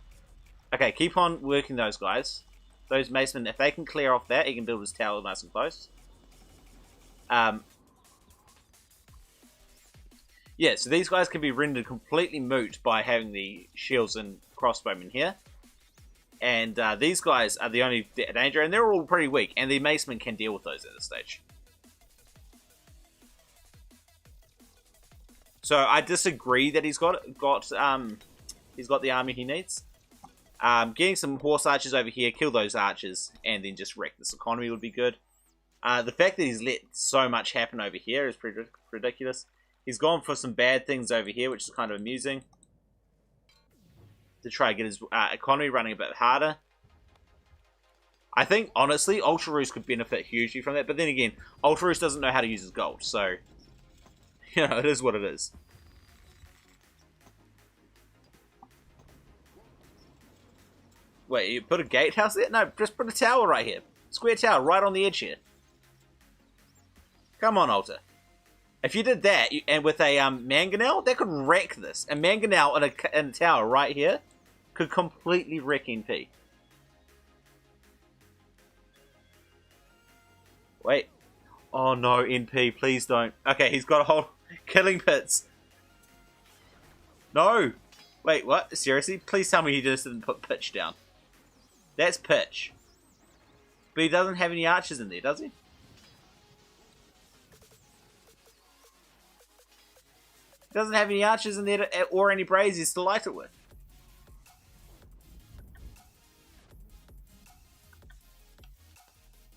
Okay, keep on working those guys. Those macemen, if they can clear off that, he can build his tower nice and close. Yeah, so these guys can be rendered completely moot by having the shields and crossbowmen here. And these guys are the only danger, and they're all pretty weak, and the macemen can deal with those at this stage. So I disagree that he's got the army he needs. Getting some horse archers over here, kill those archers, and then just wreck this economy would be good. The fact that he's let so much happen over here is pretty ridiculous. He's gone for some bad things over here, which is kind of amusing. To try and get his economy running a bit harder. I think, honestly, Ultra Roos could benefit hugely from that. But then again, Ultra Roos doesn't know how to use his gold. So, you know, it is what it is. Wait, you put a gatehouse there? No, just put a tower right here. Square tower right on the edge here. Come on, Ultra. If you did that, and with a mangonel, that could wreck this. A mangonel in a tower right here could completely wreck NP. Wait. Oh no, NP, please don't. Okay, he's got a whole killing pits. No. Wait, what? Seriously? Please tell me he just didn't put pitch down. That's pitch. But he doesn't have any archers in there, does he? He doesn't have any archers in there or any braziers to light it with.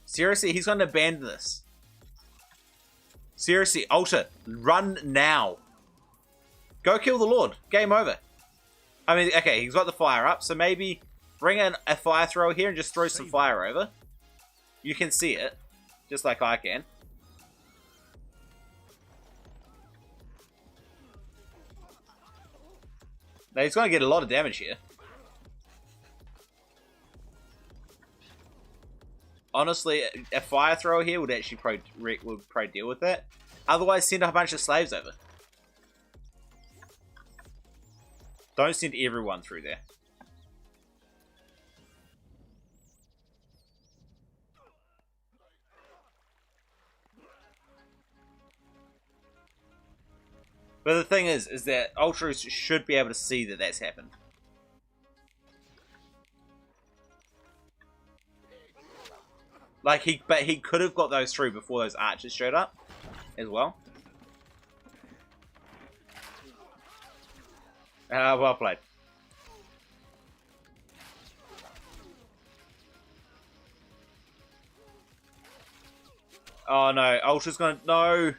Seriously, he's going to abandon this. Seriously, Ultra, run now. Go kill the Lord. Game over. I mean, okay, he's got the fire up, so maybe bring in a fire thrower here and just throw some fire over. You can see it, just like I can. Now he's going to get a lot of damage here. Honestly, a fire thrower here would actually probably deal with that. Otherwise, send a bunch of slaves over. Don't send everyone through there. But the thing is that Ultras should be able to see that that's happened. Like, but he could have got those through before those archers showed up, as well. Well played. Oh no, Ultra's gonna... No!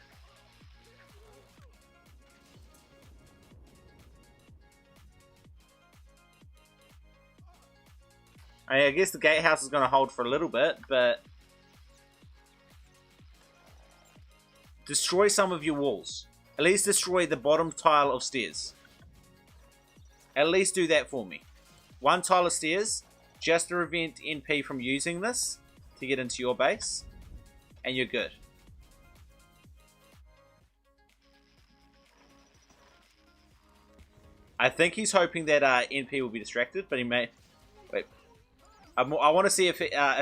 I guess the gatehouse is gonna hold for a little bit, but... Destroy some of your walls. At least destroy the bottom tile of stairs. At least do that for me. One tile of stairs, just to prevent NP from using this to get into your base, and you're good. I think he's hoping that NP will be distracted, but he may... Wait. I want to see if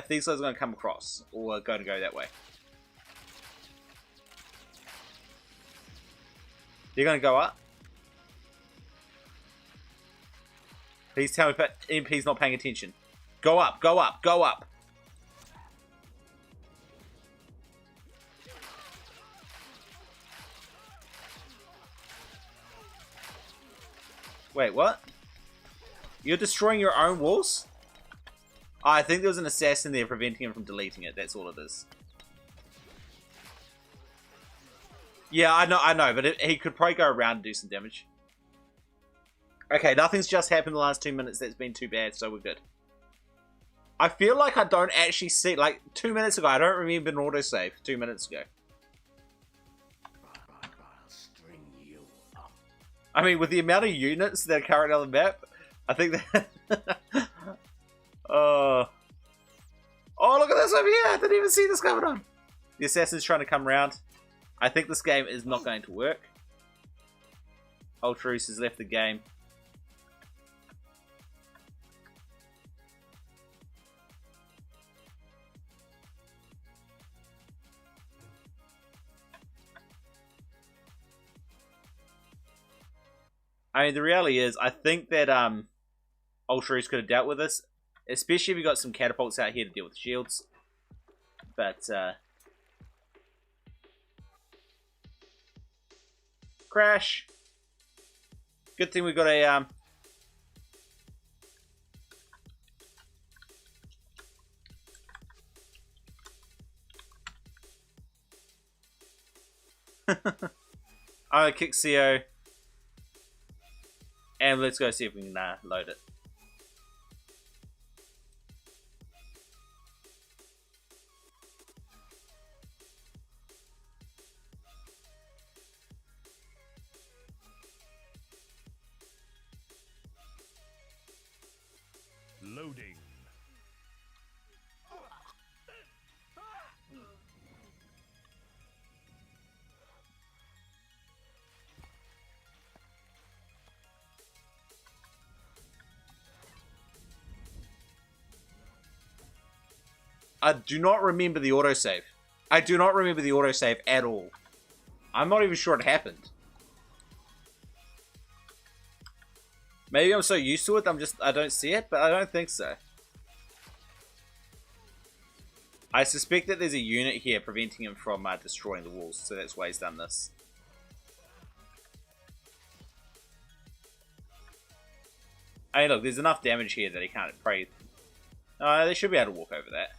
these guys are going to come across, or going to go that way. They're going to go up. Please tell me NP's not paying attention. Go up, go up, go up. Wait, what? You're destroying your own walls? Oh, I think there was an assassin there preventing him from deleting it. That's all it is. Yeah, I know, but he could probably go around and do some damage. Okay, nothing's just happened in the last 2 minutes that's been too bad, so we're good. I feel like I don't actually see... Like, 2 minutes ago, I don't remember an autosave 2 minutes ago. I'll string you up. I mean, with the amount of units that are currently on the map, I think that... Oh, look at this over here! I didn't even see this coming on! The assassin's trying to come around. I think this game is not going to work. Ultrus has left the game. I mean, the reality is, I think that Ultrus could have dealt with this, especially if you got some catapults out here to deal with shields. But crash. Good thing we got a I'm gonna kick CO. And let's go see if we can load it. Loading. I do not remember the autosave. I do not remember the autosave at all. I'm not even sure it happened. Maybe I'm so used to it, I don't see it, but I don't think so. I suspect that there's a unit here preventing him from destroying the walls, so that's why he's done this. I mean, look, there's enough damage here that he can't pray. They should be able to walk over that.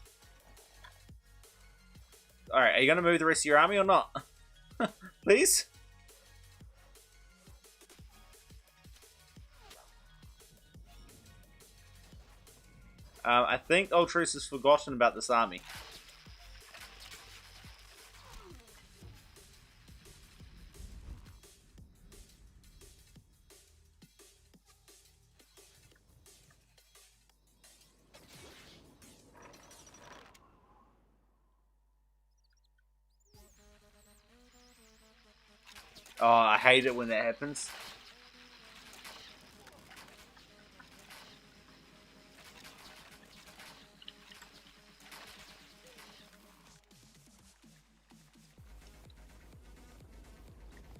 Alright, are you going to move the rest of your army or not? Please? I think Ultrus has forgotten about this army. Oh, I hate it when that happens.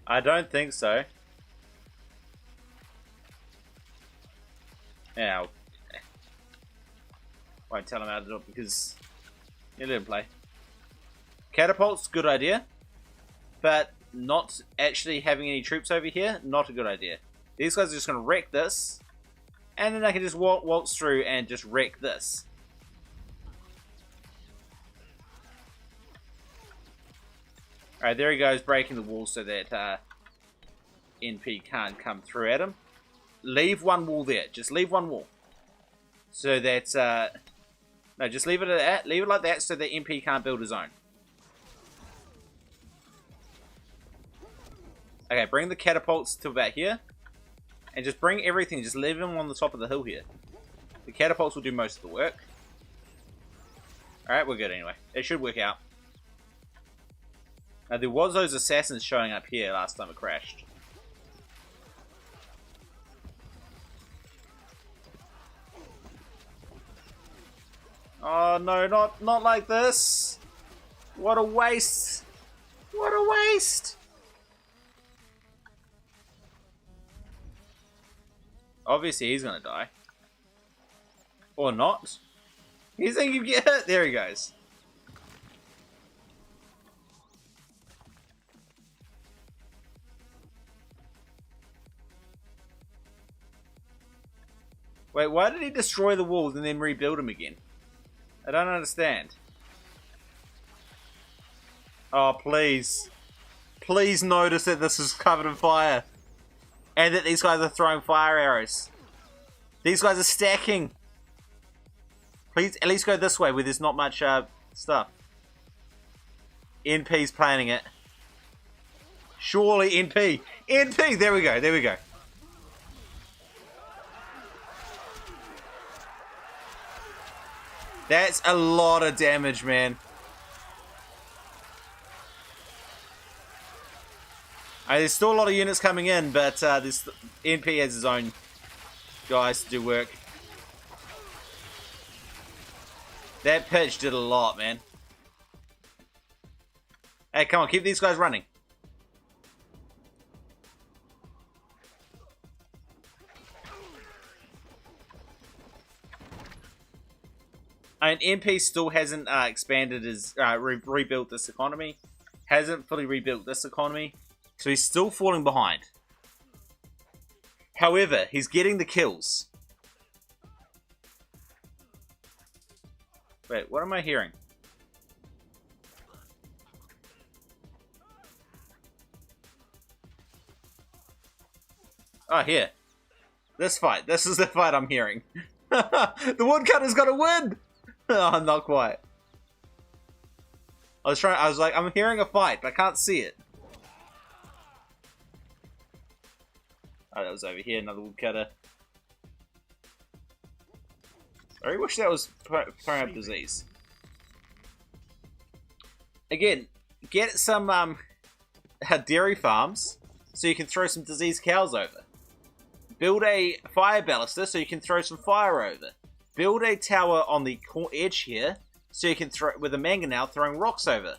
I don't think so. won't tell him how to do it because you let him play. Catapults, good idea. But not actually having any troops over here, not a good idea. These guys are just going to wreck this. And then I can just waltz through and just wreck this. Alright, there he goes, breaking the wall so that NP can't come through at him. Leave one wall there. Just leave one wall. So that... no, just leave it at that. Leave it like that so that NP can't build his own. Okay, bring the catapults to about here. And just bring everything. Just leave them on the top of the hill here. The catapults will do most of the work. Alright, we're good anyway. It should work out. Now, there was those assassins showing up here last time it crashed. Oh no, not like this. What a waste. What a waste. Obviously he's gonna die. Or not. You think you get hit? There he goes. Wait, why did he destroy the walls and then rebuild them again? I don't understand. Oh, please. Please notice that this is covered in fire. And that these guys are throwing fire arrows. These guys are stacking. Please, at least go this way where there's not much stuff. NP's planning it. Surely NP. NP! There we go, there we go. That's a lot of damage, man. There's still a lot of units coming in, but this NP has his own guys to do work. That pitch did a lot, man. Hey, come on, keep these guys running. And NP still hasn't expanded his, rebuilt this economy. Hasn't fully rebuilt this economy. So he's still falling behind. However, he's getting the kills. Wait, what am I hearing? Oh, here. This fight. This is the fight I'm hearing. The woodcutter's got to win! Oh, not quite. I was like, I'm hearing a fight, but I can't see it. Oh, that was over here, another woodcutter. I really wish that was throwing up disease. Again, get some dairy farms so you can throw some diseased cows over. Build a fire baluster so you can throw some fire over. Build a tower on the edge here so you can throw with a mangonel throwing rocks over.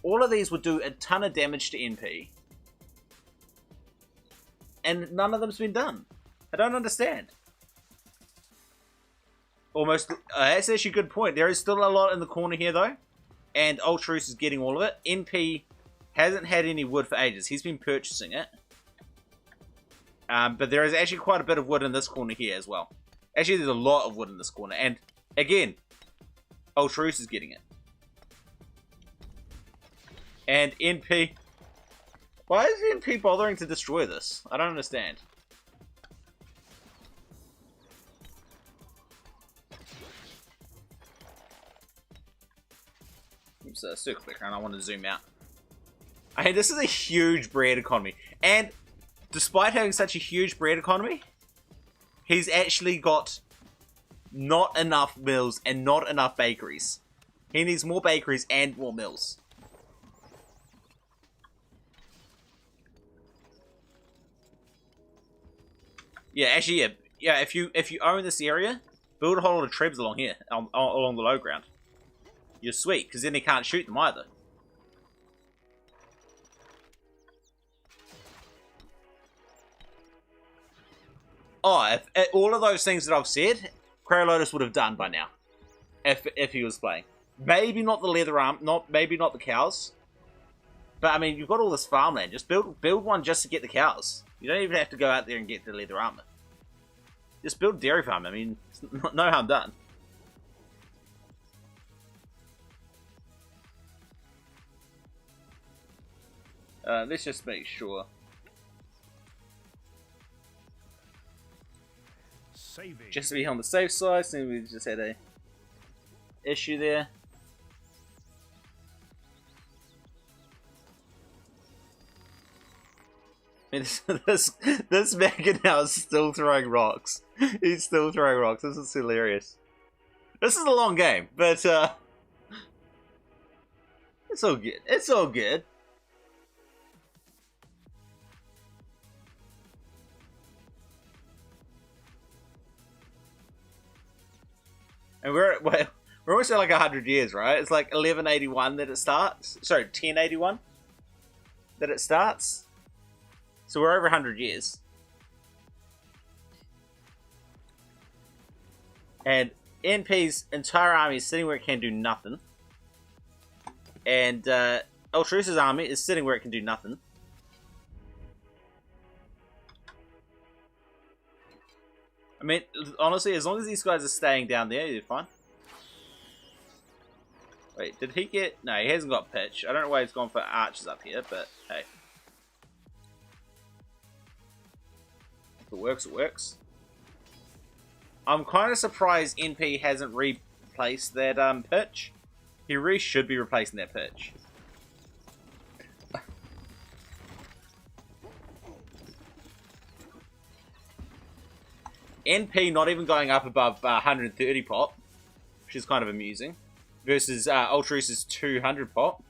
All of these would do a ton of damage to NP. And none of them's been done. I don't understand. Almost, that's actually a good point. There is still a lot in the corner here though. And Ultrus is getting all of it. NP hasn't had any wood for ages. He's been purchasing it. But there is actually quite a bit of wood in this corner here as well. Actually, there's a lot of wood in this corner. And, again, Ultrus is getting it. And NP... Why is NP bothering to destroy this? I don't understand. Oops, circle clicker, and I want to zoom out. I mean, this is a huge bread economy. And, despite having such a huge bread economy, he's actually got not enough mills and not enough bakeries. He needs more bakeries and more mills. Yeah, actually, yeah. If you own this area, build a whole lot of trebs along here, along the low ground. You're sweet, because then he can't shoot them either. Oh, if all of those things that I've said, Crow Lotus would have done by now. if he was playing. Maybe not the leather arm, maybe not the cows. But I mean, you've got all this farmland. Just build one just to get the cows. You don't even have to go out there and get the leather armor. Just build a dairy farm. I mean, no harm done. Let's just make sure. Saving. Just to be on the safe side, so we just had a issue there. I mean, this Mega now is still throwing rocks. He's still throwing rocks. This is hilarious. This is a long game, but it's all good. It's all good. And we're almost at like 100 years, right? It's like 1181 that it starts. Sorry, 1081 that it starts. So we're over 100 years. And NP's entire army is sitting where it can do nothing. And Ultra's army is sitting where it can do nothing. I mean, honestly, as long as these guys are staying down there, you're fine. Wait, did he get... No, he hasn't got pitch. I don't know why he's gone for archers up here, but hey. If it works, it works. I'm kind of surprised NP hasn't replaced that pitch. He really should be replacing that pitch. NP not even going up above 130 pop, which is kind of amusing, versus Ultra's 200 pop.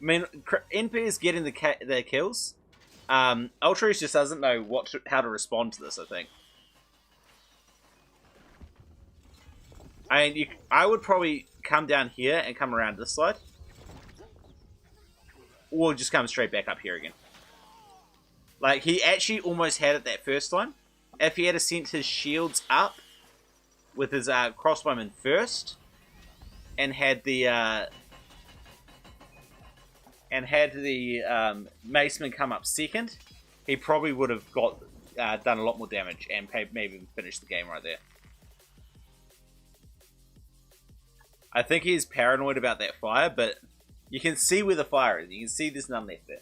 I mean, NP is getting the kills. Ultra's just doesn't know how to respond to this, I think. I mean, I would probably come down here and come around this side. Or just come straight back up here again. Like, he actually almost had it that first time. If he had sent his shields up with his crossbowmen first, and had the maceman come up second, he probably would have got done a lot more damage and maybe finished the game right there. I think he's paranoid about that fire, but you can see where the fire is. You can see there's none left there.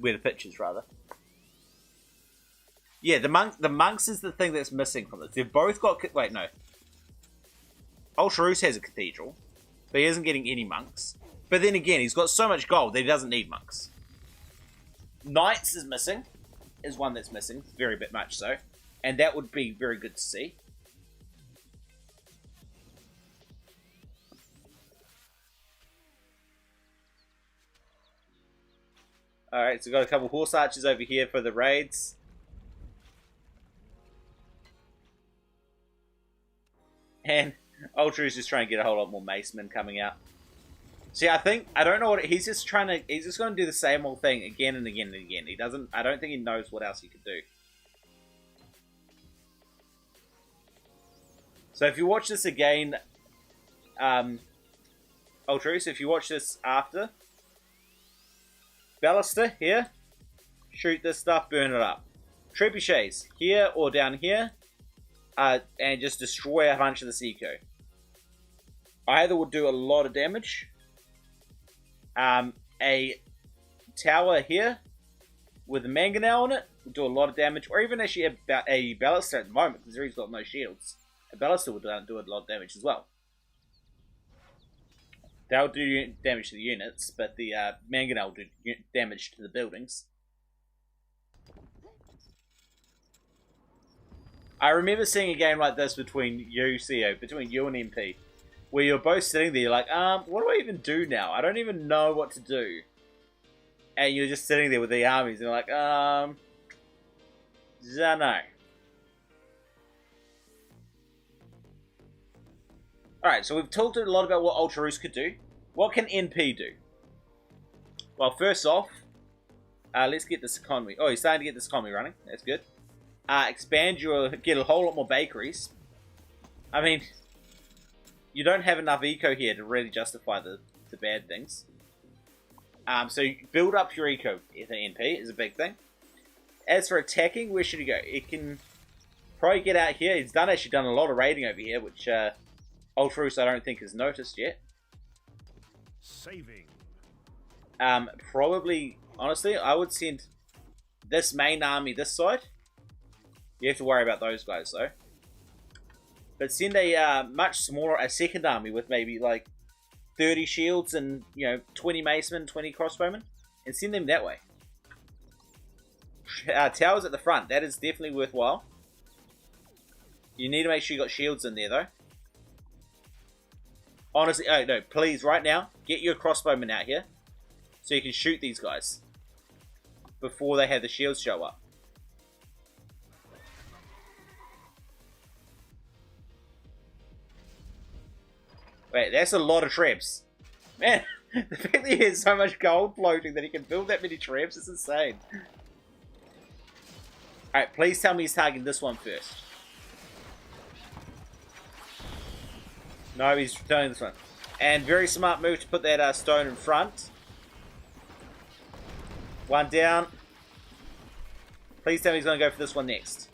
Where the pitch is, rather. Yeah, the monks is the thing that's missing from this. They've both got... Wait, no. Ultraus has a cathedral, but he isn't getting any monks. But then again, he's got so much gold that he doesn't need monks. Knights is missing. Is one that's missing. Very bit much so. And that would be very good to see. Alright, so we've got a couple horse archers over here for the raids. And Ultra is just trying to get a whole lot more macemen coming out. See, I don't know what, he's just going to do the same old thing again and again and again. I don't think he knows what else he could do. So if you watch this again, Ultra, so if you watch this after, Ballaster here, shoot this stuff, burn it up. Trebuchets here or down here, and just destroy a bunch of the Seco. Either would do a lot of damage. A tower here with a mangonel on it would do a lot of damage, or even actually a Ballaster at the moment, because he's got no shields. A Ballaster would do a lot of damage as well. They'll do damage to the units, but the mangonel will do damage to the buildings. I remember seeing a game like this between you and MP, where you're both sitting there like, what do I even do now? I don't even know what to do. And you're just sitting there with the armies, and you're like, dunno. Alright, so we've talked a lot about what Ultraus could do. What can NP do? Well, first off, let's get this economy. Oh, he's starting to get this economy running. That's good. Get a whole lot more bakeries. I mean, you don't have enough eco here to really justify the bad things. So you build up your eco. The NP is a big thing. As for attacking, where should he go? It can probably get out here. He's actually done a lot of raiding over here, which Ultrus I don't think has noticed yet. Saving. Probably, honestly, I would send this main army this side. You have to worry about those guys though. But send a much smaller, a second army with maybe like 30 shields and 20 macemen, 20 crossbowmen, and send them that way. Towers at the front, that is definitely worthwhile. You need to make sure you got shields in there though. Honestly, oh no, please, right now, get your crossbowmen out here so you can shoot these guys before they have the shields show up. Wait, that's a lot of traps. Man, the fact that he has so much gold floating that he can build that many traps is insane. Alright, please tell me he's targeting this one first. No, he's doing this one. And very smart move to put that stone in front. One down. Please tell me he's going to go for this one next.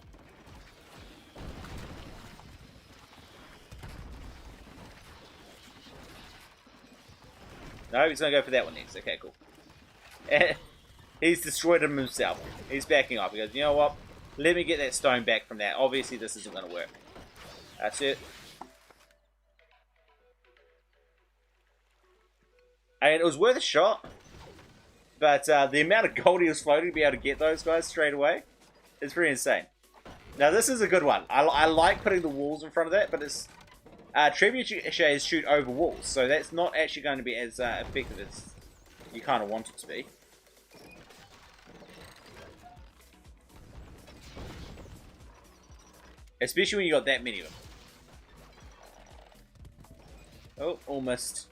No, he's going to go for that one next. Okay, cool. He's destroyed him himself. He's backing off. He goes, you know what? Let me get that stone back from that. Obviously, this isn't going to work. That's it. And it was worth a shot. But the amount of gold he was floating to be able to get those guys straight away is pretty insane. Now, this is a good one. I like putting the walls in front of that, but it's... trebuchets shoot over walls, so that's not actually going to be as effective as you kind of want it to be. Especially when you got that many of them. Oh, almost.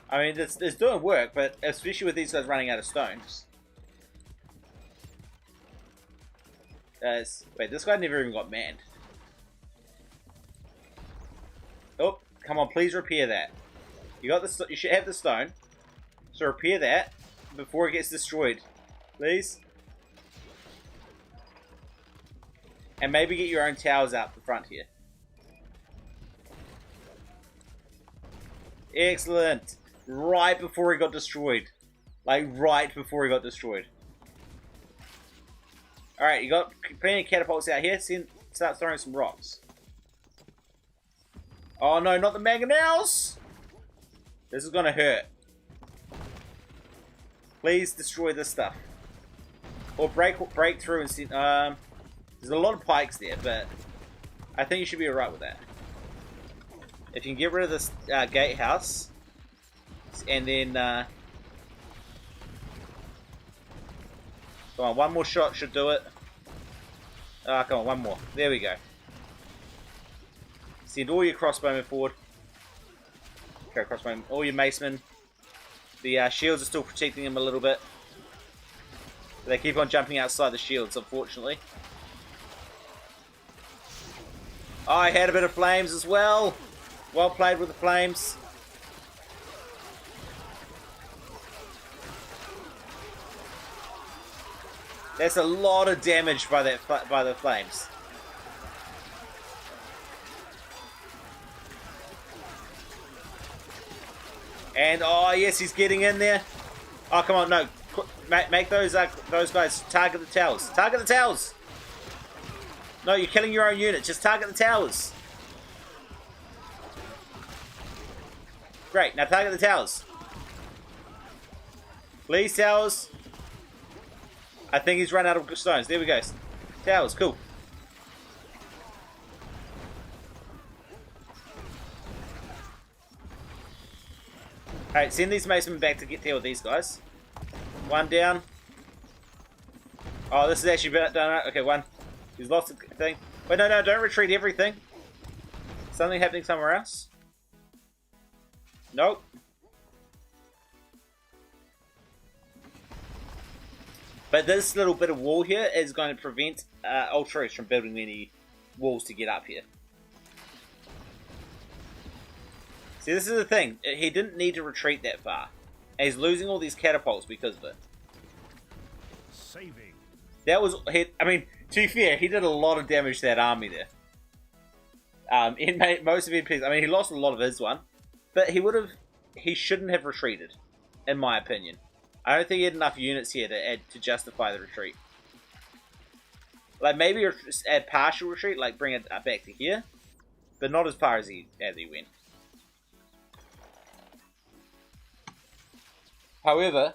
I mean, it's doing work, but especially with these guys running out of stones. Wait, this guy never even got manned. Oh, come on, please repair that. You got the. You should have the stone. So repair that before it gets destroyed, please. And maybe get your own towers out the front here. Excellent. Right before he got destroyed. Like, right before he got destroyed. Alright, you got plenty of catapults out here. Start throwing some rocks. Oh no, not the mangonels! This is gonna hurt. Please destroy this stuff. Or break through and send... there's a lot of pikes there, but... I think you should be alright with that. If you can get rid of this gatehouse... And then, come on, one more shot should do it. Come on, one more. There we go. Send all your crossbowmen forward. Okay, crossbowmen, all your macemen. The shields are still protecting them a little bit. But they keep on jumping outside the shields, unfortunately. Oh, I had a bit of flames as well. Well played with the flames. That's a lot of damage by the flames. And oh yes, he's getting in there. Oh come on, no, make those guys target the towers. Target the towers. No, you're killing your own unit. Just target the towers. Great. Now target the towers. Please, towers. I think he's run out of stones. There we go. Towers, cool. Alright, send these macemen back to deal with these guys. One down. Oh, this is actually done. Okay, one. He's lost the thing. Wait, no, don't retreat everything. Something happening somewhere else? Nope. But this little bit of wall here is going to prevent Ultros from building any walls to get up here. See, this is the thing. He didn't need to retreat that far. And he's losing all these catapults because of it. Saving. That was... I mean, to be fair, he did a lot of damage to that army there. Most of NPs... I mean, he lost a lot of his one. But he would have... He shouldn't have retreated, in my opinion. I don't think he had enough units here to justify the retreat. Like, maybe add partial retreat, like bring it back to here. But not as far as he went. However,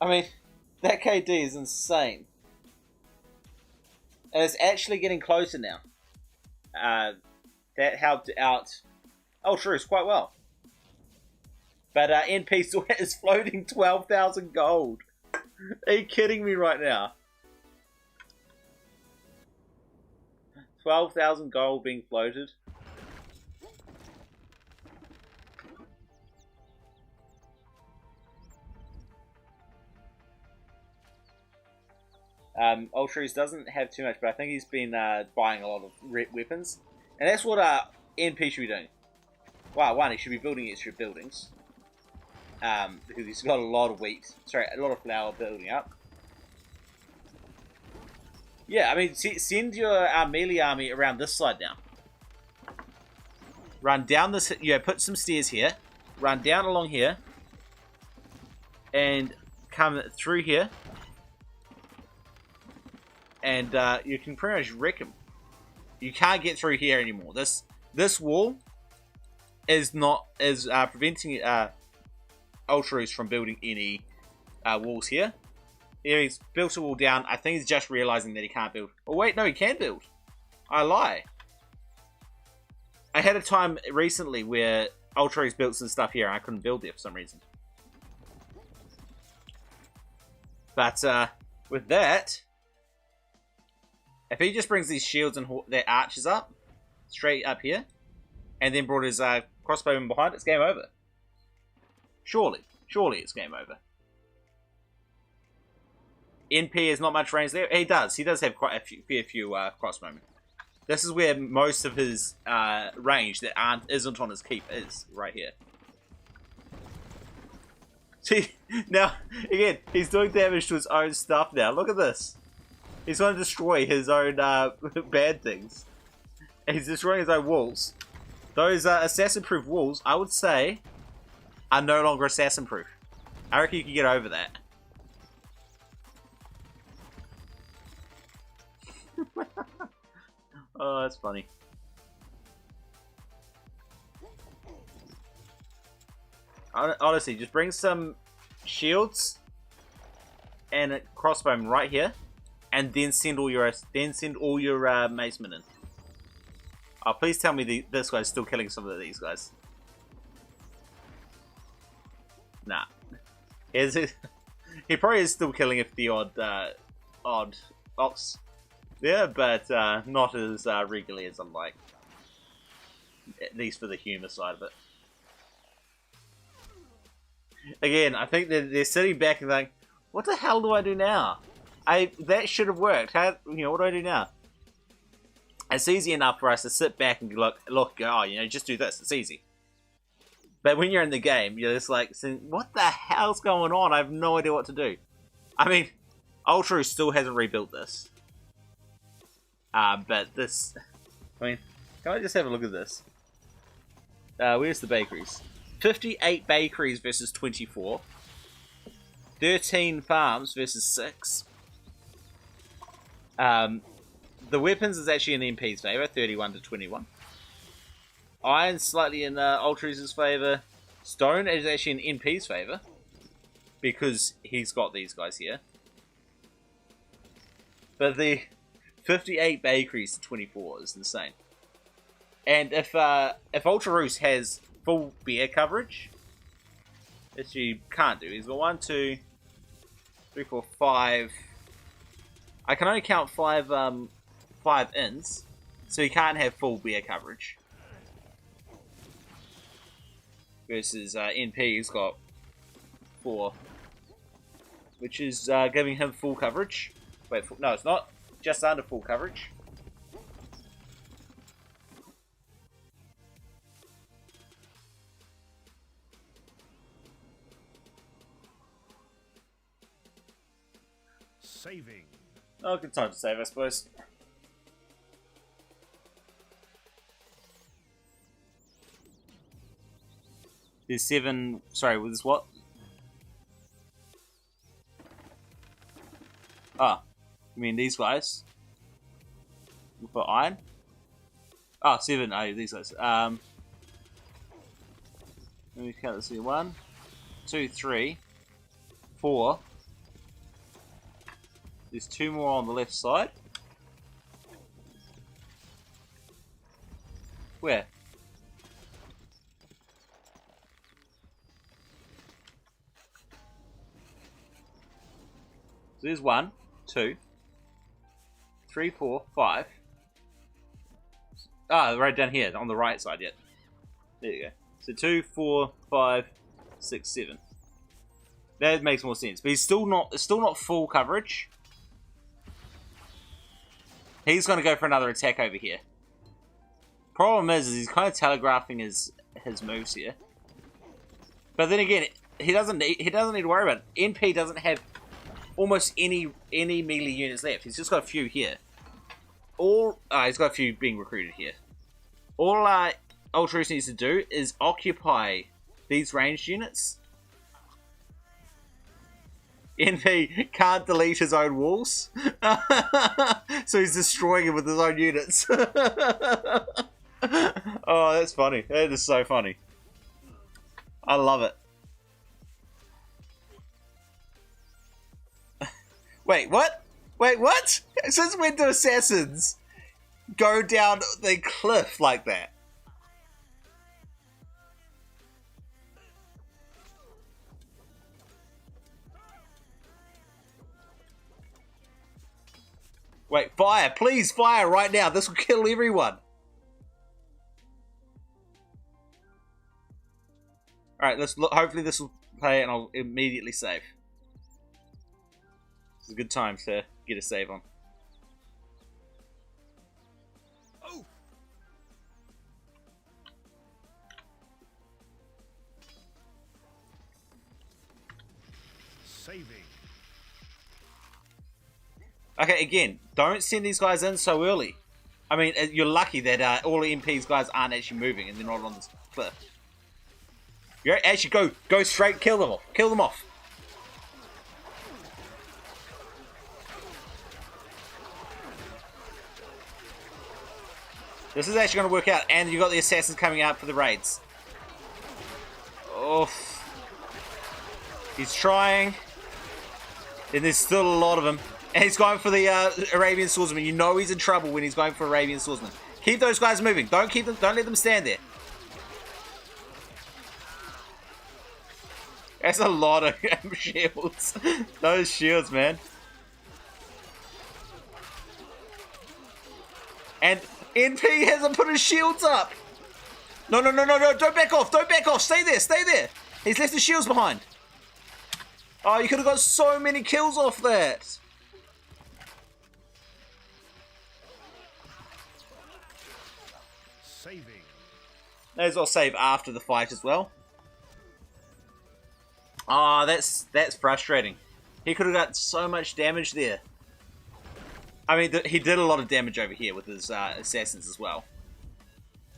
I mean, that KD is insane. And it's actually getting closer now. That helped out Ultros quite well. But NP still is floating 12,000 gold. Are you kidding me right now? 12,000 gold being floated. Ultros doesn't have too much, but I think he's been buying a lot of weapons. And that's what NP should be doing. Well, one, he should be building extra buildings. Because he's got a lot of wheat. Sorry, a lot of flour building up. Yeah, I mean, send your melee army around this side now. Run down this... Yeah, put some stairs here. Run down along here. And come through here. And you can pretty much wreck him. You can't get through here anymore. This wall is preventing Ultros from building any walls here. Yeah, he's built a wall down. I think he's just realizing that he can't build. Oh wait, no, he can build. I lie. I had a time recently where Ultros built some stuff here and I couldn't build there for some reason. But with that, if he just brings these shields and their archers up, straight up here, and then brought his crossbowmen behind, it's game over. Surely it's game over. NP has not much range there. He does have quite a fair few crossbowmen. This is where most of his range that isn't on his keep is, right here. See, now, again, he's doing damage to his own stuff now. Look at this. He's going to destroy his own bad things. And he's destroying his own walls. Those assassin-proof walls, I would say, are no longer assassin-proof. I reckon you can get over that. Oh, that's funny. Honestly, just bring some shields and a crossbowman right here, and then send all your macemen in. Oh, please tell me this guy's still killing some of these guys. Nah, he probably is still killing the odd ox. Yeah, but not as regularly as I'd like. At least for the humour side of it. Again, I think they're sitting back and like, what the hell do I do now? That should have worked. What do I do now? It's easy enough for us to sit back and look, oh, just do this. It's easy. But when you're in the game, you're just like, what the hell's going on? I have no idea what to do. I mean, Ultra still hasn't rebuilt this. But this... I mean, can I just have a look at this? Where's the bakeries? 58 bakeries versus 24. 13 farms versus 6. The weapons is actually in MP's favour, 31 to 21. Iron slightly in Ultros' favour. Stone is actually in NP's favour, because he's got these guys here. But the 58 bakeries to 24 is insane. And if Ultros has full beer coverage, which you can't do, he's got 1, 2, 3, 4, 5. I can only count 5 inns, so he can't have full beer coverage. Versus NP, who's got 4. which is giving him full coverage. Wait, no, it's not. Just under full coverage. Saving. Oh, good time to save, I suppose. There's 7... Sorry, was this what? Ah, you mean these guys? For iron? Ah, 7. Oh, these guys. Let me count this here. 1, 2, 3, 4. There's 2 more on the left side. Where? So there's 1, 2, 3, 4, 5. Ah, right down here on the right side yet. There you go. So 2, 4, 5, 6, 7. That makes more sense. But he's still not full coverage. He's going to go for another attack over here. Problem is he's kind of telegraphing his moves here. But then again, he doesn't need to worry about it. NP doesn't have almost any melee units left. He's just got a few here. He's got a few being recruited here. All Ultros needs to do is occupy these ranged units. NP can't delete his own walls. So he's destroying them with his own units. Oh, that's funny. That is so funny. I love it. Wait, what? Wait, what? Since when do assassins go down the cliff like that? Wait, fire! Please fire right now! This will kill everyone! Alright, let's look. Hopefully this will play and I'll immediately save. It's a good time to get a save on. Oh. Saving. Okay, again, don't send these guys in so early. I mean, you're lucky that all the MP's guys aren't actually moving and they're not on this cliff. You actually go straight, kill them off. Kill them off. This is actually going to work out, and you got the assassins coming out for the raids. Oh, he's trying, and there's still a lot of them. And he's going for the Arabian swordsman. You know he's in trouble when he's going for Arabian swordsman. Keep those guys moving. Don't let them stand there. That's a lot of shields. Those shields, man. And NP hasn't put his shields up. No. Don't back off. Don't back off. Stay there. He's left his shields behind. Oh, you could have got so many kills off that. Saving. May as well save after the fight as well. Oh, that's frustrating. He could have got so much damage there. I mean, he did a lot of damage over here with his assassins as well.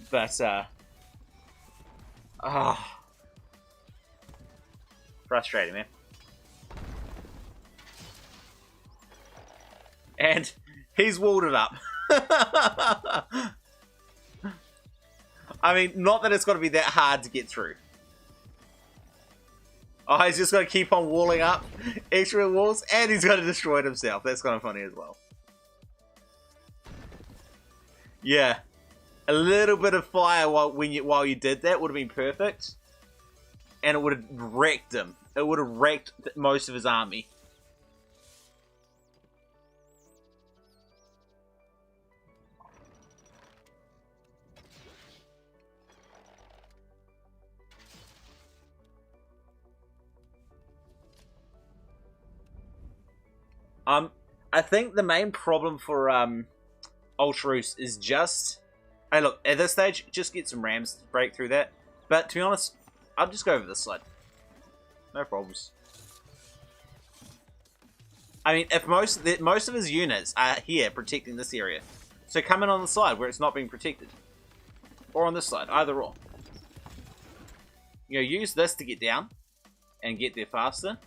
But, frustrating, man. And he's walled it up. I mean, not that it's got to be that hard to get through. Oh, he's just going to keep on walling up extra walls, and he's going to destroy it himself. That's kind of funny as well. Yeah. A little bit of fire while you did that would have been perfect. And it would have wrecked him. It would have wrecked most of his army. I think the main problem for Ultraroos is just... Hey, look, at this stage, just get some rams to break through that. But to be honest, I'll just go over this side. No problems. I mean, if most of his units are here protecting this area, so come in on the side where it's not being protected, or on this side, either or. You know, use this to get down and get there faster.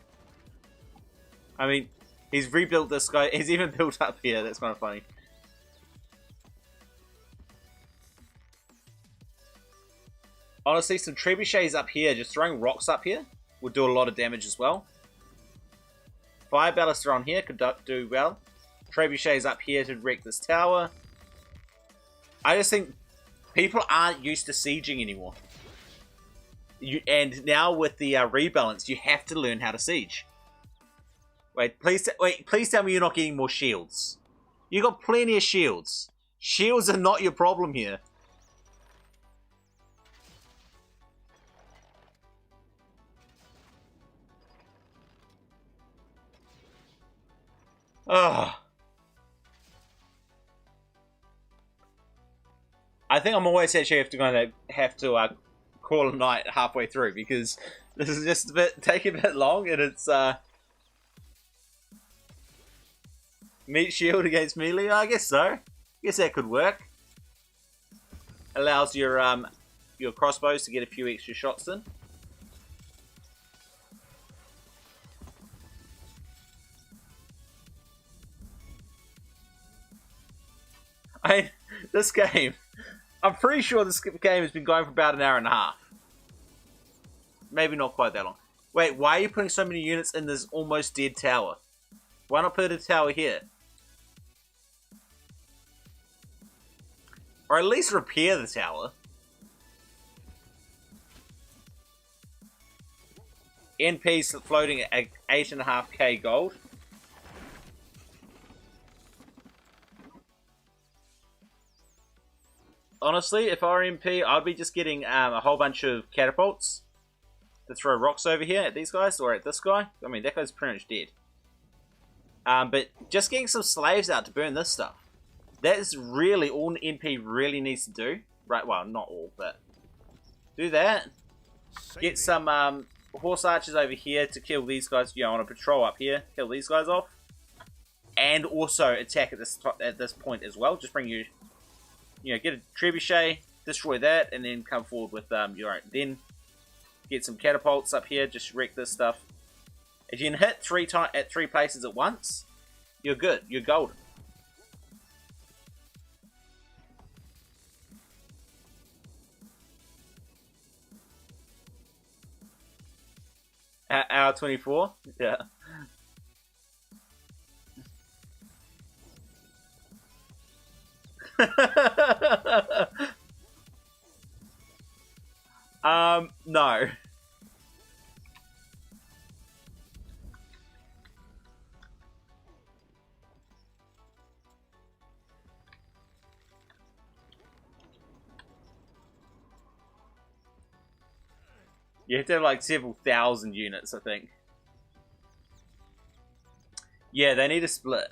I mean, he's rebuilt this guy. He's even built up here. That's kind of funny. Honestly, some trebuchets up here, just throwing rocks up here, would do a lot of damage as well. Fire Baluster on here could do well. Trebuchets up here to wreck this tower. I just think people aren't used to sieging anymore. And now with the rebalance, you have to learn how to siege. Wait, please tell me you're not getting more shields. You got plenty of shields. Shields are not your problem here. Ugh. I think I'm always actually have to call a night halfway through because this is just taking a bit long, and it's meat shield against melee. I guess so. I guess that could work. Allows your crossbows to get a few extra shots in. This game, I'm pretty sure this game has been going for about an hour and a half. Maybe not quite that long. Wait, why are you putting so many units in this almost dead tower? Why not put a tower here? Or at least repair the tower. NP's floating at 8.5k gold. Honestly, if I were MP, I'd be just getting a whole bunch of catapults to throw rocks over here at these guys, or at this guy. I mean, that guy's pretty much dead. But just getting some slaves out to burn this stuff. That is really all an NP really needs to do. Right, well, not all, but do that. Get some horse archers over here to kill these guys, you know, on a patrol up here. Kill these guys off. And also attack at this point as well. Just bring you know, get a trebuchet, destroy that, and then come forward with your own. Then get some catapults up here, just wreck this stuff. If you can hit at 3 places at once, you're good. You're golden. Hour 24? Yeah. No. You have to have like several thousand units, I think. Yeah, they need a split.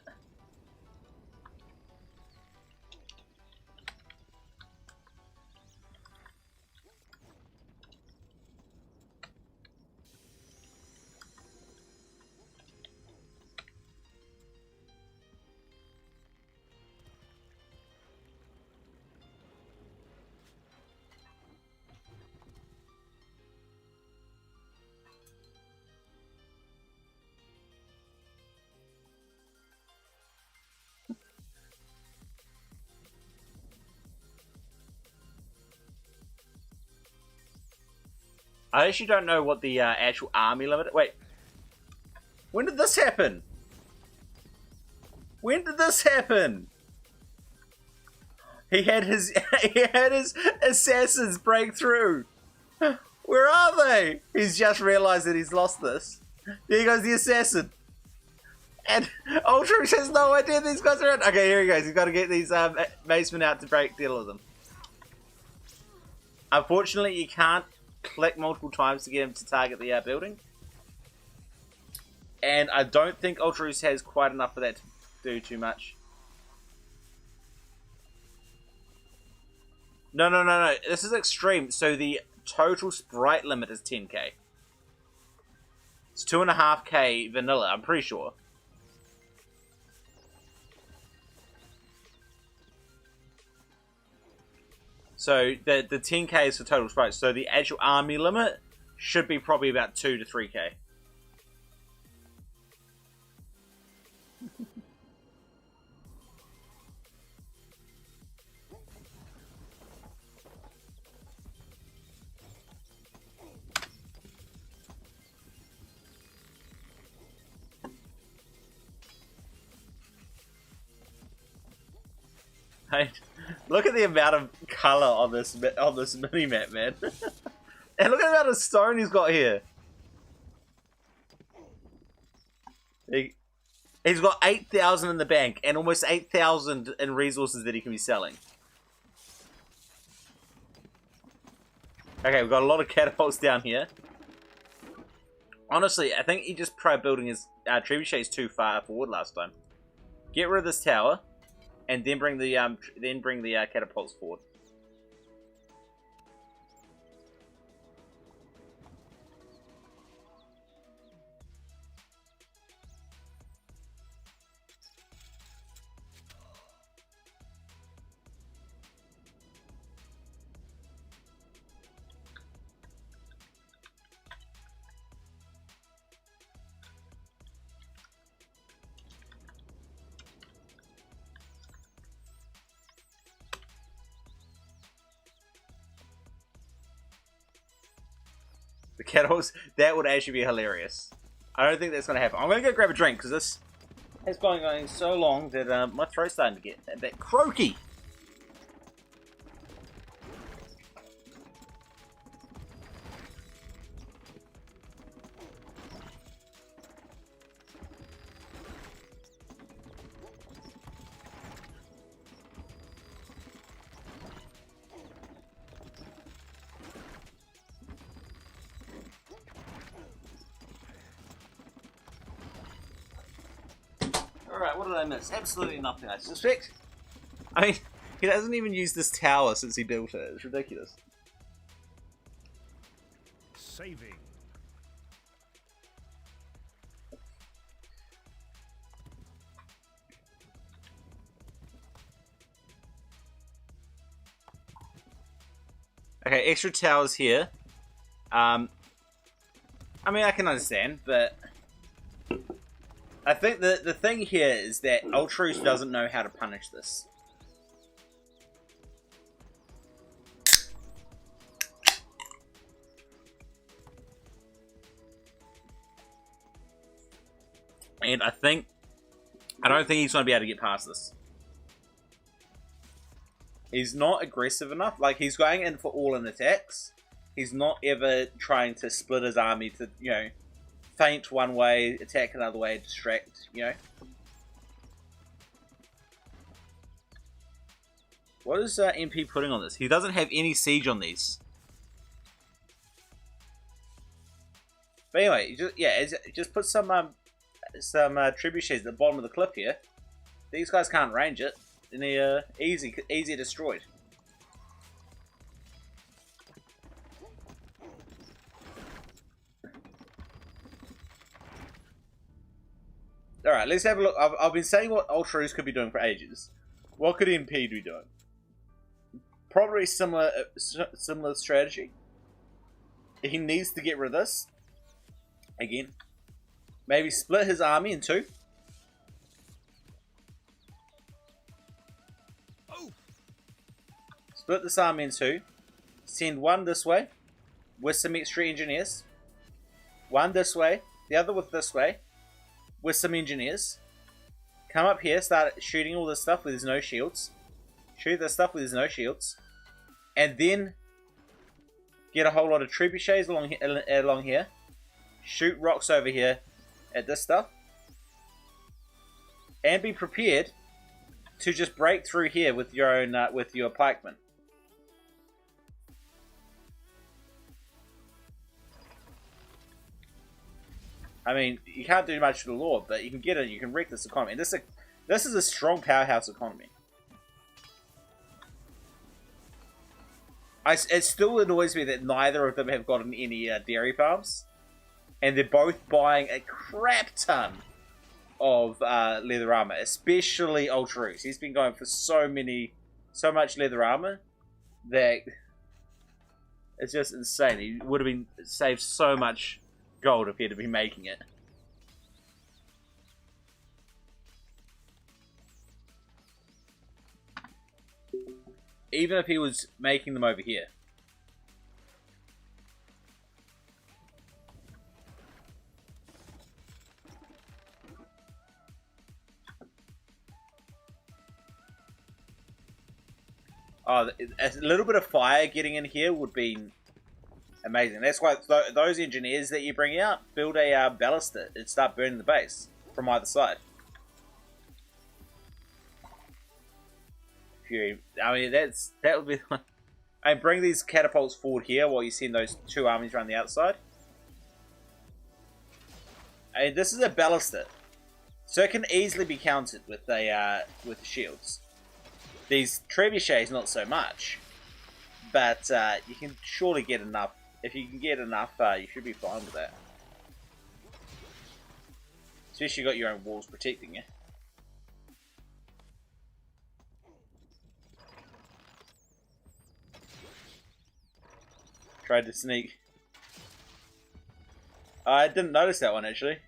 I actually don't know what the actual army limit... Wait. When did this happen? When did this happen? He had his assassins break through. Where are they? He's just realized that he's lost this. There goes the assassin. And Ultraroos has no idea these guys are in. Okay, here he goes. He's got to get these macemen out to deal with them. Unfortunately, you can't click multiple times to get him to target the building. And I don't think Ultraus has quite enough of that to do too much. No. This is extreme. So the total sprite limit is 10k. It's 2.5k vanilla, I'm pretty sure. So the 10k is for total sprites. So the actual army limit should be probably about 2 to 3k. Hey, look at the amount of color on this mini map, man. And look at the amount of stone he's got here. He's got 8,000 in the bank and almost 8,000 in resources that he can be selling. Okay, we've got a lot of catapults down here. Honestly, I think he just tried building his trebuchets too far forward last time. Get rid of this tower, and then bring the catapults forward. The kettles, that would actually be hilarious. I don't think that's going to happen. I'm going to go grab a drink because this has been going so long that my throat's starting to get a bit croaky. Alright, what did I miss? Absolutely nothing, I suspect. I mean, he hasn't even used this tower since he built it. It's ridiculous. Saving. Okay, extra towers here. I mean, I can understand, but I think the thing here is that Ultraus doesn't know how to punish this. And I don't think he's going to be able to get past this. He's not aggressive enough. Like, he's going in for all-in attacks. He's not ever trying to split his army to, you know, feint one way, attack another way, distract, you know. What is MP putting on this? He doesn't have any siege on these. But anyway, just put some trebuchets at the bottom of the cliff here. These guys can't range it, and they're easy destroyed. Alright, let's have a look. I've been saying what Ultraus could be doing for ages. What could MP be doing? Probably similar strategy. He needs to get rid of this. Again. Maybe split his army in two. Split this army in two. Send one this way with some extra engineers. One this way. The other with this way with some engineers. Come up here, start shooting all this stuff with his no shields. Shoot this stuff with his no shields. And then get a whole lot of trebuchets along here. Shoot rocks over here at this stuff. And be prepared to just break through here with your own with your pikemen. I mean, you can't do much to the Lord, but you can get it. You can wreck this economy. And this is a strong powerhouse economy. It still annoys me that neither of them have gotten any dairy farms, and they're both buying a crap ton of leather armor, especially Ultraroos. He's been going for so much leather armor that it's just insane. He would have been saved so much gold if he had been making it. Even if he was making them over here. Oh, a little bit of fire getting in here would be amazing. That's why those engineers that you bring out, build a ballista and start burning the base from either side. I mean, that would be. And bring these catapults forward here while you send those two armies around the outside. And this is a ballista, so it can easily be countered with the shields. These trebuchets not so much, but you can surely get enough. If you can get enough, you should be fine with that. Especially you got your own walls protecting you. Tried to sneak. I didn't notice that one actually.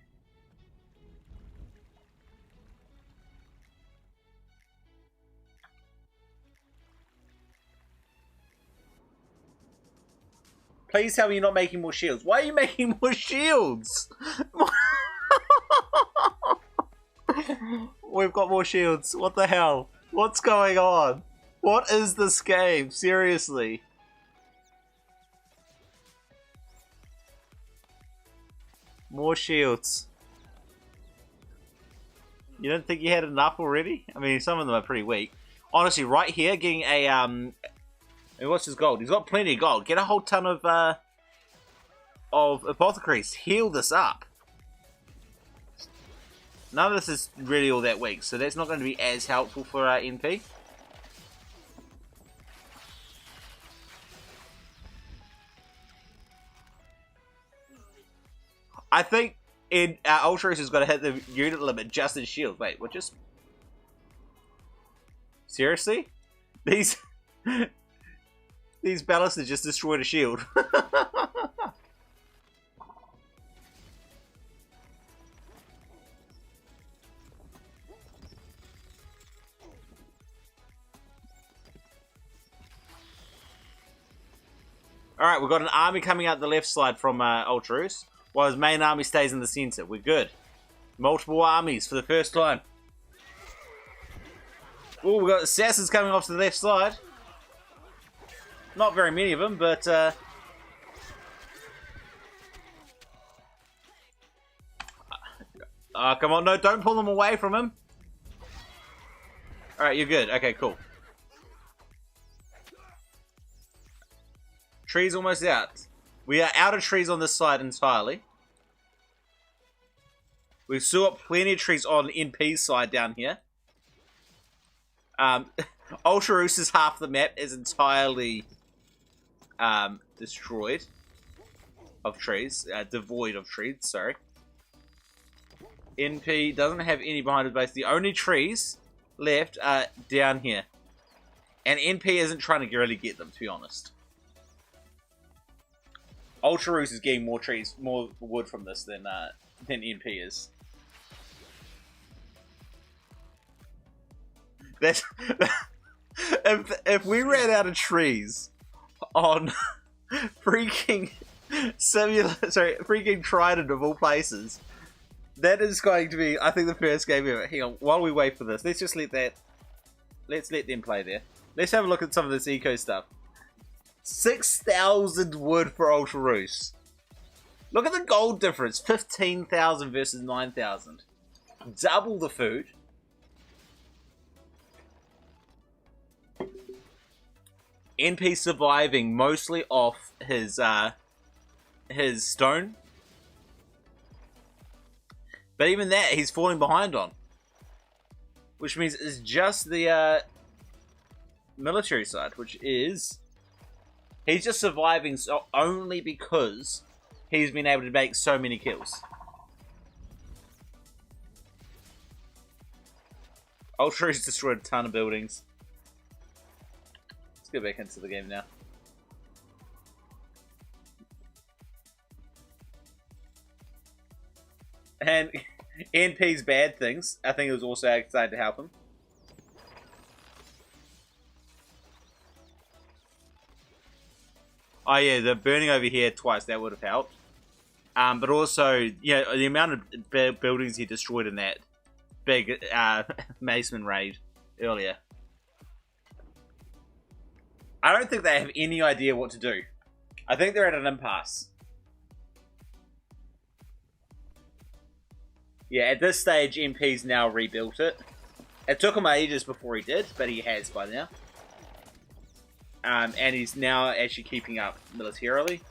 Please tell me you're not making more shields. Why are you making more shields? We've got more shields. What the hell? What's going on? What is this game? Seriously. More shields. You don't think you had enough already? I mean, some of them are pretty weak. Honestly, right here, getting a what's his gold? He's got plenty of gold. Get a whole ton of apothecaries. Heal this up. None of this is really all that weak, so that's not going to be as helpful for NP. I think Ultraroos has got to hit the unit limit just in shield. Wait, what just... Seriously? These ballistas just destroyed a shield. Alright, we've got an army coming out the left side from Ultraroos, while his main army stays in the center. We're good. Multiple armies for the first time. Oh, we've got assassins coming off to the left side. Not very many of them, but... come on, no, don't pull them away from him. Alright, you're good. Okay, cool. Trees almost out. We are out of trees on this side entirely. We've still got plenty of trees on NP's side down here. Ultraroos' half the map is entirely destroyed of trees. Devoid of trees, sorry. NP doesn't have any behind his base. The only trees left are down here. And NP isn't trying to really get them, to be honest. Ultraroos is getting more trees, more wood from this than NP is. That's if we ran out of trees on freaking freaking Trident of all places, that is going to be, I think, the first game ever. Hang on, while we wait for this, let's let them play there. Let's have a look at some of this eco stuff. 6,000 wood for Ultraroos. Look at the gold difference. 15,000 versus 9,000. Double the food. NP surviving mostly off his stone. But even that, he's falling behind on. Which means it's just the military side, which is... He's just surviving only because he's been able to make so many kills. Ultra's destroyed a ton of buildings. Let's get back into the game now. And NP's bad things, I think it was also excited to help him. Oh yeah, the burning over here twice, that would have helped. But also, yeah, the amount of buildings he destroyed in that big Maceman raid earlier. I don't think they have any idea what to do. I think they're at an impasse. Yeah, at this stage, MP's now rebuilt it. It took him ages before he did, but he has by now. And he's now actually keeping up militarily.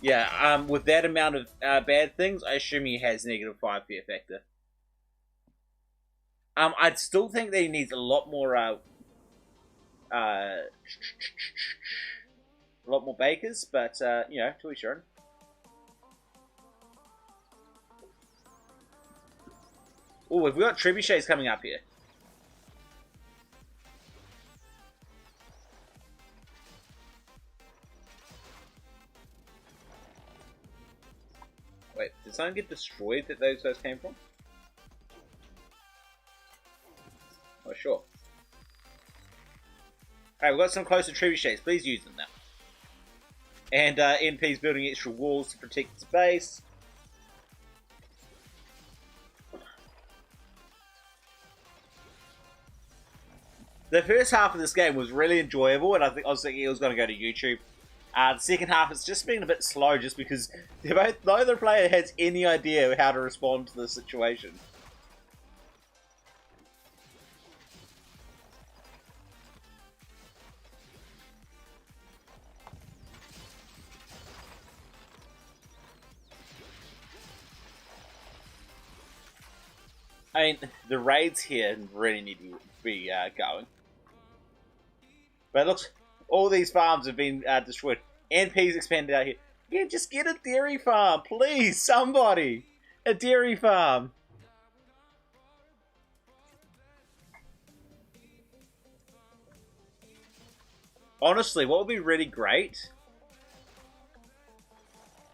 Yeah, with that amount of bad things, I assume he has -5 fear factor. I'd still think that he needs a lot more, bakers, but, you know, to each own. Oh, we've got trebuchets coming up here. Wait, did something get destroyed that those guys came from? Oh, sure. Alright, we've got some closer trebuchets. Please use them now. And NP's building extra walls to protect its base. The first half of this game was really enjoyable, and I was thinking it was going to go to YouTube. The second half has just been a bit slow, just because neither player has any idea how to respond to the situation. I mean, the raids here really need to be going. But it looks, all these farms have been destroyed. NP's expanded out here. Yeah, just get a dairy farm, please, somebody! A dairy farm! Honestly, what would be really great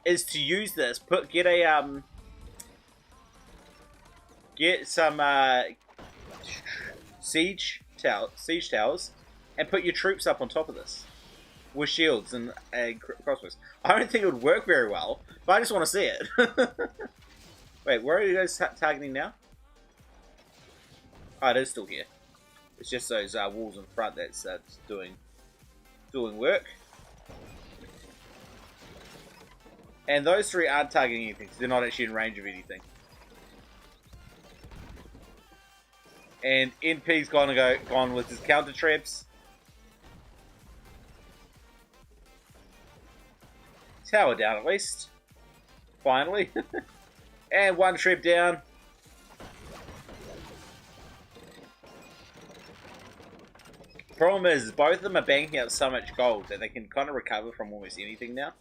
is to use this. Get some siege towers, and put your troops up on top of this with shields and crossbows. I don't think it would work very well, but I just want to see it. Wait, where are you guys targeting now? Oh, it is still here. It's just those walls in front that's doing work. And those three aren't targeting anything, so they're not actually in range of anything. And NP's gone with his counter traps. Tower down at least. Finally. And one trap down. Problem is, both of them are banking out so much gold that they can kind of recover from almost anything now.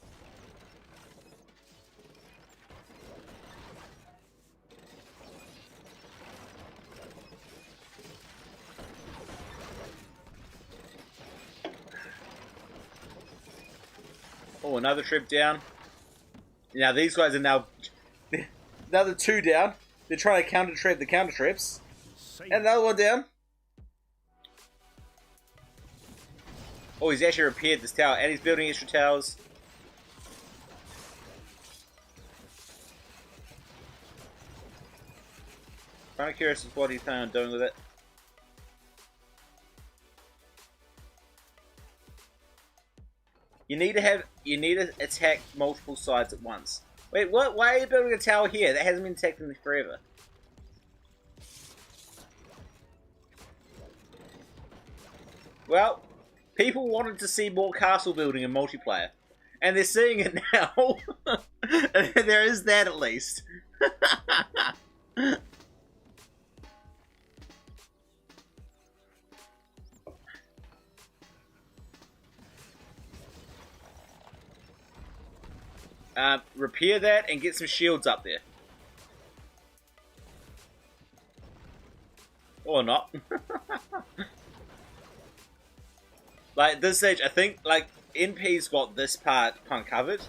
Oh, another trip down. Now these guys are now another two down. They're trying to counter trap the counter traps. And another one down. Oh, he's actually repaired this tower, and he's building extra towers. Kind of curious as to what he's planning on doing with it. You need to attack multiple sides at once. Wait, what? Why are you building a tower here? That hasn't been attacked in forever. Well, people wanted to see more castle building in multiplayer. And they're seeing it now. There is that at least. Repair that and get some shields up there. Or not. Like, at this stage, I think, like, NP's got this part kind of covered.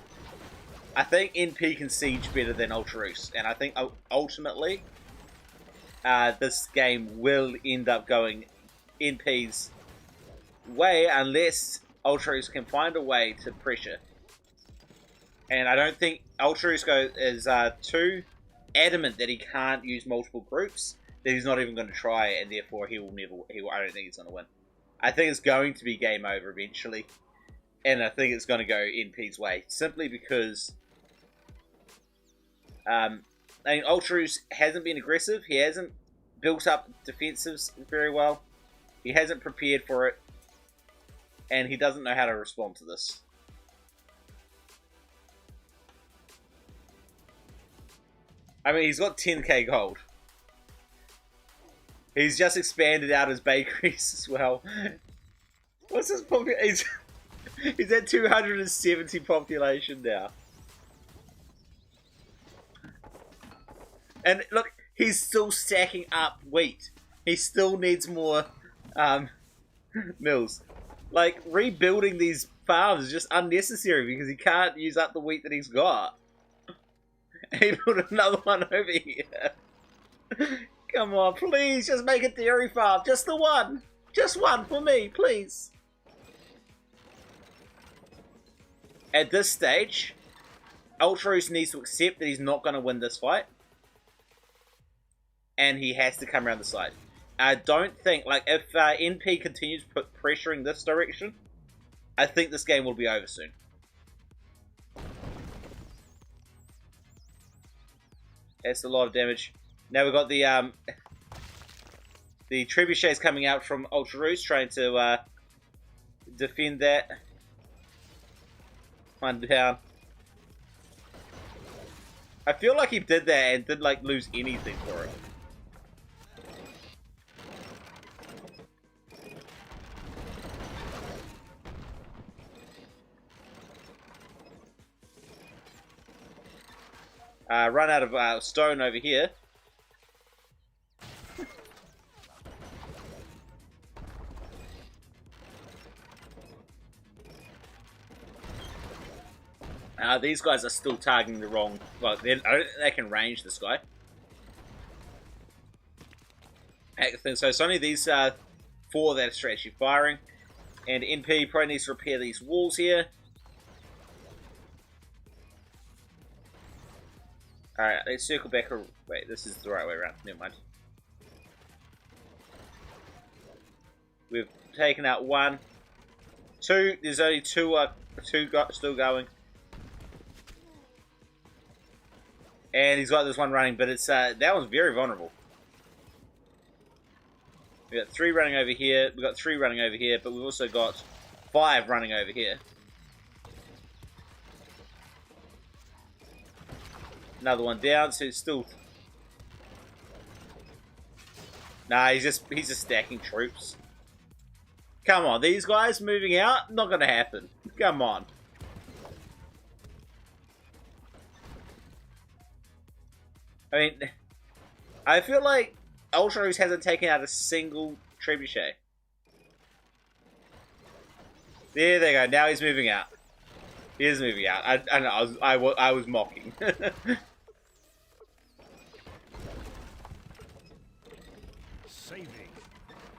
I think NP can siege better than Ultraroos. And I think, ultimately, this game will end up going NP's way unless Ultraroos can find a way to pressure. And I don't think Ultraroos is too adamant that he can't use multiple groups that he's not even going to try, and therefore I don't think he's going to win. I think it's going to be game over eventually, and I think it's going to go NP's way, simply because I mean, Ultraroos hasn't been aggressive, he hasn't built up defensives very well, he hasn't prepared for it, and he doesn't know how to respond to this. I mean, he's got 10k gold. He's just expanded out his bakeries as well. What's his population? He's at 270 population now. And look, he's still stacking up wheat. He still needs more mills. Like, rebuilding these farms is just unnecessary because he can't use up the wheat that he's got. He built another one over here. Come on, please, just make a dairy farm. Just the one. Just one for me, please. At this stage, Ultraroos needs to accept that he's not going to win this fight. And he has to come around the side. I don't think, like, if NP continues pressuring this direction, I think this game will be over soon. That's a lot of damage. Now we've got the trebuchets coming out from Ultraroos, trying to defend that. One down. I feel like he did that and didn't like lose anything for it. Run out of stone over here. These guys are still targeting the wrong... Well, I don't think they can range this guy. So it's only these four that are actually firing. And NP probably needs to repair these walls here. Alright, let's circle back. Wait, this is the right way around. Never mind. We've taken out one. Two. There's only two still going. And he's got this one running, but it's that one's very vulnerable. We got three running over here. We got three running over here, but we've also got 5 running over here. Another one down, so it's still... Nah, he's just stacking troops. Come on, these guys moving out? Not gonna happen. Come on. I mean, I feel like Ultraroos hasn't taken out a single trebuchet. There they go. Now he's moving out. He is moving out. I know. I was mocking. Saving.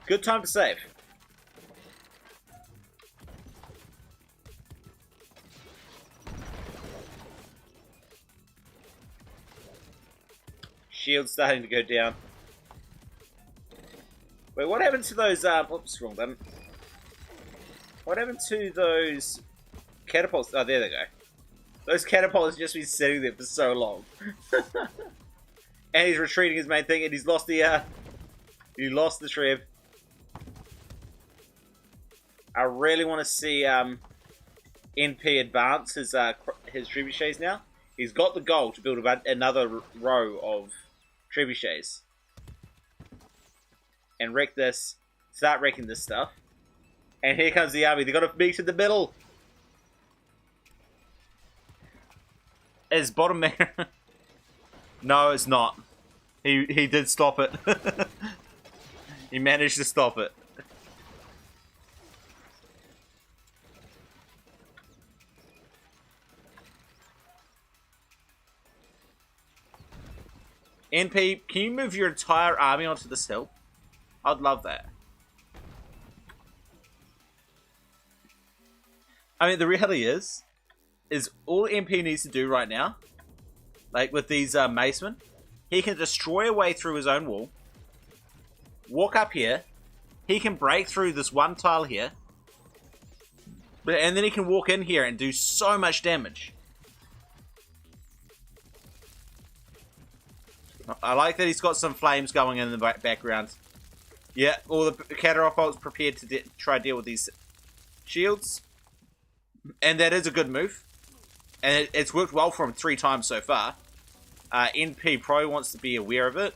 Good time to save. Shield's starting to go down. Wait, what happened to those, oops, wrong button. What happened to those catapults? Oh, there they go. Those catapults have just been sitting there for so long. And he's retreating his main thing, and he's lost the, he lost the Treb. I really want to see, NP advance his trebuchets now. He's got the goal to build another row of trebuchets. And wreck this. Start wrecking this stuff. And here comes the army. They've got to meet in the middle. Is bottom man... No, it's not. He did stop it. He managed to stop it. NP, can you move your entire army onto this hill? I'd love that. I mean, the reality is all NP needs to do right now, like with these macemen, he can destroy a way through his own wall, walk up here, he can break through this one tile here, and then he can walk in here and do so much damage. I like that he's got some flames going in the background. Yeah, all the catapults prepared to try to deal with these shields. And that is a good move. And it's worked well for him 3 times so far. NP probably wants to be aware of it.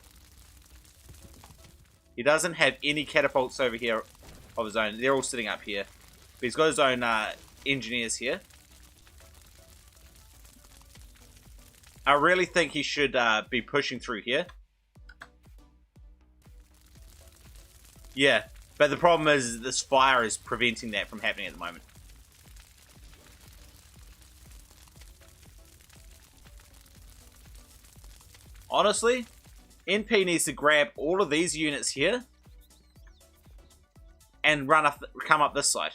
He doesn't have any catapults over here of his own. They're all sitting up here. But he's got his own engineers here. I really think he should be pushing through here. Yeah, but the problem is this fire is preventing that from happening at the moment. Honestly, NP needs to grab all of these units here and come up this side.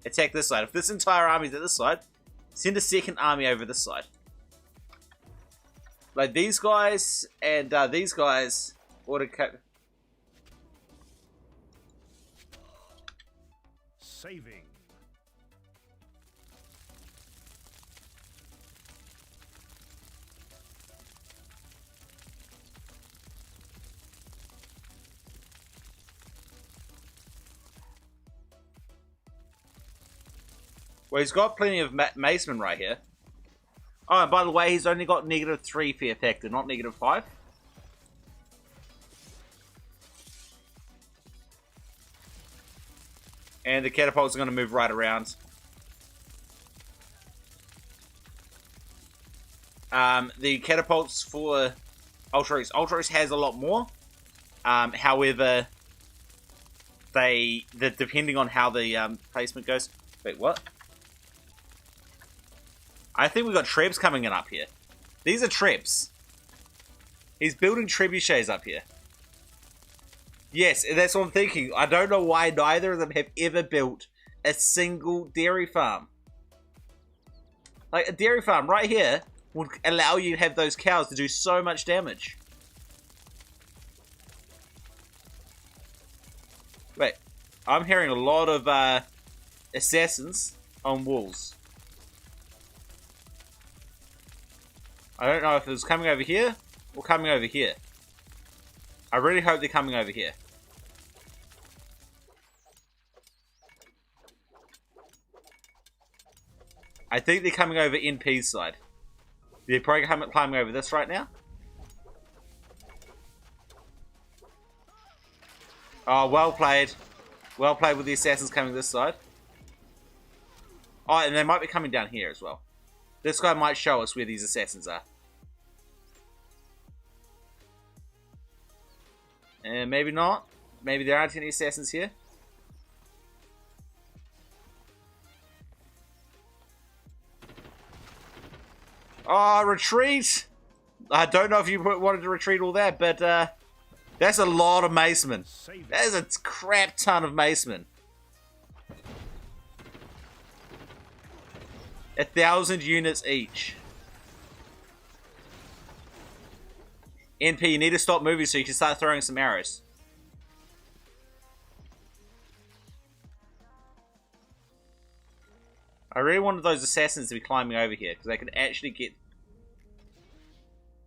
Attack this side. If this entire army's at this side, send a second army over this side. Like these guys and these guys ought to cut. Saving. Well, he's got plenty of macemen right here. Oh, and by the way, he's only got -3 fear factor, not -5. And the catapults are going to move right around. The catapults for Ultros. Ultros has a lot more. However, depending on how the placement goes. Wait, what? I think we've got trebs coming in up here. These are trebs. He's building trebuchets up here. Yes, that's what I'm thinking. I don't know why neither of them have ever built a single dairy farm. Like, a dairy farm right here would allow you to have those cows to do so much damage. Wait, I'm hearing a lot of assassins on walls. I don't know if it's coming over here or coming over here. I really hope they're coming over here. I think they're coming over NP's side. They're probably climbing over this right now. Oh, well played. Well played with the assassins coming this side. Oh, and they might be coming down here as well. This guy might show us where these assassins are. And maybe not. Maybe there aren't any assassins here. Oh, retreat! I don't know if you wanted to retreat all that, but that's a lot of macemen. That is a crap ton of macemen. 1,000 units each. NP, you need to stop moving so you can start throwing some arrows. I really wanted those assassins to be climbing over here, because they could actually get...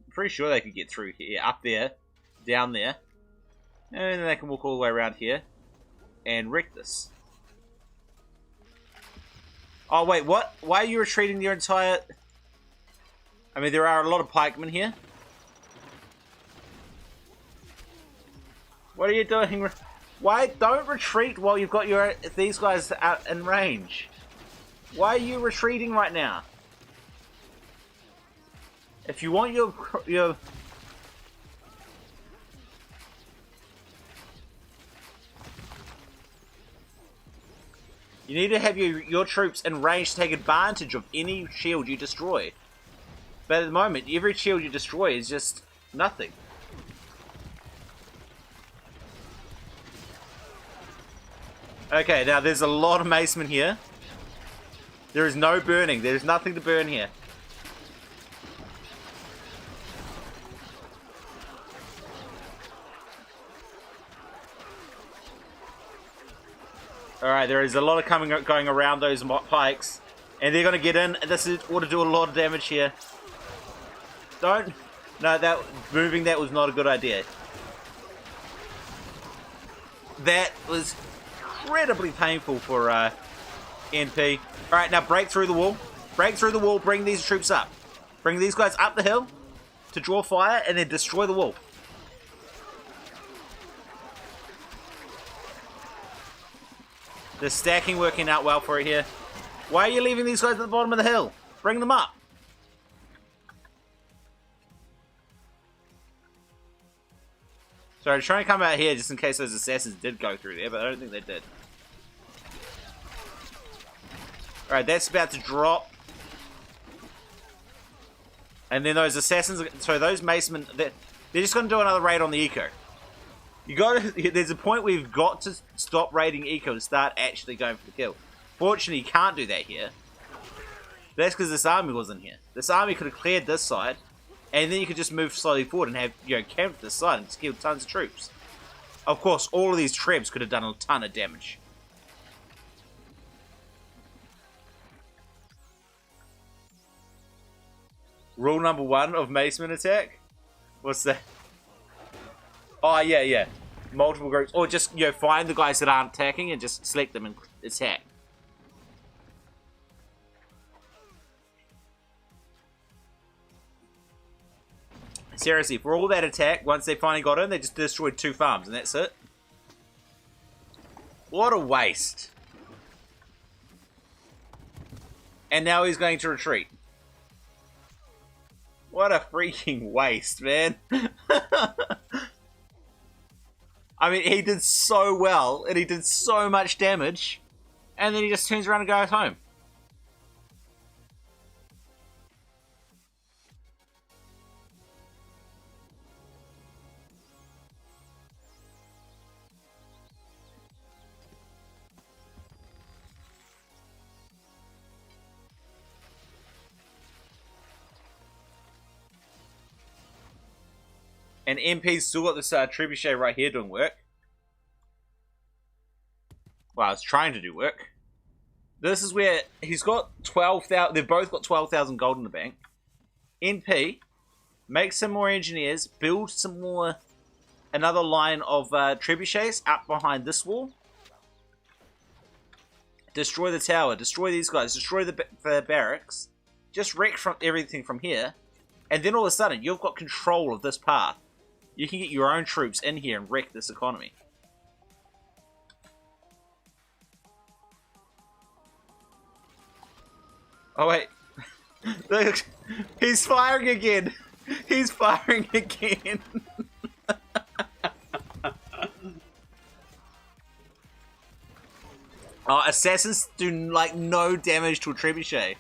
I'm pretty sure they could get through here, up there, down there. And then they can walk all the way around here and wreck this. Oh, wait, what? Why are you retreating your entire... I mean, there are a lot of pikemen here. What are you doing? Why? Don't retreat while you've got these guys out in range. Why are you retreating right now? If you want your... You need to have your troops in range to take advantage of any shield you destroy. But at the moment, every shield you destroy is just nothing. Okay, now there's a lot of macemen here. There is no burning. There's nothing to burn here. Alright, there is a lot of going around those pikes. And they're going to get in. This ought to do a lot of damage here. Don't... No, moving that was not a good idea. That was incredibly painful for NP. Alright, now break through the wall. Break through the wall, bring these troops up. Bring these guys up the hill to draw fire and then destroy the wall. The stacking working out well for it here. Why are you leaving these guys at the bottom of the hill? Bring them up. So I'm trying to come out here just in case those assassins did go through there, but I don't think they did. Alright, that's about to drop. And then those assassins, so those macemen, they're just going to do another raid on the eco. There's a point where you've got to stop raiding eco to start actually going for the kill. Fortunately, you can't do that here. That's because this army wasn't here. This army could have cleared this side, and then you could just move slowly forward and have, camped this side and just killed tons of troops. Of course, all of these trebs could have done a ton of damage. Rule number 1 of maceman attack? What's that? Oh, yeah. Multiple groups. Or just, find the guys that aren't attacking and just select them and attack. Seriously, for all that attack, once they finally got in, they just destroyed 2 farms, and that's it. What a waste. And now he's going to retreat. What a freaking waste, man. I mean, he did so well, and he did so much damage, and then he just turns around and goes home. And MP's still got this trebuchet right here doing work. Well, it's trying to do work. This is where he's got 12,000. They've both got 12,000 gold in the bank. NP, make some more engineers. Build some more. Another line of trebuchets up behind this wall. Destroy the tower. Destroy these guys. Destroy the barracks. Just wreck everything from here. And then all of a sudden, you've got control of this path. You can get your own troops in here and wreck this economy. Oh, wait. Look, he's firing again. He's firing again. Oh, assassins do, no damage to a trebuchet.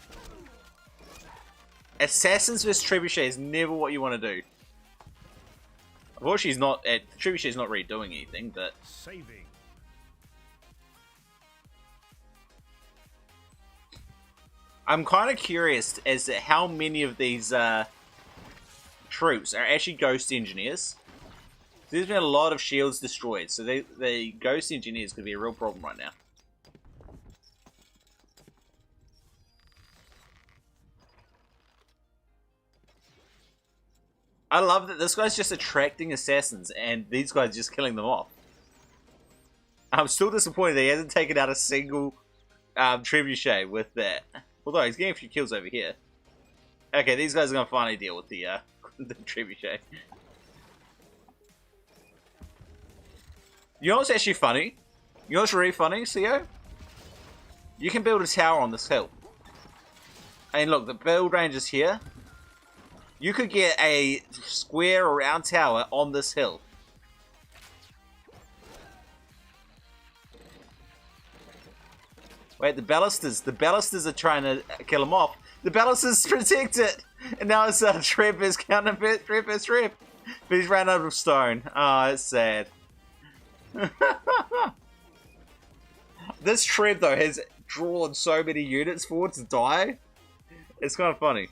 Assassins vs trebuchet is never what you want to do. Unfortunately, trebuchet's not really doing anything, but... Saving. I'm kind of curious as to how many of these troops are actually ghost engineers. There's been a lot of shields destroyed, so the ghost engineers could be a real problem right now. I love that this guy's just attracting assassins, and these guys are just killing them off. I'm still disappointed that he hasn't taken out a single trebuchet with that. Although he's getting a few kills over here. Okay, these guys are gonna finally deal with the the trebuchet. You know what's actually funny? You know what's really funny, CO? You can build a tower on this hill. And look, the build range is here. You could get a square or round tower on this hill. Wait, the ballistas are trying to kill him off. The ballistas protect it! And now it's Treb is counter Treb. But he's ran out of stone. Oh, it's sad. This Treb, though, has drawn so many units forward to die. It's kind of funny.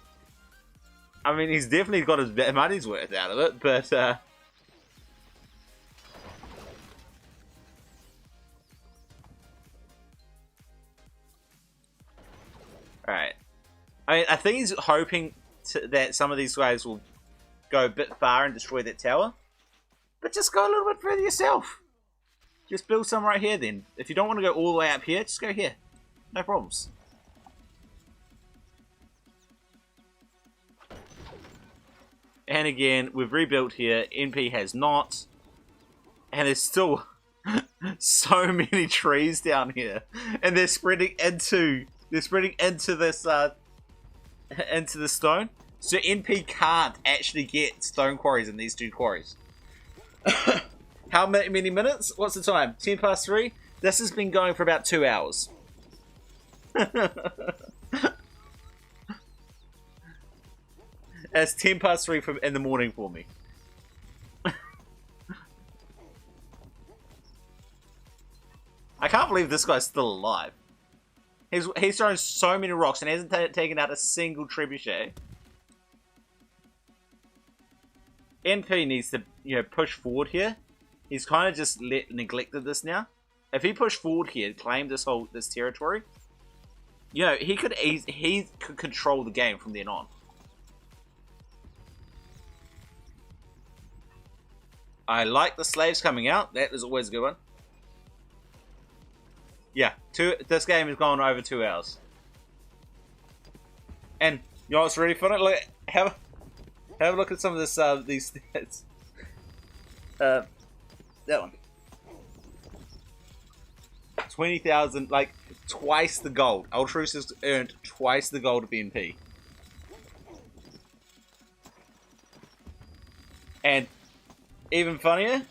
I mean, he's definitely got his money's worth out of it, but... Alright. I think he's hoping that some of these guys will go a bit far and destroy that tower. But just go a little bit further yourself. Just build some right here then. If you don't want to go all the way up here, just go here. No problems. And again, we've rebuilt here. NP has not. And there's still so many trees down here. And they're spreading into this into the stone. So NP can't actually get stone quarries in these two quarries. How many minutes? What's the time? 10 past 3? This has been going for about 2 hours. It's 10 past 3 in the morning for me. I can't believe this guy's still alive. He's thrown so many rocks and hasn't taken out a single trebuchet. NP needs to, push forward here. He's kind of just neglected this now. If he pushed forward here, claimed this territory, he could control the game from then on. I like the slaves coming out. That is always a good one. Yeah, this game has gone over 2 hours. And you know what's really funny? Look, have a look at some of this these stats. That one. 20,000, like twice the gold. Ultrus has earned twice the gold of NP. And even funnier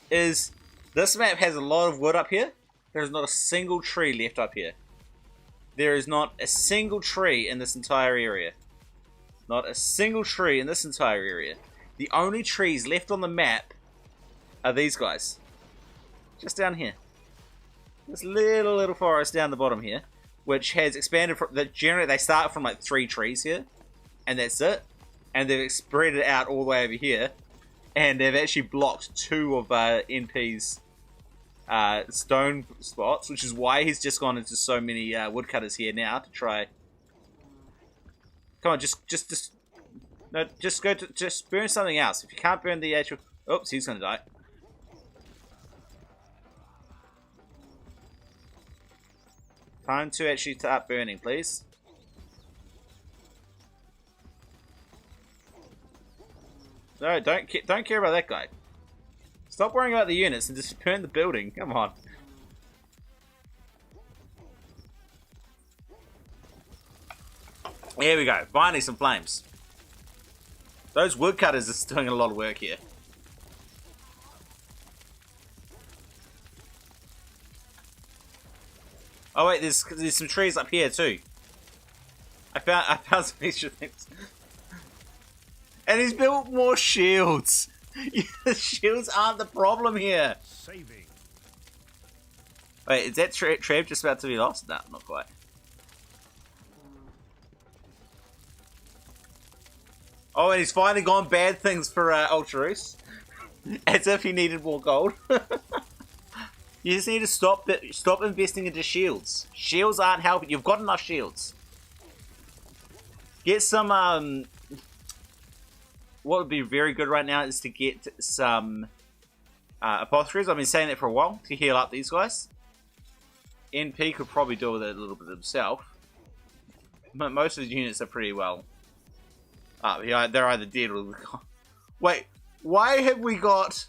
is this map has a lot of wood up here. There's not a single tree left up here. There is not a single tree in this entire area. Not a single tree in this entire area. The only trees left on the map are these guys. Just down here. This little forest down the bottom here, which has expanded from... Generally, they start from like 3 trees here, and that's it. And they've spread it out all the way over here. And they've actually blocked 2 of NP's stone spots, which is why he's just gone into so many woodcutters here now to try. Come on, just burn something else. If you can't burn the actual, oops, he's gonna die. Time to actually start burning, please. No, don't care about that guy. Stop worrying about the units and just burn the building. Come on. There we go. Finally some flames. Those woodcutters are doing a lot of work here. Oh wait, there's some trees up here too. I found some extra things. And he's built more shields. The shields aren't the problem here. Saving. Wait, is that Treb just about to be lost? No, not quite. Oh, and he's finally gone bad things for Ultrus. As if he needed more gold. You just need to stop investing into shields. Shields aren't helping. You've got enough shields. Get some, what would be very good right now is to get some apothecaries. I've been saying that for a while to heal up these guys. NP could probably deal with it a little bit himself. But most of the units are pretty well. Yeah, they're either dead or gone. Wait, why have we got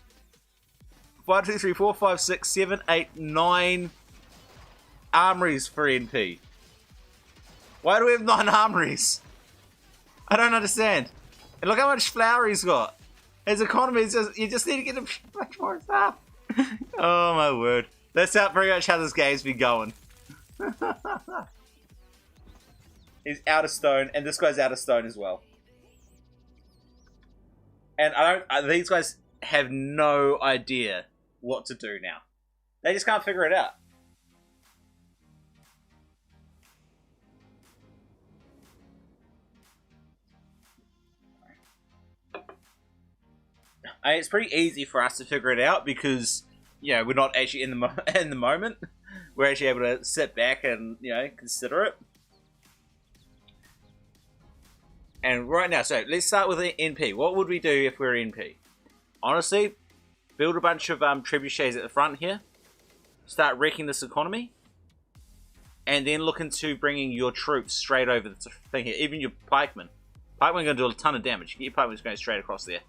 1, 2, 3, 4, 5, 6, 7, 8, 9 armories for NP? Why do we have 9 armories? I don't understand. And look how much flour he's got. His economy is just, you just need to get him much more stuff. Oh my word. That's how pretty much how this game's been going. He's out of stone, and this guy's out of stone as well. And these guys have no idea what to do now. They just can't figure it out. It's pretty easy for us to figure it out because, you know, we're not actually in the moment. We're actually able to sit back and, you know, consider it. And right now, so let's start with the NP. What would we do if we were NP? Honestly, build a bunch of trebuchets at the front here. Start wrecking this economy. And then look into bringing your troops straight over the thing here. Even your pikemen. Pikemen are going to do a ton of damage. Get your pikemen going straight across there.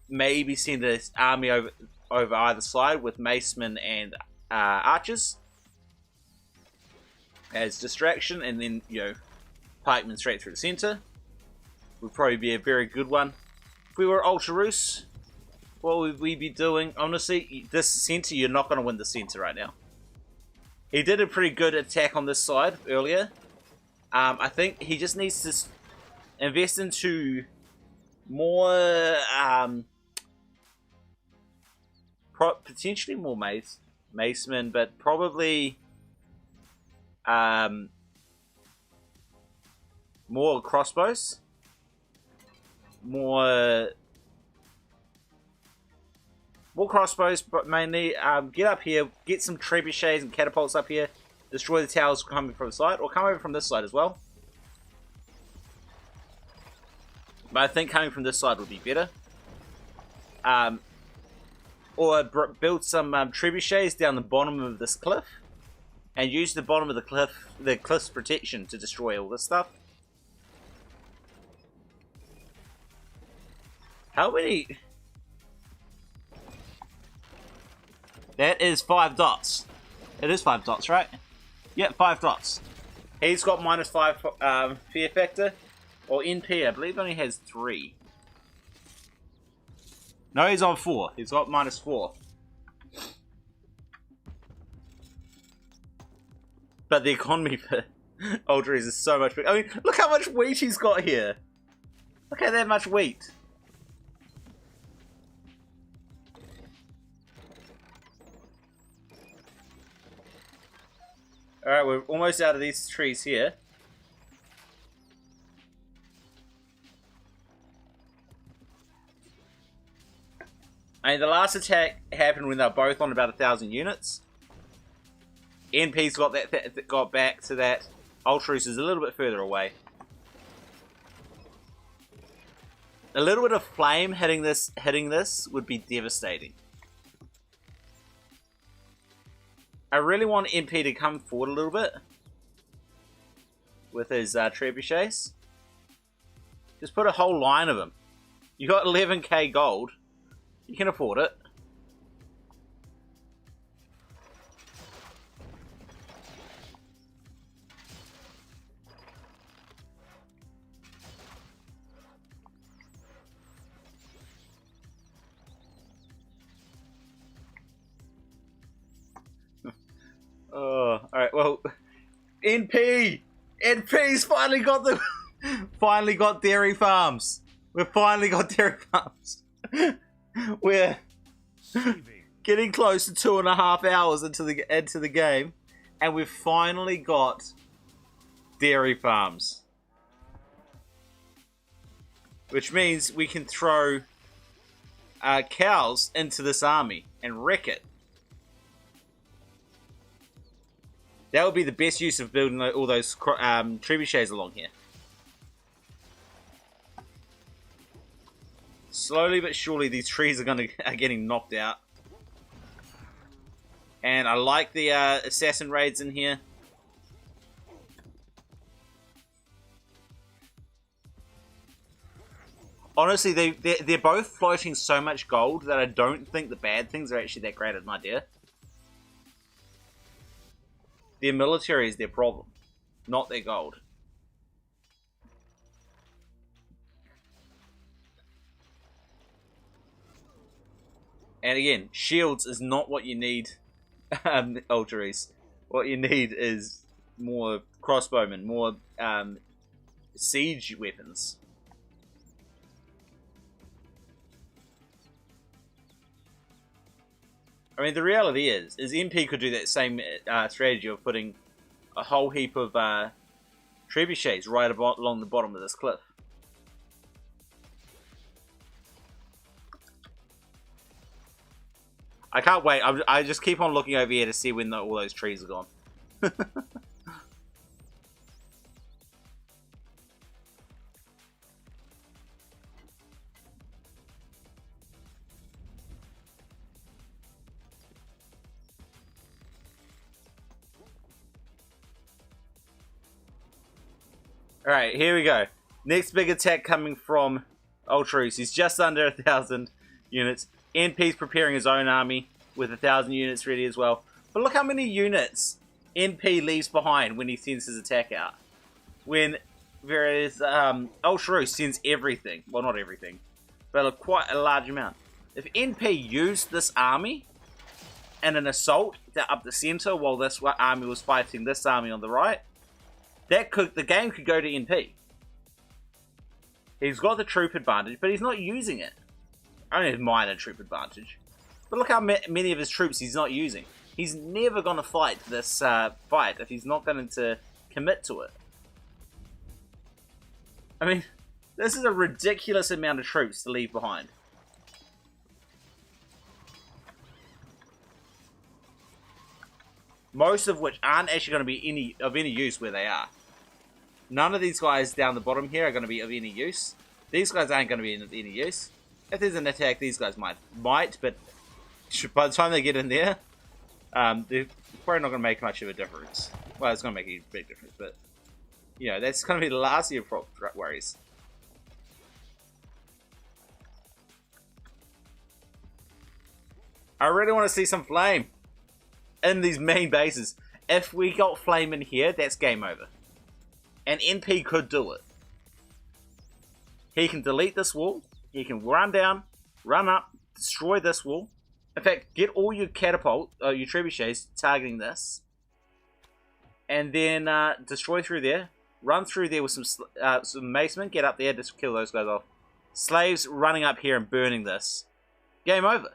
Maybe send this army over either side with macemen and archers as distraction, and then, you know, pikemen straight through the center would probably be a very good one. If we were Ultra-Rus, what would we be doing? Honestly, this center, you're not going to win the center right now. He did a pretty good attack on this side earlier. I think he just needs to invest into more, potentially more macemen, but probably more crossbows, more crossbows, but mainly get up here, get some trebuchets and catapults up here, destroy the towers coming from the side, or come over from this side as well. But I think coming from this side would be better. Or build some trebuchets down the bottom of this cliff, and use the bottom of the cliff's protection to destroy all this stuff. How many? That is 5 dots. It is 5 dots, right? Yeah, 5 dots. He's got -5 fear factor. Or NP, I believe only has 3. No, he's on 4. He's got -4. But the economy for Ultras is so much bigger. I mean, look how much wheat he's got here. Look at that much wheat. Alright, we're almost out of these trees here. I mean, the last attack happened when they were both on about 1,000 units. NP's got back to that. Ultra-Rus is a little bit further away. A little bit of flame hitting this would be devastating. I really want NP to come forward a little bit with his trebuchets. Just put a whole line of them. You got 11k gold. You can afford it. Oh, alright, well, NP's finally got finally got dairy farms. We've finally got dairy farms. We're getting close to 2.5 hours into the game, and we've finally got dairy farms, which means we can throw cows into this army and wreck it. That would be the best use of building all those trebuchets along here. Slowly but surely, these trees are getting knocked out. And I like the assassin raids in here. Honestly, they're both floating so much gold that I don't think the bad things are actually that great of an idea. Their military is their problem, not their gold. And again, shields is not what you need, Ultras. What you need is more crossbowmen, more siege weapons. I mean, the reality is MP could do that same strategy of putting a whole heap of trebuchets right along the bottom of this cliff. I can't wait. I just keep on looking over here to see when all those trees are gone. Alright, here we go. Next big attack coming from Ultras. He's just under 1,000 units. NP's preparing his own army with 1,000 units ready as well. But look how many units NP leaves behind when he sends his attack out. Whereas Ultras sends everything. Well, not everything, but quite a large amount. If NP used this army and an assault up the center while this army was fighting this army on the right, the game could go to NP. He's got the troop advantage, but he's not using it. Only a minor troop advantage. But look how many of his troops he's not using. He's never going to fight this fight if he's not going to commit to it. I mean, this is a ridiculous amount of troops to leave behind. Most of which aren't actually going to be of any use where they are. None of these guys down the bottom here are going to be of any use. These guys aren't going to be of any use. If there's an attack, these guys might, but by the time they get in there, they're probably not going to make much of a difference. Well, it's going to make a big difference, but you know, that's going to be the last of your worries. I really want to see some flame in these main bases. If we got flame in here, that's game over. And NP could do it. He can delete this wall. He can run down, run up, destroy this wall. In fact, get all your your trebuchets targeting this. And then destroy through there. Run through there with some macemen. Get up there, just kill those guys off. Slaves running up here and burning this. Game over.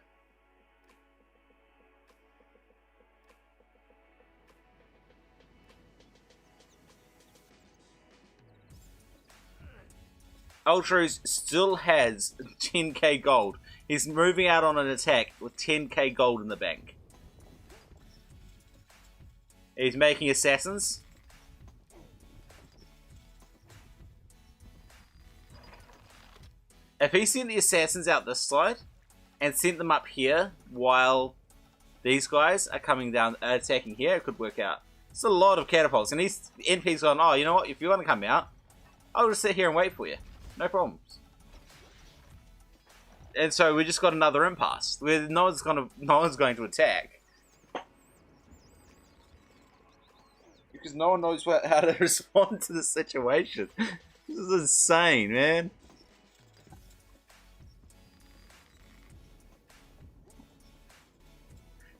Ultras still has 10k gold. He's moving out on an attack with 10k gold in the bank. He's making assassins. If he sent the assassins out this side and sent them up here while these guys are coming down attacking here, it could work out. It's a lot of catapults, and NP's gone, oh, you know what, if you want to come out, I'll just sit here and wait for you. No problems. And so we just got another impasse where no one's going to attack because no one knows how to respond to the situation. This is insane, man.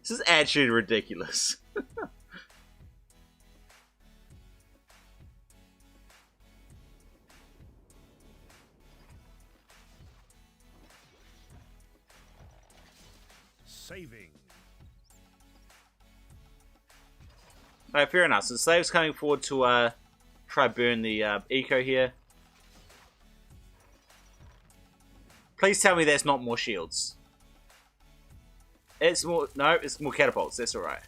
This is actually ridiculous. Saving. Alright, fair enough. So the slave's coming forward to try burn the eco here. Please tell me that's not more shields. It's more... No, it's more catapults. That's alright.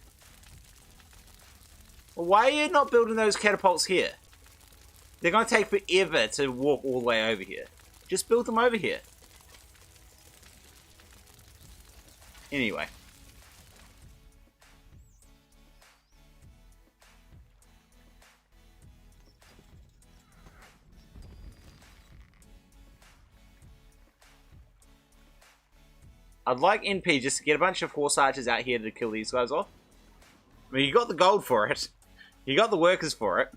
Well, why are you not building those catapults here? They're going to take forever to walk all the way over here. Just build them over here. Anyway. I'd like NP just to get a bunch of horse archers out here to kill these guys off. I mean, you got the gold for it. You got the workers for it.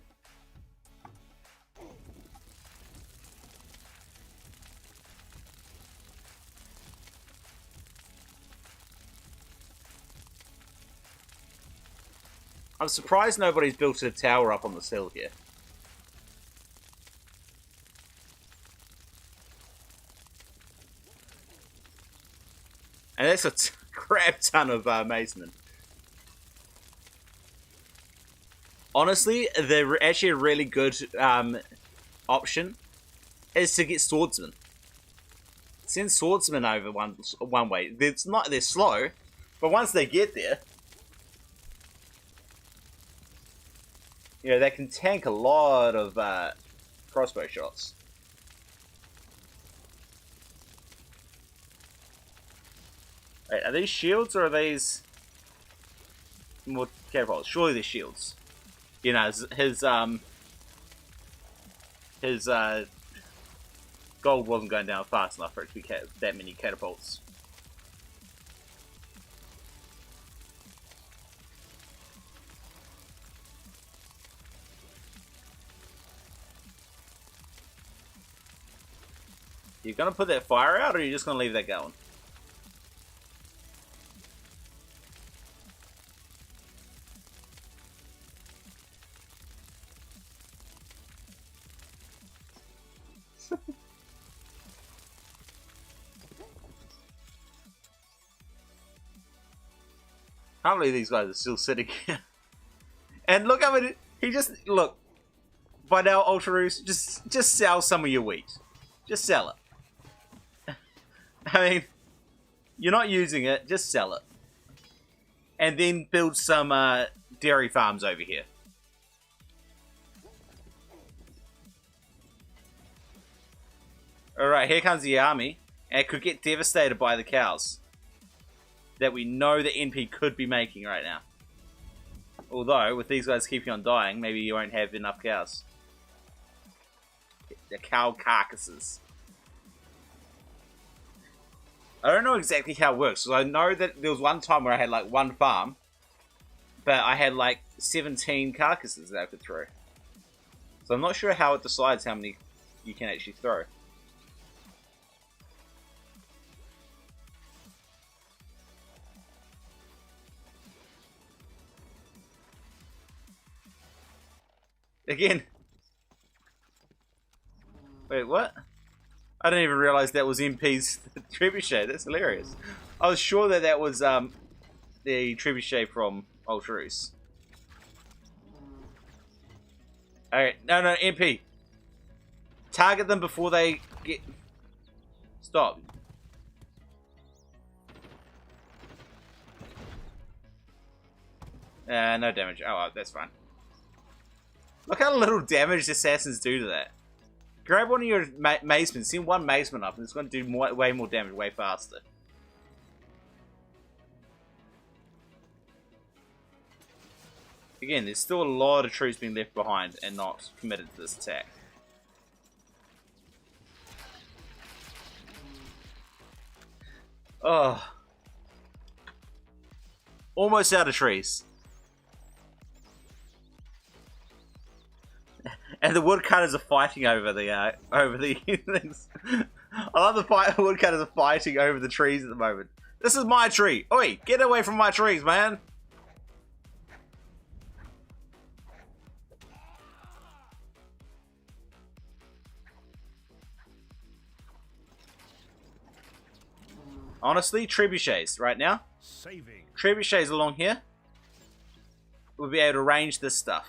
I'm surprised nobody's built a tower up on this hill here. And that's a crap ton of macemen. Honestly, they're actually a really good option is to get swordsmen. Send swordsmen over one way. They're slow, but once they get there, you know, they can tank a lot of crossbow shots. Wait, are these shields or are these more catapults? Surely they're shields. You know, his gold wasn't going down fast enough for it to be that many catapults. You gonna put that fire out, or are you just gonna leave that going? Can't believe these guys are still sitting here. And look, I mean, he just look. By now, Ultraroos, just sell some of your wheat. Just sell it. I mean, you're not using it. Just sell it, and then build some dairy farms over here. All right, here comes the army, and it could get devastated by the cows that we know the NP could be making right now. Although, with these guys keeping on dying, maybe you won't have enough cows. The cow carcasses. I don't know exactly how it works. So I know that there was one time where I had like one farm, but I had like 17 carcasses that I could throw. So I'm not sure how it decides how many you can actually throw. Again. Wait, what? I didn't even realize that was MP's trebuchet. That's hilarious. I was sure that that was the trebuchet from Ultraroos. Alright, no, MP. Target them before they get... Stop. No damage. Oh, well, that's fine. Look how little damage the assassins do to that. Grab one of your macemen, send one maceman up, and it's going to do way more damage, way faster. Again, there's still a lot of troops being left behind and not committed to this attack. Oh. Almost out of trees. And the woodcutters are fighting over the things. I love the woodcutters are fighting over the trees at the moment. This is my tree. Oi, get away from my trees, man. Honestly, trebuchets right now. Saving. Trebuchets along here. We'll be able to range this stuff.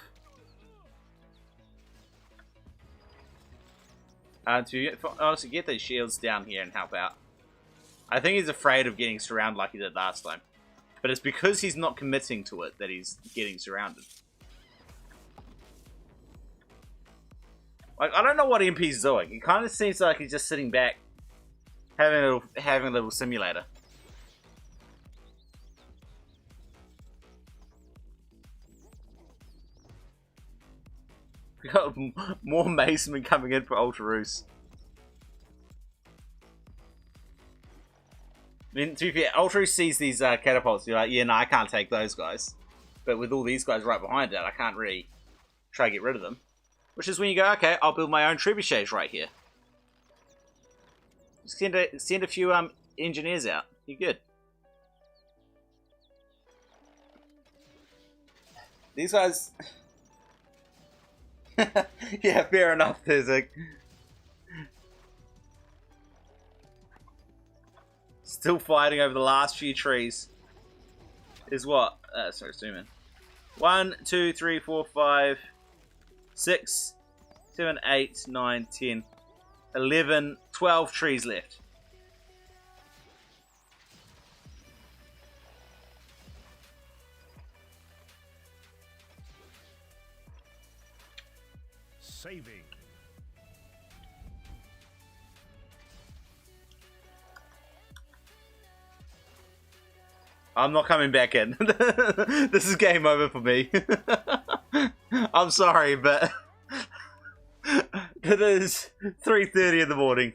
To honestly get these shields down here and help out. I think he's afraid of getting surrounded like he did last time. But it's because he's not committing to it that he's getting surrounded. Like, I don't know what MP's doing. It kind of seems like he's just sitting back, having a little simulator. We got more macemen coming in for Ultraroos. I mean, to be fair, Ultra sees these catapults. You're like, yeah, no, I can't take those guys. But with all these guys right behind it, I can't really try to get rid of them. Which is when you go, okay, I'll build my own trebuchets right here. Just send a few engineers out. You're good. These guys... yeah, fair enough, there's a... Still fighting over the last few trees. Is what? Sorry, zoom in. 1, 2, 3, 4, 5, 6, 7, 8, 9, 10, 11, 12 trees left. Saving. I'm not coming back in. This is game over for me. I'm sorry, but it is 3:30 in the morning.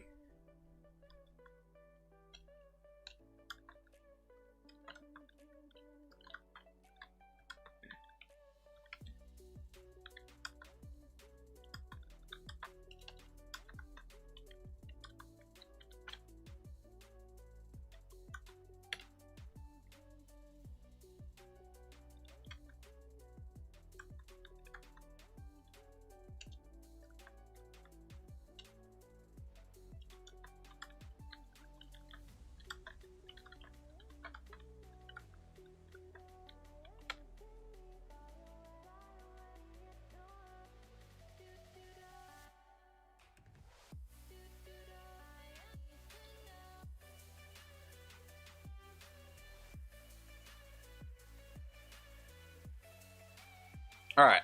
Alright,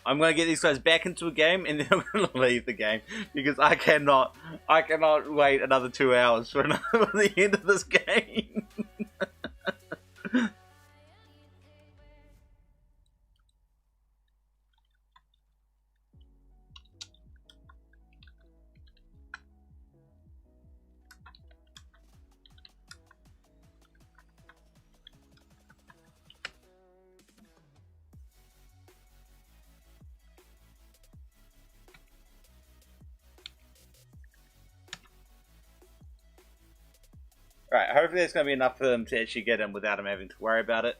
I'm going to get these guys back into a game and then I'm going to leave the game because I cannot wait another 2 hours for the end of this game. Right, hopefully there's going to be enough for them to actually get in without them having to worry about it.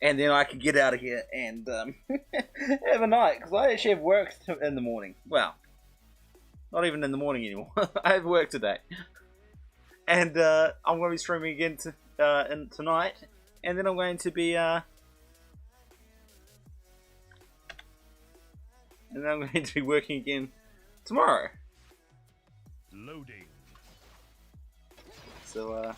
And then I can get out of here and have a night. Because I actually have work in the morning. Well, not even in the morning anymore. I have work today. And I'm going to be streaming again tonight. And then I'm going to be... and then I'm going to be working again tomorrow. Loading. So,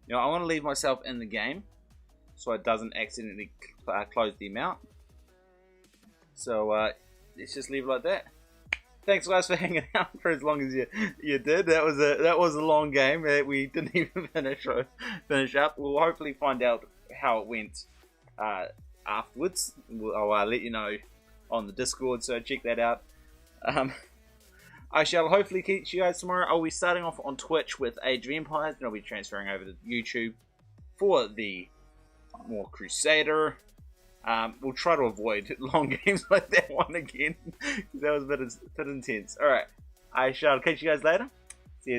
you know, I want to leave myself in the game so it doesn't accidentally close the amount. So let's just leave it like that. Thanks guys for hanging out for as long as you did. That was a long game that we didn't even finish up. We'll hopefully find out how it went afterwards. I'll let you know on the Discord, so check that out. I shall hopefully catch you guys tomorrow. I'll be starting off on Twitch with Age of Empires, and I'll be transferring over to YouTube for the more Crusader. We'll try to avoid long games like that one again, because that was a bit intense. Alright, I shall catch you guys later.